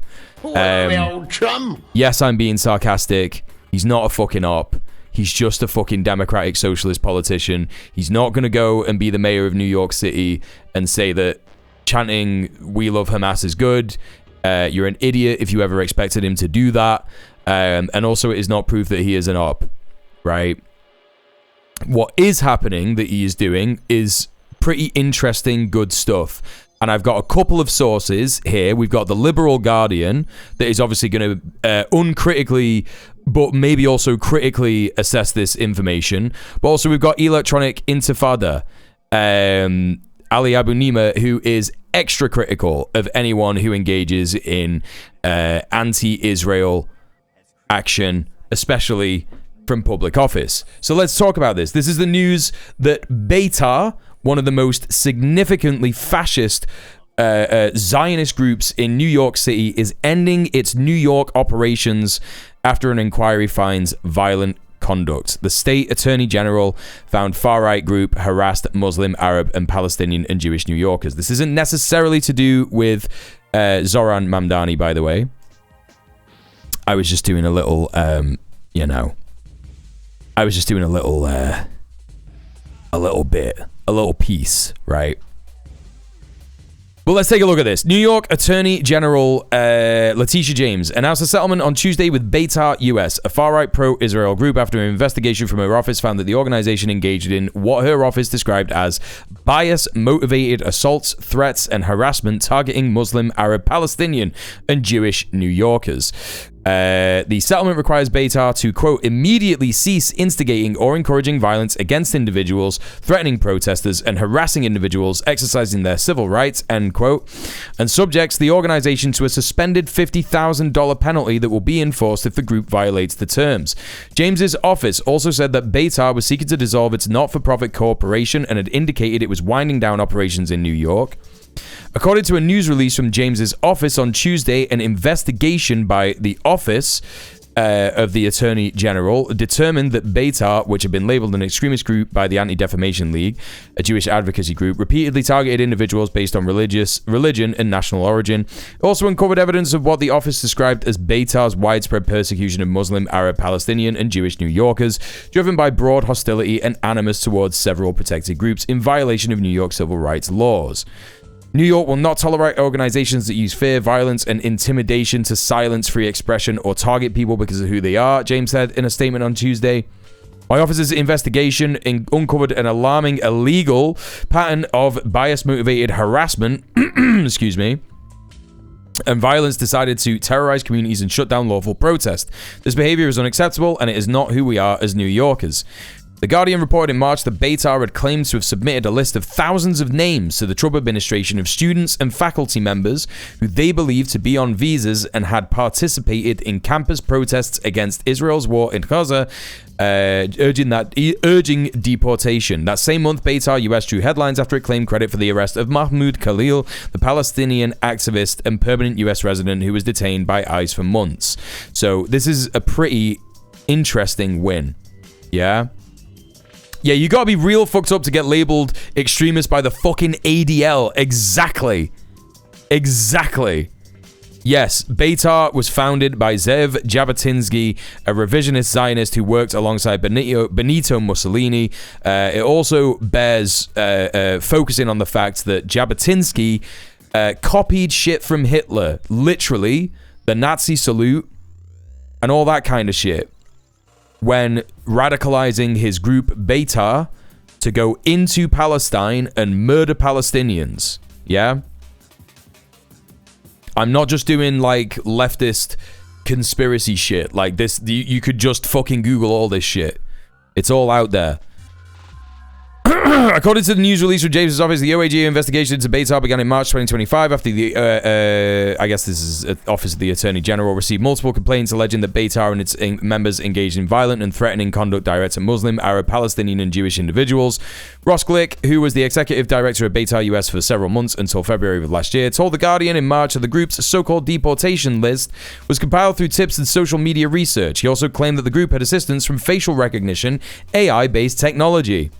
Old chum. Yes, I'm being sarcastic. He's not a fucking op. He's just a fucking democratic socialist politician. He's not going to go and be the mayor of New York City and say that chanting "We love Hamas" is good. You're an idiot if you ever expected him to do that. And also, it is not proof that he is an op, right? What is happening that he is doing is pretty interesting, good stuff. And I've got a couple of sources here. We've got the Liberal Guardian that is obviously going to uncritically, but maybe also critically assess this information. But also we've got Electronic Intifada, Ali Abu Nima, who is extra critical of anyone who engages in anti-Israel action, especially from public office. So let's talk about this. This is the news that BETAR, one of the most significantly fascist Zionist groups in New York City, is ending its New York operations after an inquiry finds violent conduct. The state attorney general found far-right group harassed Muslim, Arab, and Palestinian and Jewish New Yorkers. This isn't necessarily to do with Zoran Mamdani, by the way. I was just doing a little, you know, I was just doing a little piece, right? But let's take a look at this. New York Attorney General Letitia James announced a settlement on Tuesday with BETAR US, a far-right pro-Israel group, after an investigation from her office found that the organization engaged in what her office described as bias-motivated assaults, threats, and harassment targeting Muslim, Arab, Palestinian, and Jewish New Yorkers. The settlement requires BETAR to, quote, immediately cease instigating or encouraging violence against individuals, threatening protesters, and harassing individuals exercising their civil rights, end quote, and subjects the organization to a suspended $50,000 penalty that will be enforced if the group violates the terms. James's office also said that BETAR was seeking to dissolve its not-for-profit corporation and had indicated it was winding down operations in New York. According to a news release from James's office on Tuesday, an investigation by the office of the Attorney General determined that BETAR, which had been labeled an extremist group by the Anti-Defamation League, a Jewish advocacy group, repeatedly targeted individuals based on religion and national origin. It also uncovered evidence of what the office described as BETAR's widespread persecution of Muslim, Arab, Palestinian, and Jewish New Yorkers, driven by broad hostility and animus towards several protected groups in violation of New York civil rights laws. New York will not tolerate organizations that use fear, violence, and intimidation to silence free expression or target people because of who they are, James said in a statement on Tuesday. My office's investigation uncovered an alarming illegal pattern of bias-motivated harassment, excuse me, and violence decided to terrorize communities and shut down lawful protest. This behavior is unacceptable, and it is not who we are as New Yorkers. The Guardian reported in March that BETAR had claimed to have submitted a list of thousands of names to the Trump administration of students and faculty members who they believed to be on visas and had participated in campus protests against Israel's war in Gaza, urging deportation. That same month, BETAR US drew headlines after it claimed credit for the arrest of Mahmoud Khalil, the Palestinian activist and permanent US resident who was detained by ICE for months. So this is a pretty interesting win. Yeah? Yeah, you gotta be real fucked up to get labeled extremist by the fucking ADL. Exactly. Yes, BETAR was founded by Zev Jabotinsky, a revisionist Zionist who worked alongside Benito Mussolini. It also bears focusing on the fact that Jabotinsky copied shit from Hitler. Literally, the Nazi salute and all that kind of shit, when radicalizing his group BETAR to go into Palestine and murder Palestinians. Yeah? I'm not just doing like leftist conspiracy shit. Like this, you could just fucking Google all this shit. It's all out there. According to the news release from James's office, the OAG investigation into BETAR began in March 2025 after the, I guess this is Office of the Attorney General, received multiple complaints alleging that BETAR and its members engaged in violent and threatening conduct directed at Muslim, Arab, Palestinian, and Jewish individuals. Ross Glick, who was the executive director of BETAR US for several months until February of last year, told The Guardian in March that the group's so-called deportation list was compiled through tips and social media research. He also claimed that the group had assistance from facial recognition, AI-based technology.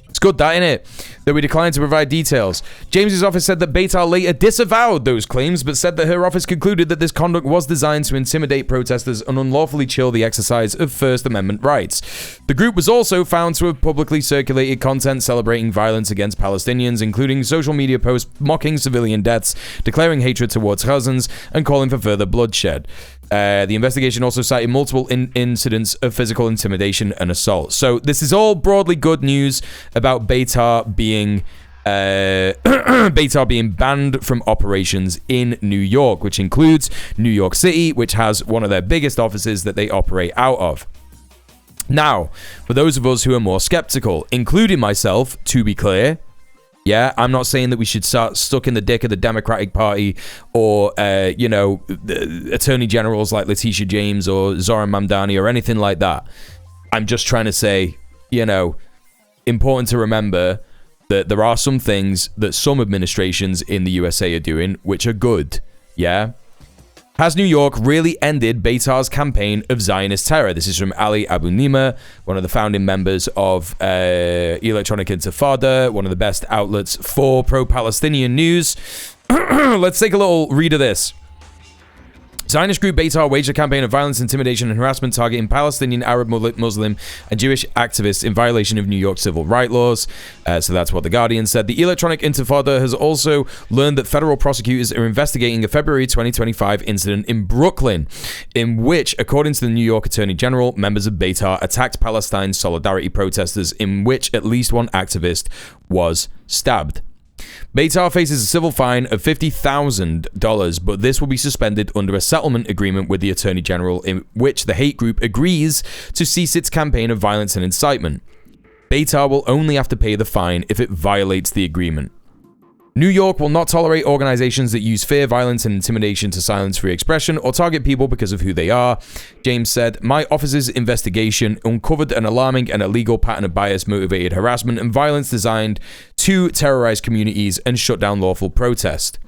It's good, that, innit? Though we declined to provide details. James's office said that BETAR later disavowed those claims, but said that her office concluded that this conduct was designed to intimidate protesters and unlawfully chill the exercise of First Amendment rights. The group was also found to have publicly circulated content celebrating violence against Palestinians, including social media posts mocking civilian deaths, declaring hatred towards Gazans, and calling for further bloodshed. The investigation also cited multiple incidents of physical intimidation and assault. So this is all broadly good news about BETAR being BETAR being banned from operations in New York, which includes New York City, which has one of their biggest offices that they operate out of. Now, for those of us who are more skeptical, including myself, to be clear, yeah, I'm not saying that we should start stuck in the dick of the Democratic Party or, attorney generals like Letitia James or Zoran Mamdani or anything like that. I'm just trying to say, important to remember that there are some things that some administrations in the USA are doing which are good, yeah? Has New York really ended BETAR's campaign of Zionist terror? This is from Ali Abu-Nima, one of the founding members of Electronic Intifada, one of the best outlets for pro-Palestinian news. Let's take a little read of this. Zionist group BETAR waged a campaign of violence, intimidation, and harassment targeting Palestinian, Arab, Muslim, and Jewish activists in violation of New York civil rights laws. So that's what The Guardian said. The Electronic Intifada has also learned that federal prosecutors are investigating a February 2025 incident in Brooklyn, in which, according to the New York Attorney General, members of BETAR attacked Palestine solidarity protesters, in which at least one activist was stabbed. BETAR faces a civil fine of $50,000, but this will be suspended under a settlement agreement with the Attorney General, in which the hate group agrees to cease its campaign of violence and incitement. BETAR will only have to pay the fine if it violates the agreement. New York will not tolerate organizations that use fear, violence, and intimidation to silence free expression or target people because of who they are. James said, "My office's investigation uncovered an alarming and illegal pattern of bias-motivated harassment and violence designed to terrorize communities and shut down lawful protest."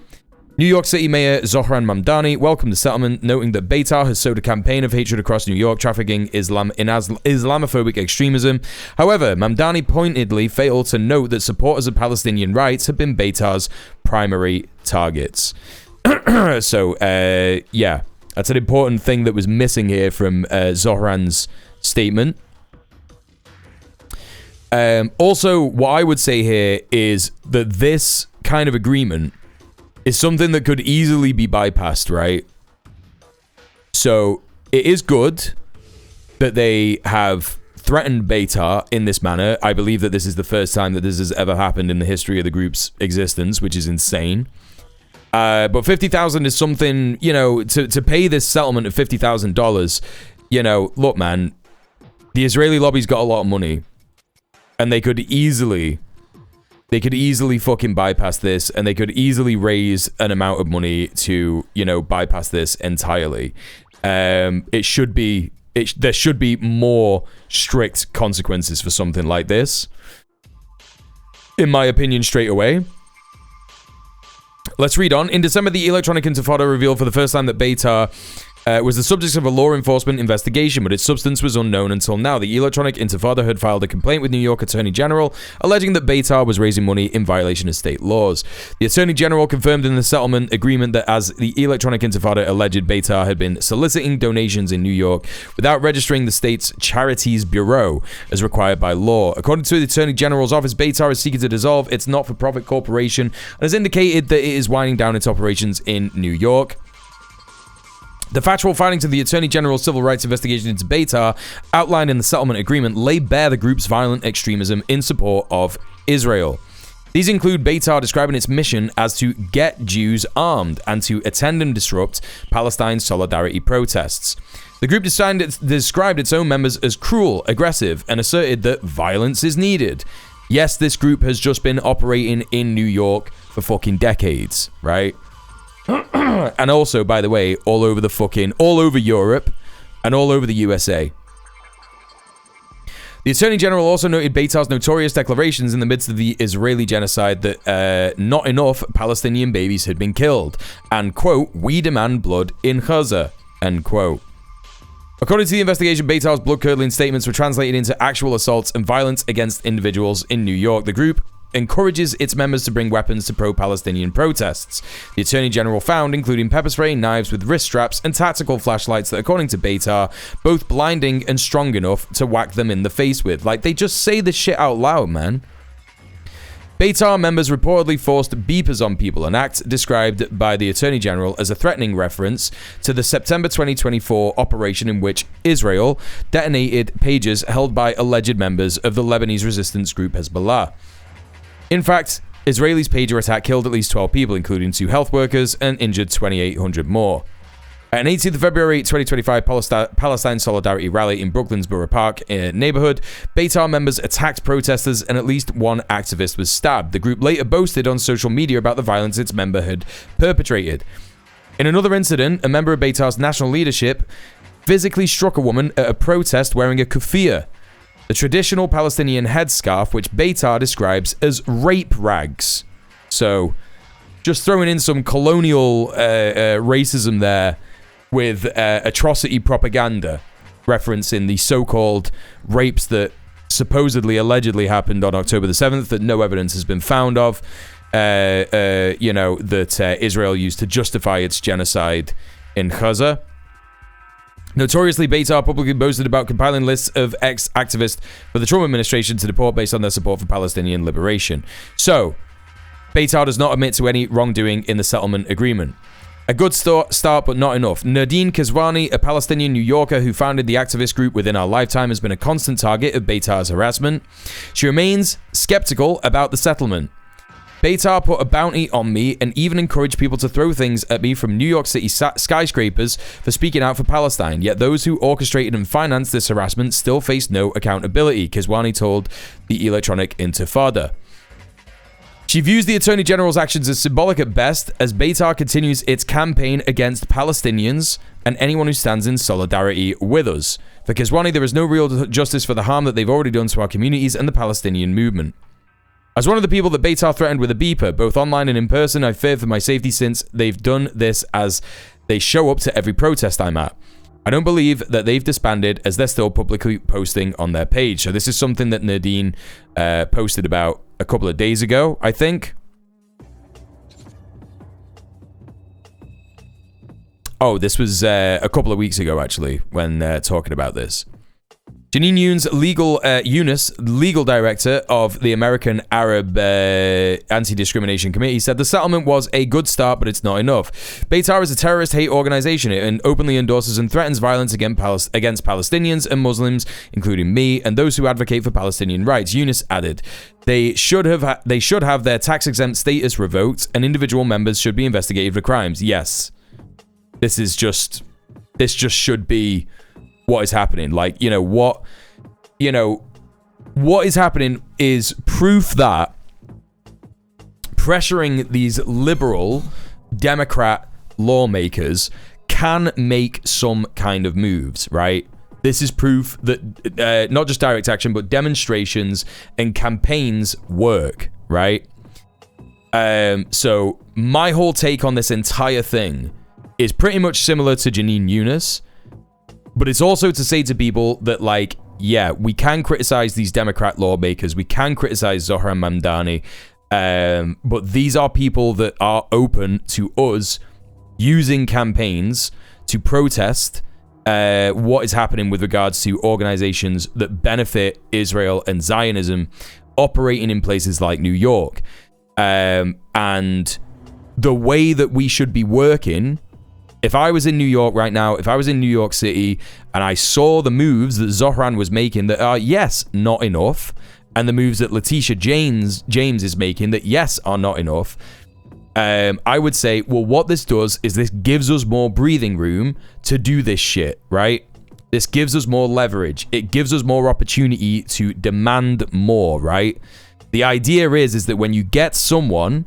New York City Mayor Zohran Mamdani welcomed the settlement, noting that BETAR has sowed a campaign of hatred across New York, trafficking Islamophobic extremism. However, Mamdani pointedly failed to note that supporters of Palestinian rights have been BETAR's primary targets. So, yeah, that's an important thing that was missing here from Zohran's statement. Also, what I would say here is that this kind of agreement is something that could easily be bypassed, right? So it is good that they have threatened BETAR in this manner. I believe that this is the first time that this has ever happened in the history of the group's existence, which is insane. But $50,000 is something, to pay this settlement of $50,000, look, man, The Israeli lobby's got a lot of money, and they could easily fucking bypass this, and they could easily raise an amount of money to, you know, bypass this entirely. There should be more strict consequences for something like this, in my opinion, straight away. Let's read on. In December, the Electronic Intifada revealed for the first time that BETAR was the subject of a law enforcement investigation, but its substance was unknown until now. The Electronic Intifada had filed a complaint with New York Attorney General, alleging that BETAR was raising money in violation of state laws. The Attorney General confirmed in the settlement agreement that as the Electronic Intifada alleged, BETAR had been soliciting donations in New York without registering the state's Charities Bureau, as required by law. According to the Attorney General's office, BETAR is seeking to dissolve its not-for-profit corporation and has indicated that it is winding down its operations in New York. The factual findings of the Attorney General's civil rights investigation into BETAR, outlined in the settlement agreement, lay bare the group's violent extremism in support of Israel. These include BETAR describing its mission as to get Jews armed and to attend and disrupt Palestine solidarity protests. The group described its own members as cruel, aggressive, and asserted that violence is needed. Yes, this group has just been operating in New York for fucking decades, right? And also, by the way, all over Europe and all over the USA. The Attorney General also noted BETAR's notorious declarations in the midst of the Israeli genocide that not enough Palestinian babies had been killed, and, quote, "We demand blood in Gaza," end quote. According to the investigation, BETAR's blood-curdling statements were translated into actual assaults and violence against individuals in New York. The group encourages its members to bring weapons to pro-Palestinian protests. The Attorney General found, including pepper spray, knives with wrist straps, and tactical flashlights that, according to BETAR, both blinding and strong enough to whack them in the face with. Like, they just say this shit out loud, man. BETAR members reportedly forced beepers on people, an act described by the Attorney General as a threatening reference to the September 2024 operation in which Israel detonated pages held by alleged members of the Lebanese resistance group Hezbollah. In fact, Israeli's pager attack killed at least 12 people, including 2 health workers, and injured 2,800 more. At an 18th of February 2025 Palestine Solidarity rally in Brooklyn's Borough Park neighborhood, BETAR members attacked protesters and at least one activist was stabbed. The group later boasted on social media about the violence its member had perpetrated. In another incident, a member of BETAR's national leadership physically struck a woman at a protest wearing a kufiya, the traditional Palestinian headscarf, which BETAR describes as rape rags. So, just throwing in some colonial racism there with atrocity propaganda, referencing the so-called rapes that supposedly, allegedly happened on October the 7th that no evidence has been found of, you know, that Israel used to justify its genocide in Gaza. Notoriously, BETAR publicly boasted about compiling lists of ex-activists for the Trump administration to deport based on their support for Palestinian liberation. So, BETAR does not admit to any wrongdoing in the settlement agreement. A good start, but not enough. Nadine Keswani, a Palestinian New Yorker who founded the activist group Within Our Lifetime, has been a constant target of BETAR's harassment. She remains skeptical about the settlement. BETAR put a bounty on me and even encouraged people to throw things at me from New York City skyscrapers for speaking out for Palestine. Yet those who orchestrated and financed this harassment still face no accountability, Keswani told the Electronic Intifada. She views the Attorney General's actions as symbolic at best, as BETAR continues its campaign against Palestinians and anyone who stands in solidarity with us. For Keswani, there is no real justice for the harm that they've already done to our communities and the Palestinian movement. As one of the people that BETAR threatened with a beeper, both online and in person, I fear for my safety since they've done this as they show up to every protest I'm at. I don't believe that they've disbanded as they're still publicly posting on their page. So this is something that Nadine posted about a couple of days ago, I think. Oh, this was a couple of weeks ago, actually, when talking about this. Janine Yunus, legal director of the American Arab Anti-Discrimination Committee, said the settlement was a good start, but it's not enough. BETAR is a terrorist hate organization and openly endorses and threatens violence against Palestinians and Muslims, including me, and those who advocate for Palestinian rights. Yunus added, they should have their tax-exempt status revoked, and individual members should be investigated for crimes. Yes, this just should be what is happening. Like, you know, what you know, what is happening is proof that pressuring these liberal Democrat lawmakers can make some kind of moves, right? This is proof that not just direct action, but demonstrations and campaigns work, right? So my whole take on this entire thing is pretty much similar to Janine Eunice, but it's also to say to people that, like, yeah, we can criticize these Democrat lawmakers, we can criticize Zohran Mamdani, but these are people that are open to us using campaigns to protest what is happening with regards to organizations that benefit Israel and Zionism operating in places like New York. And the way that we should be working, if I was in New York right now, if I was in New York City and I saw the moves that Zohran was making that are, yes, not enough, and the moves that Letitia James is making that, yes, are not enough, I would say, well, what this does is this gives us more breathing room to do this shit, right? This gives us more leverage. It gives us more opportunity to demand more, right? The idea is that when you get someone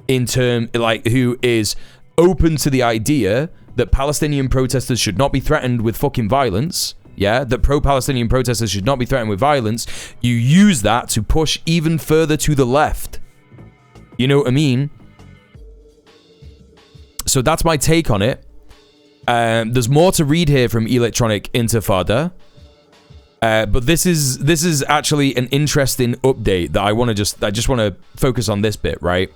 who is open to the idea that Palestinian protesters should not be threatened with fucking violence, yeah, that pro-Palestinian protesters should not be threatened with violence, you use that to push even further to the left. You know what I mean? So that's my take on it. There's more to read here from Electronic Intifada. But this is actually an interesting update that I just want to focus on this bit, right?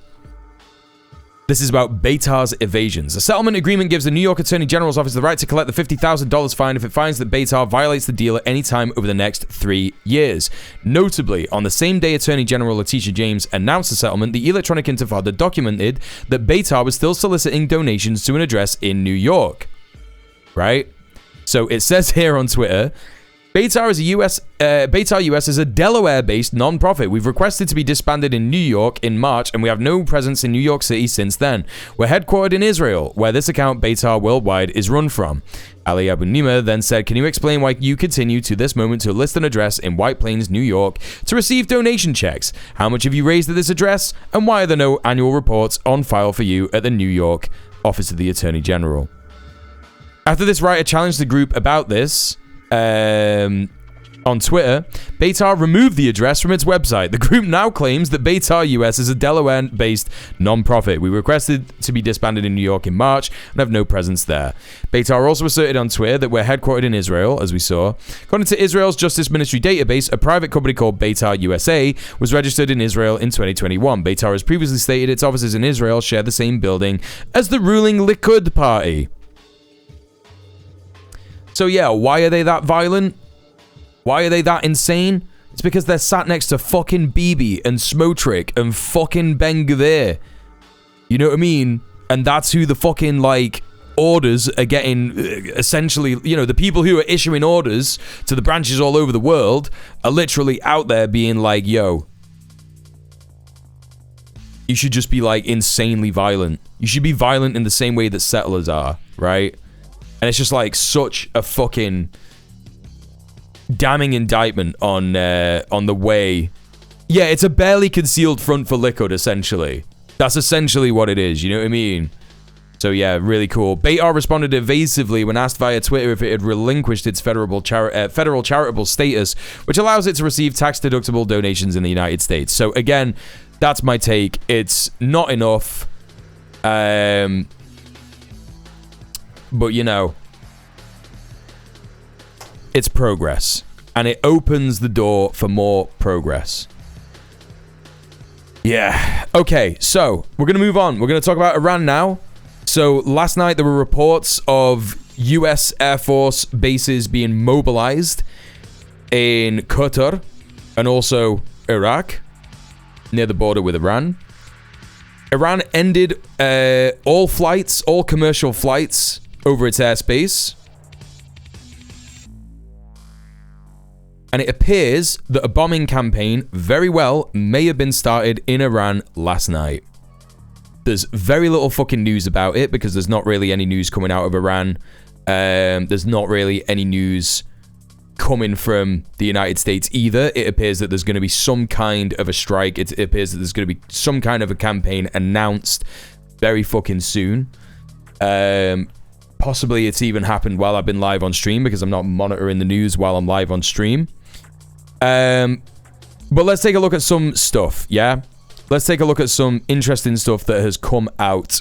This is about BETAR's evasions. A settlement agreement gives the New York Attorney General's office the right to collect the $50,000 fine if it finds that BETAR violates the deal at any time over the next 3 years. Notably, on the same day Attorney General Letitia James announced the settlement, the Electronic Intifada documented that BETAR was still soliciting donations to an address in New York. Right? So it says here on Twitter, BETAR US is a Delaware-based non-profit. We've requested to be disbanded in New York in March, and we have no presence in New York City since then. We're headquartered in Israel, where this account, BETAR Worldwide, is run from. Ali Abu Nima then said, can you explain why you continue to this moment to list an address in White Plains, New York, to receive donation checks? How much have you raised at this address? And why are there no annual reports on file for you at the New York Office of the Attorney General? After this writer challenged the group about this, on Twitter, BETAR removed the address from its website. The group now claims that BETAR US is a Delaware-based non-profit. We requested to be disbanded in New York in March and have no presence there. BETAR also asserted on Twitter that we're headquartered in Israel, as we saw. According to Israel's Justice Ministry database, a private company called BETAR USA was registered in Israel in 2021. BETAR has previously stated its offices in Israel share the same building as the ruling Likud party. So yeah, why are they that violent? Why are they that insane? It's because they're sat next to fucking Bibi and Smotrich and fucking Ben Gvir. You know what I mean? And that's who the fucking, like, orders are getting, essentially, you know, the people who are issuing orders to the branches all over the world are literally out there being like, yo, you should just be, like, insanely violent. You should be violent in the same way that settlers are, right? And it's just like such a fucking damning indictment on the way. Yeah, it's a barely concealed front for Likud, essentially. That's essentially what it is, you know what I mean? So yeah, really cool. BETAR responded evasively when asked via Twitter if it had relinquished its federal charitable status, which allows it to receive tax-deductible donations in the United States. So again, that's my take. It's not enough. But, you know, it's progress. And it opens the door for more progress. Yeah. Okay, so we're going to move on. We're going to talk about Iran now. So last night there were reports of US Air Force bases being mobilized in Qatar and also Iraq, near the border with Iran. Iran ended all commercial flights over its airspace. And it appears that a bombing campaign very well may have been started in Iran last night. There's very little fucking news about it because there's not really any news coming out of Iran. There's not really any news coming from the United States either. It appears that there's going to be some kind of a strike. It appears that there's going to be some kind of a campaign announced very fucking soon. Possibly it's even happened while I've been live on stream, because I'm not monitoring the news while I'm live on stream. But let's take a look at some stuff, yeah? Let's take a look at some interesting stuff that has come out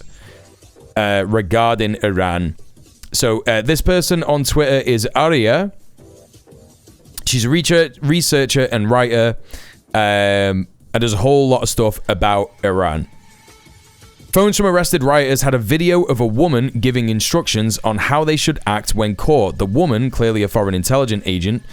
regarding Iran. So this person on Twitter is Arya. She's a researcher and writer, and there's a whole lot of stuff about Iran. Phones from arrested rioters had a video of a woman giving instructions on how they should act when caught. The woman, clearly a foreign intelligence agent,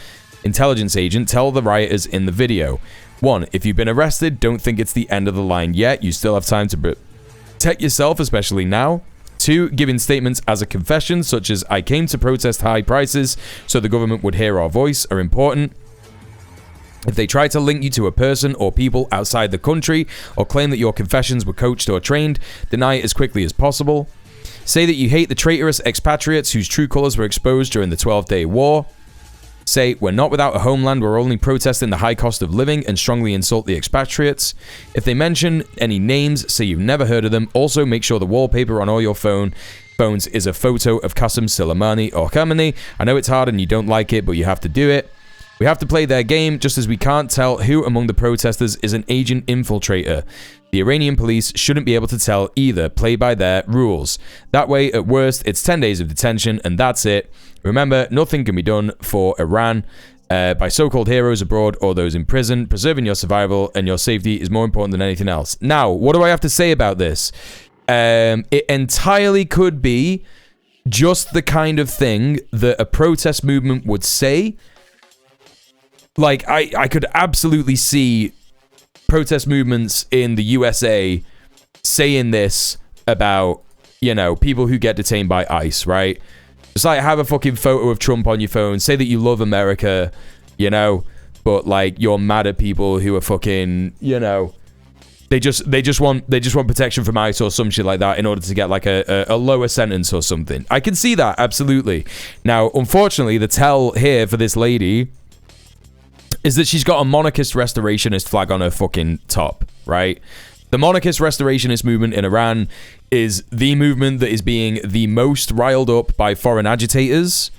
tell the rioters in the video. 1. If you've been arrested, don't think it's the end of the line yet. You still have time to protect yourself, especially now. 2. Giving statements as a confession, such as, I came to protest high prices so the government would hear our voice, are important. If they try to link you to a person or people outside the country, or claim that your confessions were coached or trained, deny it as quickly as possible. Say that you hate the traitorous expatriates whose true colors were exposed during the 12-day war. Say, we're not without a homeland, we're only protesting the high cost of living, and strongly insult the expatriates. If they mention any names, say you've never heard of them. Also, make sure the wallpaper on all your phones is a photo of Qasem Soleimani or Khamenei. I know it's hard and you don't like it, but you have to do it. We have to play their game, just as we can't tell who among the protesters is an agent infiltrator. The Iranian police shouldn't be able to tell either. Play by their rules. That way, at worst, it's 10 days of detention, and that's it. Remember, nothing can be done for Iran by so-called heroes abroad or those in prison. Preserving your survival and your safety is more important than anything else. Now, what do I have to say about this? It entirely could be just the kind of thing that a protest movement would say. Like, I could absolutely see protest movements in the USA saying this about, you know, people who get detained by ICE, right? Just like, have a fucking photo of Trump on your phone, say that you love America, you know, but like, you're mad at people who are fucking, you know, they just want protection from ICE or some shit like that in order to get like a lower sentence or something. I can see that, absolutely. Now, unfortunately, the tell here for this lady is that she's got a monarchist restorationist flag on her fucking top, right? The monarchist restorationist movement in Iran is the movement that is being the most riled up by foreign agitators.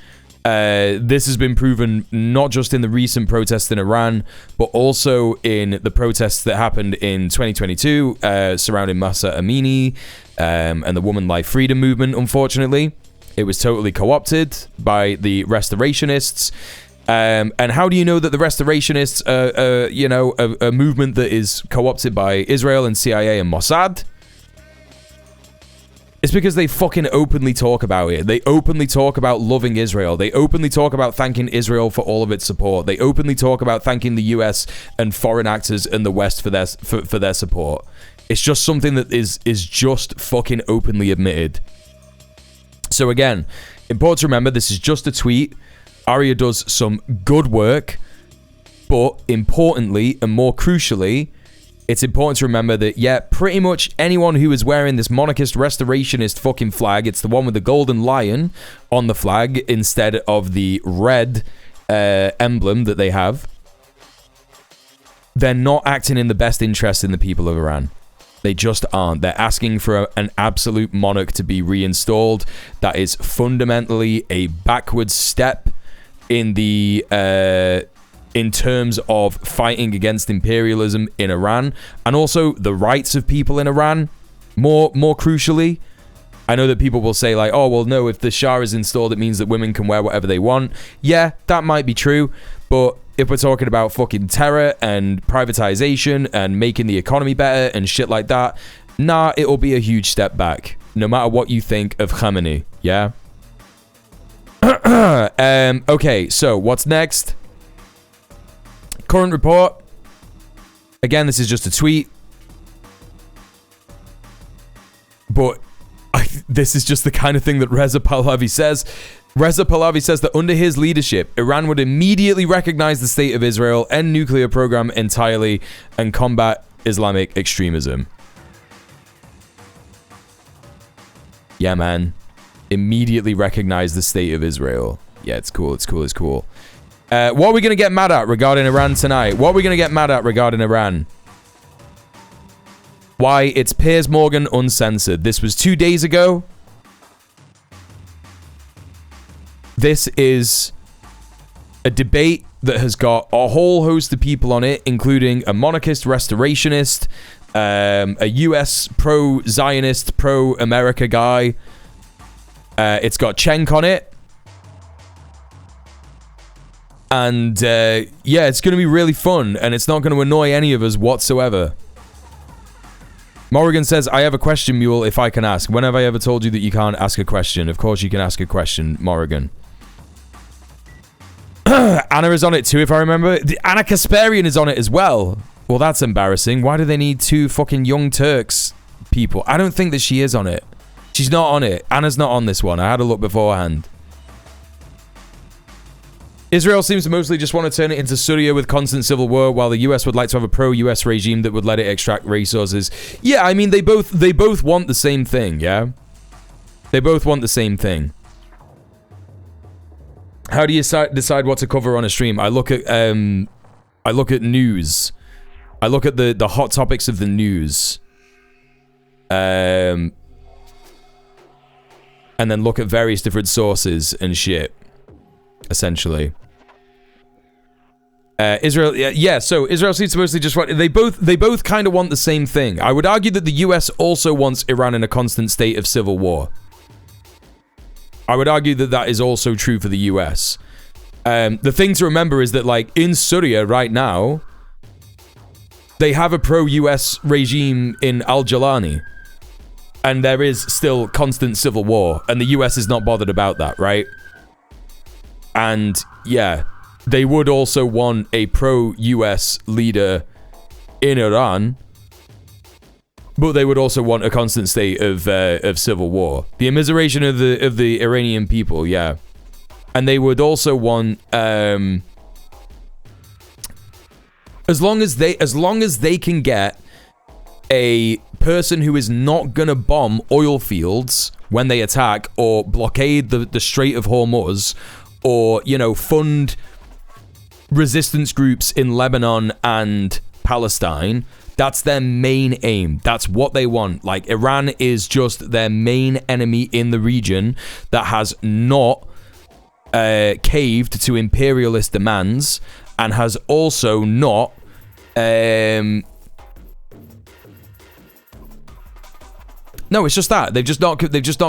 This has been proven not just in the recent protests in Iran, but also in the protests that happened in 2022 surrounding Mahsa Amini and the Woman Life Freedom movement, unfortunately. It was totally co-opted by the restorationists. And how do you know that the restorationists are, you know, a movement that is co-opted by Israel and CIA and Mossad? It's because they fucking openly talk about it. They openly talk about loving Israel. They openly talk about thanking Israel for all of its support. They openly talk about thanking the US and foreign actors in the West for their support. It's just something that is just fucking openly admitted. So again, important to remember, this is just a tweet. Arya does some good work, but importantly and more crucially, it's important to remember that, yeah, pretty much anyone who is wearing this monarchist restorationist fucking flag, it's the one with the golden lion on the flag instead of the red emblem that they have, they're not acting in the best interest in the people of Iran. They just aren't. They're asking for an absolute monarch to be reinstalled. That is fundamentally a backward step in the in terms of fighting against imperialism in Iran, and also the rights of people in Iran. More crucially, I know that people will say like, oh well, no, if the Shah is installed, it means that women can wear whatever they want. Yeah, that might be true, but if we're talking about fucking terror and privatization and making the economy better and shit like that, nah, it'll be a huge step back, no matter what you think of Khamenei. Yeah. Okay, so what's next? Current report. Again, this is just a tweet, but this is just the kind of thing that Reza Pahlavi says. Reza Pahlavi says that under his leadership, Iran would immediately recognize the state of Israel, end nuclear program entirely, and combat Islamic extremism. Yeah, man. Immediately recognize the state of Israel. Yeah, it's cool, it's cool, it's cool. What are we going to get mad at regarding Iran tonight? What are we going to get mad at regarding Iran? Why, it's Piers Morgan Uncensored. This was 2 days ago. This is a debate that has got a whole host of people on it, including a monarchist restorationist, a US pro-Zionist, pro-America guy. It's got Cenk on it. And yeah, it's going to be really fun, and it's not going to annoy any of us whatsoever. Morrigan says, I have a question, Muel, if I can ask. When have I ever told you that you can't ask a question? Of course you can ask a question, Morrigan. Anna is on it too, if I remember. Anna Kasparian is on it as well. Well, that's embarrassing. Why do they need two fucking Young Turks people? I don't think that she is on it. She's not on it. Anna's not on this one. I had a look beforehand. Israel seems to mostly just want to turn it into Syria with constant civil war, while the US would like to have a pro-US regime that would let it extract resources. Yeah, I mean, they both want the same thing, yeah? They both want the same thing. How do you decide what to cover on a stream? I look at news. I look at the hot topics of the news. And then look at various different sources and shit. Essentially. Israel, yeah, so Israel seems to mostly just want, they both kind of want the same thing. I would argue that the US also wants Iran in a constant state of civil war. I would argue that that is also true for the US. The thing to remember is that, like, in Syria right now, they have a pro-US regime in Al-Jalani. And there is still constant civil war, and the US is not bothered about that, right? And, yeah, they would also want a pro-US leader in Iran, but they would also want a constant state of civil war. The immiseration of the Iranian people, yeah. And they would also want, as long as they can get a person who is not gonna bomb oil fields when they attack, or blockade the Strait of Hormuz, or, you know, fund resistance groups in Lebanon and Palestine, that's their main aim. That's what they want. Like, Iran is just their main enemy in the region that has not caved to imperialist demands, and has also not no, it's just that they've just not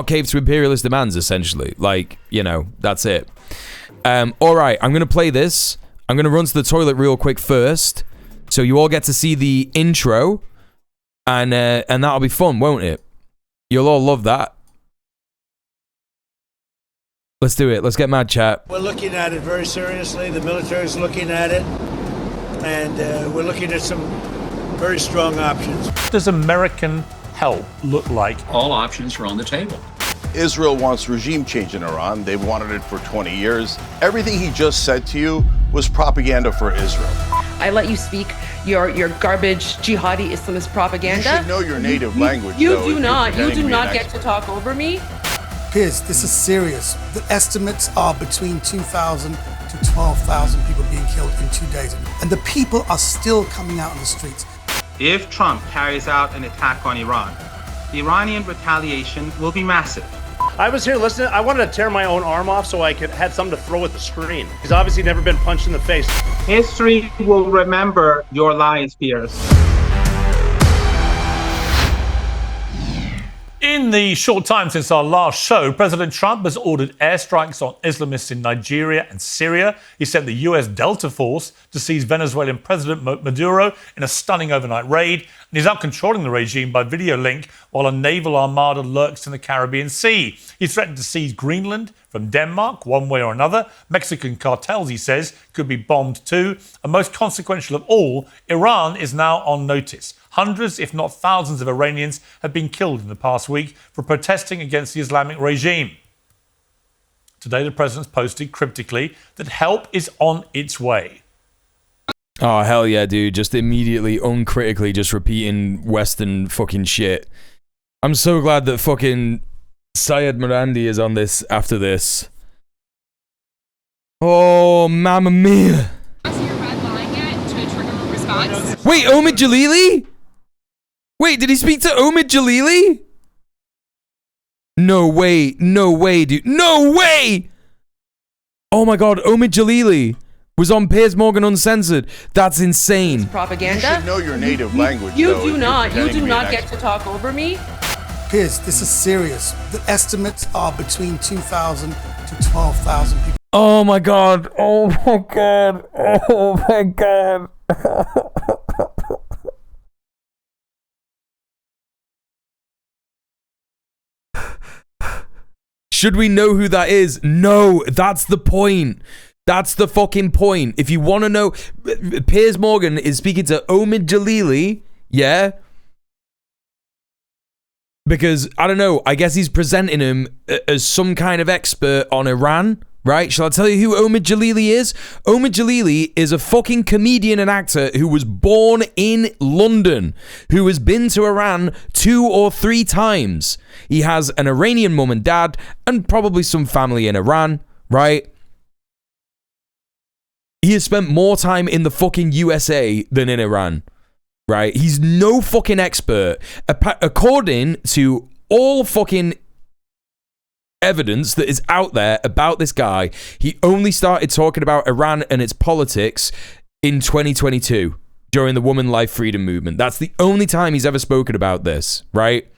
caved to imperialist demands, essentially. Like, you know, that's it. All right, I'm gonna play this. I'm gonna run to the toilet real quick first, so you all get to see the intro, and that'll be fun, won't it? You'll all love that. Let's do it. Let's get mad, chat. We're looking at it very seriously. The military's looking at it, and we're looking at some very strong options. Does American help look like? All options are on the table. Israel wants regime change in Iran. They've wanted it for 20 years. Everything he just said to you was propaganda for Israel. I let you speak your garbage jihadi Islamist propaganda. You should know your native language. You though, do not. You do not get expert. to talk over me. Piers, this is serious. The estimates are between 2,000 to 12,000 people being killed in 2 days. And the people are still coming out on the streets. If Trump carries out an attack on Iran, the Iranian retaliation will be massive. I was here listening. I wanted to tear my own arm off so I could have something to throw at the screen. He's obviously never been punched in the face. History will remember your lies, Piers. In the short time since our last show, President Trump has ordered airstrikes on Islamists in Nigeria and Syria. He sent the US Delta Force to seize Venezuelan President Maduro in a stunning overnight raid. And he's out controlling the regime by video link while a naval armada lurks in the Caribbean Sea. He threatened to seize Greenland from Denmark, one way or another. Mexican cartels, he says, could be bombed too. And most consequential of all, Iran is now on notice. Hundreds, if not thousands, of Iranians have been killed in the past week for protesting against the Islamic regime. Today, the president's posted cryptically that help is on its way. Oh, hell yeah, dude. Just immediately, uncritically, just repeating Western fucking shit. I'm so glad that fucking Syed Mirandi is on this after this. Oh, mamma mia. Wait, Omid Jalili? Wait, did he speak to Omid Jalili? No way, dude. No way! Oh my god, Omid Jalili was on Piers Morgan Uncensored. That's insane. Propaganda. You should know your native language. You though, do if not. you're You do pretending not to be an get to talk over me. Piers, this is serious. The estimates are between 2,000 to 12,000 people. Oh my god. Oh my god. Oh my god. Should we know who that is? No, that's the point. That's the fucking point. If you want to know, Piers Morgan is speaking to Omid Jalili, yeah? Because, I don't know, I guess he's presenting him as some kind of expert on Iran, right? Shall I tell you who Omid Jalili is? Omid Jalili is a fucking comedian and actor who was born in London, who has been to Iran 2 or 3 times. He has an Iranian mum and dad, and probably some family in Iran, right? He has spent more time in the fucking USA than in Iran, right? He's no fucking expert. According to all fucking evidence that is out there about this guy, he only started talking about Iran and its politics in 2022 during the Woman Life Freedom Movement. That's the only time he's ever spoken about this, right?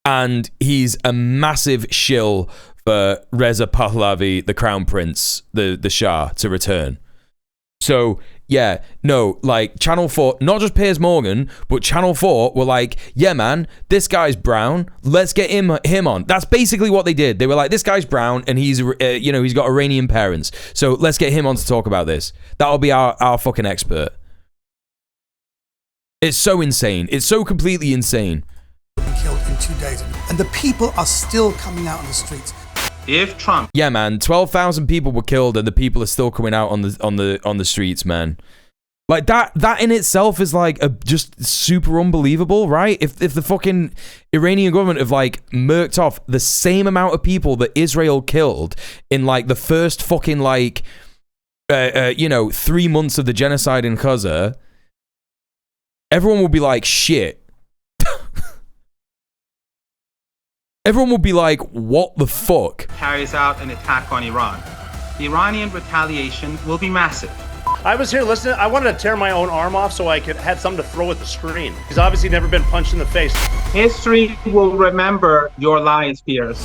And he's a massive shill for Reza Pahlavi, the Crown Prince, the Shah, to return. So, yeah, no, like, Channel 4, not just Piers Morgan, but Channel 4 were like, yeah, man, this guy's brown, let's get him on. That's basically what they did. They were like, this guy's brown, and he's, he's got Iranian parents, so let's get him on to talk about this. That'll be our fucking expert. It's so insane. It's so completely insane. Killed in 2 days, and the people are still coming out on the streets. If Trump, yeah, man, 12,000 people were killed, and the people are still coming out on the streets, man. Like that in itself is like just super unbelievable, right? If the fucking Iranian government have like murked off the same amount of people that Israel killed in like the first fucking like 3 months of the genocide in Gaza, everyone will be like, shit. Everyone will be like, what the fuck? carries out an attack on Iran. The Iranian retaliation will be massive. I was here listening. I wanted to tear my own arm off so I could had something to throw at the screen. He's obviously never been punched in the face. History will remember your lies, Piers.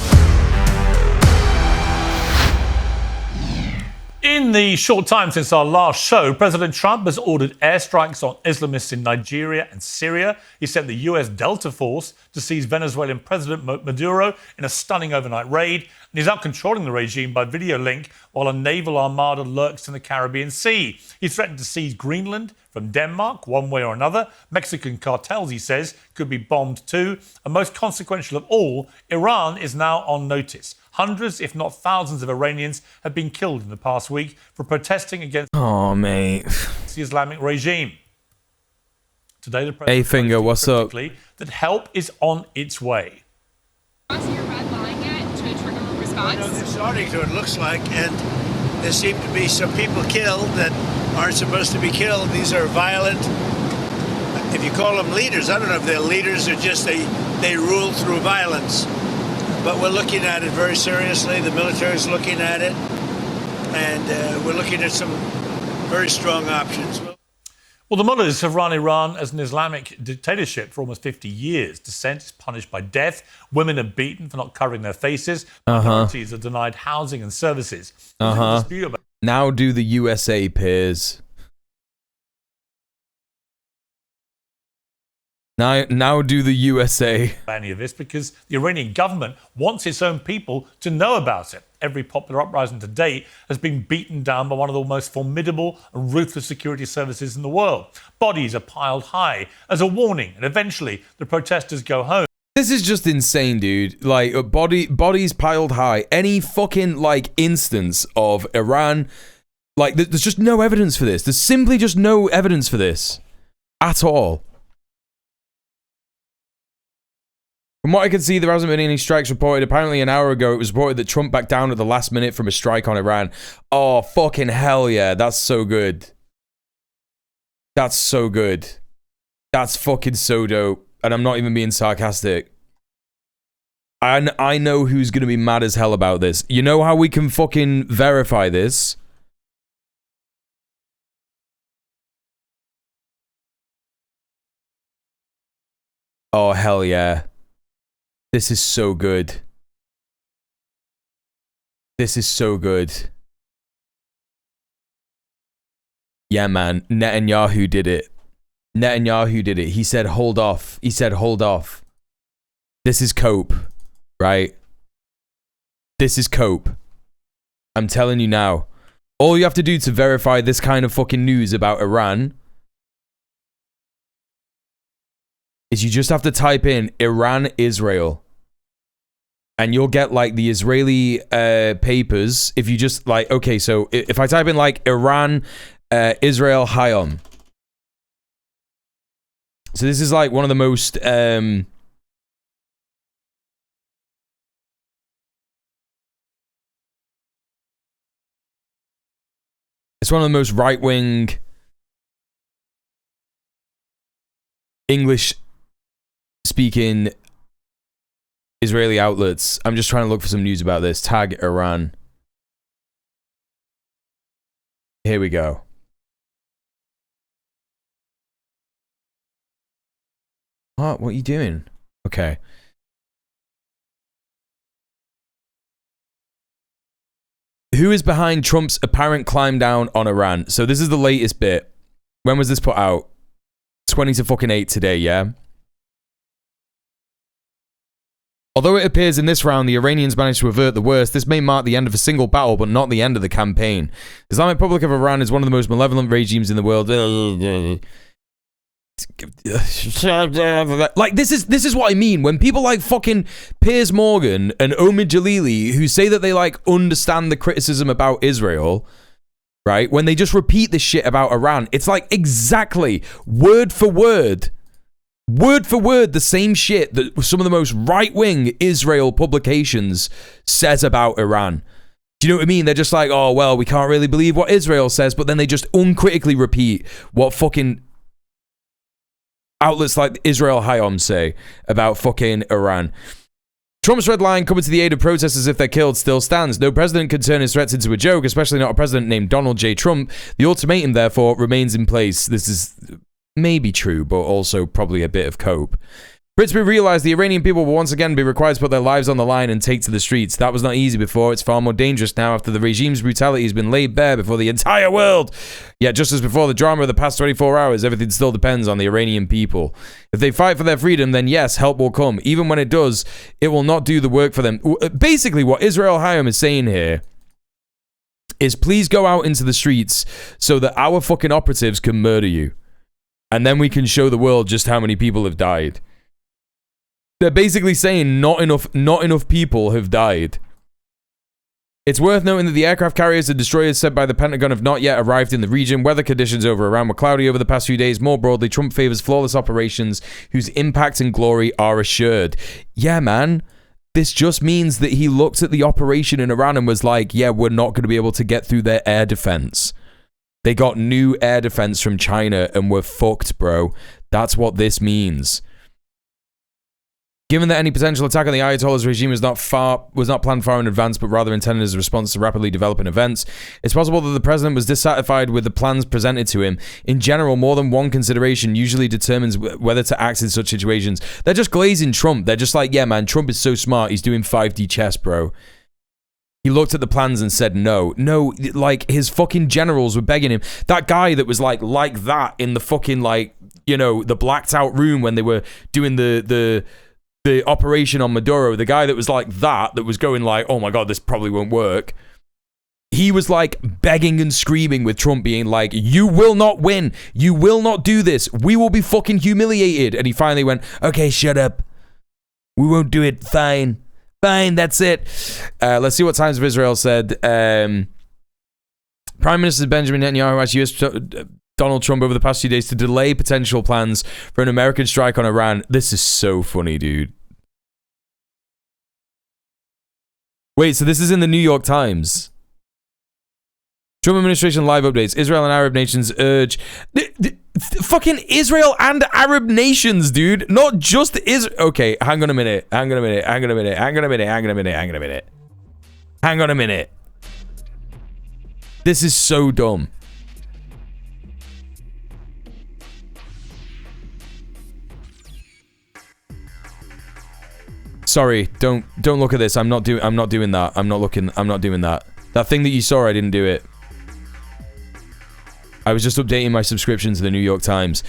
In the short time since our last show, President Trump has ordered airstrikes on Islamists in Nigeria and Syria. He sent the US Delta Force to seize Venezuelan President Maduro in a stunning overnight raid. And he's out controlling the regime by video link while a naval armada lurks in the Caribbean Sea. He threatened to seize Greenland from Denmark, one way or another. Mexican cartels, he says, could be bombed too. And most consequential of all, Iran is now on notice. Hundreds, if not thousands, of Iranians have been killed in the past week for protesting against the Islamic regime. Today, the president Hey, Finger, what's up? that help is on its way. I know they're starting to, it looks like, and there seem to be some people killed that aren't supposed to be killed. These are violent, if you call them leaders, I don't know if they're leaders or just they rule through violence. But we're looking at it very seriously. The military is looking at it, and we're looking at some very strong options. Well, the mullahs have run Iran as an Islamic dictatorship for almost 50 years. Dissent is punished by death. Women are beaten for not covering their faces. Minorities are denied housing and services. Now do the USA, Piers. Now do the USA. Any of this because the Iranian government wants its own people to know about it. Every popular uprising to date has been beaten down by one of the most formidable and ruthless security services in the world. Bodies are piled high as a warning, and eventually the protesters go home. This is just insane, dude. Like, bodies piled high. Any fucking, like, instance of Iran, like, there's just no evidence for this. There's simply just no evidence for this. At all. From what I can see, there hasn't been any strikes reported. Apparently, an hour ago, it was reported that Trump backed down at the last minute from a strike on Iran. Oh, fucking hell yeah. That's so good. That's so good. That's fucking so dope. And I'm not even being sarcastic. I know who's going to be mad as hell about this. You know how we can fucking verify this? Oh, hell yeah. This is so good. This is so good. Yeah, man. Netanyahu did it. Netanyahu did it. He said, hold off. He said, hold off. This is cope, right? This is cope. I'm telling you now. All you have to do to verify this kind of fucking news about Iran is you just have to type in Iran, Israel. And you'll get like the Israeli papers. If you just like, okay, so if I type in like Iran, Israel, Hayom. So this is like one of the most it's one of the most right-wing English-speaking Israeli outlets. I'm just trying to look for some news about this. Tag Iran. Here we go. What are you doing? Okay. Who is behind Trump's apparent climb down on Iran? So this is the latest bit. When was this put out? 20 to fucking 8 today, yeah? Although it appears in this round the Iranians managed to avert the worst, this may mark the end of a single battle, but not the end of the campaign. The Islamic Republic of Iran is one of the most malevolent regimes in the world. Like, this is what I mean. When people like fucking Piers Morgan and Omid Jalili, who say that they like understand the criticism about Israel, right? When they just repeat this shit about Iran, it's like exactly word for word, the same shit that some of the most right-wing Israel publications says about Iran. Do you know what I mean? They're just like, oh, well, we can't really believe what Israel says, but then they just uncritically repeat what fucking outlets like Israel Hayom say about fucking Iran. Trump's red line, coming to the aid of protesters if they're killed, still stands. No president can turn his threats into a joke, especially not a president named Donald J. Trump. The ultimatum, therefore, remains in place. This is maybe true, but also probably a bit of cope. Britsby realized the Iranian people will once again be required to put their lives on the line and take to the streets. That was not easy before. It's far more dangerous now after the regime's brutality has been laid bare before the entire world. Yet just as before the drama of the past 24 hours, everything still depends on the Iranian people. If they fight for their freedom, then yes, help will come. Even when it does, it will not do the work for them. Basically, what Israel Hayom is saying here is please go out into the streets so that our fucking operatives can murder you. And then we can show the world just how many people have died. They're basically saying not enough people have died. It's worth noting that the aircraft carriers and destroyers sent by the Pentagon have not yet arrived in the region. Weather conditions over Iran were cloudy over the past few days. More broadly, Trump favors flawless operations whose impact and glory are assured. Yeah, man. This just means that he looked at the operation in Iran and was like, yeah, we're not going to be able to get through their air defense. They got new air defense from China and we're fucked, bro. That's what this means. Given that any potential attack on the Ayatollah's regime was not planned far in advance, but rather intended as a response to rapidly developing events, it's possible that the president was dissatisfied with the plans presented to him. In general, more than one consideration usually determines whether to act in such situations. They're just glazing Trump. They're just like, yeah, man, Trump is so smart. He's doing 5D chess, bro. He looked at the plans and said no. No, like, his fucking generals were begging him. That guy that was like that in the fucking, like, you know, the blacked out room when they were doing the operation on Maduro, the guy that was like that was going like, oh my God, this probably won't work. He was like begging and screaming with Trump being like, you will not win. You will not do this. We will be fucking humiliated. And he finally went, okay, shut up. We won't do it. Fine. Fine, that's it. Let's see what Times of Israel said. Prime Minister Benjamin Netanyahu asked US Donald Trump over the past few days to delay potential plans for an American strike on Iran. This is so funny, dude. Wait, so this is in the New York Times. Trump administration live updates. Israel and Arab nations urge... Fucking Israel and Arab nations, dude. Not just Israel. Okay, hang on a minute. Hang on a minute. Hang on a minute. Hang on a minute. Hang on a minute. Hang on a minute. Hang on a minute. This is so dumb. Sorry, don't look at this. I'm not doing that. I'm not doing that. That thing that you saw, I didn't do it. I was just updating my subscription to the New York Times.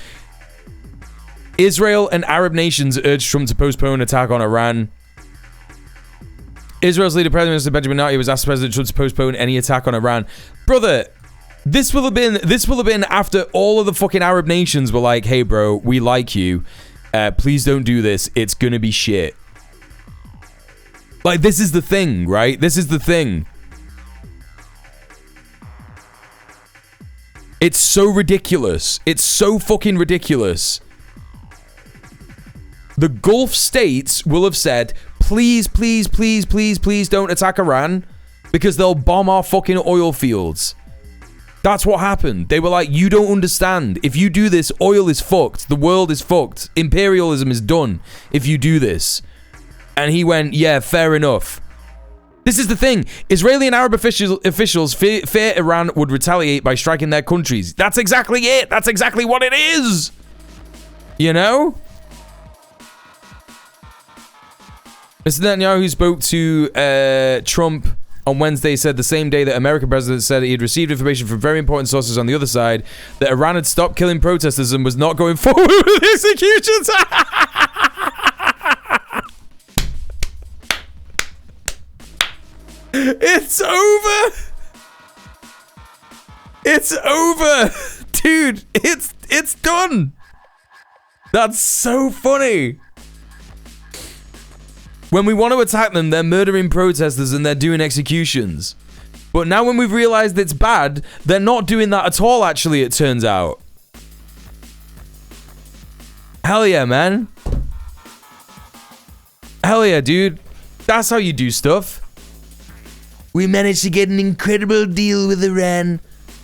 Israel and Arab nations urge Trump to postpone attack on Iran. Israel's leader, Prime Minister Benjamin Netanyahu, was asked President Trump to postpone any attack on Iran. Brother, this will have been after all of the fucking Arab nations were like, hey bro, we like you. Please don't do this. It's gonna be shit. Like, this is the thing, right? This is the thing. It's so ridiculous. It's so fucking ridiculous. The Gulf states will have said, please, please, please, please, please don't attack Iran because they'll bomb our fucking oil fields. That's what happened. They were like, you don't understand. If you do this, oil is fucked. The world is fucked. Imperialism is done if you do this. And he went, yeah, fair enough. This is the thing. Israeli and Arab officials fear Iran would retaliate by striking their countries. That's exactly it. That's exactly what it is. You know? Mr. Netanyahu spoke to Trump on Wednesday, said the same day that American president said he had received information from very important sources on the other side that Iran had stopped killing protesters and was not going forward with executions. It's over. It's over. Dude, it's done. That's so funny. When we want to attack them, they're murdering protesters and they're doing executions. But now when we've realized it's bad, they're not doing that at all, actually, it turns out. Hell yeah, man. Hell yeah, dude. That's how you do stuff. We managed to get an incredible deal with Iran.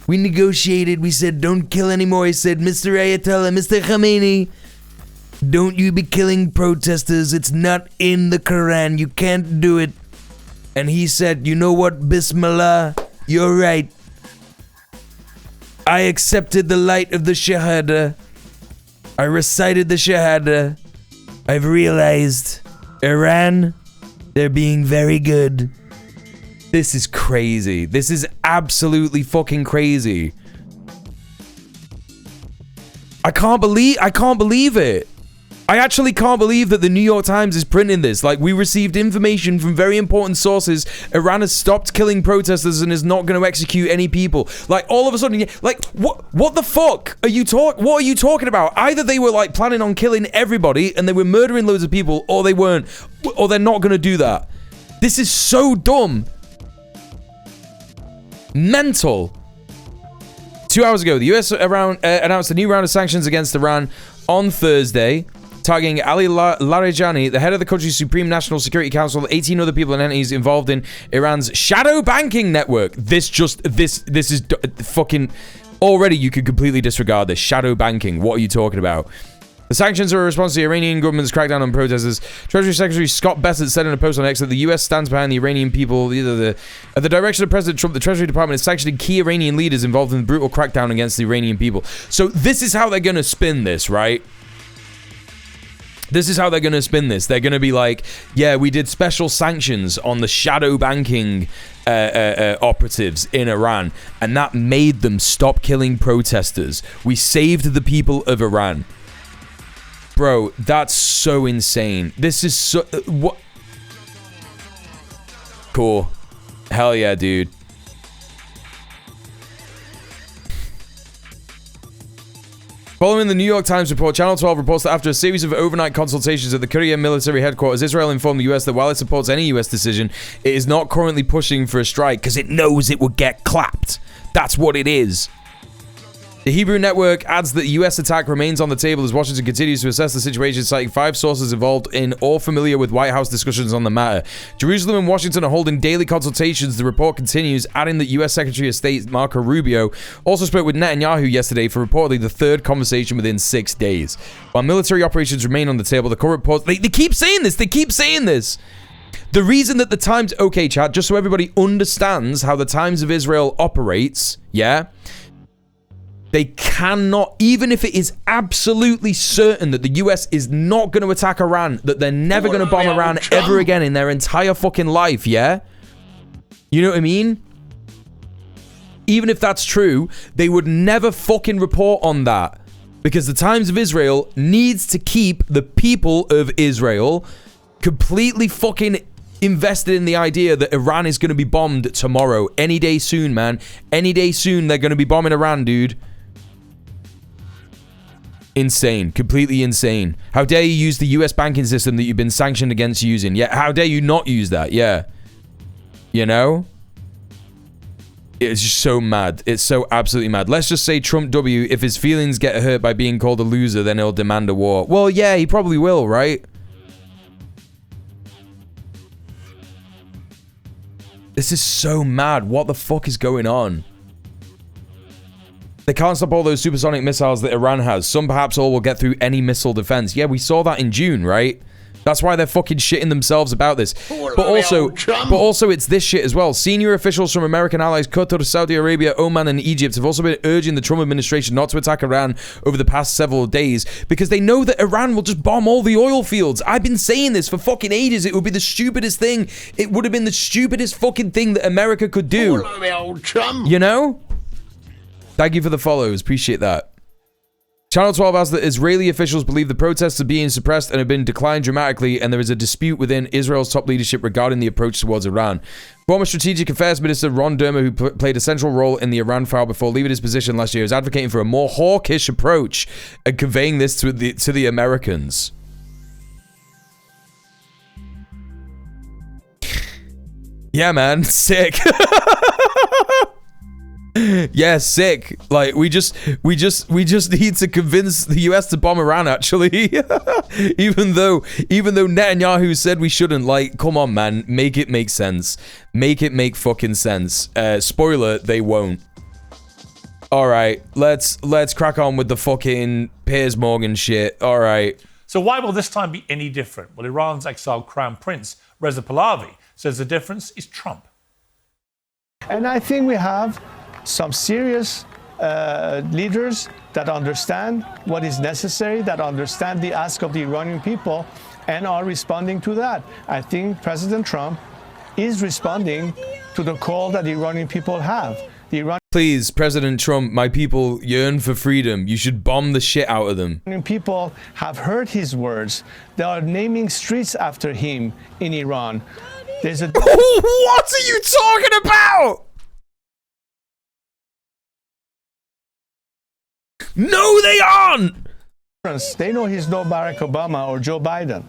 We negotiated. We said, don't kill anymore. He said, Mr. Ayatollah, Mr. Khamenei, don't you be killing protesters. It's not in the Quran. You can't do it. And he said, you know what, Bismillah, you're right. I accepted the light of the Shahada. I recited the Shahada. I've realized, Iran, they're being very good. This is crazy. This is absolutely fucking crazy. I can't believe it. I actually can't believe that the New York Times is printing this. Like, we received information from very important sources. Iran has stopped killing protesters and is not going to execute any people. Like, all of a sudden, like, what the fuck are you what are you talking about? Either they were like planning on killing everybody and they were murdering loads of people, or they weren't, or they're not going to do that. This is so dumb. Mental. 2 hours ago, the US announced a new round of sanctions against Iran on Thursday, targeting Ali Larijani, the head of the country's Supreme National Security Council, 18 other people and entities involved in Iran's shadow banking network. This is fucking... Already, you could completely disregard this. Shadow banking. What are you talking about? The sanctions are a response to the Iranian government's crackdown on protesters. Treasury Secretary Scott Bessent said in a post on X that the U.S. stands behind the Iranian people. At the direction of President Trump, the Treasury Department is sanctioning key Iranian leaders involved in the brutal crackdown against the Iranian people. So this is how they're going to spin this, right? This is how they're going to spin this. They're going to be like, yeah, we did special sanctions on the shadow banking operatives in Iran, and that made them stop killing protesters. We saved the people of Iran. Bro, that's so insane. This is so... what? Cool. Hell yeah, dude. Following the New York Times report, Channel 12 reports that after a series of overnight consultations at the Korea military headquarters, Israel informed the US that while it supports any US decision, it is not currently pushing for a strike because it knows it will get clapped. That's what it is. The Hebrew Network adds that the U.S. attack remains on the table as Washington continues to assess the situation, citing 5 sources involved in or familiar with White House discussions on the matter. Jerusalem and Washington are holding daily consultations. The report continues, adding that U.S. Secretary of State Marco Rubio also spoke with Netanyahu yesterday for reportedly the 3rd conversation within 6 days. While military operations remain on the table, the current reports... They keep saying this. They keep saying this. The reason that the Times... Okay, chat, just so everybody understands how the Times of Israel operates, yeah... They cannot, even if it is absolutely certain that the US is not going to attack Iran, that they're never going to bomb Iran ever again in their entire fucking life, yeah? You know what I mean? Even if that's true, they would never fucking report on that. Because the Times of Israel needs to keep the people of Israel completely fucking invested in the idea that Iran is going to be bombed tomorrow. Any day soon, man. Any day soon, they're going to be bombing Iran, dude. Insane. Completely insane. How dare you use the US banking system that you've been sanctioned against using? Yeah, how dare you not use that? Yeah. You know? It's just so mad. It's so absolutely mad. Let's just say Trump W, if his feelings get hurt by being called a loser, then he'll demand a war. Well, yeah, he probably will, right? This is so mad. What the fuck is going on? They can't stop all those supersonic missiles that Iran has. Some, perhaps all, will get through any missile defense. Yeah, we saw that in June, right? That's why they're fucking shitting themselves about this. But also, it's this shit as well. Senior officials from American allies Qatar, Saudi Arabia, Oman, and Egypt have also been urging the Trump administration not to attack Iran over the past several days because they know that Iran will just bomb all the oil fields. I've been saying this for fucking ages. It would be the stupidest thing. It would have been the stupidest fucking thing that America could do. You know? Thank you for the follows. Appreciate that. Channel 12 asks that Israeli officials believe the protests are being suppressed and have been declined dramatically, and there is a dispute within Israel's top leadership regarding the approach towards Iran. Former Strategic Affairs Minister Ron Dermer, who played a central role in the Iran file before leaving his position last year, is advocating for a more hawkish approach and conveying this to the Americans. Yeah, man. Sick. Yeah, sick. Like we just need to convince the US to bomb Iran, actually. even though Netanyahu said we shouldn't. Like, come on, man, make it make sense. Make it make fucking sense. Spoiler, they won't. All right, let's crack on with the fucking Piers Morgan shit. All right. So why will this time be any different? Well, Iran's exiled crown prince Reza Pahlavi says the difference is Trump. And I think we have some serious leaders that understand what is necessary, that understand the ask of the Iranian people, and are responding to that. I think President Trump is responding to the call that the Iranian people have. Please, President Trump, my people yearn for freedom. You should bomb the shit out of them. Iranian people have heard his words. They are naming streets after him in Iran. There's a... What are you talking about? No, they aren't! They know he's no Barack Obama or Joe Biden.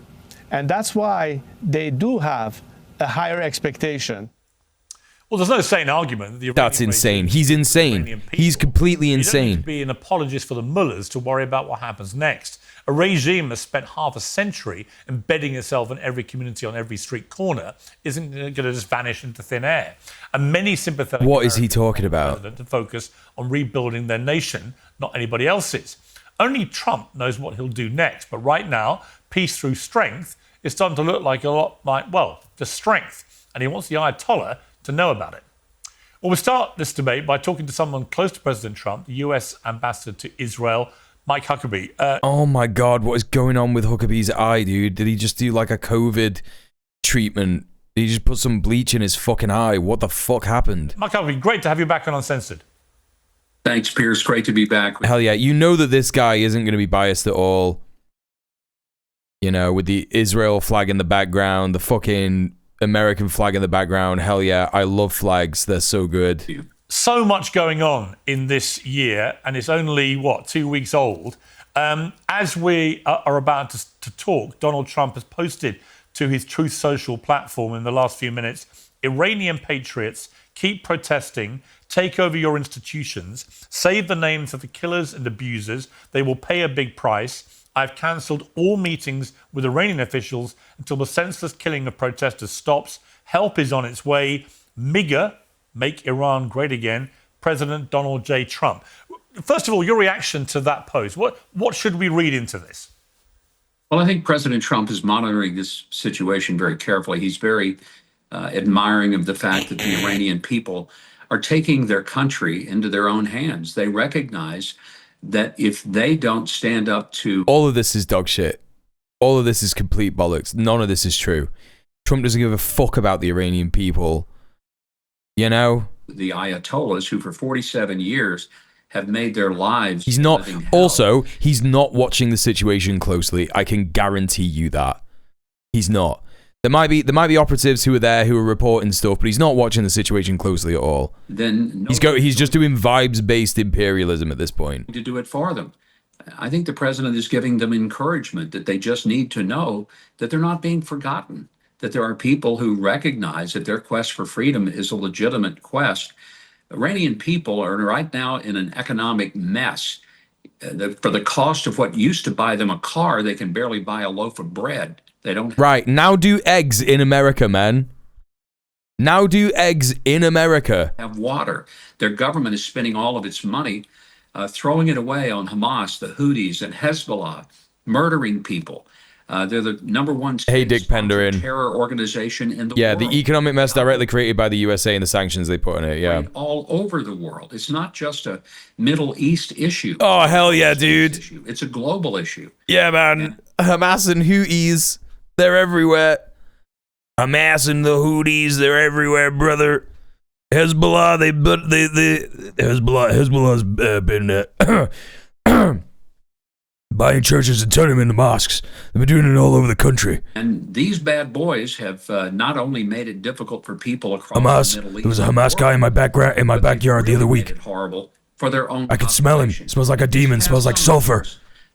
And that's why they do have a higher expectation. Well, there's no sane argument. That's insane. He's insane. He's completely insane. You don't need to be an apologist for the mullahs to worry about what happens next. A regime that's spent half a century embedding itself in every community on every street corner isn't going to just vanish into thin air. And many sympathetic What is he talking about? To focus on rebuilding their nation, not anybody else's. Only Trump knows what he'll do next. But right now, peace through strength is starting to look like a lot like, well, just strength. And he wants the Ayatollah to know about it. Well, we'll start this debate by talking to someone close to President Trump, the US ambassador to Israel, Mike Huckabee. Oh my God, what is going on with Huckabee's eye, dude? Did he just do like a COVID treatment? Did he just put some bleach in his fucking eye? What the fuck happened? Mike Huckabee, great to have you back on Uncensored. Thanks, Piers. Great to be back. Hell yeah. You know that this guy isn't going to be biased at all. You know, with the Israel flag in the background, the fucking American flag in the background. Hell yeah. I love flags. They're so good. So much going on in this year, and it's only, 2 weeks old. As we are about to talk, Donald Trump has posted to his Truth Social platform in the last few minutes, Iranian patriots keep protesting, take over your institutions, save the names of the killers and abusers. They will pay a big price. I've cancelled all meetings with Iranian officials until the senseless killing of protesters stops. Help is on its way. MIGA, Make Iran Great Again, President Donald J. Trump. First of all, your reaction to that post. What should we read into this? Well, I think President Trump is monitoring this situation very carefully. He's very admiring of the fact that the Iranian people are taking their country into their own hands. They recognize that if they don't stand up to... All of this is dog shit. All of this is complete bollocks. None of this is true. Trump doesn't give a fuck about the Iranian people. You know? The Ayatollahs, who for 47 years have made their lives... He's not... Also, he's not watching the situation closely. I can guarantee you that. He's not. There might be operatives who are there who are reporting stuff, but he's not watching the situation closely at all. Then he's just doing vibes-based imperialism at this point. To do it for them. I think the president is giving them encouragement that they just need to know that they're not being forgotten, that there are people who recognize that their quest for freedom is a legitimate quest. Iranian people are right now in an economic mess. For the cost of what used to buy them a car, they can barely buy a loaf of bread. They don't. Right, now do eggs in America, man. Now do eggs in America. Have water. Their government is spending all of its money throwing it away on Hamas, the Houthis, and Hezbollah, murdering people. They're the number one terror organization in the world. Yeah, the economic mess directly created by the USA and the sanctions they put on it, yeah. All over the world. It's not just a Middle East issue. Oh, hell yeah, dude. It's a global issue. Yeah, man. Hamas and Houthis, they're everywhere. Hamas and the Houthis, they're everywhere, brother. Hezbollah, Hezbollah's been buying churches and turning them into mosques. They've been doing it all over the country. And these bad boys have not only made it difficult for people across the Middle East. There was a Hamas guy in my backyard the other week. Horrible for their own. I can smell him. Smells like a demon. Smells like sulfur.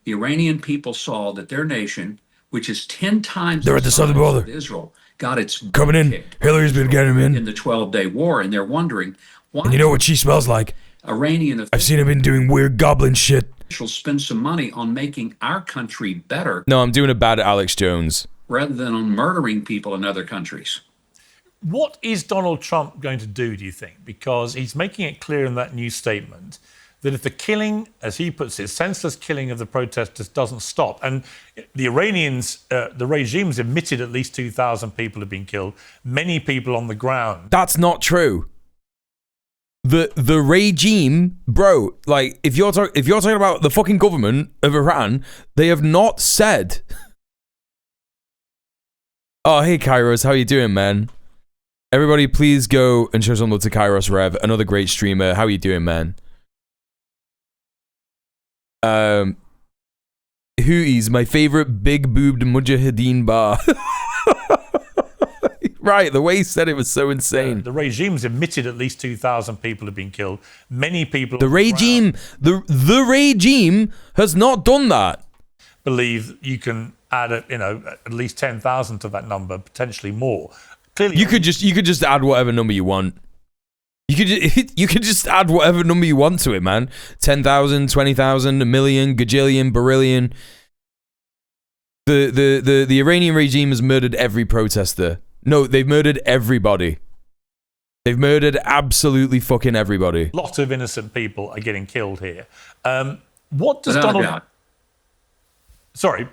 The Iranian people saw that their nation, which is 10 times they're at the southern border. Israel, got its coming in. Hillary's been getting him in the 12-day war, and they're wondering why. And you know what she smells like? Iranian. I've seen him been doing weird goblin shit. Spend some money on making our country better. No, I'm doing a bad Alex Jones. Rather than on murdering people in other countries. What is Donald Trump going to do, do you think? Because he's making it clear in that new statement that if the killing, as he puts it, senseless killing of the protesters doesn't stop, and the Iranians, the regime's admitted at least 2,000 people have been killed, many people on the ground. That's not true. The regime, bro, like if you're talking about the fucking government of Iran, they have not said. Oh, hey Kairos, how you doing, man? Everybody, please go and show some love to Kairos Rev, another great streamer. How you doing, man? Houthis, my favorite big boobed mujahideen bar. Right, the way he said it was so insane. The regime's admitted at least 2,000 people have been killed. Many people. The regime has not done that. Believe you can add, at least 10,000 to that number, potentially more. Clearly, you could just add whatever number you want. You could just add whatever number you want to it, man. 10,000, 20,000, a million, gajillion, barillion. The Iranian regime has murdered every protester. No, they've murdered everybody. They've murdered absolutely fucking everybody. Lots of innocent people are getting killed here. What does Without Donald... a doubt. Sorry.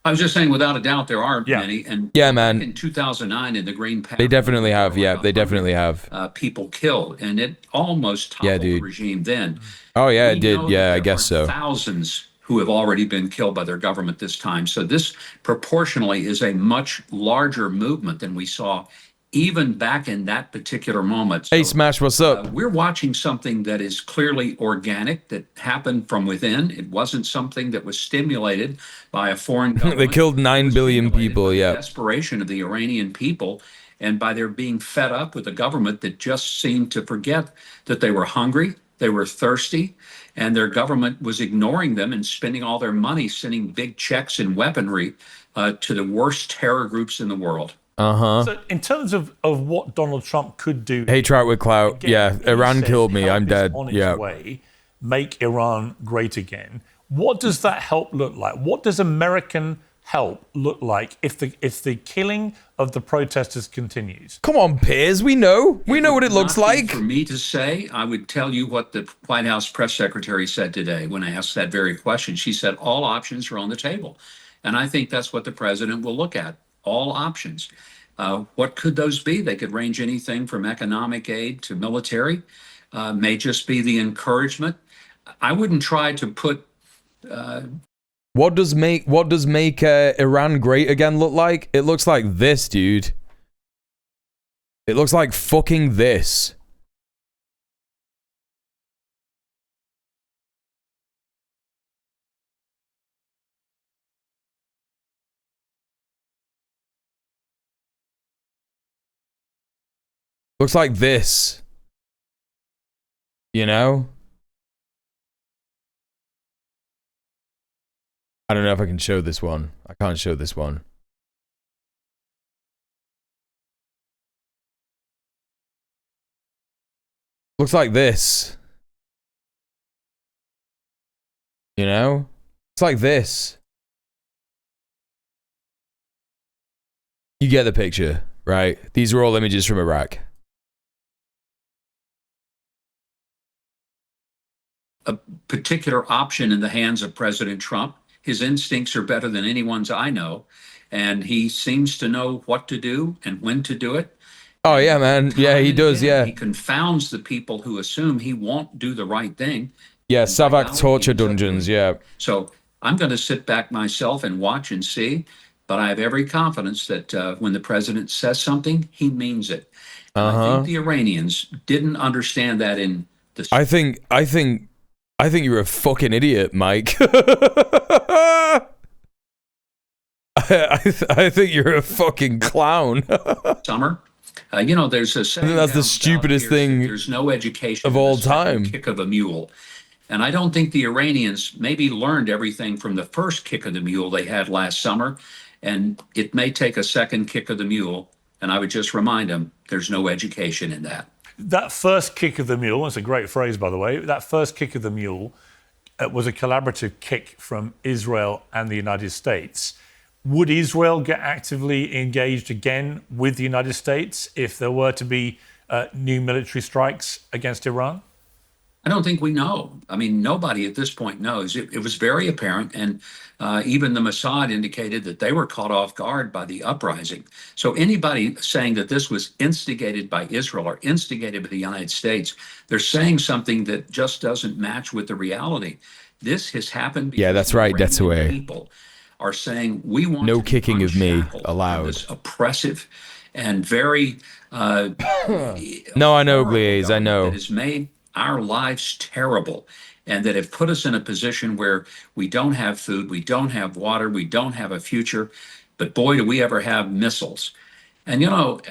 I was just saying, without a doubt, there are many. And yeah, man. In 2009, in the Green Path, they definitely have. Yeah, they definitely have. People killed, and it almost toppled the regime then. Oh yeah, it did. Yeah, I guess so. Thousands who have already been killed by their government this time. So this proportionally is a much larger movement than we saw even back in that particular moment. So, hey, Smash, what's up? We're watching something that is clearly organic, that happened from within. It wasn't something that was stimulated by a foreign government. They killed 9 billion people, yeah. The desperation of the Iranian people, and by their being fed up with a government that just seemed to forget that they were hungry, they were thirsty, and their government was ignoring them and spending all their money sending big checks and weaponry to the worst terror groups in the world. So in terms of what Donald Trump could do, Hey, trout with clout. again, Yeah, he Iran says killed me. help I'm is dead. on its Yeah. way, make Iran great again. What does that help look like? What does American help look like if the killing of the protesters continues? Come on, Piers. We know. We know what it looks Not be like. For me to say, I would tell you what the White House press secretary said today when I asked that very question. She said all options are on the table. And I think that's what the president will look at, all options. What could those be? They could range anything from economic aid to military, may just be the encouragement. I wouldn't try to put What does make Iran great again look like? It looks like this, dude. It looks like fucking this. Looks like this. You know? I don't know if I can show this one. I can't show this one. Looks like this. You know? It's like this. You get the picture, right? These are all images from Iraq. a particular option in the hands of President Trump. His instincts are better than anyone's I know, and he seems to know what to do and when to do it. Oh, yeah, man. Yeah, he does, yeah. He confounds the people who assume he won't do the right thing. Yeah, Savak torture dungeons, yeah. So I'm going to sit back myself and watch and see, but I have every confidence that when the president says something, he means it. I think the Iranians didn't understand that in the... I think you're a fucking idiot, Mike. I think you're a fucking clown. Summer. You know, there's a saying, I think that's the stupidest thing there's no education of all time. Kick of a mule. And I don't think the Iranians maybe learned everything from the first kick of the mule they had last summer. And it may take a second kick of the mule. And I would just remind them, there's no education in that. That first kick of the mule, that's a great phrase, by the way, that first kick of the mule was a collaborative kick from Israel and the United States. Would Israel get actively engaged again with the United States if there were to be new military strikes against Iran? I don't think we know. I mean, nobody at this point knows. It was very apparent, and even the Mossad indicated that they were caught off guard by the uprising. So anybody saying that this was instigated by Israel or instigated by the United States, they're saying something that just doesn't match with the reality. This has happened because that's right, that's away. People are saying we want no kicking of me allowed. This oppressive and very no, I know, Glaze, I know. That has made our lives terrible, and that have put us in a position where we don't have food, we don't have water, we don't have a future, but boy, do we ever have missiles. And you know,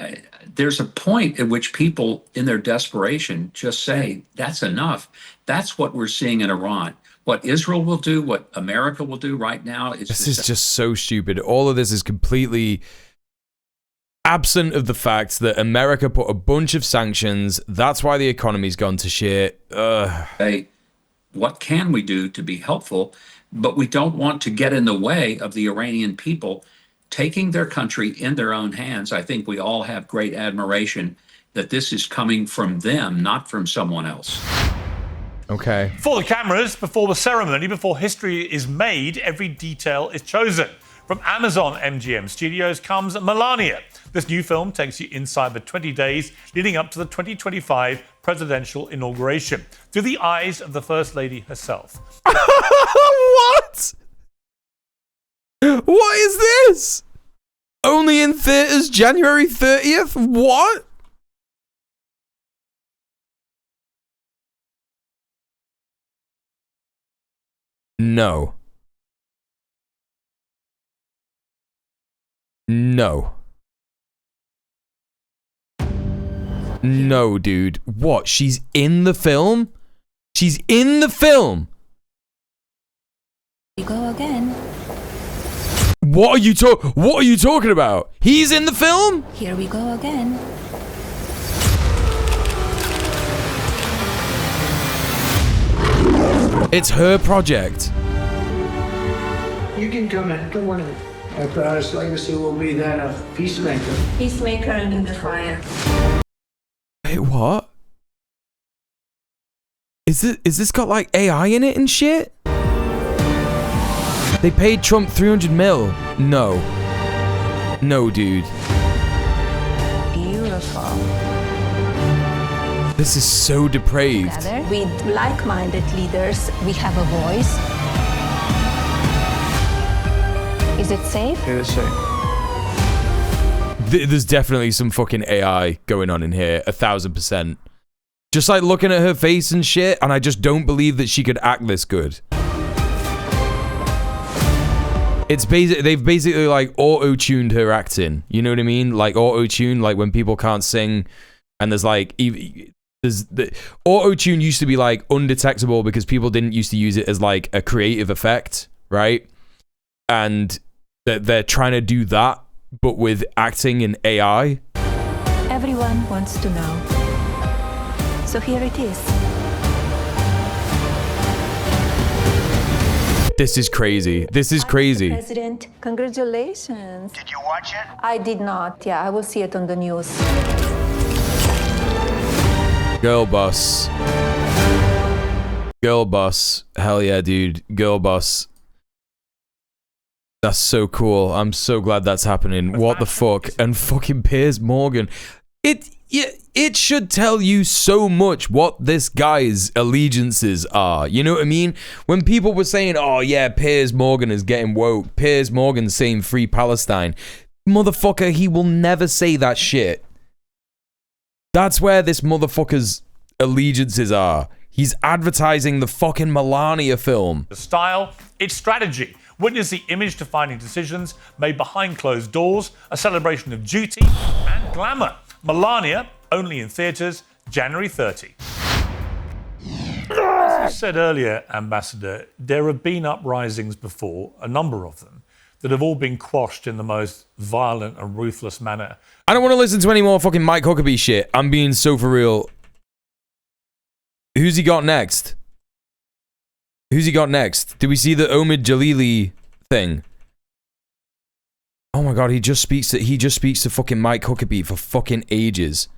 there's a point at which people in their desperation just say, that's enough. That's what we're seeing in Iran. What Israel will do, what America will do right now is... This is just so stupid. All of this is completely absent of the fact that America put a bunch of sanctions. That's why the economy's gone to shit. Hey, what can we do to be helpful? But we don't want to get in the way of the Iranian people taking their country in their own hands. I think we all have great admiration that this is coming from them, not from someone else. Okay. For the cameras, before the ceremony, before history is made, every detail is chosen. From Amazon MGM Studios comes Melania. This new film takes you inside the 20 days leading up to the 2025 presidential inauguration through the eyes of the First Lady herself. What? What is this? Only in theaters January 30th? What? No. No. No, dude. What? She's in the film? She's in the film? You go again. What are you talking about? He's in the film? Here we go again. It's her project. You can come in. Come on in. Our proudest legacy will be that of peacemaker. Peacemaker in the fire. Wait, what? Is this got like AI in it and shit? They paid Trump 300 mil. No. No, dude. Beautiful. This is so depraved. Together with like-minded leaders, we have a voice. Is it safe? It is safe. There's definitely some fucking AI going on in here, 1000%. Just like looking at her face and shit, and I just don't believe that she could act this good. It's they've basically like auto-tuned her acting. You know what I mean? Like auto-tune, like when people can't sing, and there's like auto-tune used to be like undetectable because people didn't used to use it as like a creative effect, right? And they're trying to do that, but with acting and AI. Everyone wants to know. So here it is. This is crazy. This is crazy. President, congratulations. Did you watch it? I did not. Yeah, I will see it on the news. Girl boss. Girl boss. Hell yeah, dude. Girl boss. That's so cool. I'm so glad that's happening. What the fuck? And fucking Piers Morgan. It should tell you so much what this guy's allegiances are. You know what I mean? When people were saying, oh yeah, Piers Morgan is getting woke. Piers Morgan's saying free Palestine. Motherfucker, he will never say that shit. That's where this motherfucker's allegiances are. He's advertising the fucking Melania film. The style, its strategy. Witness the image-defining decisions made behind closed doors, a celebration of duty and glamour. Melania, only in theatres, January 30. As you said earlier, Ambassador, there have been uprisings before, a number of them, that have all been quashed in the most violent and ruthless manner. I don't want to listen to any more fucking Mike Huckabee shit. I'm being so for real. Who's he got next? Who's he got next? Did we see the Omid Jalili thing? Oh my god, he just speaks to fucking Mike Huckabee for fucking ages.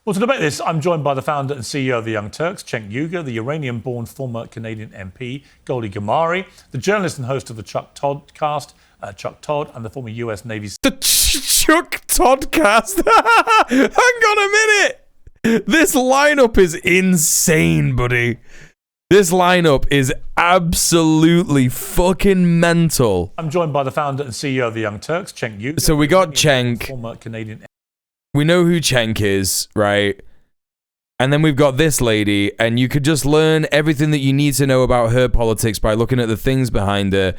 Well, to debate this, I'm joined by the founder and CEO of the Young Turks, Cenk Uygur, the Iranian-born former Canadian MP, Goldie Gamari, the journalist and host of the Chuck Todd cast, Chuck Todd, and the former US Navy... The Chuck Todd cast? Hang on a minute! This lineup is insane, buddy. This lineup is absolutely fucking mental. I'm joined by the founder and CEO of the Young Turks, Cenk Uygur. So we got Cenk. Former Canadian. We know who Cenk is, right? And then we've got this lady, and you could just learn everything that you need to know about her politics by looking at the things behind her.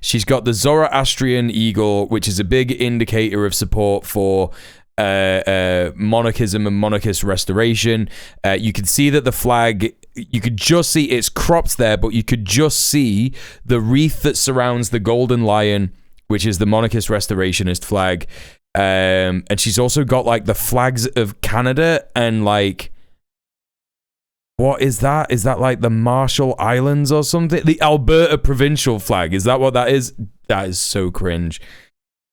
She's got the Zoroastrian eagle, which is a big indicator of support for monarchism and monarchist restoration. You can see that the flag, you could just see it's cropped there, but you could just see the wreath that surrounds the golden lion, which is the monarchist restorationist flag. And she's also got like the flags of Canada and like, what is that? Is that like the Marshall Islands or something? The Alberta provincial flag. Is that what that is? That is so cringe.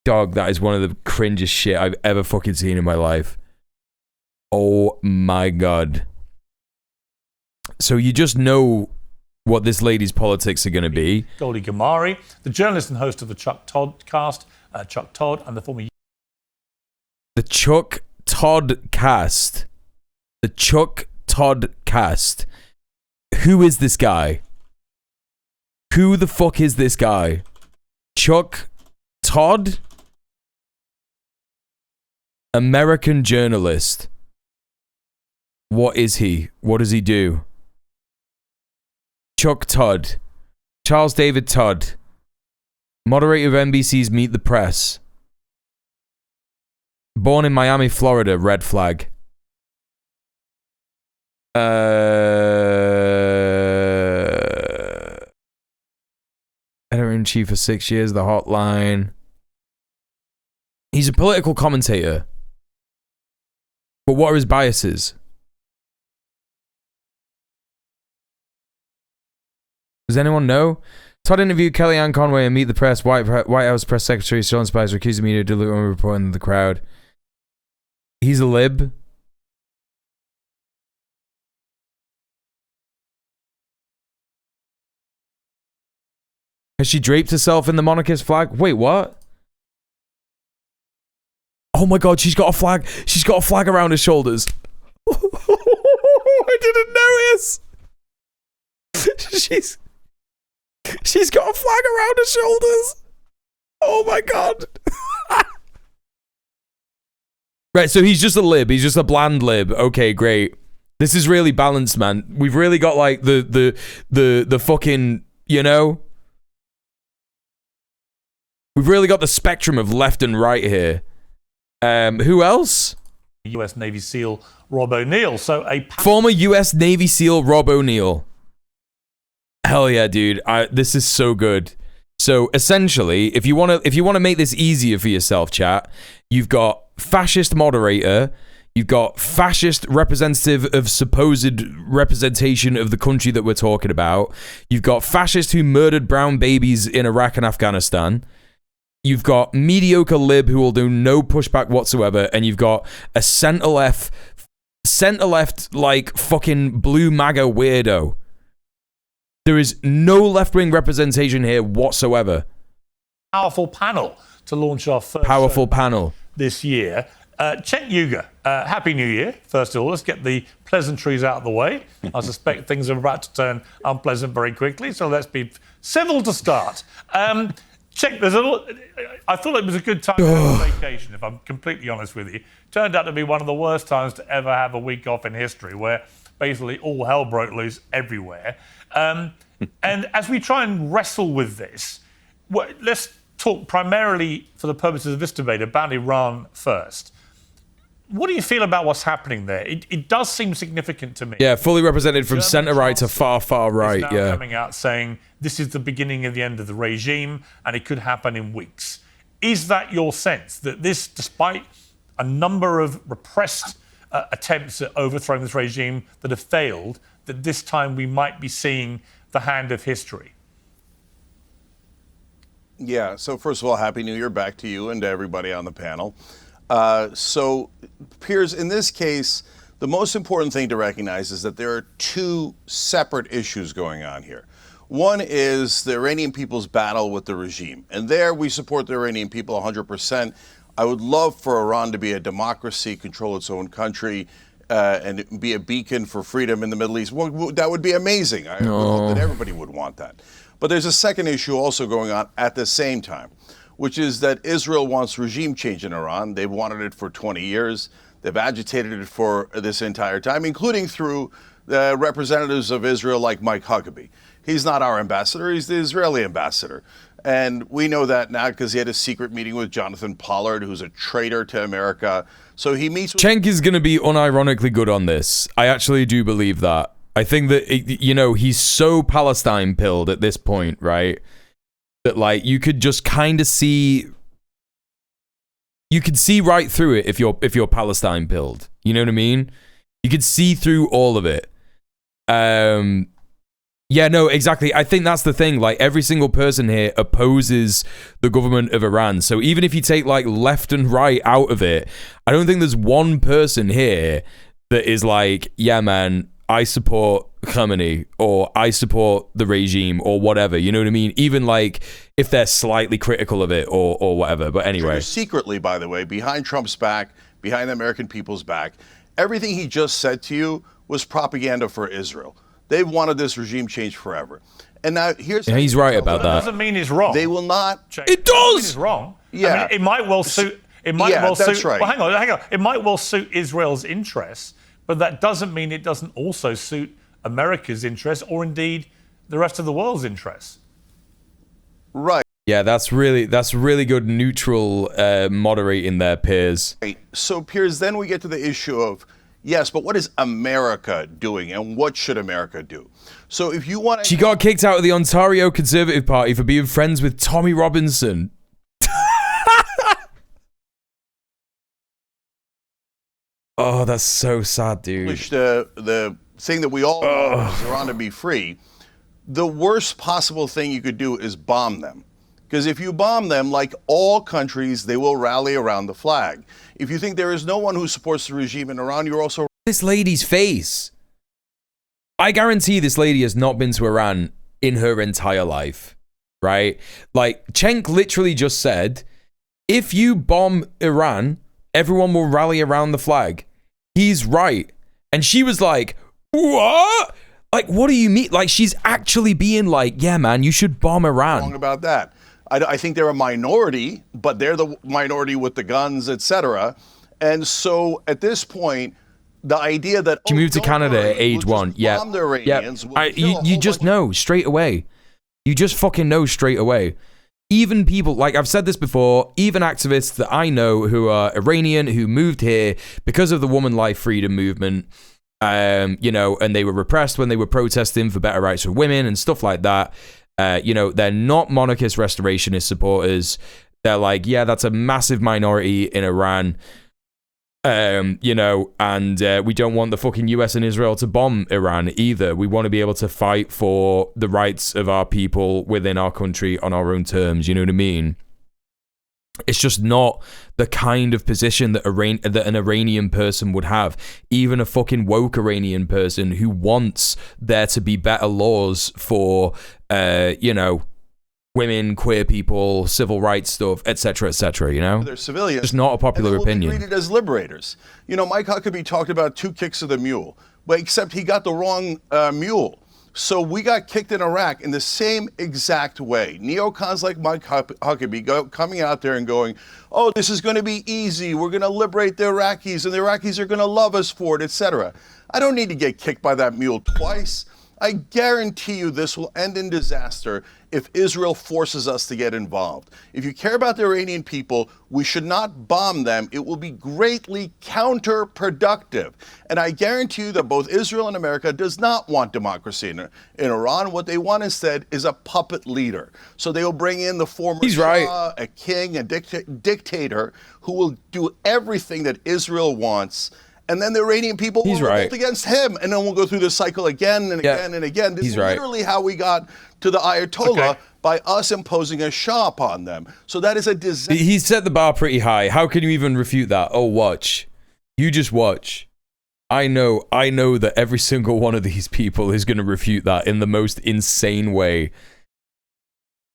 Dog, that is one of the cringest shit I've ever fucking seen in my life. Oh my god. So you just know what this lady's politics are going to be. Goldie Gamari, the journalist and host of the Chuck Todd cast, Chuck Todd, and the former... The Chuck Todd cast. The Chuck Todd cast. Who is this guy? Who the fuck is this guy? Chuck Todd? American journalist. What is he? What does he do? Chuck Todd. Charles David Todd. Moderator of NBC's Meet the Press. Born in Miami, Florida. Red flag. I don't editor-in-chief for 6 years, The Hotline. He's a political commentator. But what are his biases? Does anyone know? Todd interviewed Kellyanne Conway and Meet the Press. White House Press Secretary Sean Spicer accused the media of deluding reporting the crowd. He's a lib. Has she draped herself in the monarchist flag? Wait, what? Oh my god, she's got a flag. She's got a flag around her shoulders. I didn't notice. She's got a flag around her shoulders. Oh my god. Right, so he's just a lib. He's just a bland lib. Okay, great. This is really balanced, man. We've really got like the fucking, you know? We've really got the spectrum of left and right here. Who else? US Navy SEAL Rob O'Neill. So a former US Navy SEAL Rob O'Neill. Hell yeah, dude. This is so good. So essentially, if you want to make this easier for yourself, chat, you've got fascist moderator, you've got fascist representative of supposed representation of the country that we're talking about, you've got fascist who murdered brown babies in Iraq and Afghanistan, you've got mediocre lib who will do no pushback whatsoever, and you've got a center left like fucking blue MAGA weirdo. There is no left-wing representation here whatsoever. Powerful panel to launch our first powerful panel this year. Cenk Uygur, Happy New Year, first of all. Let's get the pleasantries out of the way. I suspect things are about to turn unpleasant very quickly, so let's be civil to start. Cenk, I thought it was a good time to have a vacation, if I'm completely honest with you. Turned out to be one of the worst times to ever have a week off in history, where basically all hell broke loose everywhere. And as we try and wrestle with this, let's talk primarily, for the purposes of this debate, about Iran first. What do you feel about what's happening there? It does seem significant to me. Yeah, fully represented from centre-right to far right. Now coming out saying this is the beginning of the end of the regime and it could happen in weeks. Is that your sense, that this, despite a number of repressed attempts at overthrowing this regime that have failed, that this time we might be seeing the hand of history? Yeah, so first of all, Happy New Year back to you and to everybody on the panel. So, Piers, in this case, the most important thing to recognize is that there are two separate issues going on here. One is the Iranian people's battle with the regime. And there we support the Iranian people 100%. I would love for Iran to be a democracy, control its own country, and be a beacon for freedom in the Middle East. Well, that would be amazing. I would hope that everybody would want that. But there's a second issue also going on at the same time, which is that Israel wants regime change in Iran. They've wanted it for 20 years. They've agitated it for this entire time, including through the representatives of Israel like Mike Huckabee. He's not our ambassador, he's the Israeli ambassador. And we know that now because he had a secret meeting with Jonathan Pollard, who's a traitor to America. So he meets with... Cenk is going to be unironically good on this. I actually do believe that. I think that, you know, he's so Palestine-pilled at this point, right? That, like, you could just kind of see... You could see right through it if you're Palestine-pilled. You know what I mean? You could see through all of it. Yeah, no, exactly. I think that's the thing. Like, every single person here opposes the government of Iran. So even if you take, like, left and right out of it, I don't think there's one person here that is like, yeah, man, I support Khamenei, or I support the regime, or whatever. You know what I mean? Even, like, if they're slightly critical of it, or whatever. But anyway. Secretly, by the way, behind Trump's back, behind the American people's back, everything he just said to you was propaganda for Israel. They've wanted this regime change forever. And now here's... Yeah, he's right about that. That doesn't mean it's wrong. They will not... It does! It's wrong. Yeah. I mean, it might well suit... It might well that's suit... right. Well, hang on. It might well suit Israel's interests, but that doesn't mean it doesn't also suit America's interests, or indeed the rest of the world's interests. Right. Yeah, that's really good neutral moderating there, Piers. Right. So, Piers, then we get to the issue of, yes, but what is America doing, and what should America do? So if you want to... She got kicked out of the Ontario Conservative Party for being friends with Tommy Robinson. Oh, that's so sad, dude. The thing that we all know is Iran to be free. The worst possible thing you could do is bomb them. Because if you bomb them, like all countries, they will rally around the flag. If you think there is no one who supports the regime in Iran, you're also... This lady's face. I guarantee this lady has not been to Iran in her entire life, right? Like, Cenk literally just said, if you bomb Iran, everyone will rally around the flag. He's right. And she was like, what? Like, what do you mean? Like, she's actually being like, yeah, man, you should bomb Iran. Wrong about that. I think they're a minority, but they're the minority with the guns, etc. And so at this point, the idea that... She moved to Canada at age 1. Yeah. You just know straight away. You just fucking know straight away. Even people, like I've said this before, even activists that I know who are Iranian, who moved here because of the woman life freedom movement, you know, and they were repressed when they were protesting for better rights for women and stuff like that. You know, they're not monarchist restorationist supporters. They're like, yeah, that's a massive minority in Iran. You know, and we don't want the fucking US and Israel to bomb Iran either. We want to be able to fight for the rights of our people within our country on our own terms. You know what I mean? It's just not the kind of position that an Iranian person would have. Even a fucking woke Iranian person who wants there to be better laws for, you know, women, queer people, civil rights stuff, etc., you know? They're civilians. It's not a popular opinion. Treated as liberators. You know, Mike Huckabee talked about 2 kicks of the mule, but except he got the wrong mule. So we got kicked in Iraq in the same exact way. Neocons like Mike Huckabee coming out there and going, oh, this is going to be easy. We're going to liberate the Iraqis, and the Iraqis are going to love us for it, etc. I don't need to get kicked by that mule twice. I guarantee you this will end in disaster if Israel forces us to get involved. If you care about the Iranian people, we should not bomb them. It will be greatly counterproductive. And I guarantee you that both Israel and America does not want democracy in Iran. What they want instead is a puppet leader. So they will bring in the former Shah, a king, a dictator who will do everything that Israel wants. And then the Iranian people will revolt against him. And then we'll go through this cycle again and again and again. This is literally how we got to the Ayatollah, by us imposing a Shah upon them. So that is a disaster. He set the bar pretty high. How can you even refute that? Oh, watch. You just watch. I know that every single one of these people is going to refute that in the most insane way.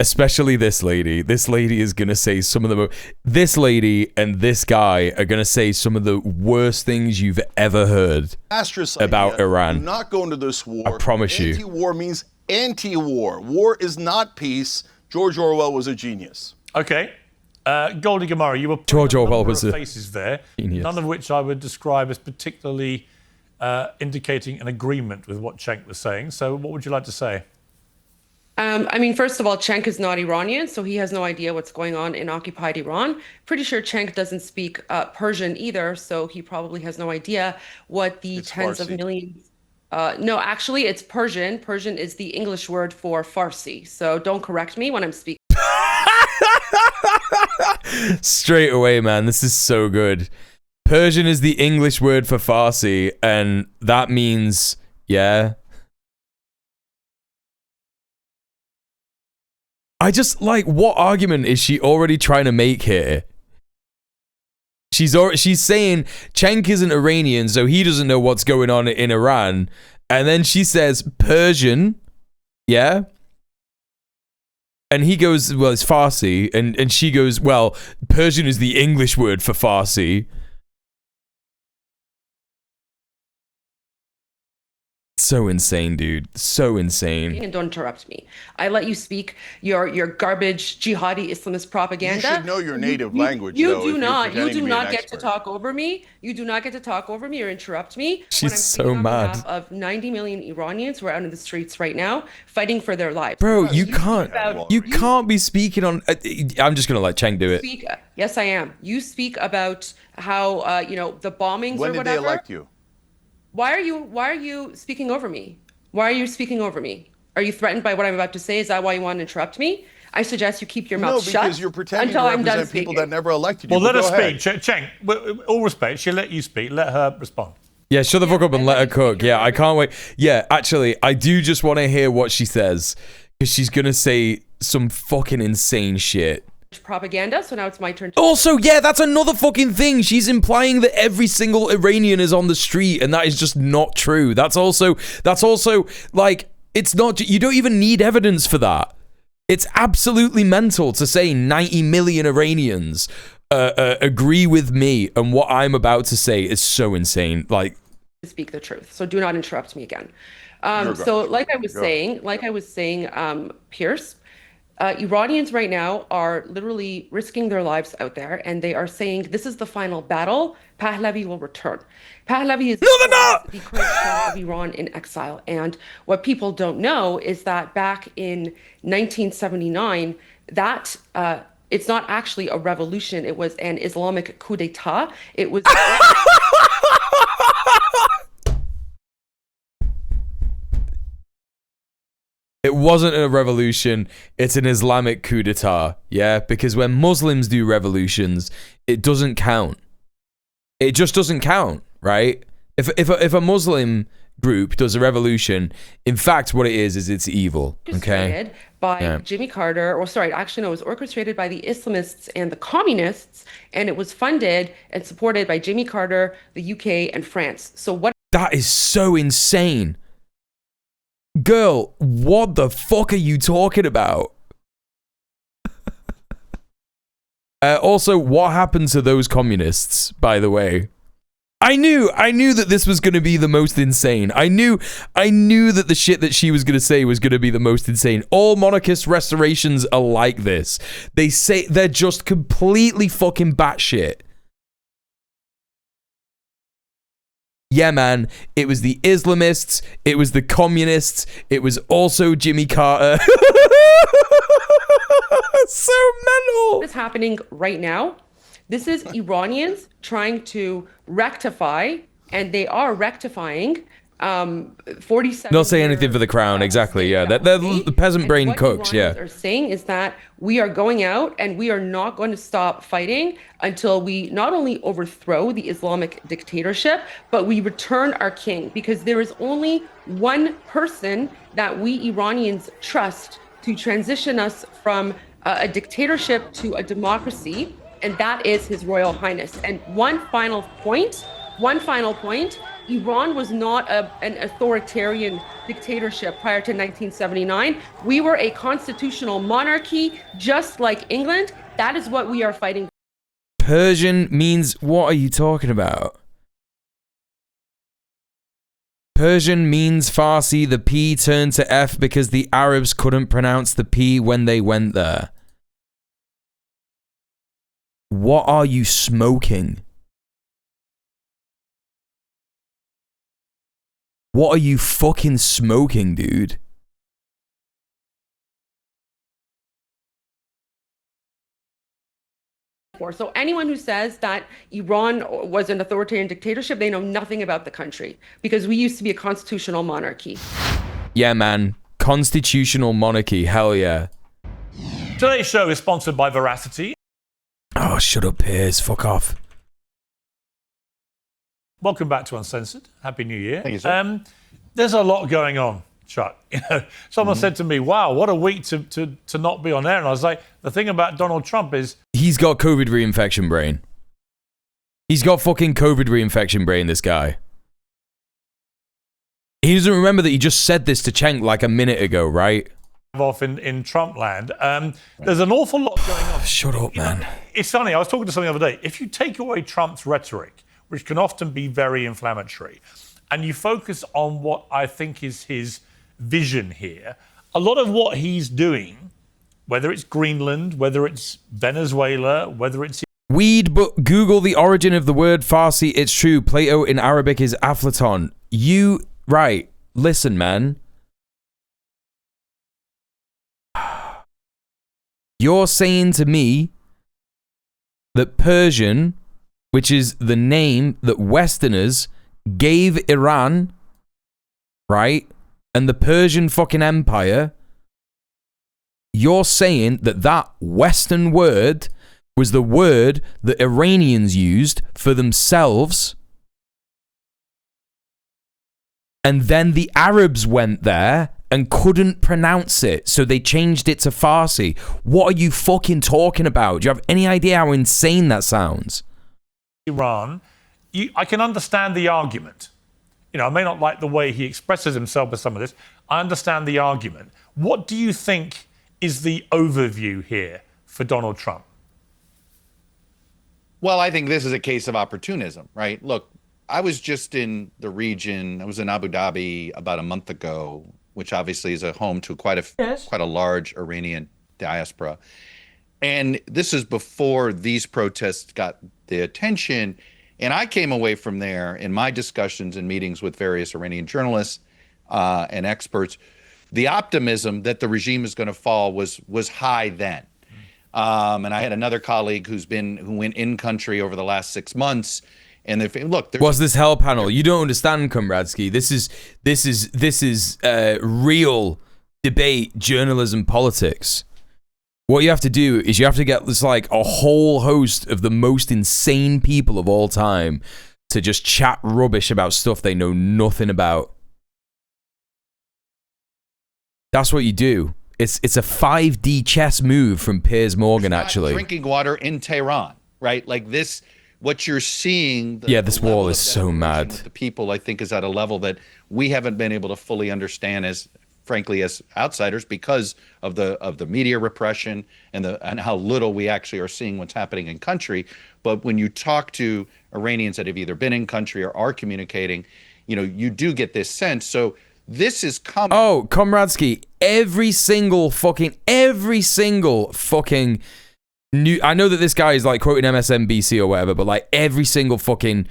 Especially this lady. This lady is going to say some of the this lady and this guy are going to say some of the worst things you've ever heard about Iran. Do not go into this war. I promise you. Anti-war means anti-war. War is not peace. George Orwell was a genius. Okay. Goldie Gamara, you were George Orwell was a faces there, genius. None of which I would describe as particularly indicating an agreement with what Cenk was saying. So what would you like to say? I mean, first of all, Cenk is not Iranian, so he has no idea what's going on in occupied Iran. Pretty sure Cenk doesn't speak Persian either, so he probably has no idea what the tens of millions... no, actually, it's Persian. Persian is the English word for Farsi, so don't correct me when I'm speaking. Straight away, man. This is so good. Persian is the English word for Farsi, and that means, yeah... I just, like, what argument is she already trying to make here? She's saying Cenk isn't Iranian, so he doesn't know what's going on in Iran. And then she says Persian, yeah? And he goes, well, it's Farsi. And she goes, well, Persian is the English word for Farsi. So insane, dude. So insane. And don't interrupt me. I let you speak your garbage jihadi Islamist propaganda. You should know your native language. You do not get to talk over me. You do not get to talk over me or interrupt me. She's so mad. Of 90 million Iranians who are out in the streets right now fighting for their lives. Bro, you can't be speaking on. I'm just gonna let Cenk do it. Yes, I am. You speak about how you know, the bombings or whatever. When did they elect you? Why are you speaking over me? Why are you speaking over me? Are you threatened by what I'm about to say? Is that why you want to interrupt me? I suggest you keep your mouth shut because you're pretending until to I'm done represent people speaking. that never elected you. Well, let But her go ahead. speak. Cheng, with all respect, she'll let you speak. Let her respond. Yeah, shut the fuck up and let her cook. Yeah, I can't wait. Yeah, actually, I do just want to hear what she says, because she's going to say some fucking insane shit. Propaganda, so now it's my turn to Also, yeah, that's another fucking thing. She's implying that every single Iranian is on the street, and that is just not true. That's also like, it's not, you don't even need evidence for that. It's absolutely mental to say 90 million Iranians agree with me, and what I'm about to say is so insane. Like, speak the truth. So do not interrupt me again. So like I was saying, Piers, Iranians right now are literally risking their lives out there, and they are saying this is the final battle. Pahlavi will return. Pahlavi is the current Shah of Iran in exile. And what people don't know is that back in 1979, that it's not actually a revolution. It was an Islamic coup d'etat. It was. it wasn't a revolution, it's an Islamic coup d'etat, yeah? Because when Muslims do revolutions, it doesn't count. It just doesn't count, right? If a Muslim group does a revolution, in fact, what it is it's evil, okay? By Jimmy Carter, or sorry, actually no, it was orchestrated by the Islamists and the communists, and it was funded and supported by Jimmy Carter, the UK, and France. So what? That is so insane. Girl, what the fuck are you talking about? Also, what happened to those communists, by the way? I knew that this was going to be the most insane. I knew that the shit that she was going to say was going to be the most insane. All monarchist restorations are like this. They say they're just completely fucking batshit. Yeah, man, it was the Islamists, it was the communists, it was also Jimmy Carter. So mental. What is happening right now? This is Iranians trying to rectify, and they are rectifying 47. Not say anything for the crown, exactly. Yeah, they're the peasant brain cooks. Yeah. What Iranians are saying is that we are going out and we are not going to stop fighting until we not only overthrow the Islamic dictatorship, but we return our king, because there is only one person that we Iranians trust to transition us from a dictatorship to a democracy, and that is His Royal Highness. And one final point, Iran was not an authoritarian dictatorship prior to 1979. We were a constitutional monarchy, just like England. That is what we are fighting. Persian means, what are you talking about? Persian means Farsi. The P turned to F because the Arabs couldn't pronounce the P when they went there. What are you smoking? What are you fucking smoking, dude? So anyone who says that Iran was an authoritarian dictatorship, they know nothing about the country, because we used to be a constitutional monarchy. Yeah, man. Constitutional monarchy. Hell yeah. Today's show is sponsored by Veracity. Oh, shut up, Piers. Fuck off. Welcome back to Uncensored. Happy New Year. Thank you, sir. There's a lot going on, Chuck. You know, someone said to me, wow, what a week to not be on air. And I was like, the thing about Donald Trump is... He's got COVID reinfection brain. He's got fucking COVID reinfection brain, this guy. He doesn't remember that he just said this to Cenk like a minute ago, right? Off in Trump land. There's an awful lot going on. Shut up, man. It's funny, I was talking to somebody the other day. If you take away Trump's rhetoric, which can often be very inflammatory, and you focus on what I think is his vision here, a lot of what he's doing, whether it's Greenland, whether it's Venezuela, whether it's... Weed, but Google the origin of the word Farsi. It's true. Plato in Arabic is Aflaton. Right. Listen, man. You're saying to me that Persian, which is the name that Westerners gave Iran, right, and the Persian fucking Empire, you're saying that that Western word was the word that Iranians used for themselves, and then the Arabs went there and couldn't pronounce it, so they changed it to Farsi. What are you fucking talking about? Do you have any idea how insane that sounds? Iran, I can understand the argument. You know, I may not like the way he expresses himself with some of this. I understand the argument. What do you think is the overview here for Donald Trump? Well, I think this is a case of opportunism, right? Look, I was just in the region. I was in Abu Dhabi about a month ago, which obviously is a home to quite a large Iranian diaspora. And this is before these protests got the attention. And I came away from there in my discussions and meetings with various Iranian journalists and experts. The optimism that the regime is going to fall was high then. And I had another colleague who went in country over the last 6 months. And look, what's this hell panel? You don't understand, Komradsky. This is real debate, journalism, politics. What you have to do is you have to get this like a whole host of the most insane people of all time to just chat rubbish about stuff they know nothing about. That's what you do. It's a 5D chess move from Piers Morgan, actually. Drinking water in Tehran, right? Like this, what you're seeing. This wall is so mad. The people, I think, is at a level that we haven't been able to fully understand as, frankly, as outsiders because of the media repression and how little we actually are seeing what's happening in country. But when you talk to Iranians that have either been in country or are communicating, you know, you do get this sense. So this is coming. Oh, Komradsky, every single fucking new. I know that this guy is like quoting MSNBC or whatever, but like every single fucking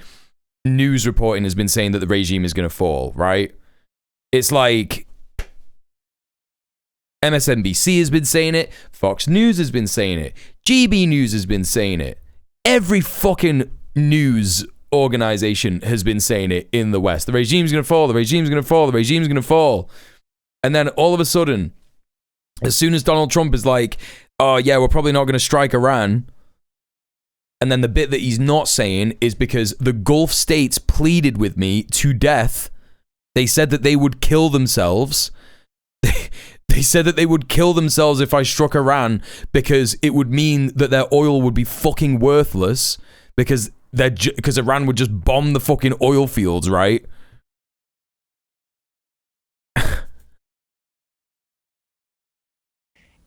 news reporting has been saying that the regime is going to fall, right? It's like MSNBC has been saying it, Fox News has been saying it, GB News has been saying it. Every fucking news organization has been saying it in the West. The regime's going to fall, the regime's going to fall, the regime's going to fall. And then all of a sudden, as soon as Donald Trump is like, oh yeah, we're probably not going to strike Iran. And then the bit that he's not saying is because the Gulf states pleaded with me to death. They said that they would kill themselves. They said that they would kill themselves if I struck Iran because it would mean that their oil would be fucking worthless because Iran would just bomb the fucking oil fields, right?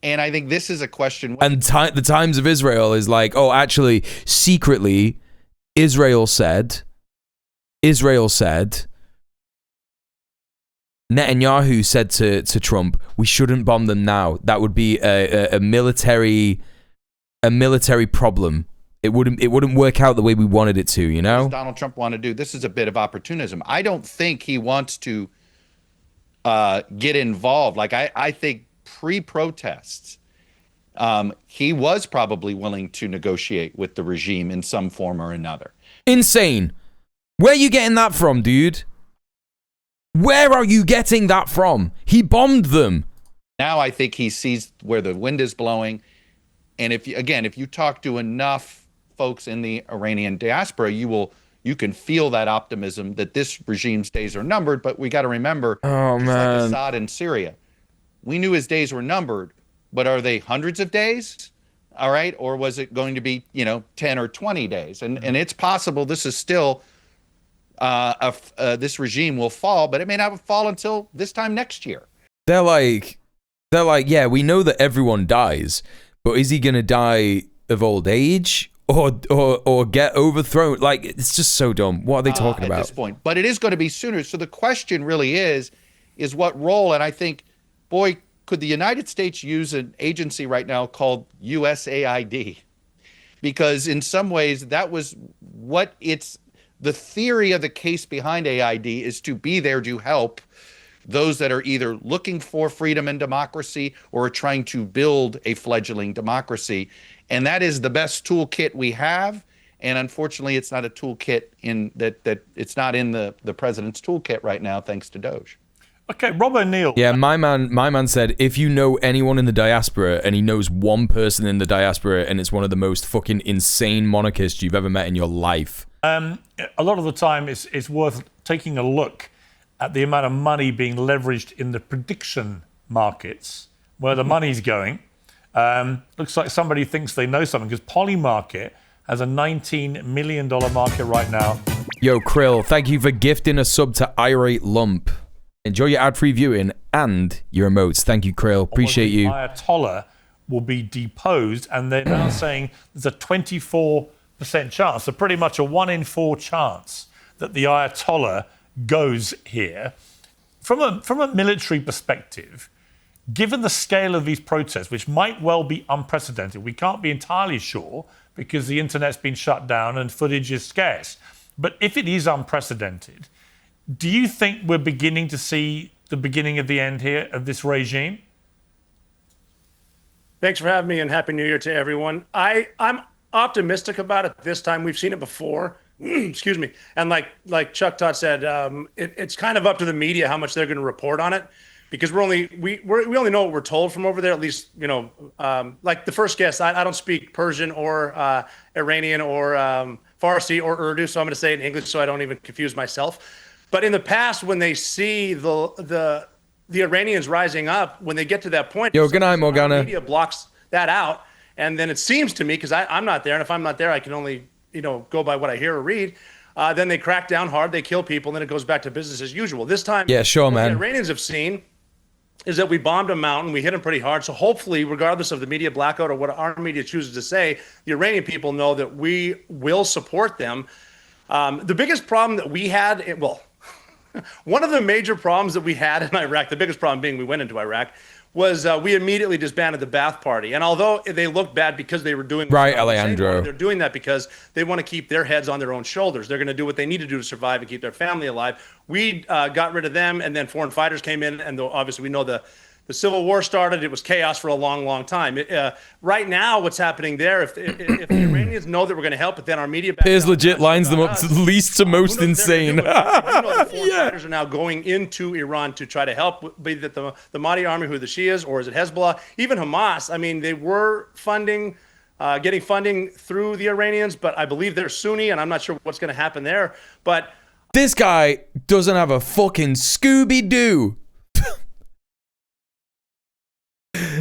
And I think this is a question. And the Times of Israel is like, oh, actually, secretly, Israel said, Netanyahu said to Trump, we shouldn't bomb them now. That would be a military problem. It wouldn't work out the way we wanted it to, you know? What does Donald Trump want to do? This is a bit of opportunism. I don't think he wants to get involved. Like I think pre-protests, he was probably willing to negotiate with the regime in some form or another. Insane. Where are you getting that from, dude? Where are you getting that from? He bombed them. Now I think he sees where the wind is blowing. And if you talk to enough folks in the Iranian diaspora, you can feel that optimism that this regime's days are numbered. But we got to remember, like Assad in Syria, we knew his days were numbered, but are they hundreds of days? All right. Or was it going to be, 10 or 20 days? And it's possible this is still this regime will fall, but it may not fall until this time next year. They're like, yeah, we know that everyone dies, but is he going to die of old age or get overthrown? Like, it's just so dumb. What are they talking about? At this point? But it is going to be sooner. So the question really is what role? And I think, boy, could the United States use an agency right now called USAID? Because in some ways, that was what the theory of the case behind AID is to be there to help those that are either looking for freedom and democracy or are trying to build a fledgling democracy. And that is the best toolkit we have. And unfortunately, it's not a toolkit that it's not in the president's toolkit right now, thanks to Doge. Okay, Rob O'Neill. Yeah, my man said, if you know anyone in the diaspora, and he knows one person in the diaspora, and it's one of the most fucking insane monarchists you've ever met in your life. A lot of the time, it's worth taking a look at the amount of money being leveraged in the prediction markets, where the money's going. Looks like somebody thinks they know something, because Polymarket has a $19 million market right now. Yo, Krill, thank you for gifting a sub to Irate Lump. Enjoy your ad-free viewing and your emotes. Thank you, Krill. Appreciate you. Ayatollah will be deposed, and they're now saying there's a 24% chance, so pretty much a 1 in 4 chance that the Ayatollah goes here. From a military perspective, given the scale of these protests, which might well be unprecedented, we can't be entirely sure because the internet's been shut down and footage is scarce. But if it is unprecedented, do you think we're beginning to see the beginning of the end here of this regime? Thanks for having me, and Happy New Year to everyone. I'm optimistic about it this time. We've seen it before. Excuse me. And like Chuck Todd said, it's kind of up to the media how much they're going to report on it, because we only know what we're told from over there. At least, you know, like the first guest, I don't speak Persian or Iranian or Farsi or Urdu, so I'm going to say it in English so I don't even confuse myself. But in the past, when they see the Iranians rising up, when they get to that point, yo, good night, Morgana. The media blocks that out, and then it seems to me, because I'm not there, and if I'm not there, I can only go by what I hear or read. Then they crack down hard, they kill people, and then it goes back to business as usual. This time, yeah, sure, what man. the Iranians have seen is that we bombed a mountain, we hit them pretty hard. So hopefully, regardless of the media blackout or what our media chooses to say, the Iranian people know that we will support them. The biggest problem that we had, one of the major problems that we had in Iraq, the biggest problem being we went into Iraq, was we immediately disbanded the Ba'ath Party. And although they looked bad because they were doing right, Alejandro, they're doing that because they want to keep their heads on their own shoulders. They're going to do what they need to do to survive and keep their family alive. We got rid of them, and then foreign fighters came in, and obviously we know the Civil War started. It was chaos for a long, long time. Right now, what's happening there, if the Iranians know that we're going to help, but then our media... Piers legit lines them up to least to most insane. The foreign fighters are now going into Iran to try to help, be that the Mahdi army, who the Shias, or is it Hezbollah, even Hamas. I mean, they were getting funding through the Iranians, but I believe they're Sunni, and I'm not sure what's going to happen there. But this guy doesn't have a fucking Scooby-Doo.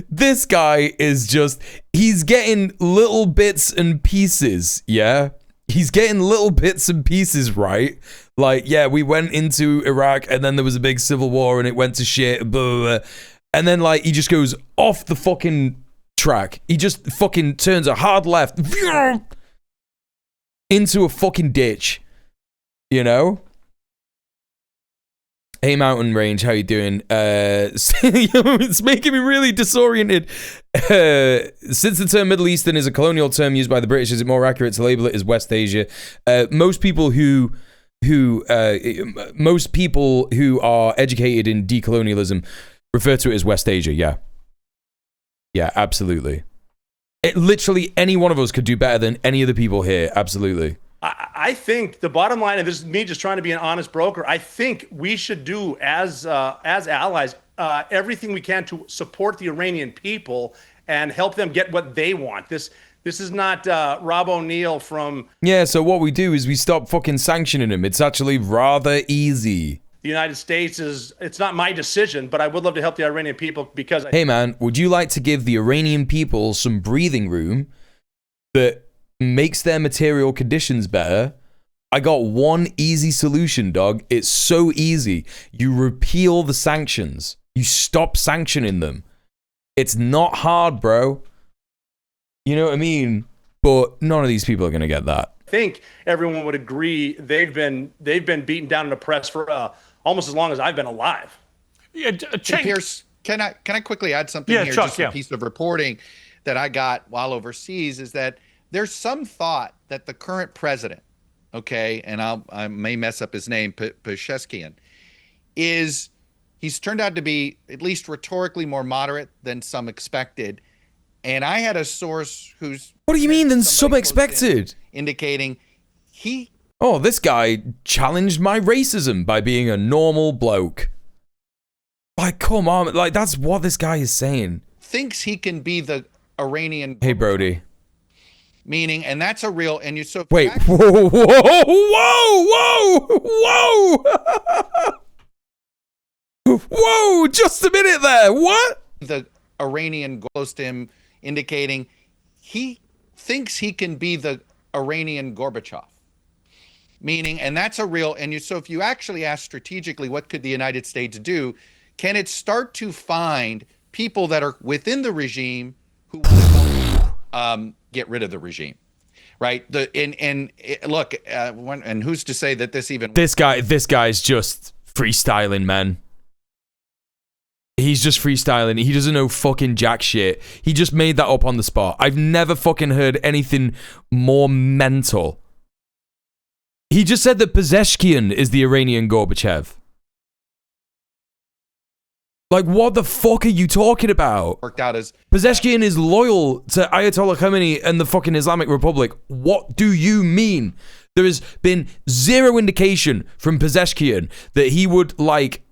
This guy is just, he's getting little bits and pieces, yeah? He's getting little bits and pieces, right? Like, yeah, we went into Iraq, and then there was a big civil war, and it went to shit, blah, blah, blah. And then, like, he just goes off the fucking track. He just fucking turns a hard left into a fucking ditch, you know? Hey, Mountain Range, how you doing? It's making me really disoriented. Since the term Middle Eastern is a colonial term used by the British, is it more accurate to label it as West Asia? Most people who are educated in decolonialism refer to it as West Asia. Yeah, absolutely. Literally, any one of us could do better than any of the people here. Absolutely. I think the bottom line, and this is me just trying to be an honest broker, I think we should do as allies everything we can to support the Iranian people and help them get what they want. This is not Rob O'Neill from... Yeah, so what we do is we stop fucking sanctioning them. It's actually rather easy. The United States it's not my decision, but I would love to help the Iranian people because... Hey man, would you like to give the Iranian people some breathing room that makes their material conditions better? I got one easy solution, dog. It's so easy. You repeal the sanctions. You stop sanctioning them. It's not hard, bro. You know what I mean? But none of these people are going to get that. I think everyone would agree they've been beaten down and oppressed for almost as long as I've been alive. Yeah, Piers, can I quickly add something here? Chuck, just a piece of reporting that I got while overseas is that there's some thought that the current president, okay, and I may mess up his name, Pezeshkian, he's turned out to be at least rhetorically more moderate than some expected. And I had a source who's... What do you mean than some expected? Indicating he... Oh, this guy challenged my racism by being a normal bloke. Like, come on. Like, that's what this guy is saying. Thinks he can be the Iranian. Hey, Brody. Meaning, and that's a real, and you so. Wait, whoa, whoa, whoa, whoa, whoa. Whoa, just a minute there. What? The Iranian goes to him, indicating he thinks he can be the Iranian Gorbachev. Meaning, and that's a real, and you so if you actually ask strategically, what could the United States do? Can it start to find people that are within the regime who want to get rid of the regime, right? Look, and who's to say that this even this guy's just freestyling, man. He's just freestyling. He doesn't know fucking jack shit. He just made that up on the spot. I've never fucking heard anything more mental. He just said that Pezeshkian is the Iranian Gorbachev. Like, what the fuck are you talking about? Worked out as Pezeshkian is loyal to Ayatollah Khamenei and the fucking Islamic Republic. What do you mean? There has been zero indication from Pezeshkian that he would, like,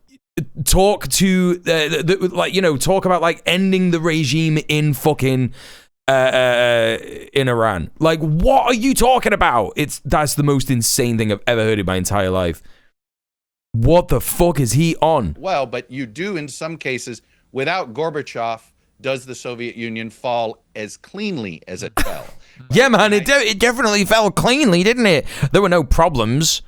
talk to, talk about, like, ending the regime in fucking, in Iran. Like, what are you talking about? That's the most insane thing I've ever heard in my entire life. What the fuck is he on? well, but you do in some cases. Without Gorbachev, does the Soviet Union fall as cleanly as it fell? Yeah, man, it definitely fell cleanly, didn't it? There were no problems.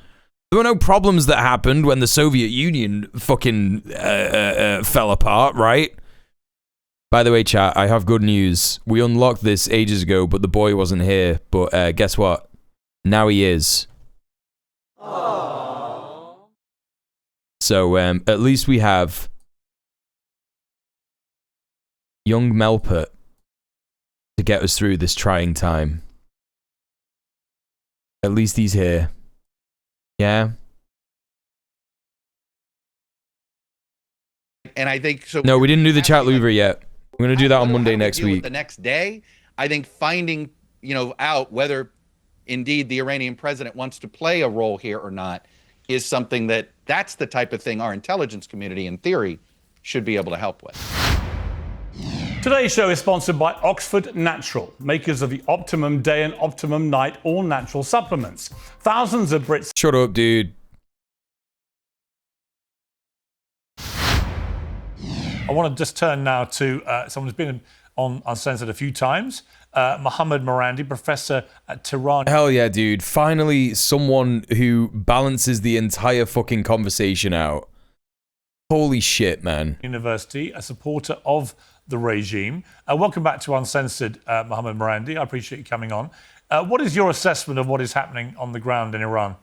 There were no problems that happened when the Soviet Union fucking fell apart, right? By the way, chat, I have good news. We unlocked this ages ago, but the boy wasn't here. But guess what? Now he is. So at least we have young Melpert to get us through this trying time. At least he's here. Yeah. And I think so. No, we didn't do the chat louver yet. We're gonna do that on Monday next week. The next day, I think finding out whether indeed the Iranian president wants to play a role here or not is something that's the type of thing our intelligence community, in theory, should be able to help with. Today's show is sponsored by Oxford Natural, makers of the Optimum Day and Optimum Night all-natural supplements. Thousands of Brits... Shut up, dude. I want to just turn now to someone who's been on Uncensored a few times, Mohammed Morandi, professor at Tehran. Hell yeah, dude. Finally, someone who balances the entire fucking conversation out. Holy shit, man. University, a supporter of the regime. Welcome back to Uncensored, Mohammed Morandi. I appreciate you coming on. What is your assessment of what is happening on the ground in Iran?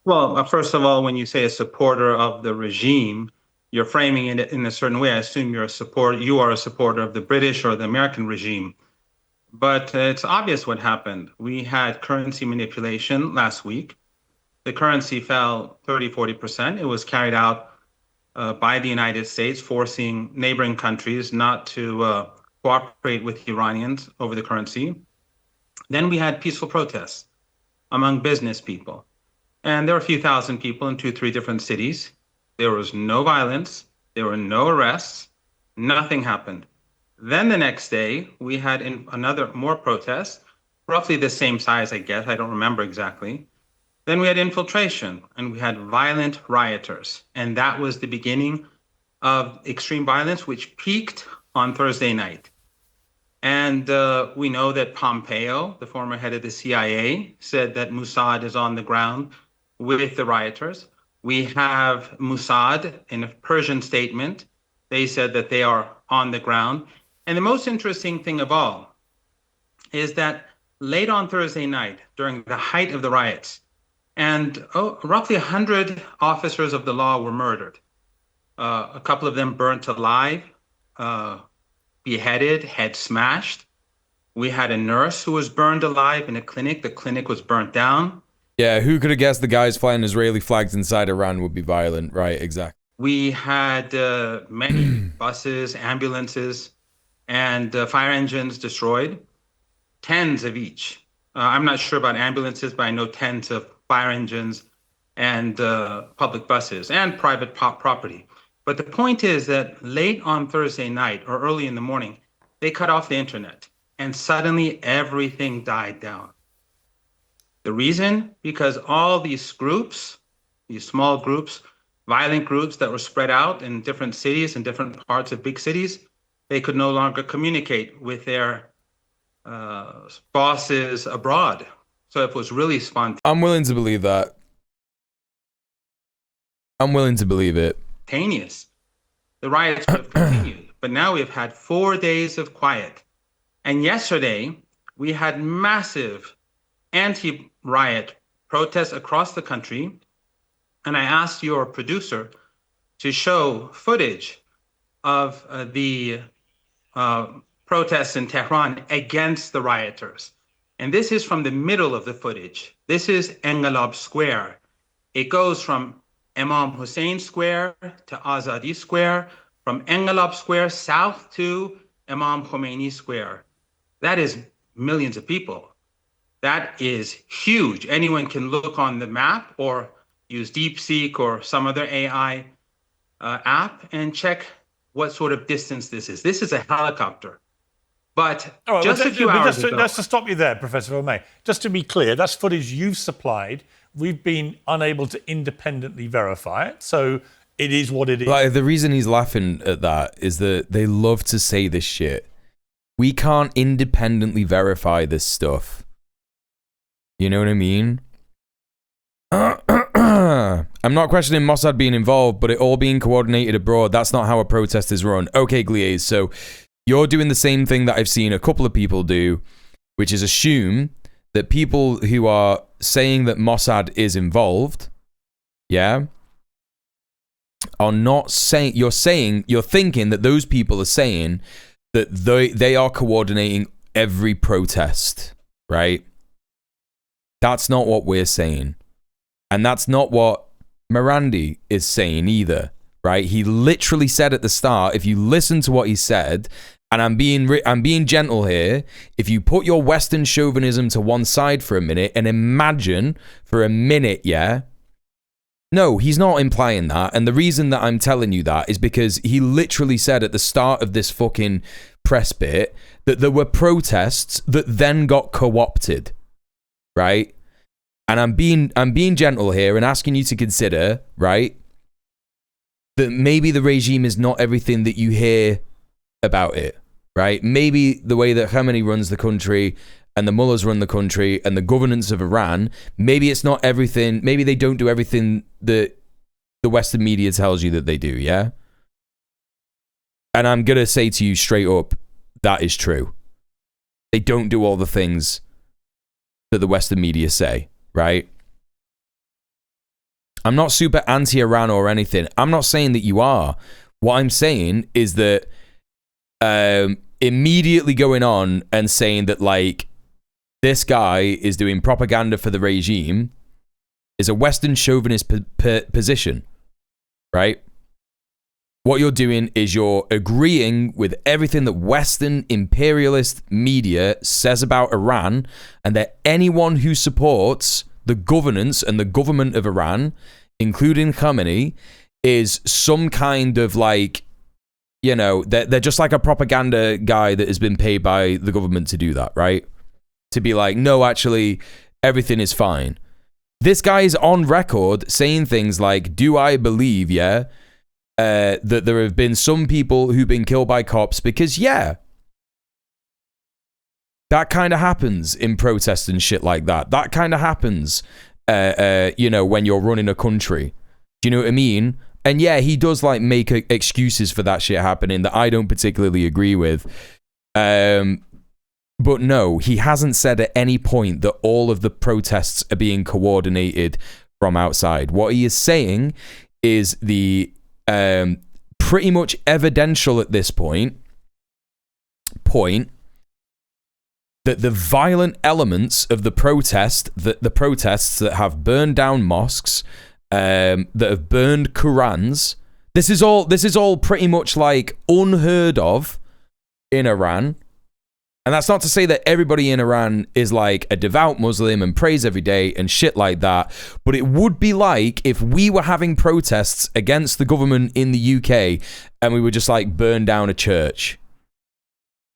Well, first of all, when you say a supporter of the regime, you're framing it in a certain way. I assume you are a supporter of the British or the American regime. But it's obvious what happened. We had currency manipulation last week. The currency fell 30-40%. It was carried out by the United States, forcing neighboring countries not to cooperate with Iranians over the currency. Then we had peaceful protests among business people. And there were a few thousand people in 2-3 different cities. There was no violence. There were no arrests. Nothing happened. Then the next day, we had more protests, roughly the same size, I guess. I don't remember exactly. Then we had infiltration, and we had violent rioters. And that was the beginning of extreme violence, which peaked on Thursday night. And we know that Pompeo, the former head of the CIA, said that Mossad is on the ground with the rioters. We have Mossad in a Persian statement. They said that they are on the ground. And the most interesting thing of all is that late on Thursday night, during the height of the riots, and roughly 100 officers of the law were murdered. A couple of them burnt alive, beheaded, head smashed. We had a nurse who was burned alive in a clinic. The clinic was burnt down. Yeah, who could have guessed the guys flying Israeli flags inside Iran would be violent? Right, exactly. We had many buses, ambulances, and fire engines destroyed, tens of each. I'm not sure about ambulances, but I know tens of fire engines and public buses and private property. But the point is that late on Thursday night or early in the morning, they cut off the internet and suddenly everything died down. The reason? Because all these groups, these small groups, violent groups that were spread out in different cities and different parts of big cities, they could no longer communicate with their bosses abroad. So it was really spontaneous. I'm willing to believe that. I'm willing to believe it. The riots could have continued, but now we've had 4 days of quiet. And yesterday, we had massive anti-riot protests across the country. And I asked your producer to show footage of the protests in Tehran against the rioters. And this is from the middle of the footage. This is Engelab Square. It goes from Imam Hussein Square to Azadi Square, from Engelab Square south to Imam Khomeini Square. That is millions of people. That is huge. Anyone can look on the map or use DeepSeek or some other AI app and check what sort of distance this is. This is a helicopter. But just a few hours ago... Just to stop you there, Professor O'May, just to be clear, that's footage you've supplied. We've been unable to independently verify it, so it is what it is. Like, the reason he's laughing at that is that they love to say this shit. We can't independently verify this stuff. You know what I mean? I'm not questioning Mossad being involved, but it all being coordinated abroad. That's not how a protest is run. Okay, Gliese, so you're doing the same thing that I've seen a couple of people do, which is assume that people who are saying that Mossad is involved, yeah, are not saying, you're thinking that those people are saying that they are coordinating every protest, right? That's not what we're saying. And that's not what Morandi is saying either, right? He literally said at the start, if you listen to what he said, and I'm being gentle here, if you put your Western chauvinism to one side for a minute and imagine for a minute, yeah? No, he's not implying that. And the reason that I'm telling you that is because he literally said at the start of this fucking press bit that there were protests that then got co-opted, right? And I'm being gentle here and asking you to consider, right, that maybe the regime is not everything that you hear about it, right? Maybe the way that Khamenei runs the country and the mullahs run the country and the governance of Iran, maybe it's not everything, maybe they don't do everything that the Western media tells you that they do, yeah? And I'm going to say to you straight up, that is true. They don't do all the things that the Western media say, right? I'm not super anti-Iran or anything. I'm not saying that you are. What I'm saying is that immediately going on and saying that, like, this guy is doing propaganda for the regime is a Western chauvinist position, right? What you're doing is you're agreeing with everything that Western imperialist media says about Iran, and that anyone who supports the governance and the government of Iran, including Khamenei, is some kind of, like, you know, they're just like a propaganda guy that has been paid by the government to do that, right? To be like, no, actually, everything is fine. This guy is on record saying things like, do I believe, yeah, that there have been some people who've been killed by cops? Because, yeah, that kind of happens in protests and shit like that. That kind of happens, you know, when you're running a country. Do you know what I mean? And yeah, he does, like, make excuses for that shit happening that I don't particularly agree with. But no, he hasn't said at any point that all of the protests are being coordinated from outside. What he is saying is the pretty much evidential at this point that the violent elements of the protests that have burned down mosques, that have burned Qurans, this is all pretty much, like, unheard of in Iran. And that's not to say that everybody in Iran is like a devout Muslim and prays every day and shit like that. But it would be like if we were having protests against the government in the UK and we were just like burn down a church.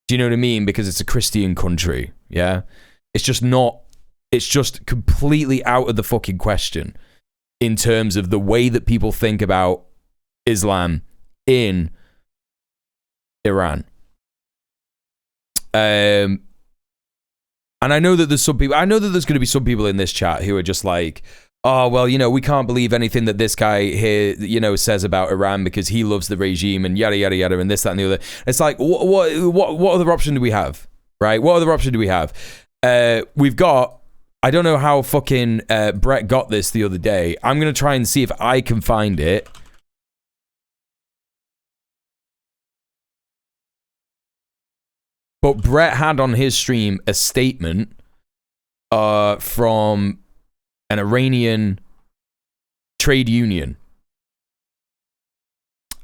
Do you know what I mean? Because it's a Christian country. Yeah. It's just completely out of the fucking question in terms of the way that people think about Islam in Iran. And I know that there's some people, I know that there's going to be some people in this chat who are just like, oh, well, you know, we can't believe anything that this guy here, you know, says about Iran because he loves the regime and yada, yada, yada, and this, that, and the other. It's like, what other option do we have? Right? What other option do we have? We've got, I don't know how fucking Brett got this the other day. I'm going to try and see if I can find it. But Brett had on his stream a statement from an Iranian trade union.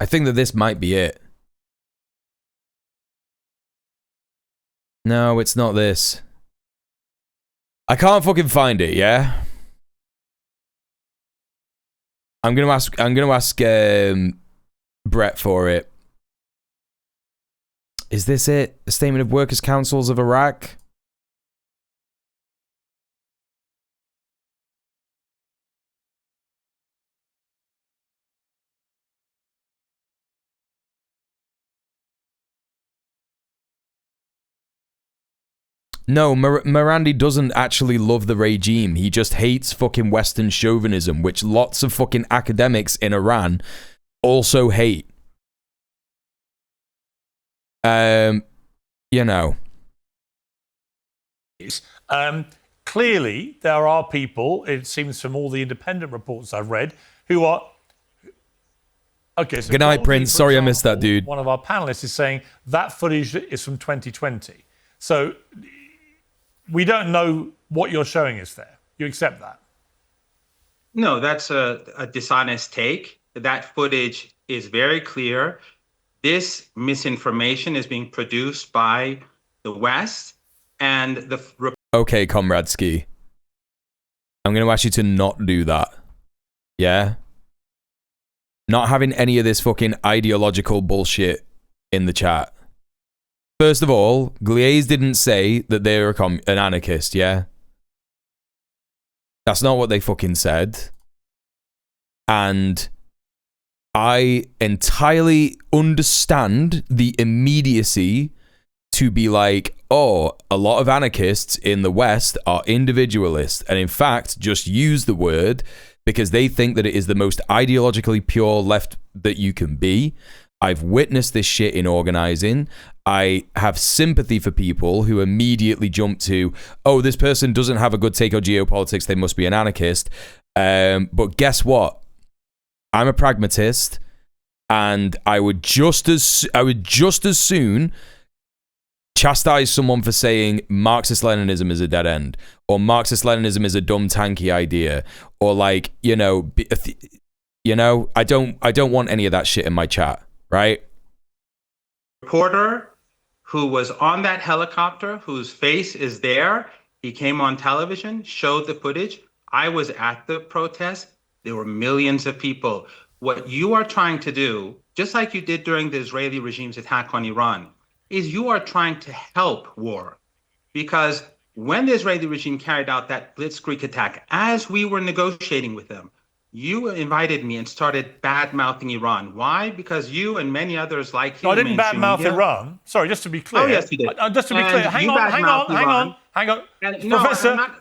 I think that this might be it. No, it's not this. I can't fucking find it, yeah? I'm gonna ask Brett for it. Is this it? The Statement of Workers' Councils of Iraq? No, Morandi doesn't actually love the regime. He just hates fucking Western chauvinism, which lots of fucking academics in Iran also hate. You know. Clearly, there are people, it seems from all the independent reports I've read, who are... Okay, so good night, Prince. Sorry I missed that, dude. One of our panelists is saying that footage is from 2020. So we don't know what you're showing us there. You accept that? No, that's a dishonest take. That footage is very clear. This misinformation is being produced by the West and the... Okay, Comrade Ski. I'm going to ask you to not do that. Yeah? Not having any of this fucking ideological bullshit in the chat. First of all, Glaze didn't say that they're an anarchist, yeah? That's not what they fucking said. And I entirely understand the immediacy to be like, oh, a lot of anarchists in the West are individualists, and in fact, just use the word because they think that it is the most ideologically pure left that you can be. I've witnessed this shit in organizing. I have sympathy for people who immediately jump to, oh, this person doesn't have a good take on geopolitics, they must be an anarchist. But guess what? I'm a pragmatist, and I would just as soon chastise someone for saying Marxist-Leninism is a dead end, or Marxist-Leninism is a dumb tanky idea, or like, you know, I don't want any of that shit in my chat, right? Reporter who was on that helicopter, whose face is there, he came on television, showed the footage. I was at the protest. There were millions of people. What you are trying to do, just like you did during the Israeli regime's attack on Iran, is you are trying to help war. Because when the Israeli regime carried out that blitzkrieg attack, as we were negotiating with them, you invited me and started bad-mouthing Iran. Why? Because you and many others like him... No, I didn't bad-mouth Iran. Sorry, just to be clear. Oh, yes, you did. Just to be clear. Hang on.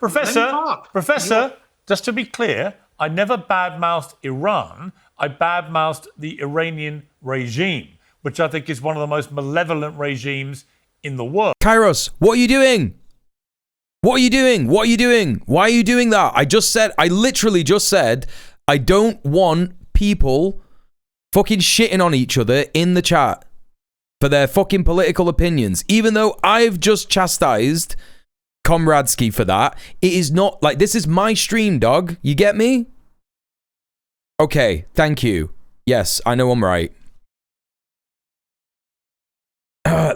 Professor, just to be clear, I never bad-mouthed Iran. I bad-mouthed the Iranian regime, which I think is one of the most malevolent regimes in the world. Kairos, what are you doing? What are you doing? What are you doing? Why are you doing that? I literally just said, I don't want people fucking shitting on each other in the chat for their fucking political opinions. Even though I've just chastised Comradsky for that, it is not like, this is my stream, dog. You get me? Okay, thank you. Yes, I know I'm right.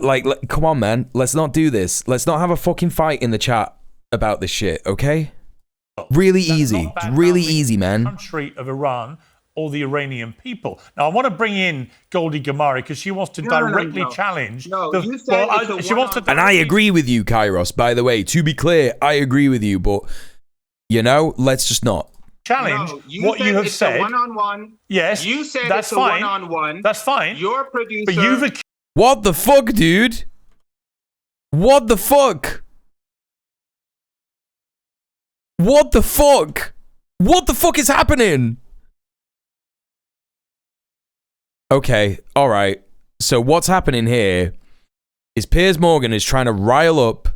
like, come on, man. Let's not do this. Let's not have a fucking fight in the chat about this shit, okay? Really easy. It's really easy, man. Country of Iran or the Iranian people. Now, I want to bring in Goldie Gamari because she wants to directly challenge. You said she wants to. And I agree with you, Kairos, by the way. To be clear, I agree with you, but, you know, let's just not. Challenge what you have said. One-on-one. Yes, You said that's it's fine. a one-on-one. That's fine. Your producer. But you've What the fuck, dude? What the fuck? What the fuck? What the fuck is happening? Okay, all right. So what's happening here is Piers Morgan is trying to rile up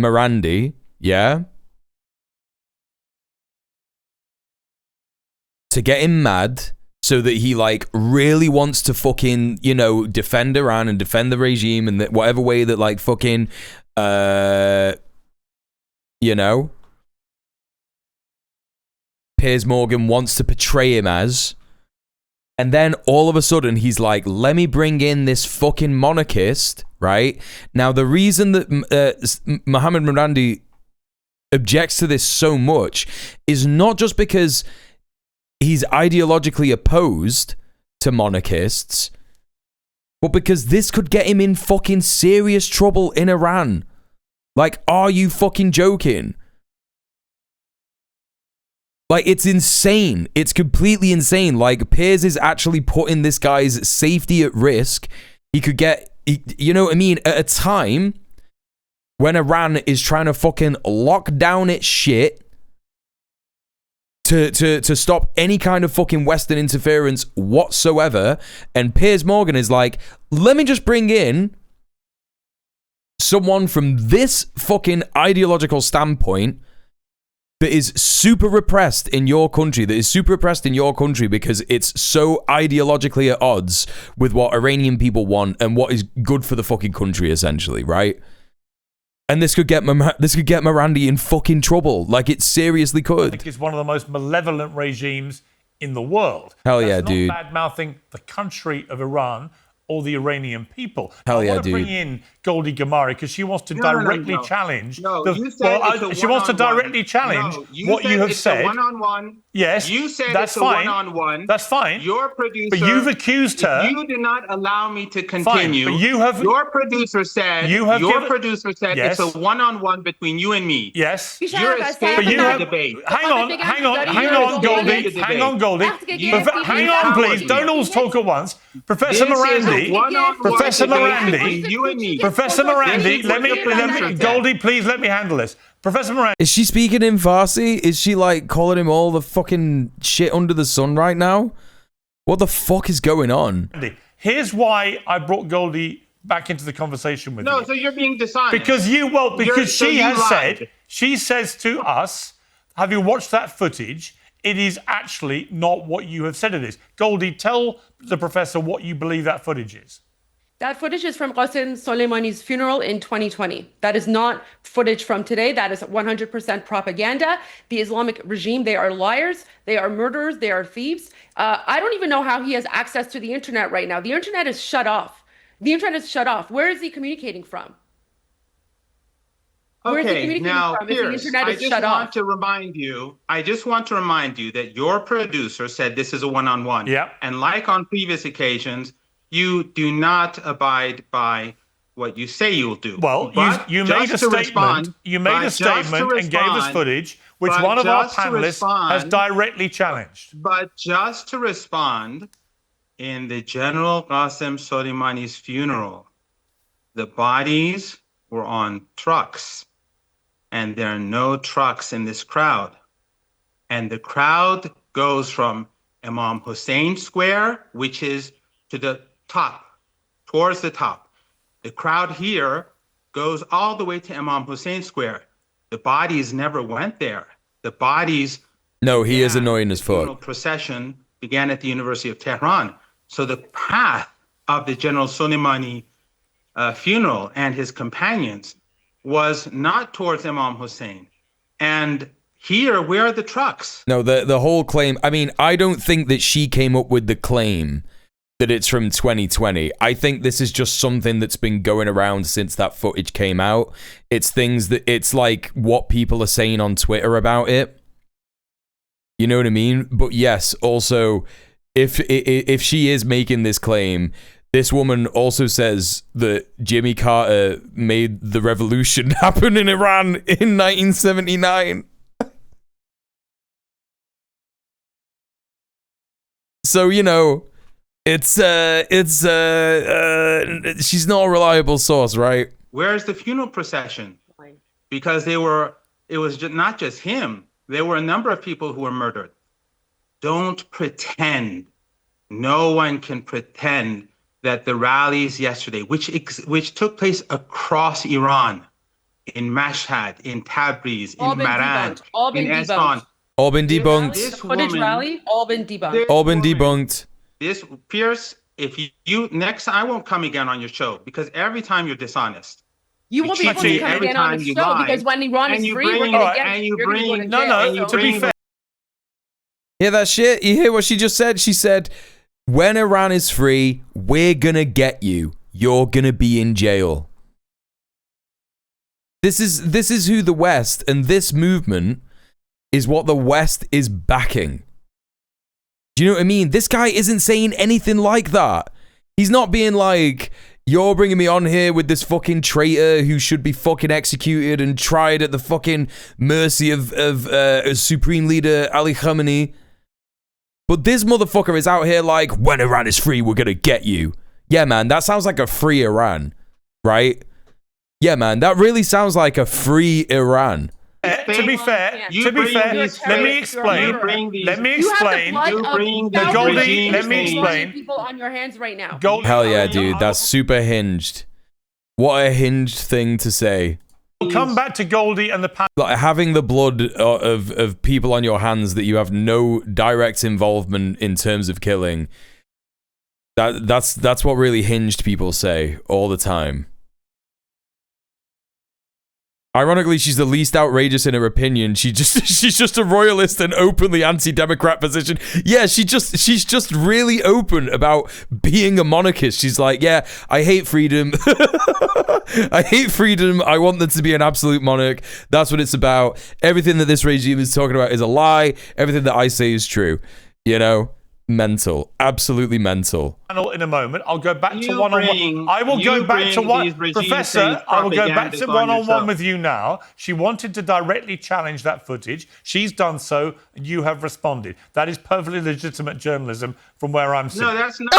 Morandi, yeah? To get him mad so that he, like, really wants to fucking, you know, defend Iran and defend the regime in whatever way that, like, fucking, you know, Piers Morgan wants to portray him as. And then all of a sudden he's like, let me bring in this fucking monarchist, right? Now, the reason that Mohammed Morandi objects to this so much is not just because he's ideologically opposed to monarchists, but because this could get him in fucking serious trouble in Iran. Like, are you fucking joking? Like, it's insane. It's completely insane. Like, Piers is actually putting this guy's safety at risk. He could get, you know what I mean? At a time when Iran is trying to fucking lock down its shit to stop any kind of fucking Western interference whatsoever. And Piers Morgan is like, let me just bring in someone from this fucking ideological standpoint that is super repressed in your country, because it's so ideologically at odds with what Iranian people want and what is good for the fucking country, essentially, right? And this could get Morandi in fucking trouble. Like, it seriously could. I think it's one of the most malevolent regimes in the world. Hell yeah, That's dude. not bad-mouthing the country of Iran or the Iranian people. Hell yeah, I want to dude. bring in Goldie Gamari because she wants to directly challenge. You said she wants to directly challenge what you have said. One-on-one. Yes, You said that's it's fine. a one-on-one. That's fine. Your producer. But you've accused her. You did not allow me to Fine, continue. but you have. Your producer said. Yes. It's a one-on-one between you and me. Yes. You're escaping the debate. Hang on, Goldie. Hang on, Goldie. Hang on, please. Don't all talk at once. Professor Morandi. Professor Morandi, let me, Goldie, please let me handle this. Professor Morandi. Is she speaking in Farsi? Is she, like, calling him all the fucking shit under the sun right now? What the fuck is going on? Here's why I brought Goldie back into the conversation with you. No, so you're being dishonest. Because she says to us, have you watched that footage? It is actually not what you have said it is. Goldie, tell the professor what you believe that footage is. That footage is from Qasem Soleimani's funeral in 2020. That is not footage from today. That is 100% propaganda. The Islamic regime, they are liars. They are murderers. They are thieves. I don't even know how he has access to the internet right now. The internet is shut off. Where is he communicating from? Okay, now, Piers, I just want to remind you that your producer said this is a one-on-one. Yeah. And like on previous occasions, you do not abide by what you say you'll do. Well, you made a statement. You made a statement and gave us footage, which one of our panelists has directly challenged. But just to respond, in the General Qasem Soleimani's funeral, the bodies were on trucks, and there are no trucks in this crowd. And the crowd goes from Imam Hussein Square, which is to the top, towards the top. The crowd here goes all the way to Imam Hussein Square. The bodies never went there. The bodies. No, he is annoying as fuck. The procession began at the University of Tehran. So the path of the General Soleimani funeral and his companions was not towards Imam Hussein. And here, where are the trucks? No, the whole claim. I mean, I don't think that she came up with the claim that it's from 2020. I think this is just something that's been going around since that footage came out. It's like what people are saying on Twitter about it. You know what I mean? But yes, also, if she is making this claim, this woman also says that Jimmy Carter made the revolution happen in Iran in 1979. So, you know, she's not a reliable source, right? Where's the funeral procession? Because it was not just him. There were a number of people who were murdered. Don't pretend. No one can pretend that the rallies yesterday, which took place across Iran, in Mashhad, in Tabriz, in Maran, in Esfahan. All been debunked. Footage rally, all been debunked. All been debunked. This, Piers, if you next time, I won't come again on your show because every time you're dishonest. You won't be able to come again on the show because when Iran is free, we're going to get you. To be fair. Hear that shit? You hear what she just said? She said, when Iran is free, we're going to get you. You're going to be in jail. This is who the West and this movement is what the West is backing. Do you know what I mean? This guy isn't saying anything like that. He's not being like, you're bringing me on here with this fucking traitor who should be fucking executed and tried at the fucking mercy of Supreme Leader Ali Khamenei. But this motherfucker is out here like, when Iran is free, we're gonna get you. Yeah, man, that sounds like a free Iran, right? Yeah, man, that really sounds like a free Iran. To be fair, let me explain. Goldie, let me explain. People on your hands right now. Hell yeah, dude, that's super hinged. What a hinged thing to say. We'll come back to Goldie and the panel. Like having the blood of people on your hands that you have no direct involvement in terms of killing. That's what really hinged people say all the time. Ironically, she's the least outrageous in her opinion. She's just a royalist and openly anti-democrat position. Yeah, she's just really open about being a monarchist. She's like, yeah, I hate freedom. I hate freedom. I want there to be an absolute monarch. That's what it's about. Everything that this regime is talking about is a lie. Everything that I say is true. You know? Mental. Absolutely mental. In a moment, I'll go back to one-on-one. I will go back to one. Professor, I will go back to one-on-one with you now. She wanted to directly challenge that footage. She's done so, and you have responded. That is perfectly legitimate journalism from where I'm sitting. No, that's not.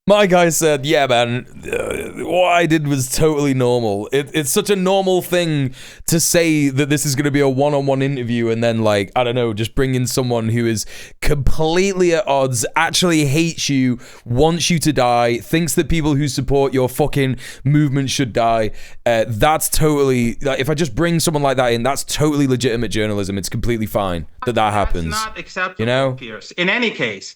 My guy said, yeah, man, what I did was totally normal. It's such a normal thing to say that this is going to be a one-on-one interview and then, like, I don't know, just bring in someone who is completely at odds, actually hates you, wants you to die, thinks that people who support your fucking movement should die. That's totally, like, if I just bring someone like that in, that's totally legitimate journalism. It's completely fine that happens. That's not acceptable, you know? Piers. In any case,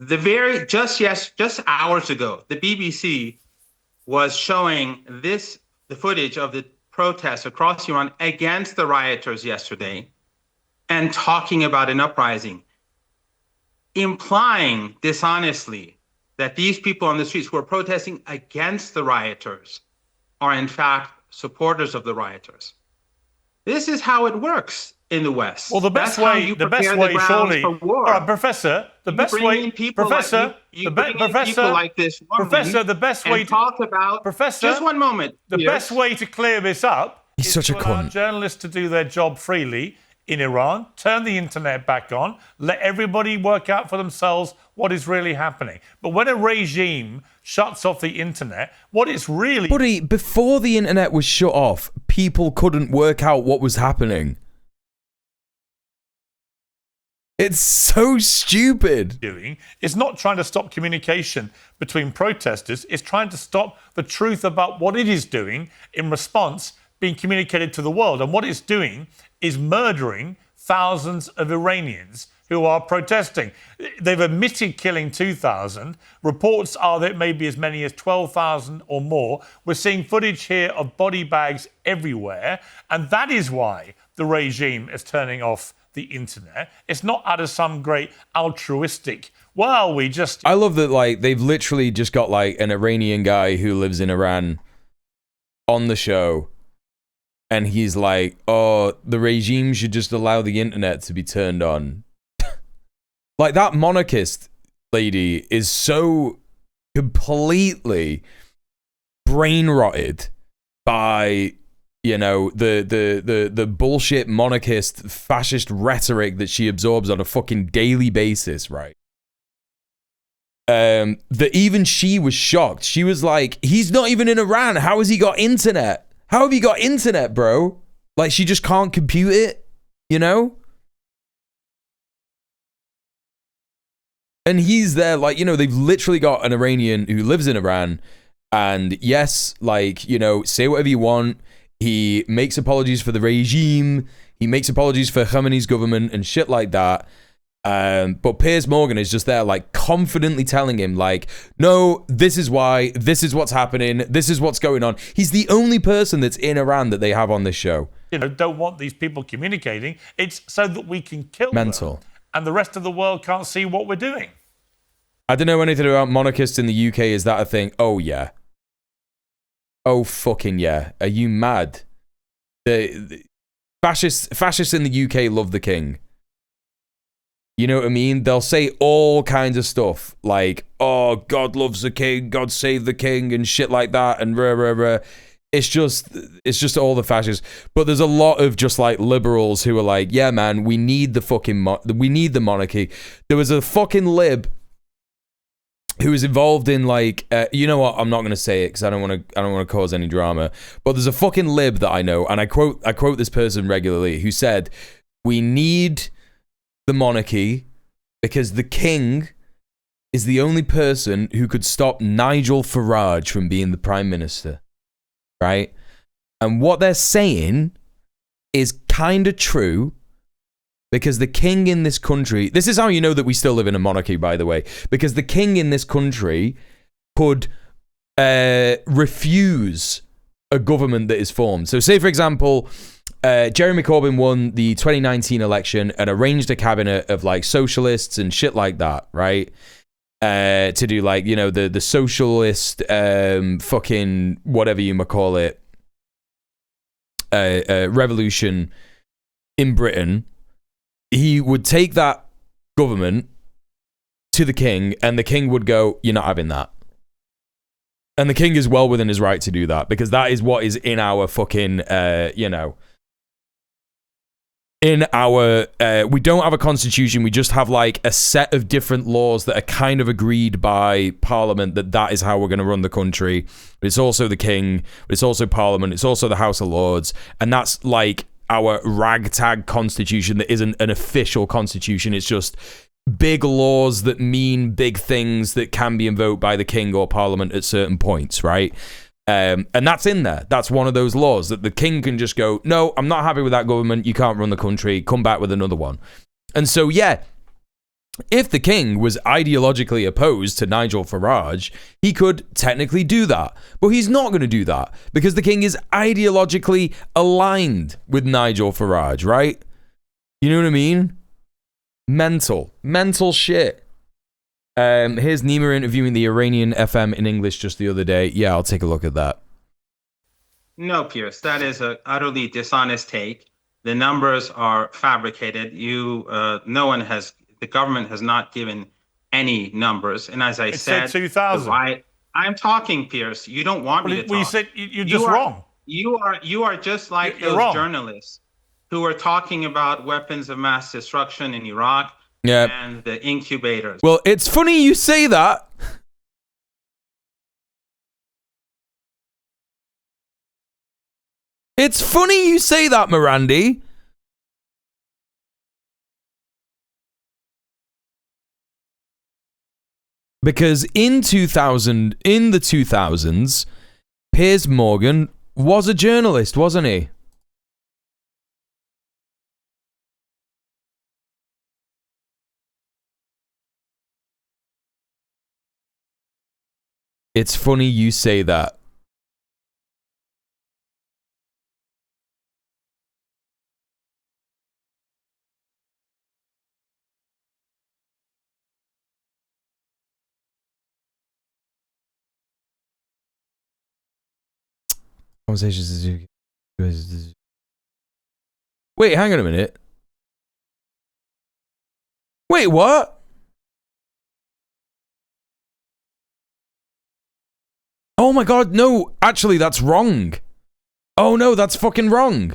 just hours ago, the BBC was showing the footage of the protests across Iran against the rioters yesterday and talking about an uprising, implying dishonestly that these people on the streets who are protesting against the rioters are in fact supporters of the rioters. This is how it works in the West. Well, the best way, surely. All right, Professor, the best way, Professor, Professor, the best way to talk about. Professor, just one moment. The best way to clear this up is such a to allow cunt. Journalists to do their job freely in Iran, turn the internet back on, let everybody work out for themselves what is really happening. But when a regime shuts off the internet, what it's really... Buddy, before the internet was shut off, people couldn't work out what was happening. It's so stupid. Doing is not trying to stop communication between protesters, it's trying to stop the truth about what it is doing in response being communicated to the world. And what it's doing is murdering thousands of Iranians who are protesting. They've admitted killing 2,000. Reports are that maybe as many as 12,000 or more. We're seeing footage here of body bags everywhere, and that is why the regime is turning off the internet. It's not out of some great altruistic, well, we just... I love that, like, they've literally just got, like, an Iranian guy who lives in Iran on the show, and he's like, oh, the regime should just allow the internet to be turned on. Like, that monarchist lady is so completely brain rotted by, you know, the bullshit monarchist fascist rhetoric that she absorbs on a fucking daily basis, right? That even she was shocked. She was like, he's not even in Iran. How has he got internet? How have you got internet, bro? Like, she just can't compute it, you know? And he's there, like, you know, they've literally got an Iranian who lives in Iran. And yes, like, you know, say whatever you want. He makes apologies for the regime. He makes apologies for Khamenei's government and shit like that. But Piers Morgan is just there, like, confidently telling him, like, no, this is why, this is what's happening, this is what's going on. He's the only person that's in Iran that they have on this show. You know, don't want these people communicating. It's so that we can kill them, and the rest of the world can't see what we're doing. I don't know anything about monarchists in the UK. Is that a thing? Oh, yeah. Oh, fucking yeah. Are you mad? The fascists in the UK love the king. You know what I mean? They'll say all kinds of stuff like, oh, God loves the king, God save the king, and shit like that, and rah, rah, rah. It's just all the fascists. But there's a lot of just like liberals who are like, yeah, man, we need the fucking we need the monarchy. There was a fucking lib who was involved in like, you know what? I'm not gonna say it because I don't want to cause any drama. But there's a fucking lib that I know, and I quote this person regularly, who said, we need the monarchy because the king is the only person who could stop Nigel Farage from being the prime minister, right? And what they're saying is kind of true, because the king in this country, this is how you know that we still live in a monarchy, by the way, because the king in this country could refuse a government that is formed. So say, for example, Jeremy Corbyn won the 2019 election and arranged a cabinet of like socialists and shit like that, right? To do like, you know, the socialist fucking whatever you might call it revolution in Britain. He would take that government to the king, and the king would go, you're not having that. And the king is well within his right to do that, because that is what is in our fucking, you know, in our, we don't have a constitution, we just have like a set of different laws that are kind of agreed by parliament that is how we're going to run the country. But it's also the king, but it's also parliament, it's also the House of Lords, and that's like our ragtag constitution that isn't an official constitution. It's just big laws that mean big things that can be invoked by the king or parliament at certain points, right? And that's in there. That's one of those laws that the king can just go, no, I'm not happy with that government. You can't run the country. Come back with another one. And so, yeah, if the king was ideologically opposed to Nigel Farage, he could technically do that. But he's not going to do that because the king is ideologically aligned with Nigel Farage, right? You know what I mean? Mental shit. Here's Nima interviewing the Iranian FM in English just the other day. Yeah, I'll take a look at that. No, Piers, that is a utterly dishonest take. The numbers are fabricated. No one has. The government has not given any numbers. And as I said 2,000. I'm talking, Piers. You don't want me to talk. Well, you said you're just wrong. You are just like those journalists who are talking about weapons of mass destruction in Iraq and the incubators. Well, it's funny you say that. It's funny you say that, Mirandi. Because in the 2000s, Piers Morgan was a journalist, wasn't he? It's funny you say that. Conversations. Wait, hang on a minute. Wait, what? Oh my god, no. Actually, that's wrong. Oh no, that's fucking wrong.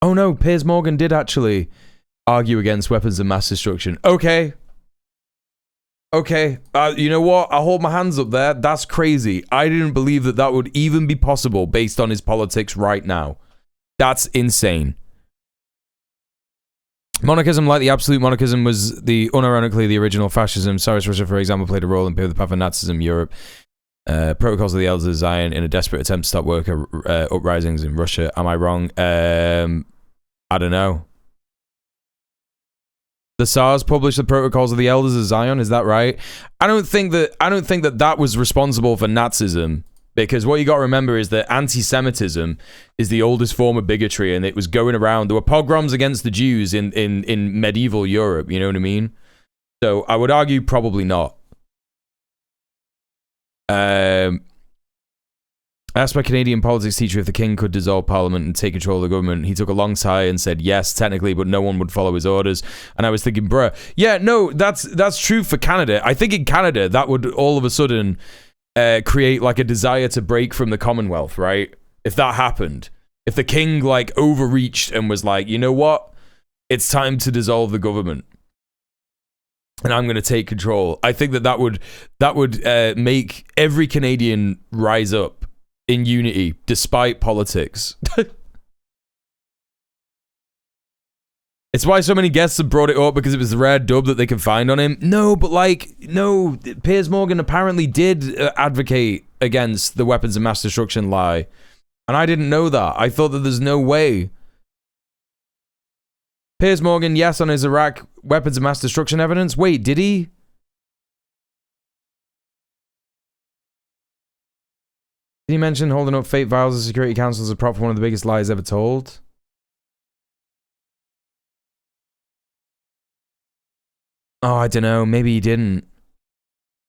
Oh no, Piers Morgan did actually argue against weapons of mass destruction. Okay. Okay, you know what? I hold my hands up there. That's crazy. I didn't believe that that would even be possible based on his politics right now. That's insane. Monarchism, like the absolute monarchism, was unironically the original fascism. Tsarist Russia, for example, played a role in the path of Nazism. Europe. Protocols of the Elders of Zion in a desperate attempt to stop worker uprisings in Russia. Am I wrong? I don't know. The Tsars published the Protocols of the Elders of Zion. Is that right? I don't think that was responsible for Nazism, because what you got to remember is that anti-Semitism is the oldest form of bigotry, and it was going around. There were pogroms against the Jews in medieval Europe. You know what I mean? So I would argue probably not. I asked my Canadian politics teacher if the king could dissolve parliament and take control of the government. He took a long sigh and said yes, technically, but no one would follow his orders. And I was thinking, bruh, yeah, no, that's true for Canada. I think in Canada, that would all of a sudden create like a desire to break from the Commonwealth, right? If that happened. If the king like overreached and was like, you know what? It's time to dissolve the government. And I'm going to take control. I think that would make every Canadian rise up in unity, despite politics. It's why so many guests have brought it up, because it was the rare dub that they can find on him. No, but like, no, Piers Morgan apparently did advocate against the weapons of mass destruction lie. And I didn't know that. I thought that there's no way. Piers Morgan, yes, on his Iraq weapons of mass destruction evidence. Wait, did he? Did he mention holding up fake vials of Security Council as a prop for one of the biggest lies ever told? Oh, I don't know. Maybe he didn't.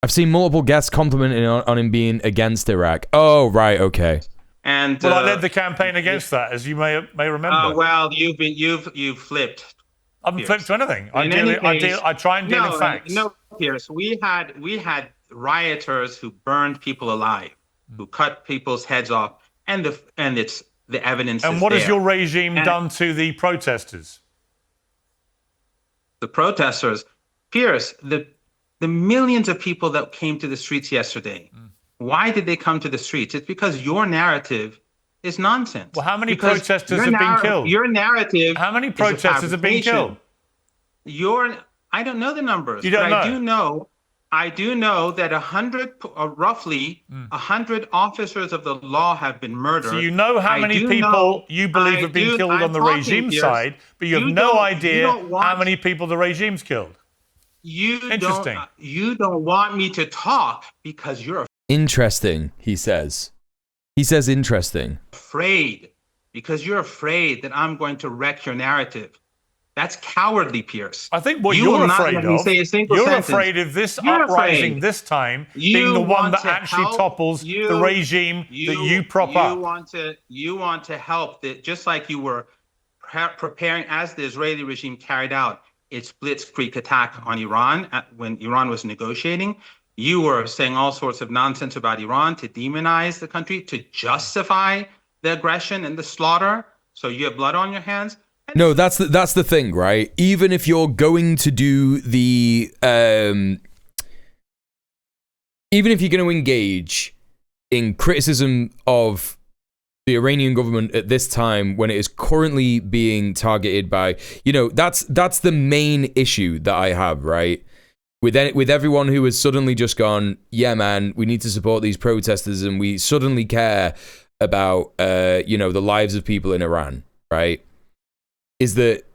I've seen multiple guests complimenting on him being against Iraq. Oh, right, okay. And well, I led the campaign against that, as you may remember. Well, you've flipped. I haven't flipped to anything. I try and deal in facts. No, Piers. We had rioters who burned people alive, who cut people's heads off, and it's the evidence. And what has your regime done to the protesters? The protesters, Piers, the millions of people that came to the streets yesterday. Why did they come to the streets? It's because your narrative is nonsense. Well, how many protesters have been killed? Your narrative. How many protesters have been killed? I don't know the numbers. You don't know. I do know that roughly 100 officers of the law have been murdered. So you know how many people you believe have been killed on the regime side, but you have no idea how many people the regime's killed. Interesting. You don't want me to talk because you're interesting, he says. He says interesting. Afraid, because you're afraid that I'm going to wreck your narrative. That's cowardly, Piers. I think what you're afraid of, you're afraid of this uprising this time being the one that actually topples the regime that you prop up. You want to help, just like you were preparing as the Israeli regime carried out its blitzkrieg attack on Iran when Iran was negotiating. You were saying all sorts of nonsense about Iran to demonize the country, to justify the aggression and the slaughter. So you have blood on your hands. No, that's the thing, right? Even if you're going to do the, even if you're going to engage in criticism of the Iranian government at this time, when it is currently being targeted by, that's the main issue that I have, right? With everyone who has suddenly just gone, yeah, man, we need to support these protesters, and we suddenly care about, the lives of people in Iran, right? Is that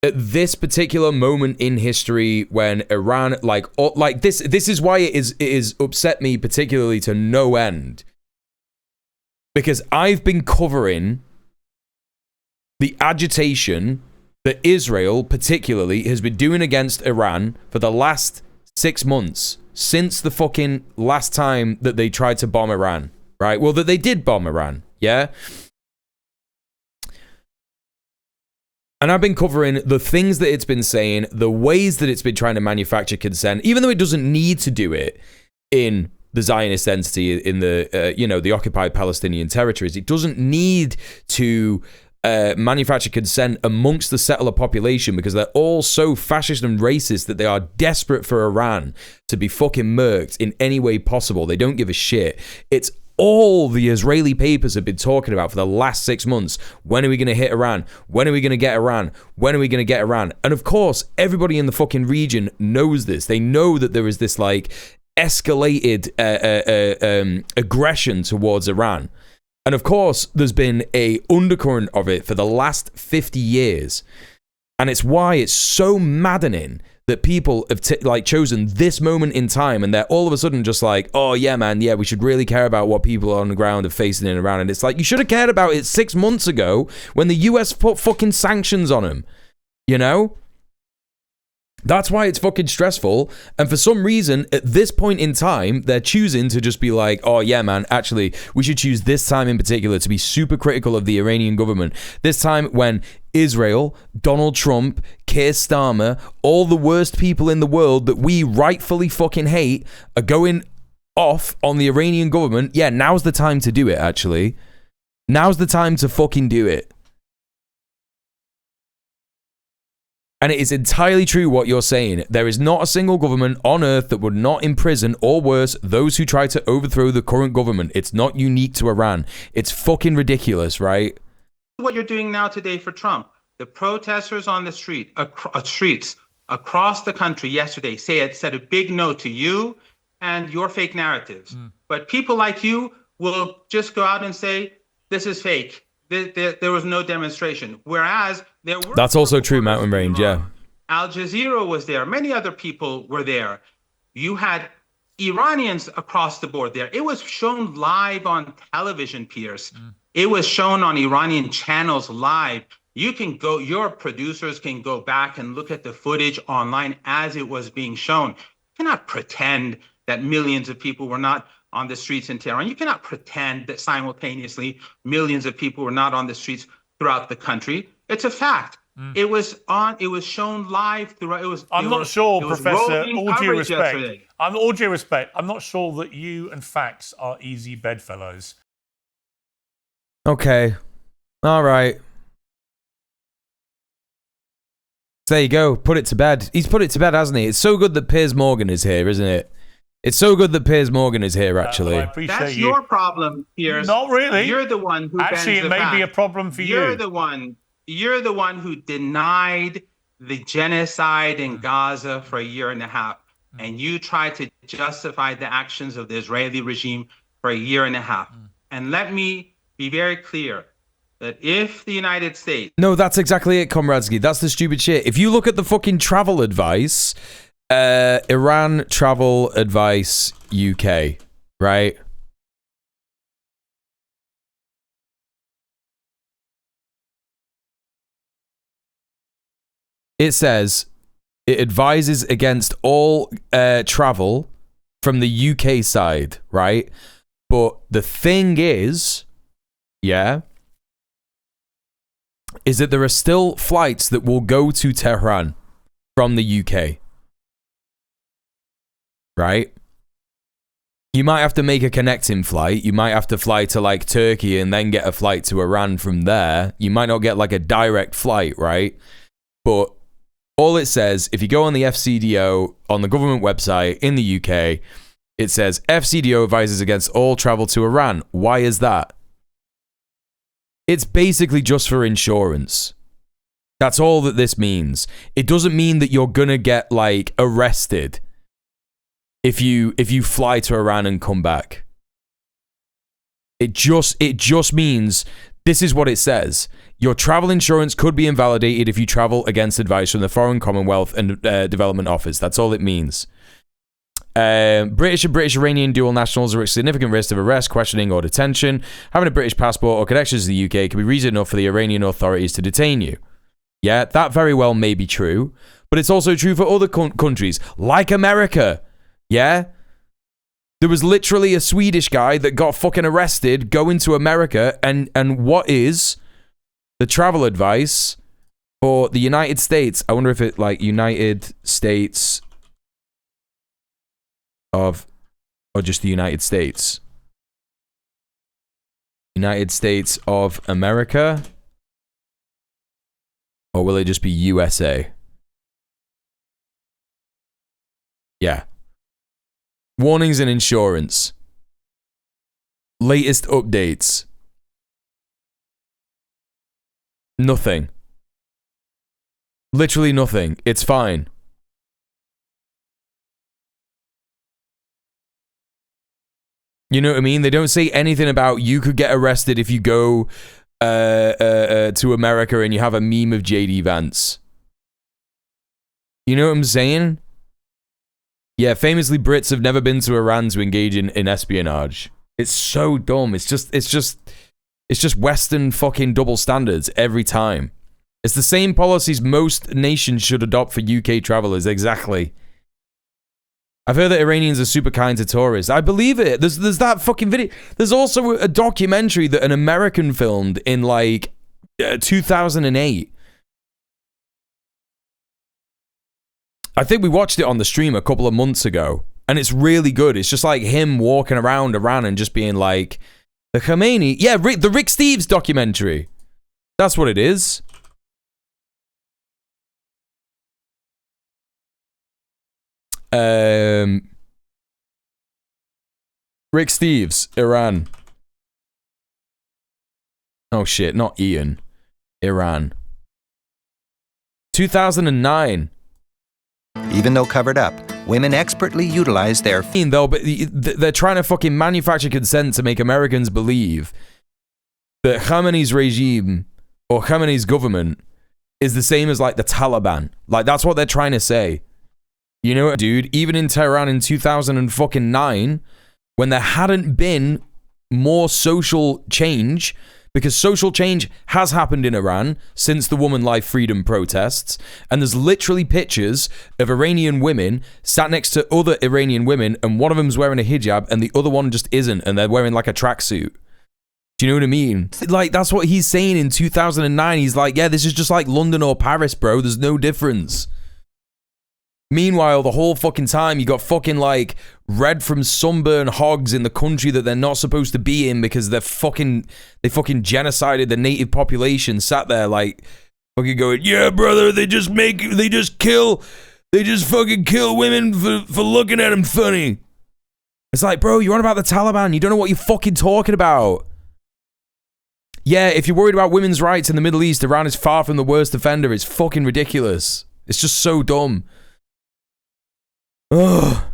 at this particular moment in history when Iran, like this is why it is upset me particularly to no end. Because I've been covering the agitation that Israel particularly has been doing against Iran for the last 6 months, since the fucking last time that they tried to bomb Iran, right? Well, that they did bomb Iran, yeah? And I've been covering the things that it's been saying, the ways that it's been trying to manufacture consent, even though it doesn't need to do it in the Zionist entity, in the, the occupied Palestinian territories. It doesn't need to manufacture consent amongst the settler population because they're all so fascist and racist that they are desperate for Iran to be fucking murked in any way possible. They don't give a shit. It's all the Israeli papers have been talking about for the last 6 months. When are we going to hit Iran? When are we going to get Iran? When are we going to get Iran? And of course, everybody in the fucking region knows this. They know that there is this like escalated aggression towards Iran. And of course, there's been a undercurrent of it for the last 50 years. And it's why it's so maddening that people have chosen this moment in time and they're all of a sudden just like, oh yeah, man, yeah, we should really care about what people on the ground are facing in Iran. And it's like, you should have cared about it 6 months ago when the US put fucking sanctions on them, you know? That's why it's fucking stressful. And for some reason, at this point in time, they're choosing to just be like, oh yeah, man, actually, we should choose this time in particular to be super critical of the Iranian government. This time when Israel, Donald Trump, Keir Starmer, all the worst people in the world that we rightfully fucking hate are going off on the Iranian government. Yeah, now's the time to do it, actually. Now's the time to fucking do it. And it is entirely true what you're saying. There is not a single government on earth that would not imprison, or worse, those who try to overthrow the current government. It's not unique to Iran. It's fucking ridiculous, right? What you're doing now today for Trump. The protesters on the streets across the country yesterday said a big no to you and your fake narratives. But people like you will just go out and say, this is fake. There was no demonstration. Whereas there were... That's also true, Mountain Range, yeah. Al Jazeera was there. Many other people were there. You had Iranians across the board there. It was shown live on television, Piers. It was shown on Iranian channels live. You can go, your producers can go back and look at the footage online as it was being shown. You cannot pretend that millions of people were not on the streets in Tehran. You cannot pretend that simultaneously millions of people were not on the streets throughout the country. It's a fact. It was shown live throughout. I'm not sure, Professor, all due respect. All due respect, I'm not sure that you and facts are easy bedfellows. Okay. All right. There you go. Put it to bed. He's put it to bed, hasn't he? It's so good that Piers Morgan is here, isn't it? It's so good that Piers Morgan is here, actually. I appreciate That's your problem, Piers. Not really. You're the one who actually, it may be a problem for you. You're the one who denied the genocide in Gaza for a year and a half. And you tried to justify the actions of the Israeli regime for a year and a half. And let me be very clear that if the United States... No, that's exactly it, Comradsky. That's the stupid shit. If you look at the fucking travel advice... Iran travel advice UK, right? It says it advises against all travel from the UK side, right? But the thing is, is that there are still flights that will go to Tehran from the UK. Right? You might have to make a connecting flight. You might have to fly to like Turkey and then get a flight to Iran from there. You might not get like a direct flight, right? But all it says, if you go on the FCDO, on the government website in the UK, it says FCDO advises against all travel to Iran. Why is that? It's basically just for insurance. That's all that this means. It doesn't mean that you're gonna get like arrested if you fly to Iran and come back. It just means This is what it says. Your travel insurance could be invalidated if you travel against advice from the Foreign Commonwealth and Development Office. That's all it means. British and British Iranian dual nationals are at significant risk of arrest, questioning, or detention. Having a British passport or connections to the UK can be reason enough for the Iranian authorities to detain you. Yeah, that very well may be true, but it's also true for other countries, like America. Yeah? There was literally a Swedish guy that got fucking arrested going to America, and what is the travel advice for the United States? I wonder if it, like, United States of, or just the United States. United States of America? Or will it just be USA? Yeah. Warnings and insurance. Latest updates. Nothing. Literally nothing. It's fine. You know what I mean? They don't say anything about you could get arrested if you go to America and you have a meme of JD Vance. You know what I'm saying? Yeah, famously Brits have never been to Iran to engage in espionage. It's so dumb. It's just Western fucking double standards every time. It's the same policies most nations should adopt for UK travelers, exactly. I've heard that Iranians are super kind to tourists. I believe it. There's that fucking video. There's also a documentary that an American filmed in like 2008. I think we watched it on the stream a couple of months ago, and it's really good. It's just like him walking around Iran and just being like, the Khomeini, yeah, the Rick Steves documentary. That's what it is. Rick Steves, Iran. Oh shit, not Ian. Iran. 2009. Even though covered up, women expertly utilize their... Though, but they're trying to fucking manufacture consent to make Americans believe that Khamenei's regime or Khamenei's government is the same as like the Taliban. Like that's what they're trying to say. You know what, dude? Even in Tehran in 2009, when there hadn't been more social change, because social change has happened in Iran since the woman life freedom protests, and there's literally pictures of Iranian women sat next to other Iranian women, and one of them's wearing a hijab, and the other one just isn't, and they're wearing like a tracksuit. Do you know what I mean? Like, that's what he's saying in 2009. He's like, yeah, this is just like London or Paris, bro. There's no difference. Meanwhile, the whole fucking time you got fucking like red from sunburn hogs in the country that they're not supposed to be in because they fucking genocided the native population, sat there like fucking going, yeah, brother, they just fucking kill women for looking at them funny. It's like, bro, you're on about the Taliban. You don't know what you're fucking talking about. Yeah, if you're worried about women's rights in the Middle East, Iran is far from the worst offender. It's fucking ridiculous. It's just so dumb. Ugh.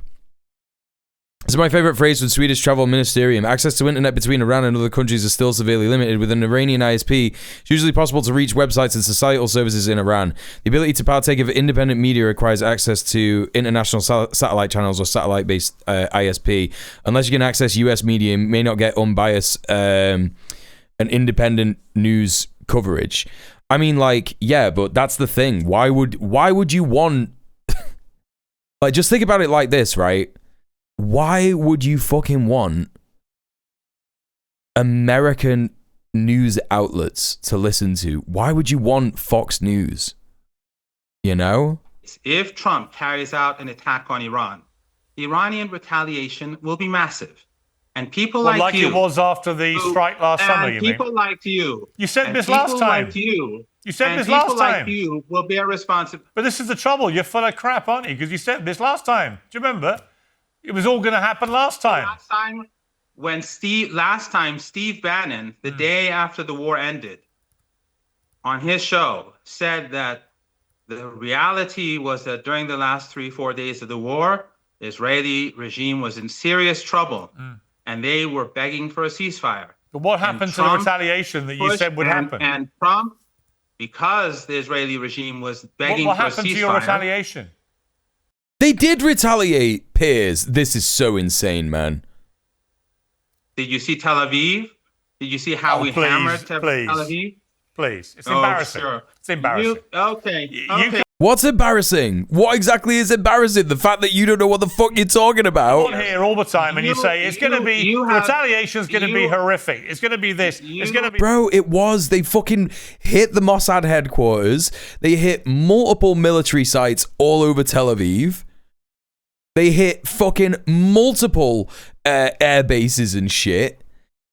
This is my favorite phrase from Swedish Travel Ministerium. Access to internet between Iran and other countries is still severely limited. With an Iranian ISP, it's usually possible to reach websites and societal services in Iran. The ability to partake of independent media requires access to international satellite channels or satellite-based ISP. Unless you can access US media, you may not get unbiased and independent news coverage. I mean, like, yeah, but that's the thing. Why would you want... Like, just think about it like this, right? Why would you fucking want American news outlets to listen to? Why would you want Fox News? You know? If Trump carries out an attack on Iran, Iranian retaliation will be massive. And people like you... Like it was after the strike last summer, you mean? People like you... You said this last time. Like you said this last time. People like you will bear responsibility. But this is the trouble. You're full of crap, aren't you? Because you said this last time. Do you remember? It was all going to happen last time. Last time, Steve Bannon, the day after the war ended, on his show, said that the reality was that during the last 3-4 days of the war, the Israeli regime was in serious trouble. And they were begging for a ceasefire. But what happened to the retaliation that you said would happen? And Trump, because the Israeli regime was begging what for a ceasefire. What happened to your retaliation? They did retaliate, Piers. This is so insane, man. Did you see Tel Aviv? Did you see how we hammered Tel Aviv? Please. It's embarrassing. Sure. It's embarrassing. Okay. What's embarrassing? What exactly is embarrassing? The fact that you don't know what the fuck you're talking about? You're here all the time and you say it's going to be, retaliation's going to be horrific. It's going to be this. It's going to be... Bro, it was. They fucking hit the Mossad headquarters. They hit multiple military sites all over Tel Aviv. They hit fucking multiple air bases and shit.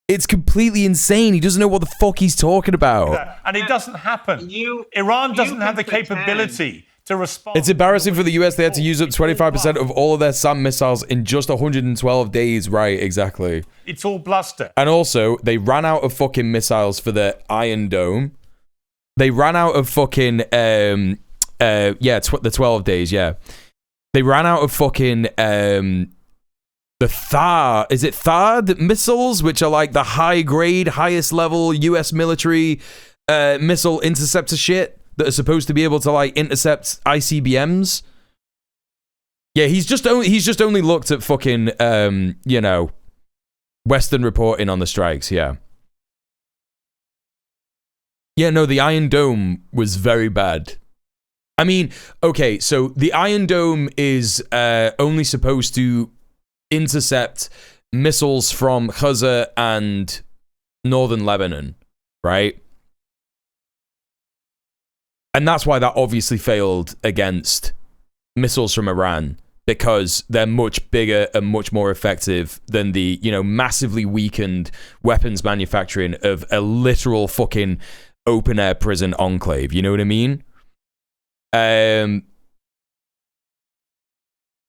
It's completely insane. He doesn't know what the fuck he's talking about. And it doesn't happen. Iran doesn't have the capability to respond. It's embarrassing for the US. They had to use up 25% of all of their SAM missiles in just 112 days. Right, exactly. It's all bluster. And also, they ran out of fucking missiles for the Iron Dome. They ran out of fucking, the 12 days, yeah. They ran out of fucking, the THAAD, is it THAAD missiles, which are like the high grade, highest level US military missile interceptor shit that are supposed to be able to like intercept ICBMs. Yeah, he's just only looked at fucking Western reporting on the strikes. Yeah. Yeah, no, the Iron Dome was very bad. I mean, okay, so the Iron Dome is only supposed to intercept missiles from Gaza and northern Lebanon, right? And that's why that obviously failed against missiles from Iran, because they're much bigger and much more effective than the, massively weakened weapons manufacturing of a literal fucking open air prison enclave. You know what I mean?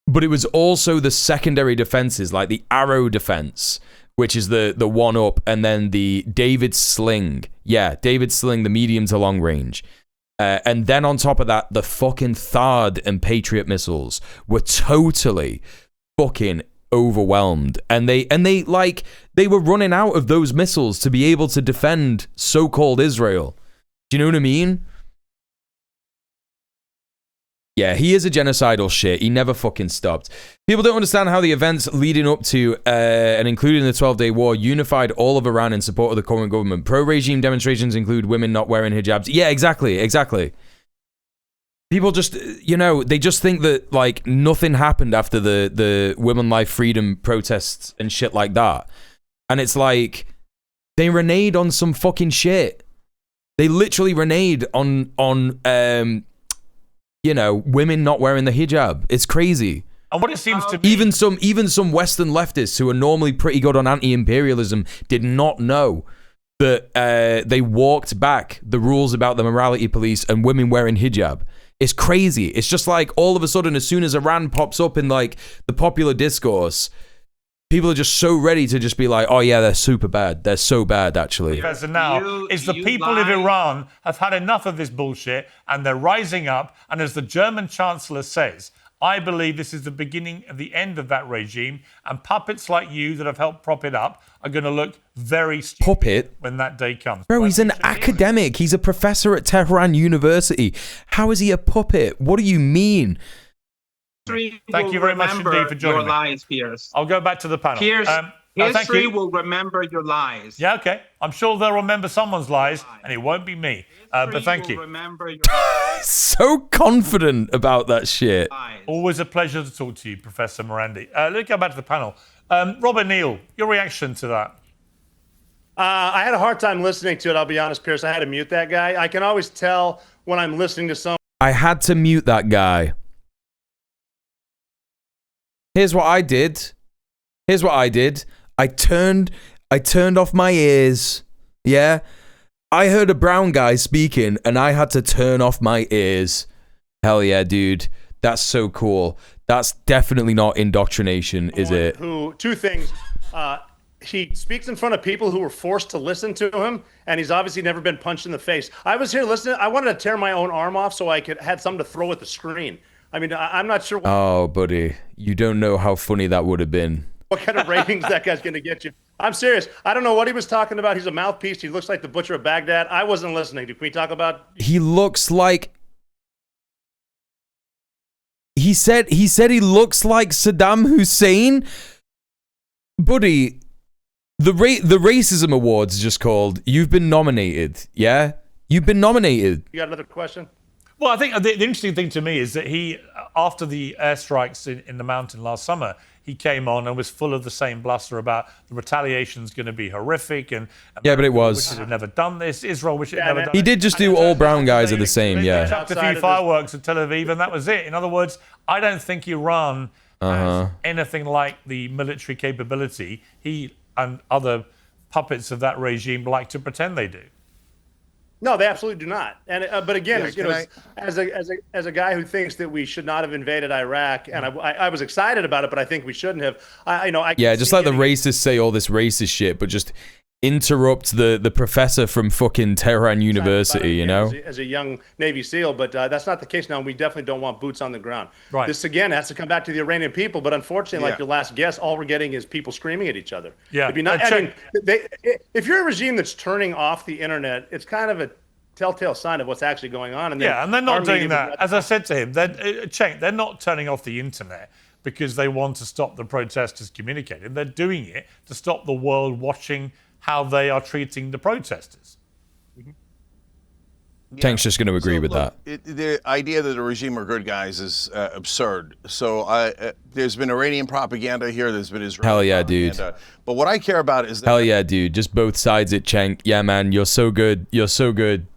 But it was also the secondary defenses, like the Arrow defense, which is the one up, and then the David Sling. Yeah, David Sling, the medium to long range. And then on top of that, the fucking THAAD and Patriot missiles were totally fucking overwhelmed. And they were running out of those missiles to be able to defend so-called Israel. Do you know what I mean? Yeah, he is a genocidal shit. He never fucking stopped. People don't understand how the events leading up to and including the 12-day war unified all of Iran in support of the current government. Pro-regime demonstrations include women not wearing hijabs. Yeah, exactly. People just, they just think that, like, nothing happened after the Women Life Freedom protests and shit like that. And it's like, they reneged on some fucking shit. They literally reneged on women not wearing the hijab. It's crazy. And what it seems to be... Even some Western leftists who are normally pretty good on anti-imperialism did not know that they walked back the rules about the morality police and women wearing hijab. It's crazy. It's just like all of a sudden, as soon as Iran pops up in like the popular discourse, people are just so ready to just be like, oh yeah, they're super bad. They're so bad, actually. Professor, now is the people of Iran have had enough of this bullshit and they're rising up. And as the German Chancellor says, I believe this is the beginning of the end of that regime. And puppets like you that have helped prop it up are going to look very stupid when that day comes. Bro, he's an academic. He's a professor at Tehran University. How is he a puppet? What do you mean? Thank you very much indeed for joining me. Lies, Piers. I'll go back to the panel. Piers, thank history you. will remember your lies. Yeah, okay. I'm sure they'll remember someone's lies, and it won't be me. But thank you. So confident about that shit. Always a pleasure to talk to you, Professor Morandi. Let's go back to the panel. Robert Neal, your reaction to that? I had a hard time listening to it, I'll be honest, Piers. I had to mute that guy. I can always tell when I'm listening to someone. I had to mute that guy. Here's what I did. I turned off my ears. Yeah. I heard a brown guy speaking and I had to turn off my ears. Hell yeah, dude. That's so cool. That's definitely not indoctrination, is it? Two things. He speaks in front of people who were forced to listen to him, and he's obviously never been punched in the face. I was here listening. I wanted to tear my own arm off so I had something to throw at the screen. I mean, I'm not sure. Oh, buddy. You don't know how funny that would have been. What kind of ratings that guy's going to get you. I'm serious. I don't know what he was talking about. He's a mouthpiece. He looks like the butcher of Baghdad. I wasn't listening. Can we talk about? He looks like. He said he looks like Saddam Hussein. Buddy, the racism awards just called. You've been nominated. Yeah, you've been nominated. You got another question? Well, I think the interesting thing to me is that he, after the airstrikes in the mountain last summer, he came on and was full of the same bluster about the retaliation's going to be horrific and yeah, but it was. Wish it had never done this. Israel wish it had never done. He did just do all brown guys are the same. They chucked a few fireworks at Tel Aviv and that was it. In other words, I don't think Iran has anything like the military capability he and other puppets of that regime like to pretend they do. No, they absolutely do not. And but again, as a guy who thinks that we should not have invaded Iraq, and I was excited about it, but I think we shouldn't have. Just let the racists say all this racist shit, but just interrupt the professor from fucking Tehran University, you know? As a young Navy SEAL, but that's not the case now. And we definitely don't want boots on the ground. Right. This again has to come back to the Iranian people, but unfortunately, like your last guest, all we're getting is people screaming at each other. Yeah. It'd be not, if you're a regime that's turning off the internet, it's kind of a telltale sign of what's actually going on. And and they're not doing that. As I said to him, they're not turning off the internet because they want to stop the protesters communicating. They're doing it to stop the world watching how they are treating the protesters. Tank's just going to agree with that. The idea that the regime are good guys is absurd. So there's been Iranian propaganda here. There's been Israeli Hell yeah, propaganda. dude. But what I care about is that Hell yeah, dude. Just both sides it, Cenk. Yeah, man. You're so good. You're so good.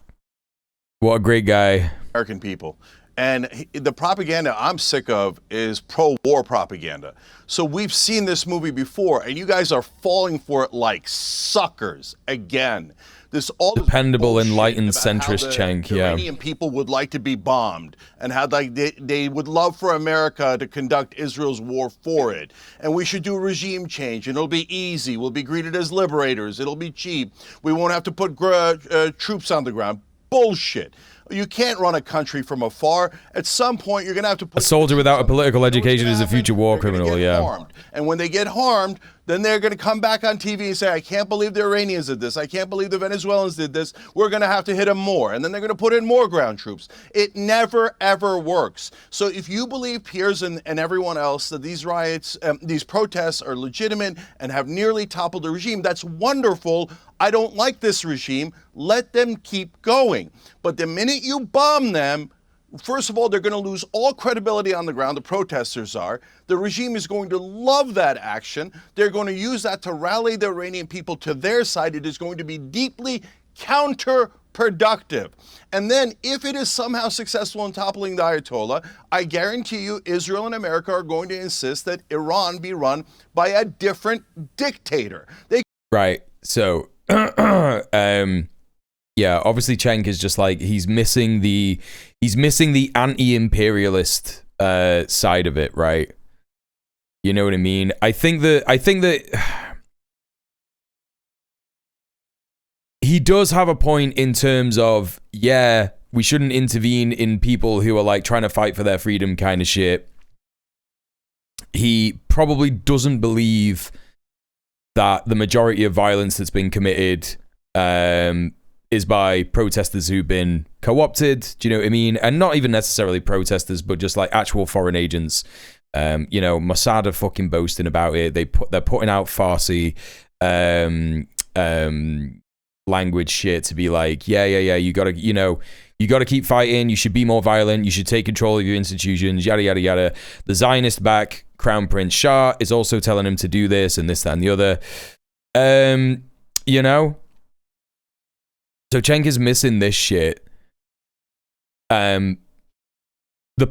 What a great guy. American people. And the propaganda I'm sick of is pro-war propaganda. So we've seen this movie before, and you guys are falling for it like suckers again. This all dependable, enlightened, centrist Cenk. Yeah. Iranian people would like to be bombed, and how they would love for America to conduct Israel's war for it. And we should do regime change, and it'll be easy. We'll be greeted as liberators. It'll be cheap. We won't have to put troops on the ground. Bullshit. You can't run a country from afar. At some point, you're going to have to put... A soldier without a political education is a future war criminal, yeah. Harmed. And when they get harmed, then they're going to come back on TV and say, I can't believe the Iranians did this. I can't believe the Venezuelans did this. We're going to have to hit them more. And then they're going to put in more ground troops. It never, ever works. So if you believe, Piers and everyone else, that these riots, these protests are legitimate and have nearly toppled the regime, that's wonderful. I don't like this regime. Let them keep going. But the minute you bomb them, first of all, they're going to lose all credibility on the ground. The protesters are. The regime is going to love that action. They're going to use that to rally the Iranian people to their side. It is going to be deeply counterproductive. And then if it is somehow successful in toppling the Ayatollah, I guarantee you Israel and America are going to insist that Iran be run by a different dictator. Right. So... yeah, obviously Cenk is just like he's missing the anti-imperialist side of it, right? You know what I mean? I think that he does have a point in terms of, yeah, we shouldn't intervene in people who are like trying to fight for their freedom kind of shit. He probably doesn't believe that the majority of violence that's been committed is by protesters who've been co-opted. Do you know what I mean? And not even necessarily protesters, but just like actual foreign agents. You know, Mossad are fucking boasting about it. They're putting out Farsi language shit to be like, yeah, you gotta keep fighting. You should be more violent. You should take control of your institutions. Yada yada yada. The Zionist back Crown Prince Shah is also telling him to do this and this, that, and the other. You know? So Cenk is missing this shit. The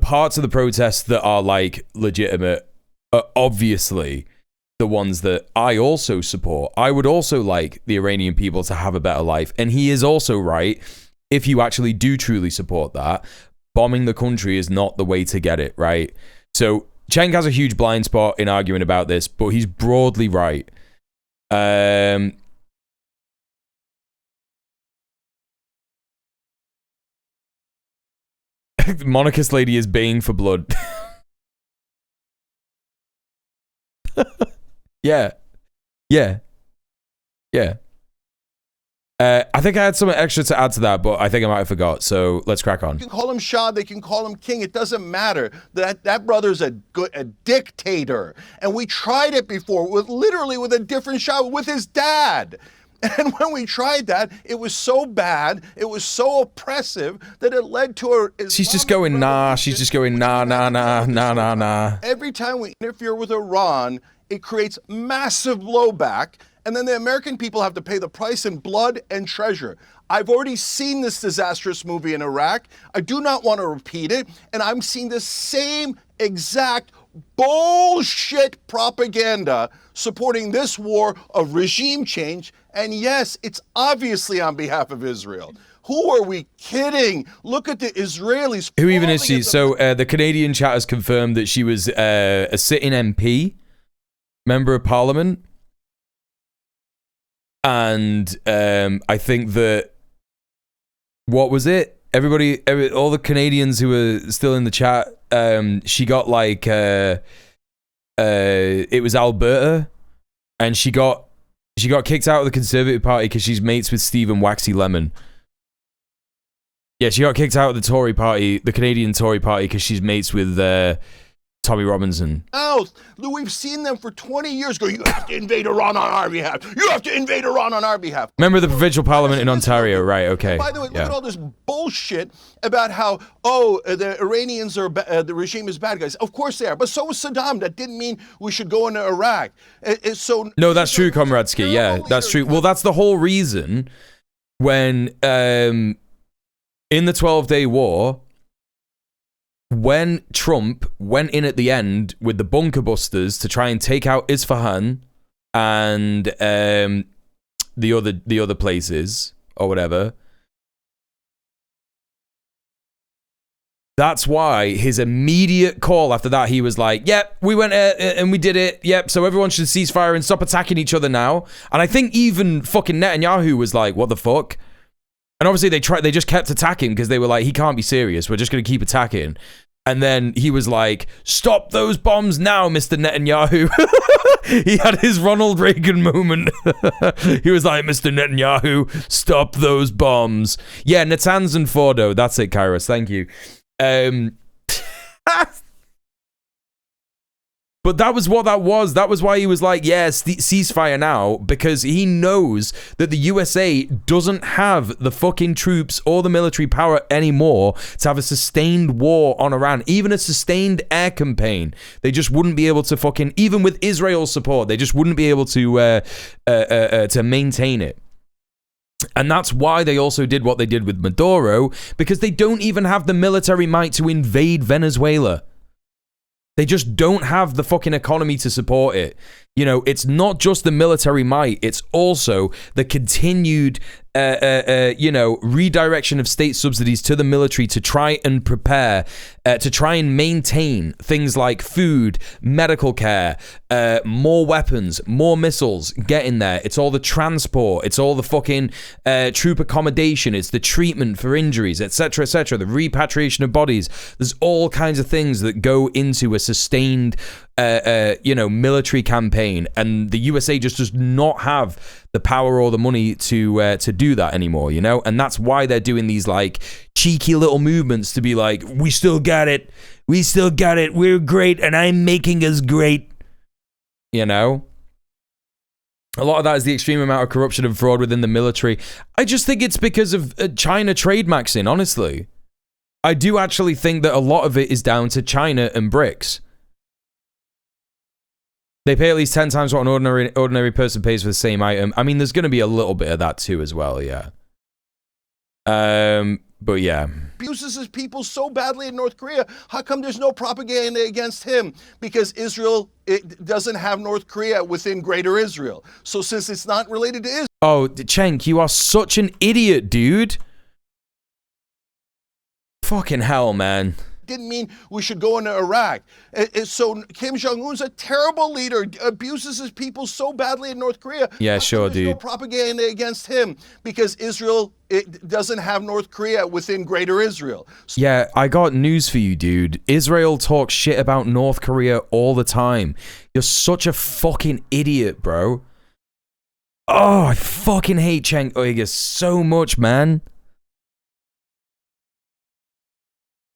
parts of the protests that are like legitimate are obviously the ones that I also support. I would also like the Iranian people to have a better life. And he is also right. If you actually do truly support that, bombing the country is not the way to get it, right? So Cenk has a huge blind spot in arguing about this, but he's broadly right. The monarchist lady is baying for blood. Yeah. Yeah. I think I had something extra to add to that, but I think I might have forgot. So let's crack on. They can call him Shah, they can call him king. It doesn't matter. That brother's a dictator. And we tried it before, literally with a different Shah, with his dad. And when we tried that, it was so bad, it was so oppressive that it led to a... She's just going, nah. She's just going, nah. Every time we interfere with Iran, it creates massive blowback. And then the American people have to pay the price in blood and treasure. I've already seen this disastrous movie in Iraq. I do not want to repeat it. And I'm seeing the same exact bullshit propaganda supporting this war of regime change. And yes, it's obviously on behalf of Israel. Who are we kidding? Look at the Israelis. Who even is she? So the Canadian chat has confirmed that she was a sitting MP, member of parliament. And I think that, what was it? All the Canadians who were still in the chat, she got like, it was Alberta, and she got kicked out of the Conservative Party because she's mates with Stephen Waxy Lemon. Yeah, she got kicked out of the Tory Party, the Canadian Tory Party, because she's mates with Tommy Robinson. We've seen them for 20 years go, you have to invade Iran on our behalf. You have to invade Iran on our behalf. Member of the provincial parliament in Ontario, right, okay. By the way, look at all this bullshit about how, the Iranians are, the regime is bad guys. Of course they are, but so was Saddam. That didn't mean we should go into Iraq. No, that's true, Comradsky, yeah, that's true. Well, that's the whole reason when, in the 12-day war, when Trump went in at the end with the bunker busters to try and take out Isfahan and the other places or whatever, that's why his immediate call after that, he was like, yep, we went and we did it. Yep, so everyone should cease fire and stop attacking each other now. And I think even fucking Netanyahu was like, what the fuck? And obviously they just kept attacking because they were like, he can't be serious. We're just going to keep attacking. And then he was like, stop those bombs now, Mr. Netanyahu. He had his Ronald Reagan moment. He was like, Mr. Netanyahu, stop those bombs. Yeah, Natanz and Fordo. That's it, Kairos. Thank you. But that was what that was. That was why he was like, yes, ceasefire now, because he knows that the USA doesn't have the fucking troops or the military power anymore to have a sustained war on Iran, even a sustained air campaign. They just wouldn't be able to fucking, even with Israel's support, they just wouldn't be able to maintain it. And that's why they also did what they did with Maduro, because they don't even have the military might to invade Venezuela. They just don't have the fucking economy to support it. You know, it's not just the military might, it's also the continued, redirection of state subsidies to the military to try and prepare, to try and maintain things like food, medical care, more weapons, more missiles, get in there. It's all the transport, it's all the fucking troop accommodation, it's the treatment for injuries, etc., etc., the repatriation of bodies. There's all kinds of things that go into a sustained, military campaign, and the USA just does not have the power or the money to do that anymore, you know? And that's why they're doing these like cheeky little movements to be like, we still got it, we're great, and I'm making us great, you know? A lot of that is the extreme amount of corruption and fraud within the military. I just think it's because of China trade maxing, honestly. I do actually think that a lot of it is down to China and BRICS. They pay at least 10 times what an ordinary person pays for the same item. I mean, there's going to be a little bit of that too as well, yeah. But yeah. Abuses his people so badly in North Korea. How come there's no propaganda against him? Because Israel, it doesn't have North Korea within Greater Israel. So since it's not related to Israel. Oh, Cenk, you are such an idiot, dude. Fucking hell, man. Didn't mean we should go into Iraq. So Kim Jong-un's a terrible leader, abuses his people so badly in North Korea. Yeah, sure, dude. No propaganda against him because Israel, it doesn't have North Korea within Greater Israel. Yeah, I got news for you, dude. Israel talks shit about North Korea all the time. You're such a fucking idiot, bro. Oh, I fucking hate Cenk Uygur so much, man.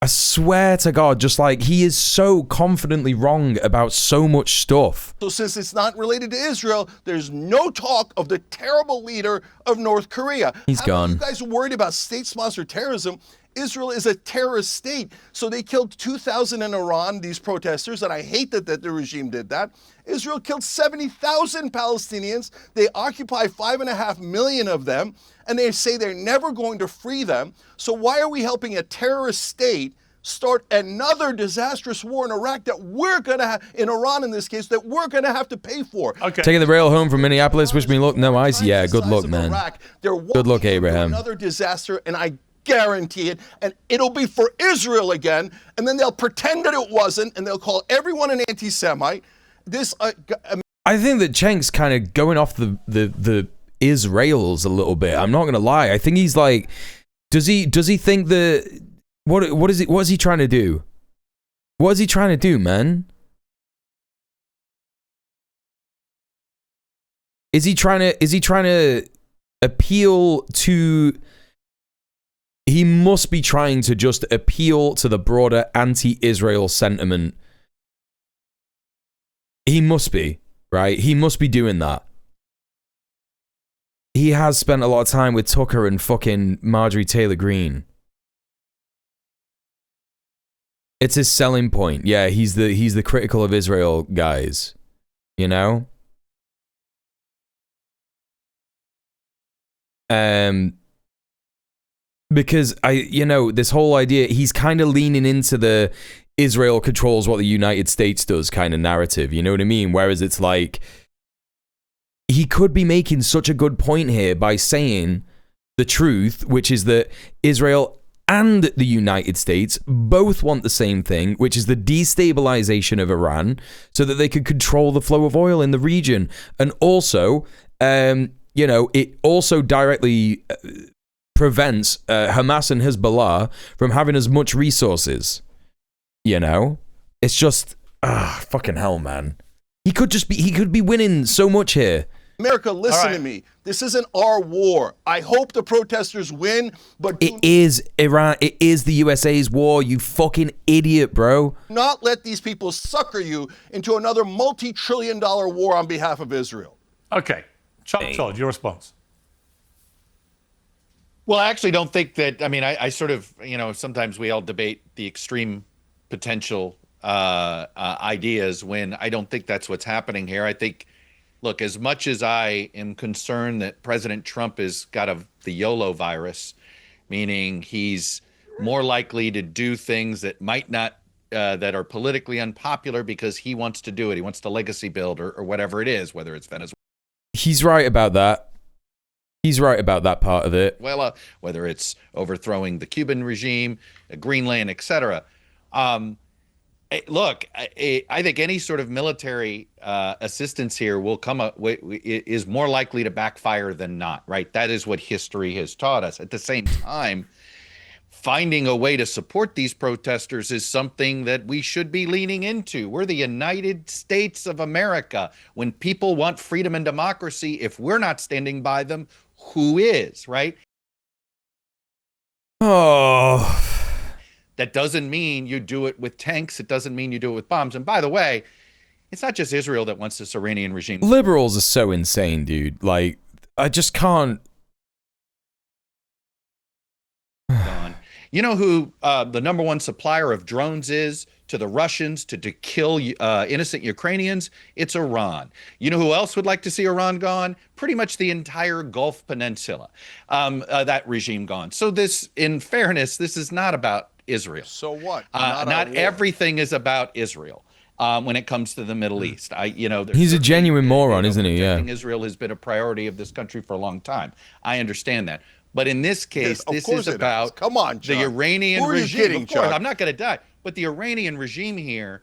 I swear to God, just like, he is so confidently wrong about so much stuff. So since it's not related to Israel, there's no talk of the terrible leader of North Korea. He's gone. You guys are worried about state-sponsored terrorism. Israel is a terrorist state. So they killed 2,000 in Iran, these protesters, and I hate that the regime did that. Israel killed 70,000 Palestinians. They occupy 5.5 million of them, and they say they're never going to free them. So why are we helping a terrorist state start another disastrous war in Iraq that we're going to have, in Iran in this case, that we're going to have to pay for? Okay. Taking the rail home from Minneapolis, wish me luck. No eyes. Yeah, good luck, man. Good luck, Abraham. Another disaster, and I guarantee it, and it'll be for Israel again, and then they'll pretend that it wasn't, and they'll call everyone an anti-Semite. This, I think that Cenk's kind of going off the Israels a little bit. I'm not gonna lie. I think he's like, does he think that what is he trying to do? What is he trying to do, man? Is he trying to appeal to? He must be trying to just appeal to the broader anti-Israel sentiment. He must be, right? He must be doing that. He has spent a lot of time with Tucker and fucking Marjorie Taylor Greene. It's his selling point. Yeah, he's the critical of Israel guys. You know? Because this whole idea, he's kind of leaning into the Israel controls what the United States does kind of narrative, you know what I mean? Whereas it's like, he could be making such a good point here by saying the truth, which is that Israel and the United States both want the same thing, which is the destabilization of Iran so that they could control the flow of oil in the region. And also, it also directly prevents Hamas and Hezbollah from having as much resources. You know, it's just fucking hell, man. He could be winning so much here. America, listen to me. This isn't our war. I hope the protesters win, but it is Iran. It is the USA's war. You fucking idiot, bro. Not let these people sucker you into another multi-trillion-dollar war on behalf of Israel. Okay, Chuck Todd, your response. Well, I actually don't think that. I mean, I sort of, sometimes we all debate the extreme potential ideas when I don't think that's what's happening here. I think, look, as much as I am concerned that President Trump has got the YOLO virus, meaning he's more likely to do things that might not, that are politically unpopular because he wants to do it. He wants to legacy build or whatever it is, whether it's Venezuela. He's right about that. He's right about that part of it. Well, whether it's overthrowing the Cuban regime, Greenland, etc. Look, I think any sort of military assistance here will is more likely to backfire than not, right? That is what history has taught us. At the same time, finding a way to support these protesters is something that we should be leaning into. We're the United States of America. When people want freedom and democracy, if we're not standing by them, who is, right? Oh. That doesn't mean you do it with tanks. It doesn't mean you do it with bombs. And by the way, it's not just Israel that wants this Iranian regime. Liberals are so insane, dude. Like, I just can't. You know who the number one supplier of drones is to the Russians to kill innocent Ukrainians? It's Iran. You know who else would like to see Iran gone? Pretty much the entire Gulf Peninsula, that regime gone. So this, in fairness, this is not about Israel. So what? Not everything is about Israel when it comes to the Middle East. He's a genuine moron, isn't he? Yeah. Israel has been a priority of this country for a long time. I understand that. But in this case, this is about the Iranian regime. Kidding, of course, Chuck? I'm not going to die. But the Iranian regime here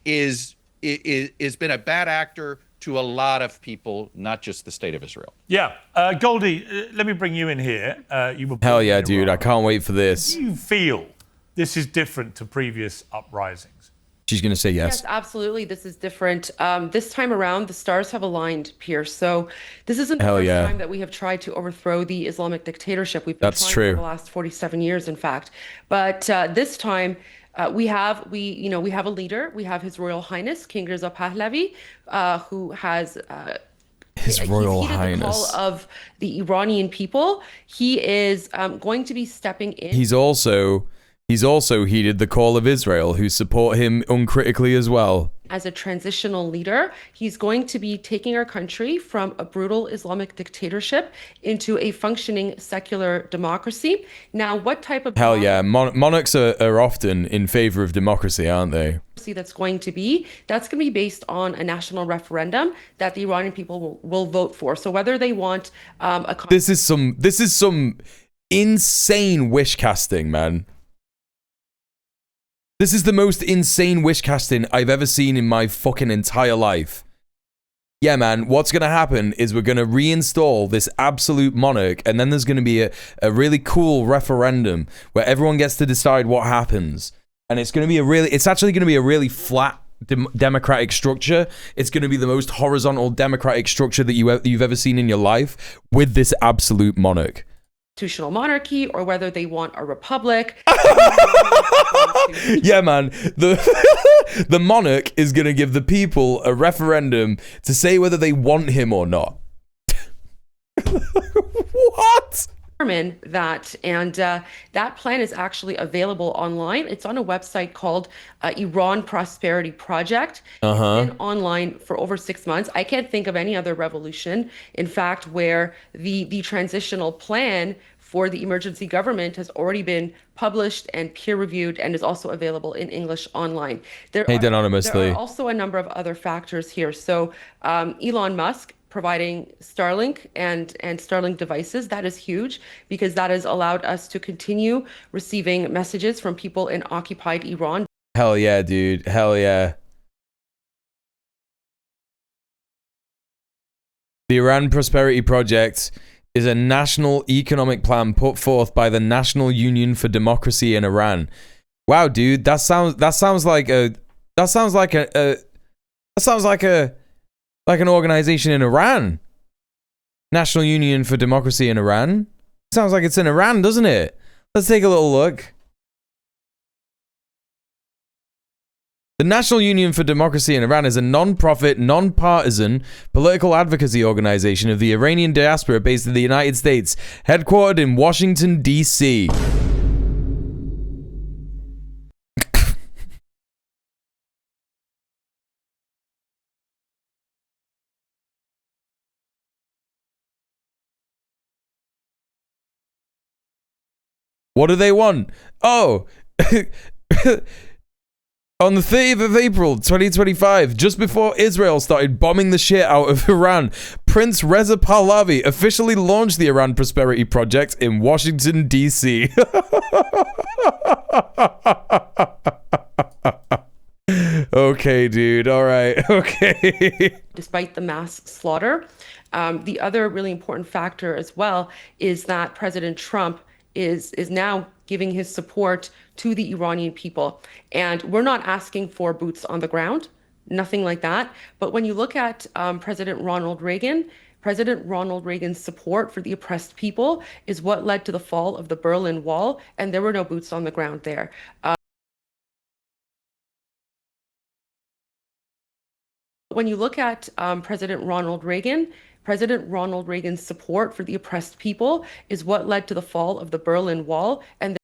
is been a bad actor to a lot of people, not just the state of Israel. Yeah. Goldie, let me bring you in here. Hell yeah, dude. I can't wait for this. Do you feel this is different to previous uprisings? She's going to say yes. Yes, absolutely. This is different. This time around, the stars have aligned, Piers. So this isn't the Hell first yeah. time that we have tried to overthrow the Islamic dictatorship. We've been That's trying true. for the last 47 years, in fact. But this time, we have a leader. We have His Royal Highness King Reza Pahlavi, who has His Royal he's heeded the call Highness. of the Iranian people. He is going to be stepping in. He's also heeded the call of Israel, who support him uncritically as well. As a transitional leader, he's going to be taking our country from a brutal Islamic dictatorship into a functioning secular democracy. Now, what type of Hell yeah. Monarchs are often in favor of democracy, aren't they? that's going to be based on a national referendum that the Iranian people will vote for. So whether they want This is some insane wish casting, man. This is the most insane wish casting I've ever seen in my fucking entire life. Yeah, man, what's going to happen is we're going to reinstall this absolute monarch, and then there's going to be a really cool referendum where everyone gets to decide what happens. And it's going to be it's actually going to be a really flat democratic structure. It's going to be the most horizontal democratic structure that you've ever seen in your life with this absolute monarch. Constitutional monarchy, or whether they want a republic. Yeah, man. The monarch is going to give the people a referendum to say whether they want him or not. What? That and that plan is actually available online. It's on a website called Iran Prosperity Project. It's been online for over 6 months. I can't think of any other revolution, in fact, where the transitional plan for the emergency government has already been published and peer-reviewed and is also available in English online. There are also a number of other factors here. So Elon Musk providing Starlink and Starlink devices, that is huge, because that has allowed us to continue receiving messages from people in occupied Iran. Hell yeah, dude. Hell yeah. The Iran Prosperity Project is a national economic plan put forth by the National Union for Democracy in Iran. Wow, dude, that sounds like an organization in Iran. National Union for Democracy in Iran. Sounds like it's in Iran, doesn't it? Let's take a little look. The National Union for Democracy in Iran is a non-profit, non-partisan political advocacy organization of the Iranian diaspora based in the United States, headquartered in Washington, D.C. What do they want? Oh, on the 30th of April 2025, just before Israel started bombing the shit out of Iran, Prince Reza Pahlavi officially launched the Iran Prosperity Project in Washington, D.C. Okay, dude. All right. Okay. Despite the mass slaughter, the other really important factor as well is that President Trump is now giving his support to the Iranian people. And we're not asking for boots on the ground, nothing like that. But when you look at President Ronald Reagan's support for the oppressed people is what led to the fall of the Berlin Wall, and there were no boots on the ground there. When you look at President Ronald Reagan's support for the oppressed people is what led to the fall of the Berlin Wall, and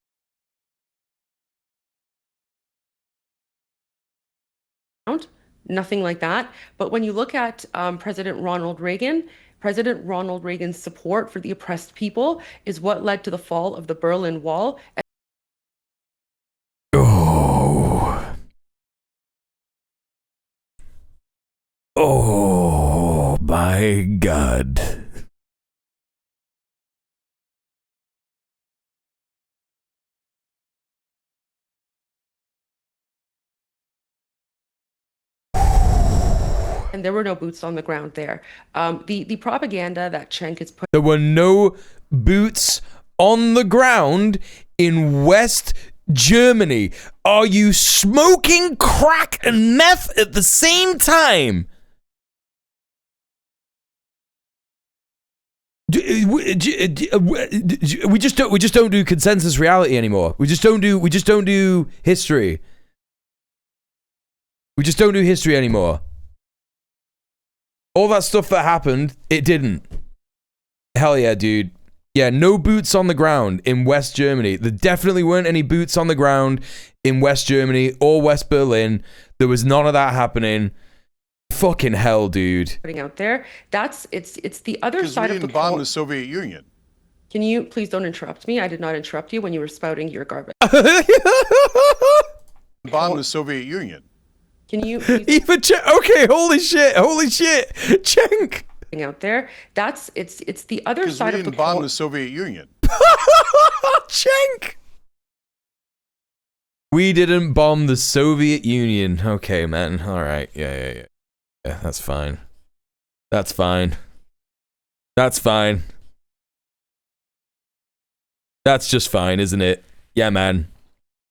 nothing like that. But when you look at President Ronald Reagan's support for the oppressed people is what led to the fall of the Berlin Wall. Oh my God. And there were no boots on the ground there. The propaganda that Cenk is There were no boots on the ground in West Germany are you smoking crack and meth at the same time? We just don't do consensus reality anymore. We just don't do history. We just don't do history anymore. All that stuff that happened, it didn't. Hell yeah, dude. Yeah, no boots on the ground in West Germany. There definitely weren't any boots on the ground in West Germany or West Berlin. There was none of that happening. Fucking hell, dude. Putting out there, it's the other side of the bomb the Soviet Union. Can you please don't interrupt me? I did not interrupt you when you were spouting your garbage. Bomb the Soviet Union. Can you even okay? Holy shit! Cenk. Out there, it's the other side of the bomb the Soviet Union. Cenk. We didn't bomb the Soviet Union. Okay, man. All right. Yeah. Yeah, that's fine. That's fine. That's fine. That's just fine, isn't it? Yeah, man.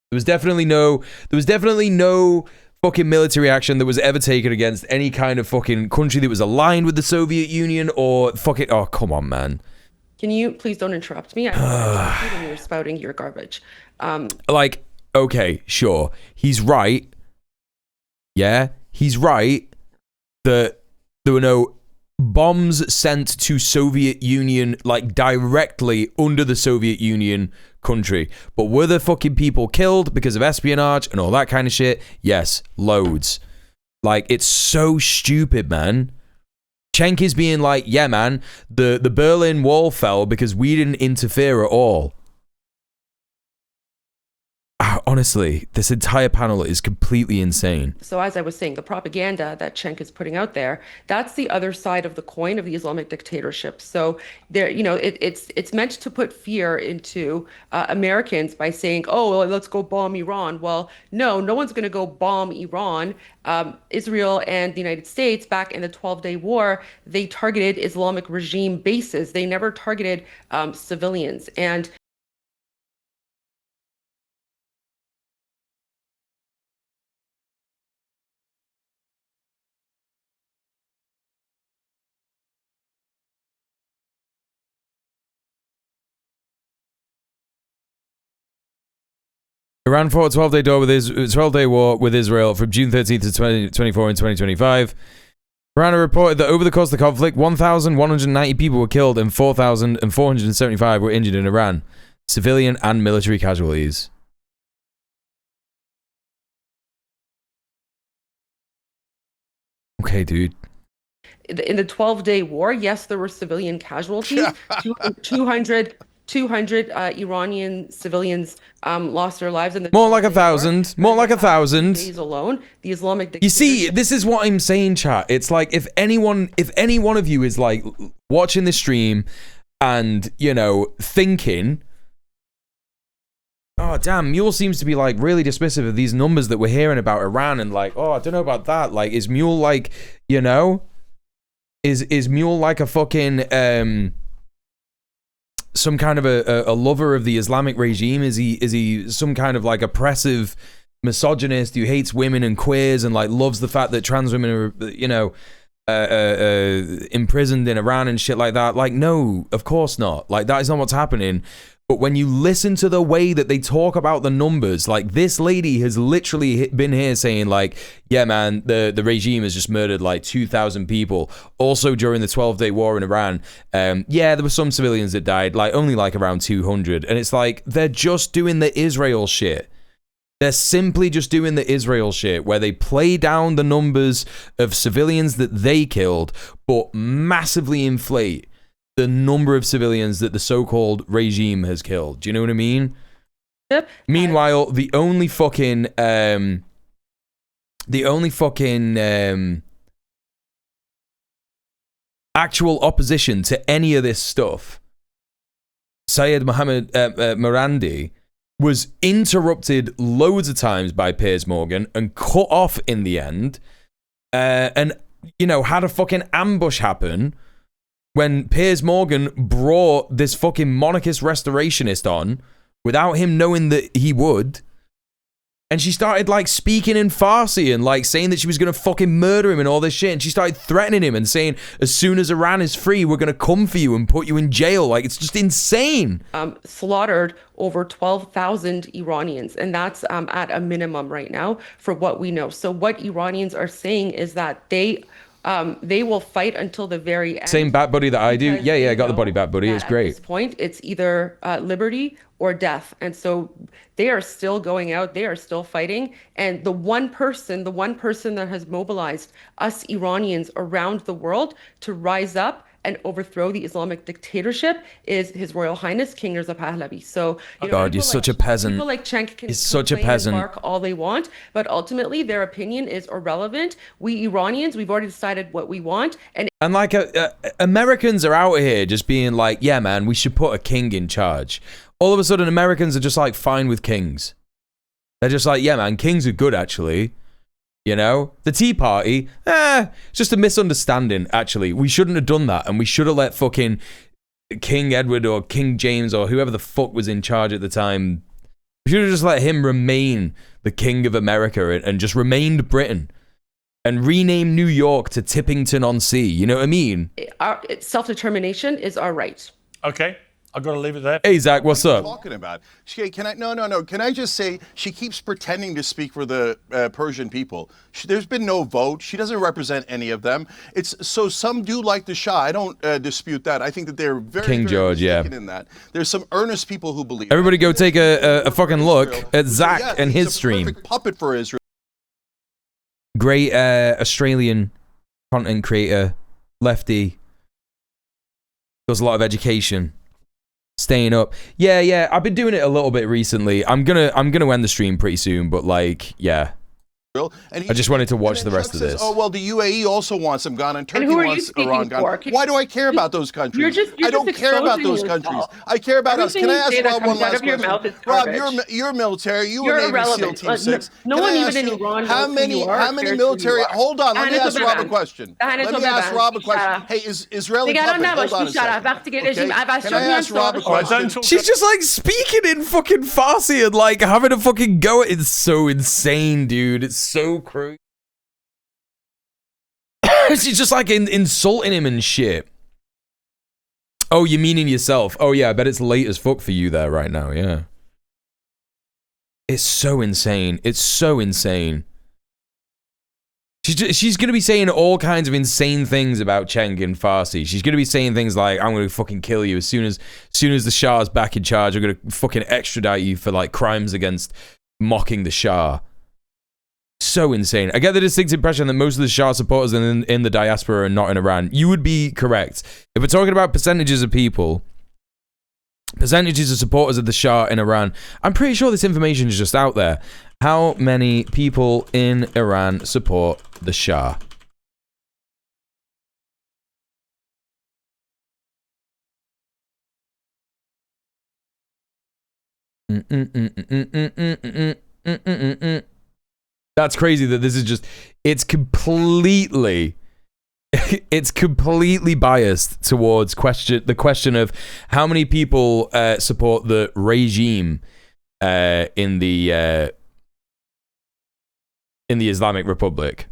There was definitely no fucking military action that was ever taken against any kind of fucking country that was aligned with the Soviet Union or fucking... Oh, come on, man. Can you please don't interrupt me? I interrupted you when you were spouting your garbage. Like, okay, sure. He's right. Yeah, he's right that there were no bombs sent to Soviet Union, like directly under the Soviet Union country. But were the fucking people killed because of espionage and all that kind of shit? Yes, loads. Like, it's so stupid, man. Cenk is being like, yeah, man, the Berlin Wall fell because we didn't interfere at all. Honestly, this entire panel is completely insane. So as I was saying, the propaganda that Cenk is putting out there, that's the other side of the coin of the Islamic dictatorship. So there, it's meant to put fear into Americans by saying, oh, well, let's go bomb Iran. Well, no one's going to go bomb Iran. Israel and the United States, back in the 12-day war, they targeted Islamic regime bases. They never targeted civilians. And Iran fought a 12-day war with Israel from June 13th to 2024 in 2025. Iran reported that over the course of the conflict, 1,190 people were killed and 4,475 were injured in Iran, civilian and military casualties. Okay, dude. In the 12-day war, yes, there were civilian casualties. 200 Iranian civilians lost their lives in the more like 1,000. More like 1,000 days alone. The Islamic You see, this is what I'm saying, chat. It's like if any one of you is like watching this stream and thinking, oh damn, Muel seems to be like really dismissive of these numbers that we're hearing about Iran and like, oh, I don't know about that. Like, is Muel like, is Muel like a fucking some kind of a lover of the Islamic regime? Is he some kind of like oppressive misogynist who hates women and queers and like loves the fact that trans women are imprisoned in Iran and shit like that? Like, no, of course not. Like, that is not what's happening. But when you listen to the way that they talk about the numbers, like this lady has literally been here saying like, yeah, man, the regime has just murdered like 2,000 people. Also during the 12-day war in Iran, yeah, there were some civilians that died, like only like around 200. And it's like, they're just doing the Israel shit. They're simply just doing the Israel shit where they play down the numbers of civilians that they killed, but massively inflate the number of civilians that the so-called regime has killed. Do you know what I mean? Yep. Meanwhile, the only fucking actual opposition to any of this stuff, Syed Mohammed Morandi, was interrupted loads of times by Piers Morgan and cut off in the end, and had a fucking ambush happen when Piers Morgan brought this fucking monarchist restorationist on without him knowing that he would, And she started like speaking in Farsi and like saying that she was going to fucking murder him and all this shit. And she started threatening him and saying, as soon as Iran is free, we're going to come for you and put you in jail. Like, it's just insane. Slaughtered over 12,000 Iranians. And that's at a minimum right now for what we know. So what Iranians are saying is that they will fight until the very end. Same bat buddy that I do. Yeah, I got the body bat buddy. It's great. At this point, it's either liberty or death. And so they are still going out, they are still fighting. And the one person that has mobilized us Iranians around the world to rise up and overthrow the Islamic dictatorship is His Royal Highness King Reza Pahlavi. So, God, you're such a peasant. People like Cenk can He's such a complain and peasant. bark all they want, but ultimately their opinion is irrelevant. We Iranians, we've already decided what we want. And like Americans are out here just being like, yeah, man, we should put a king in charge. All of a sudden, Americans are just like fine with kings. They're just like, yeah, man, kings are good, actually. You know? The Tea Party, it's just a misunderstanding, actually. We shouldn't have done that, and we should have let fucking King Edward or King James or whoever the fuck was in charge at the time. We should have just let him remain the king of America and just remained Britain. And rename New York to Tippington-on-Sea. You know what I mean? Self-determination is our right. Okay. I've got to leave it there. Hey, Zach, what's up? Talking about? Can I? No. Can I just say she keeps pretending to speak for the Persian people? There's been no vote. She doesn't represent any of them. It's so some do like the Shah. I don't dispute that. I think that they're very King George, mistaken in that. There's some earnest people who believe. Everybody, go take a fucking look at Zach and his stream. Perfect puppet for Israel. Great Australian content creator, lefty. Does a lot of education. Staying up. Yeah, I've been doing it a little bit recently. I'm gonna end the stream pretty soon, but like, yeah. And I just wanted to watch the rest of this. Oh, well, the UAE also wants them gone, and Turkey who are you wants Iran speaking gone. for? Why do I care about those countries? You're I don't care about those countries. I care about us. Can I ask Rob one last question? Rob, you're military. You're a Navy SEAL Team 6. No one even in Iran how knows who you are, many cares military... who you are. Hold on, let me ask Rob a question. Hey, is Israeli puppet... Hold on a second. Can I ask Rob a question? She's just like speaking in fucking Farsi and like having a fucking go. It's so insane, dude. It's so crazy. She's just like insulting him and shit. Oh, you meaning yourself? Oh yeah, I bet it's late as fuck for you there right now. Yeah. It's so insane. It's so insane. She's gonna be saying all kinds of insane things about Cenk in Farsi. She's gonna be saying things like, "I'm gonna fucking kill you as soon as the Shah's back in charge. I'm gonna fucking extradite you for like crimes against mocking the Shah." So insane. I get the distinct impression that most of the Shah supporters in the diaspora are not in Iran. You would be correct. If we're talking about percentages of people, percentages of supporters of the Shah in Iran, I'm pretty sure this information is just out there. How many people in Iran support the Shah? That's crazy that this is just, it's completely biased towards the question of how many people support the regime in the Islamic Republic.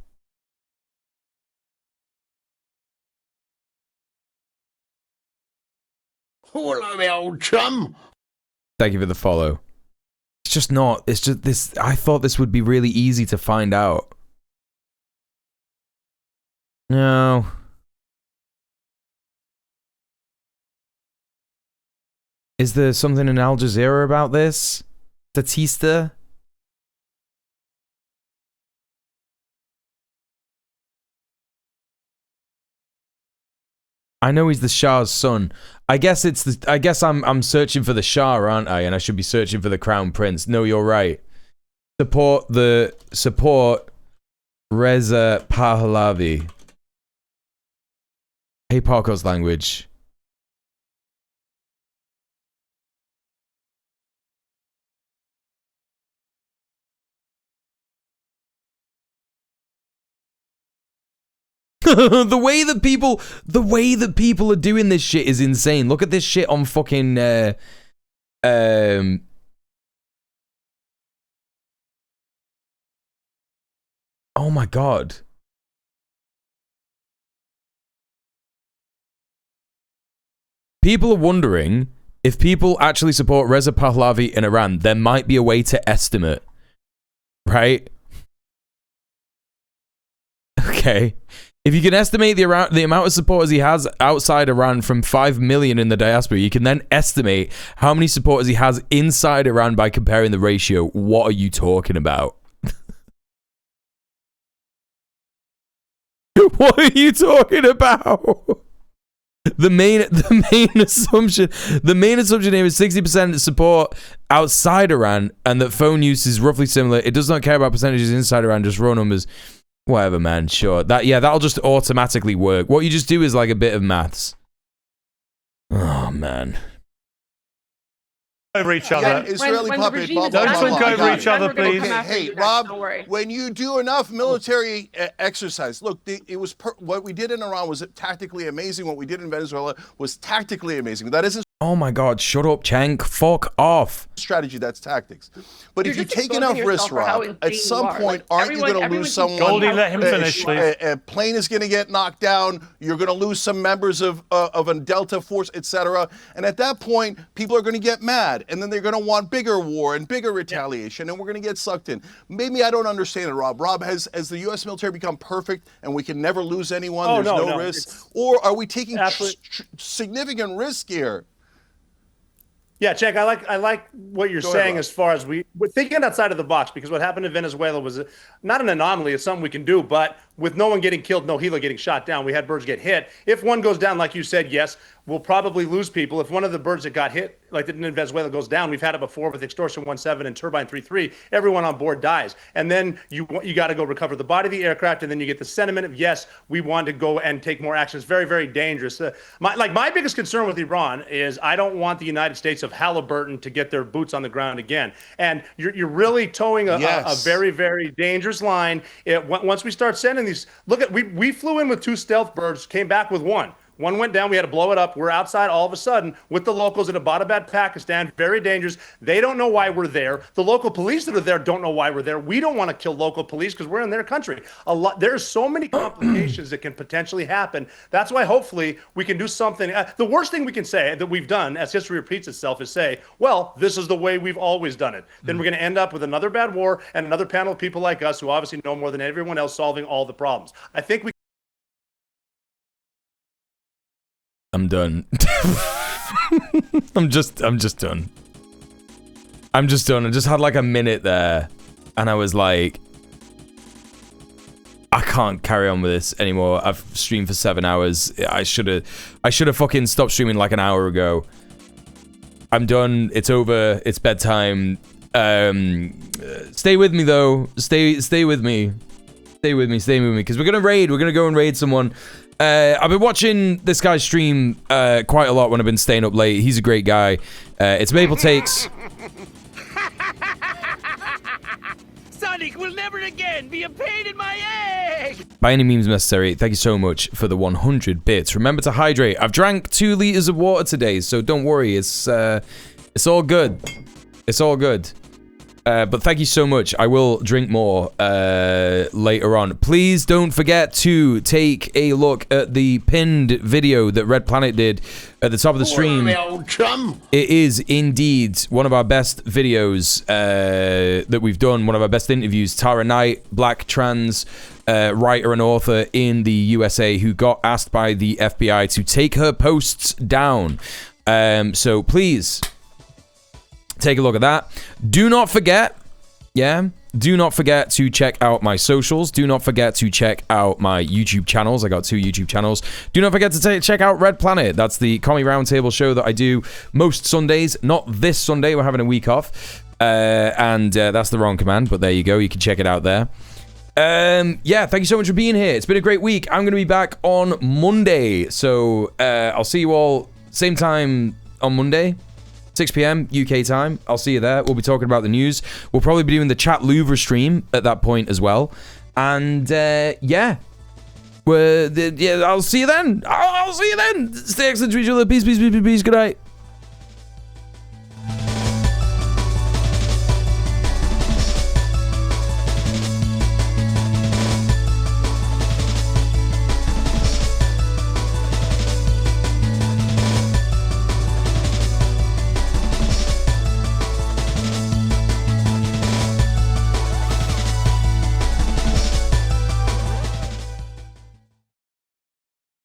Hello, me old chum. Thank you for the follow. It's just not. It's just this. I thought this would be really easy to find out. No. Is there something in Al Jazeera about this? Statista? I know he's the Shah's son. I guess I'm searching for the Shah, aren't I? And I should be searching for the Crown Prince. No, you're right. Support Reza Pahlavi. Hey, Parko's language. the way that people are doing this shit is insane. Look at this shit on fucking Oh my God. People are wondering if people actually support Reza Pahlavi in Iran, there might be a way to estimate, right? Okay. If you can estimate the amount of supporters he has outside Iran from 5 million in the diaspora, you can then estimate how many supporters he has inside Iran by comparing the ratio. What are you talking about? What are you talking about? The main assumption here is 60% support outside Iran, and that phone use is roughly similar. It does not care about percentages inside Iran, just raw numbers. Whatever, man. Sure. That'll just automatically work. What you just do is like a bit of maths. Oh man. Over each other. Israeli puppet. Don't talk over each other, please. Hey, Rob, when you do enough military exercise, look, it was what we did in Iran was tactically amazing. What we did in Venezuela was tactically amazing. That isn't. Oh my God! Shut up, Cenk. Fuck off. Strategy, that's tactics. But if you take enough risks, Rob, at some point, aren't you going to lose someone? Goldie, let him finish, please. A plane is going to get knocked down. You're going to lose some members of a Delta force, etc. And at that point, people are going to get mad, and then they're going to want bigger war and bigger retaliation, and we're going to get sucked in. Maybe I don't understand it, Rob. Rob, has the U.S. military become perfect, and we can never lose anyone? There's no risk, or are we taking significant risk here? Yeah, Cenk, I like what you're saying as far as we're thinking outside of the box, because what happened in Venezuela was not an anomaly. It's something we can do, but with no one getting killed, no healer getting shot down, we had birds get hit. If one goes down, like you said, yes, we'll probably lose people. If one of the birds that got hit, like in Venezuela, goes down, we've had it before with Extortion 17 and Turbine 33, everyone on board dies. And then you got to go recover the body of the aircraft, and then you get the sentiment of, yes, we want to go and take more action. It's very, very dangerous. My biggest concern with Iran is I don't want the United States of Halliburton to get their boots on the ground again. And you're really towing a very, very dangerous line. Once we start sending these, we flew in with 2 stealth birds, came back with 1. One went down. We had to blow it up. We're outside all of a sudden with the locals in Abbottabad, Pakistan. Very dangerous. They don't know why we're there. The local police that are there don't know why we're there. We don't want to kill local police because we're in their country. There's so many complications that can potentially happen. That's why hopefully we can do something. The worst thing we can say that we've done, as history repeats itself, is say, well, this is the way we've always done it. Then we're going to end up with another bad war and another panel of people like us who obviously know more than everyone else solving all the problems. I think we. I'm done. I'm just done. I just had like a minute there, and I was like, I can't carry on with this anymore. I've streamed for 7 hours. I should have fucking stopped streaming like an hour ago. I'm done. It's over. It's bedtime. Stay with me though. Stay with me. Stay with me, because we're gonna raid. We're gonna go and raid someone. I've been watching this guy stream quite a lot when I've been staying up late. He's a great guy. It's Maple Takes. Sonic will never again be a pain in my egg! By any means necessary, thank you so much for the 100 bits. Remember to hydrate. I've drank 2 liters of water today, so don't worry. It's all good. It's all good. But thank you so much. I will drink more later on. Please don't forget to take a look at the pinned video that Red Planet did at the top of the stream. It is indeed one of our best videos that we've done. One of our best interviews. Tara Knight, black trans writer and author in the USA who got asked by the FBI to take her posts down. So please take a look at that. Do not forget, do not forget to check out my socials. Do not forget to check out my YouTube channels. I got 2 YouTube channels. Do not forget to check out Red Planet. That's the Comedy Roundtable show that I do most Sundays. Not this Sunday. We're having a week off. And that's the wrong command, but there you go. You can check it out there. Yeah, thank you so much for being here. It's been a great week. I'm going to be back on Monday. So I'll see you all same time on Monday. 6 p.m. UK time. I'll see you there. We'll be talking about the news. We'll probably be doing the Chat Louvre stream at that point as well. And yeah, I'll see you then. I'll see you then. Stay excellent to each other. Peace, peace, peace, peace. Good night.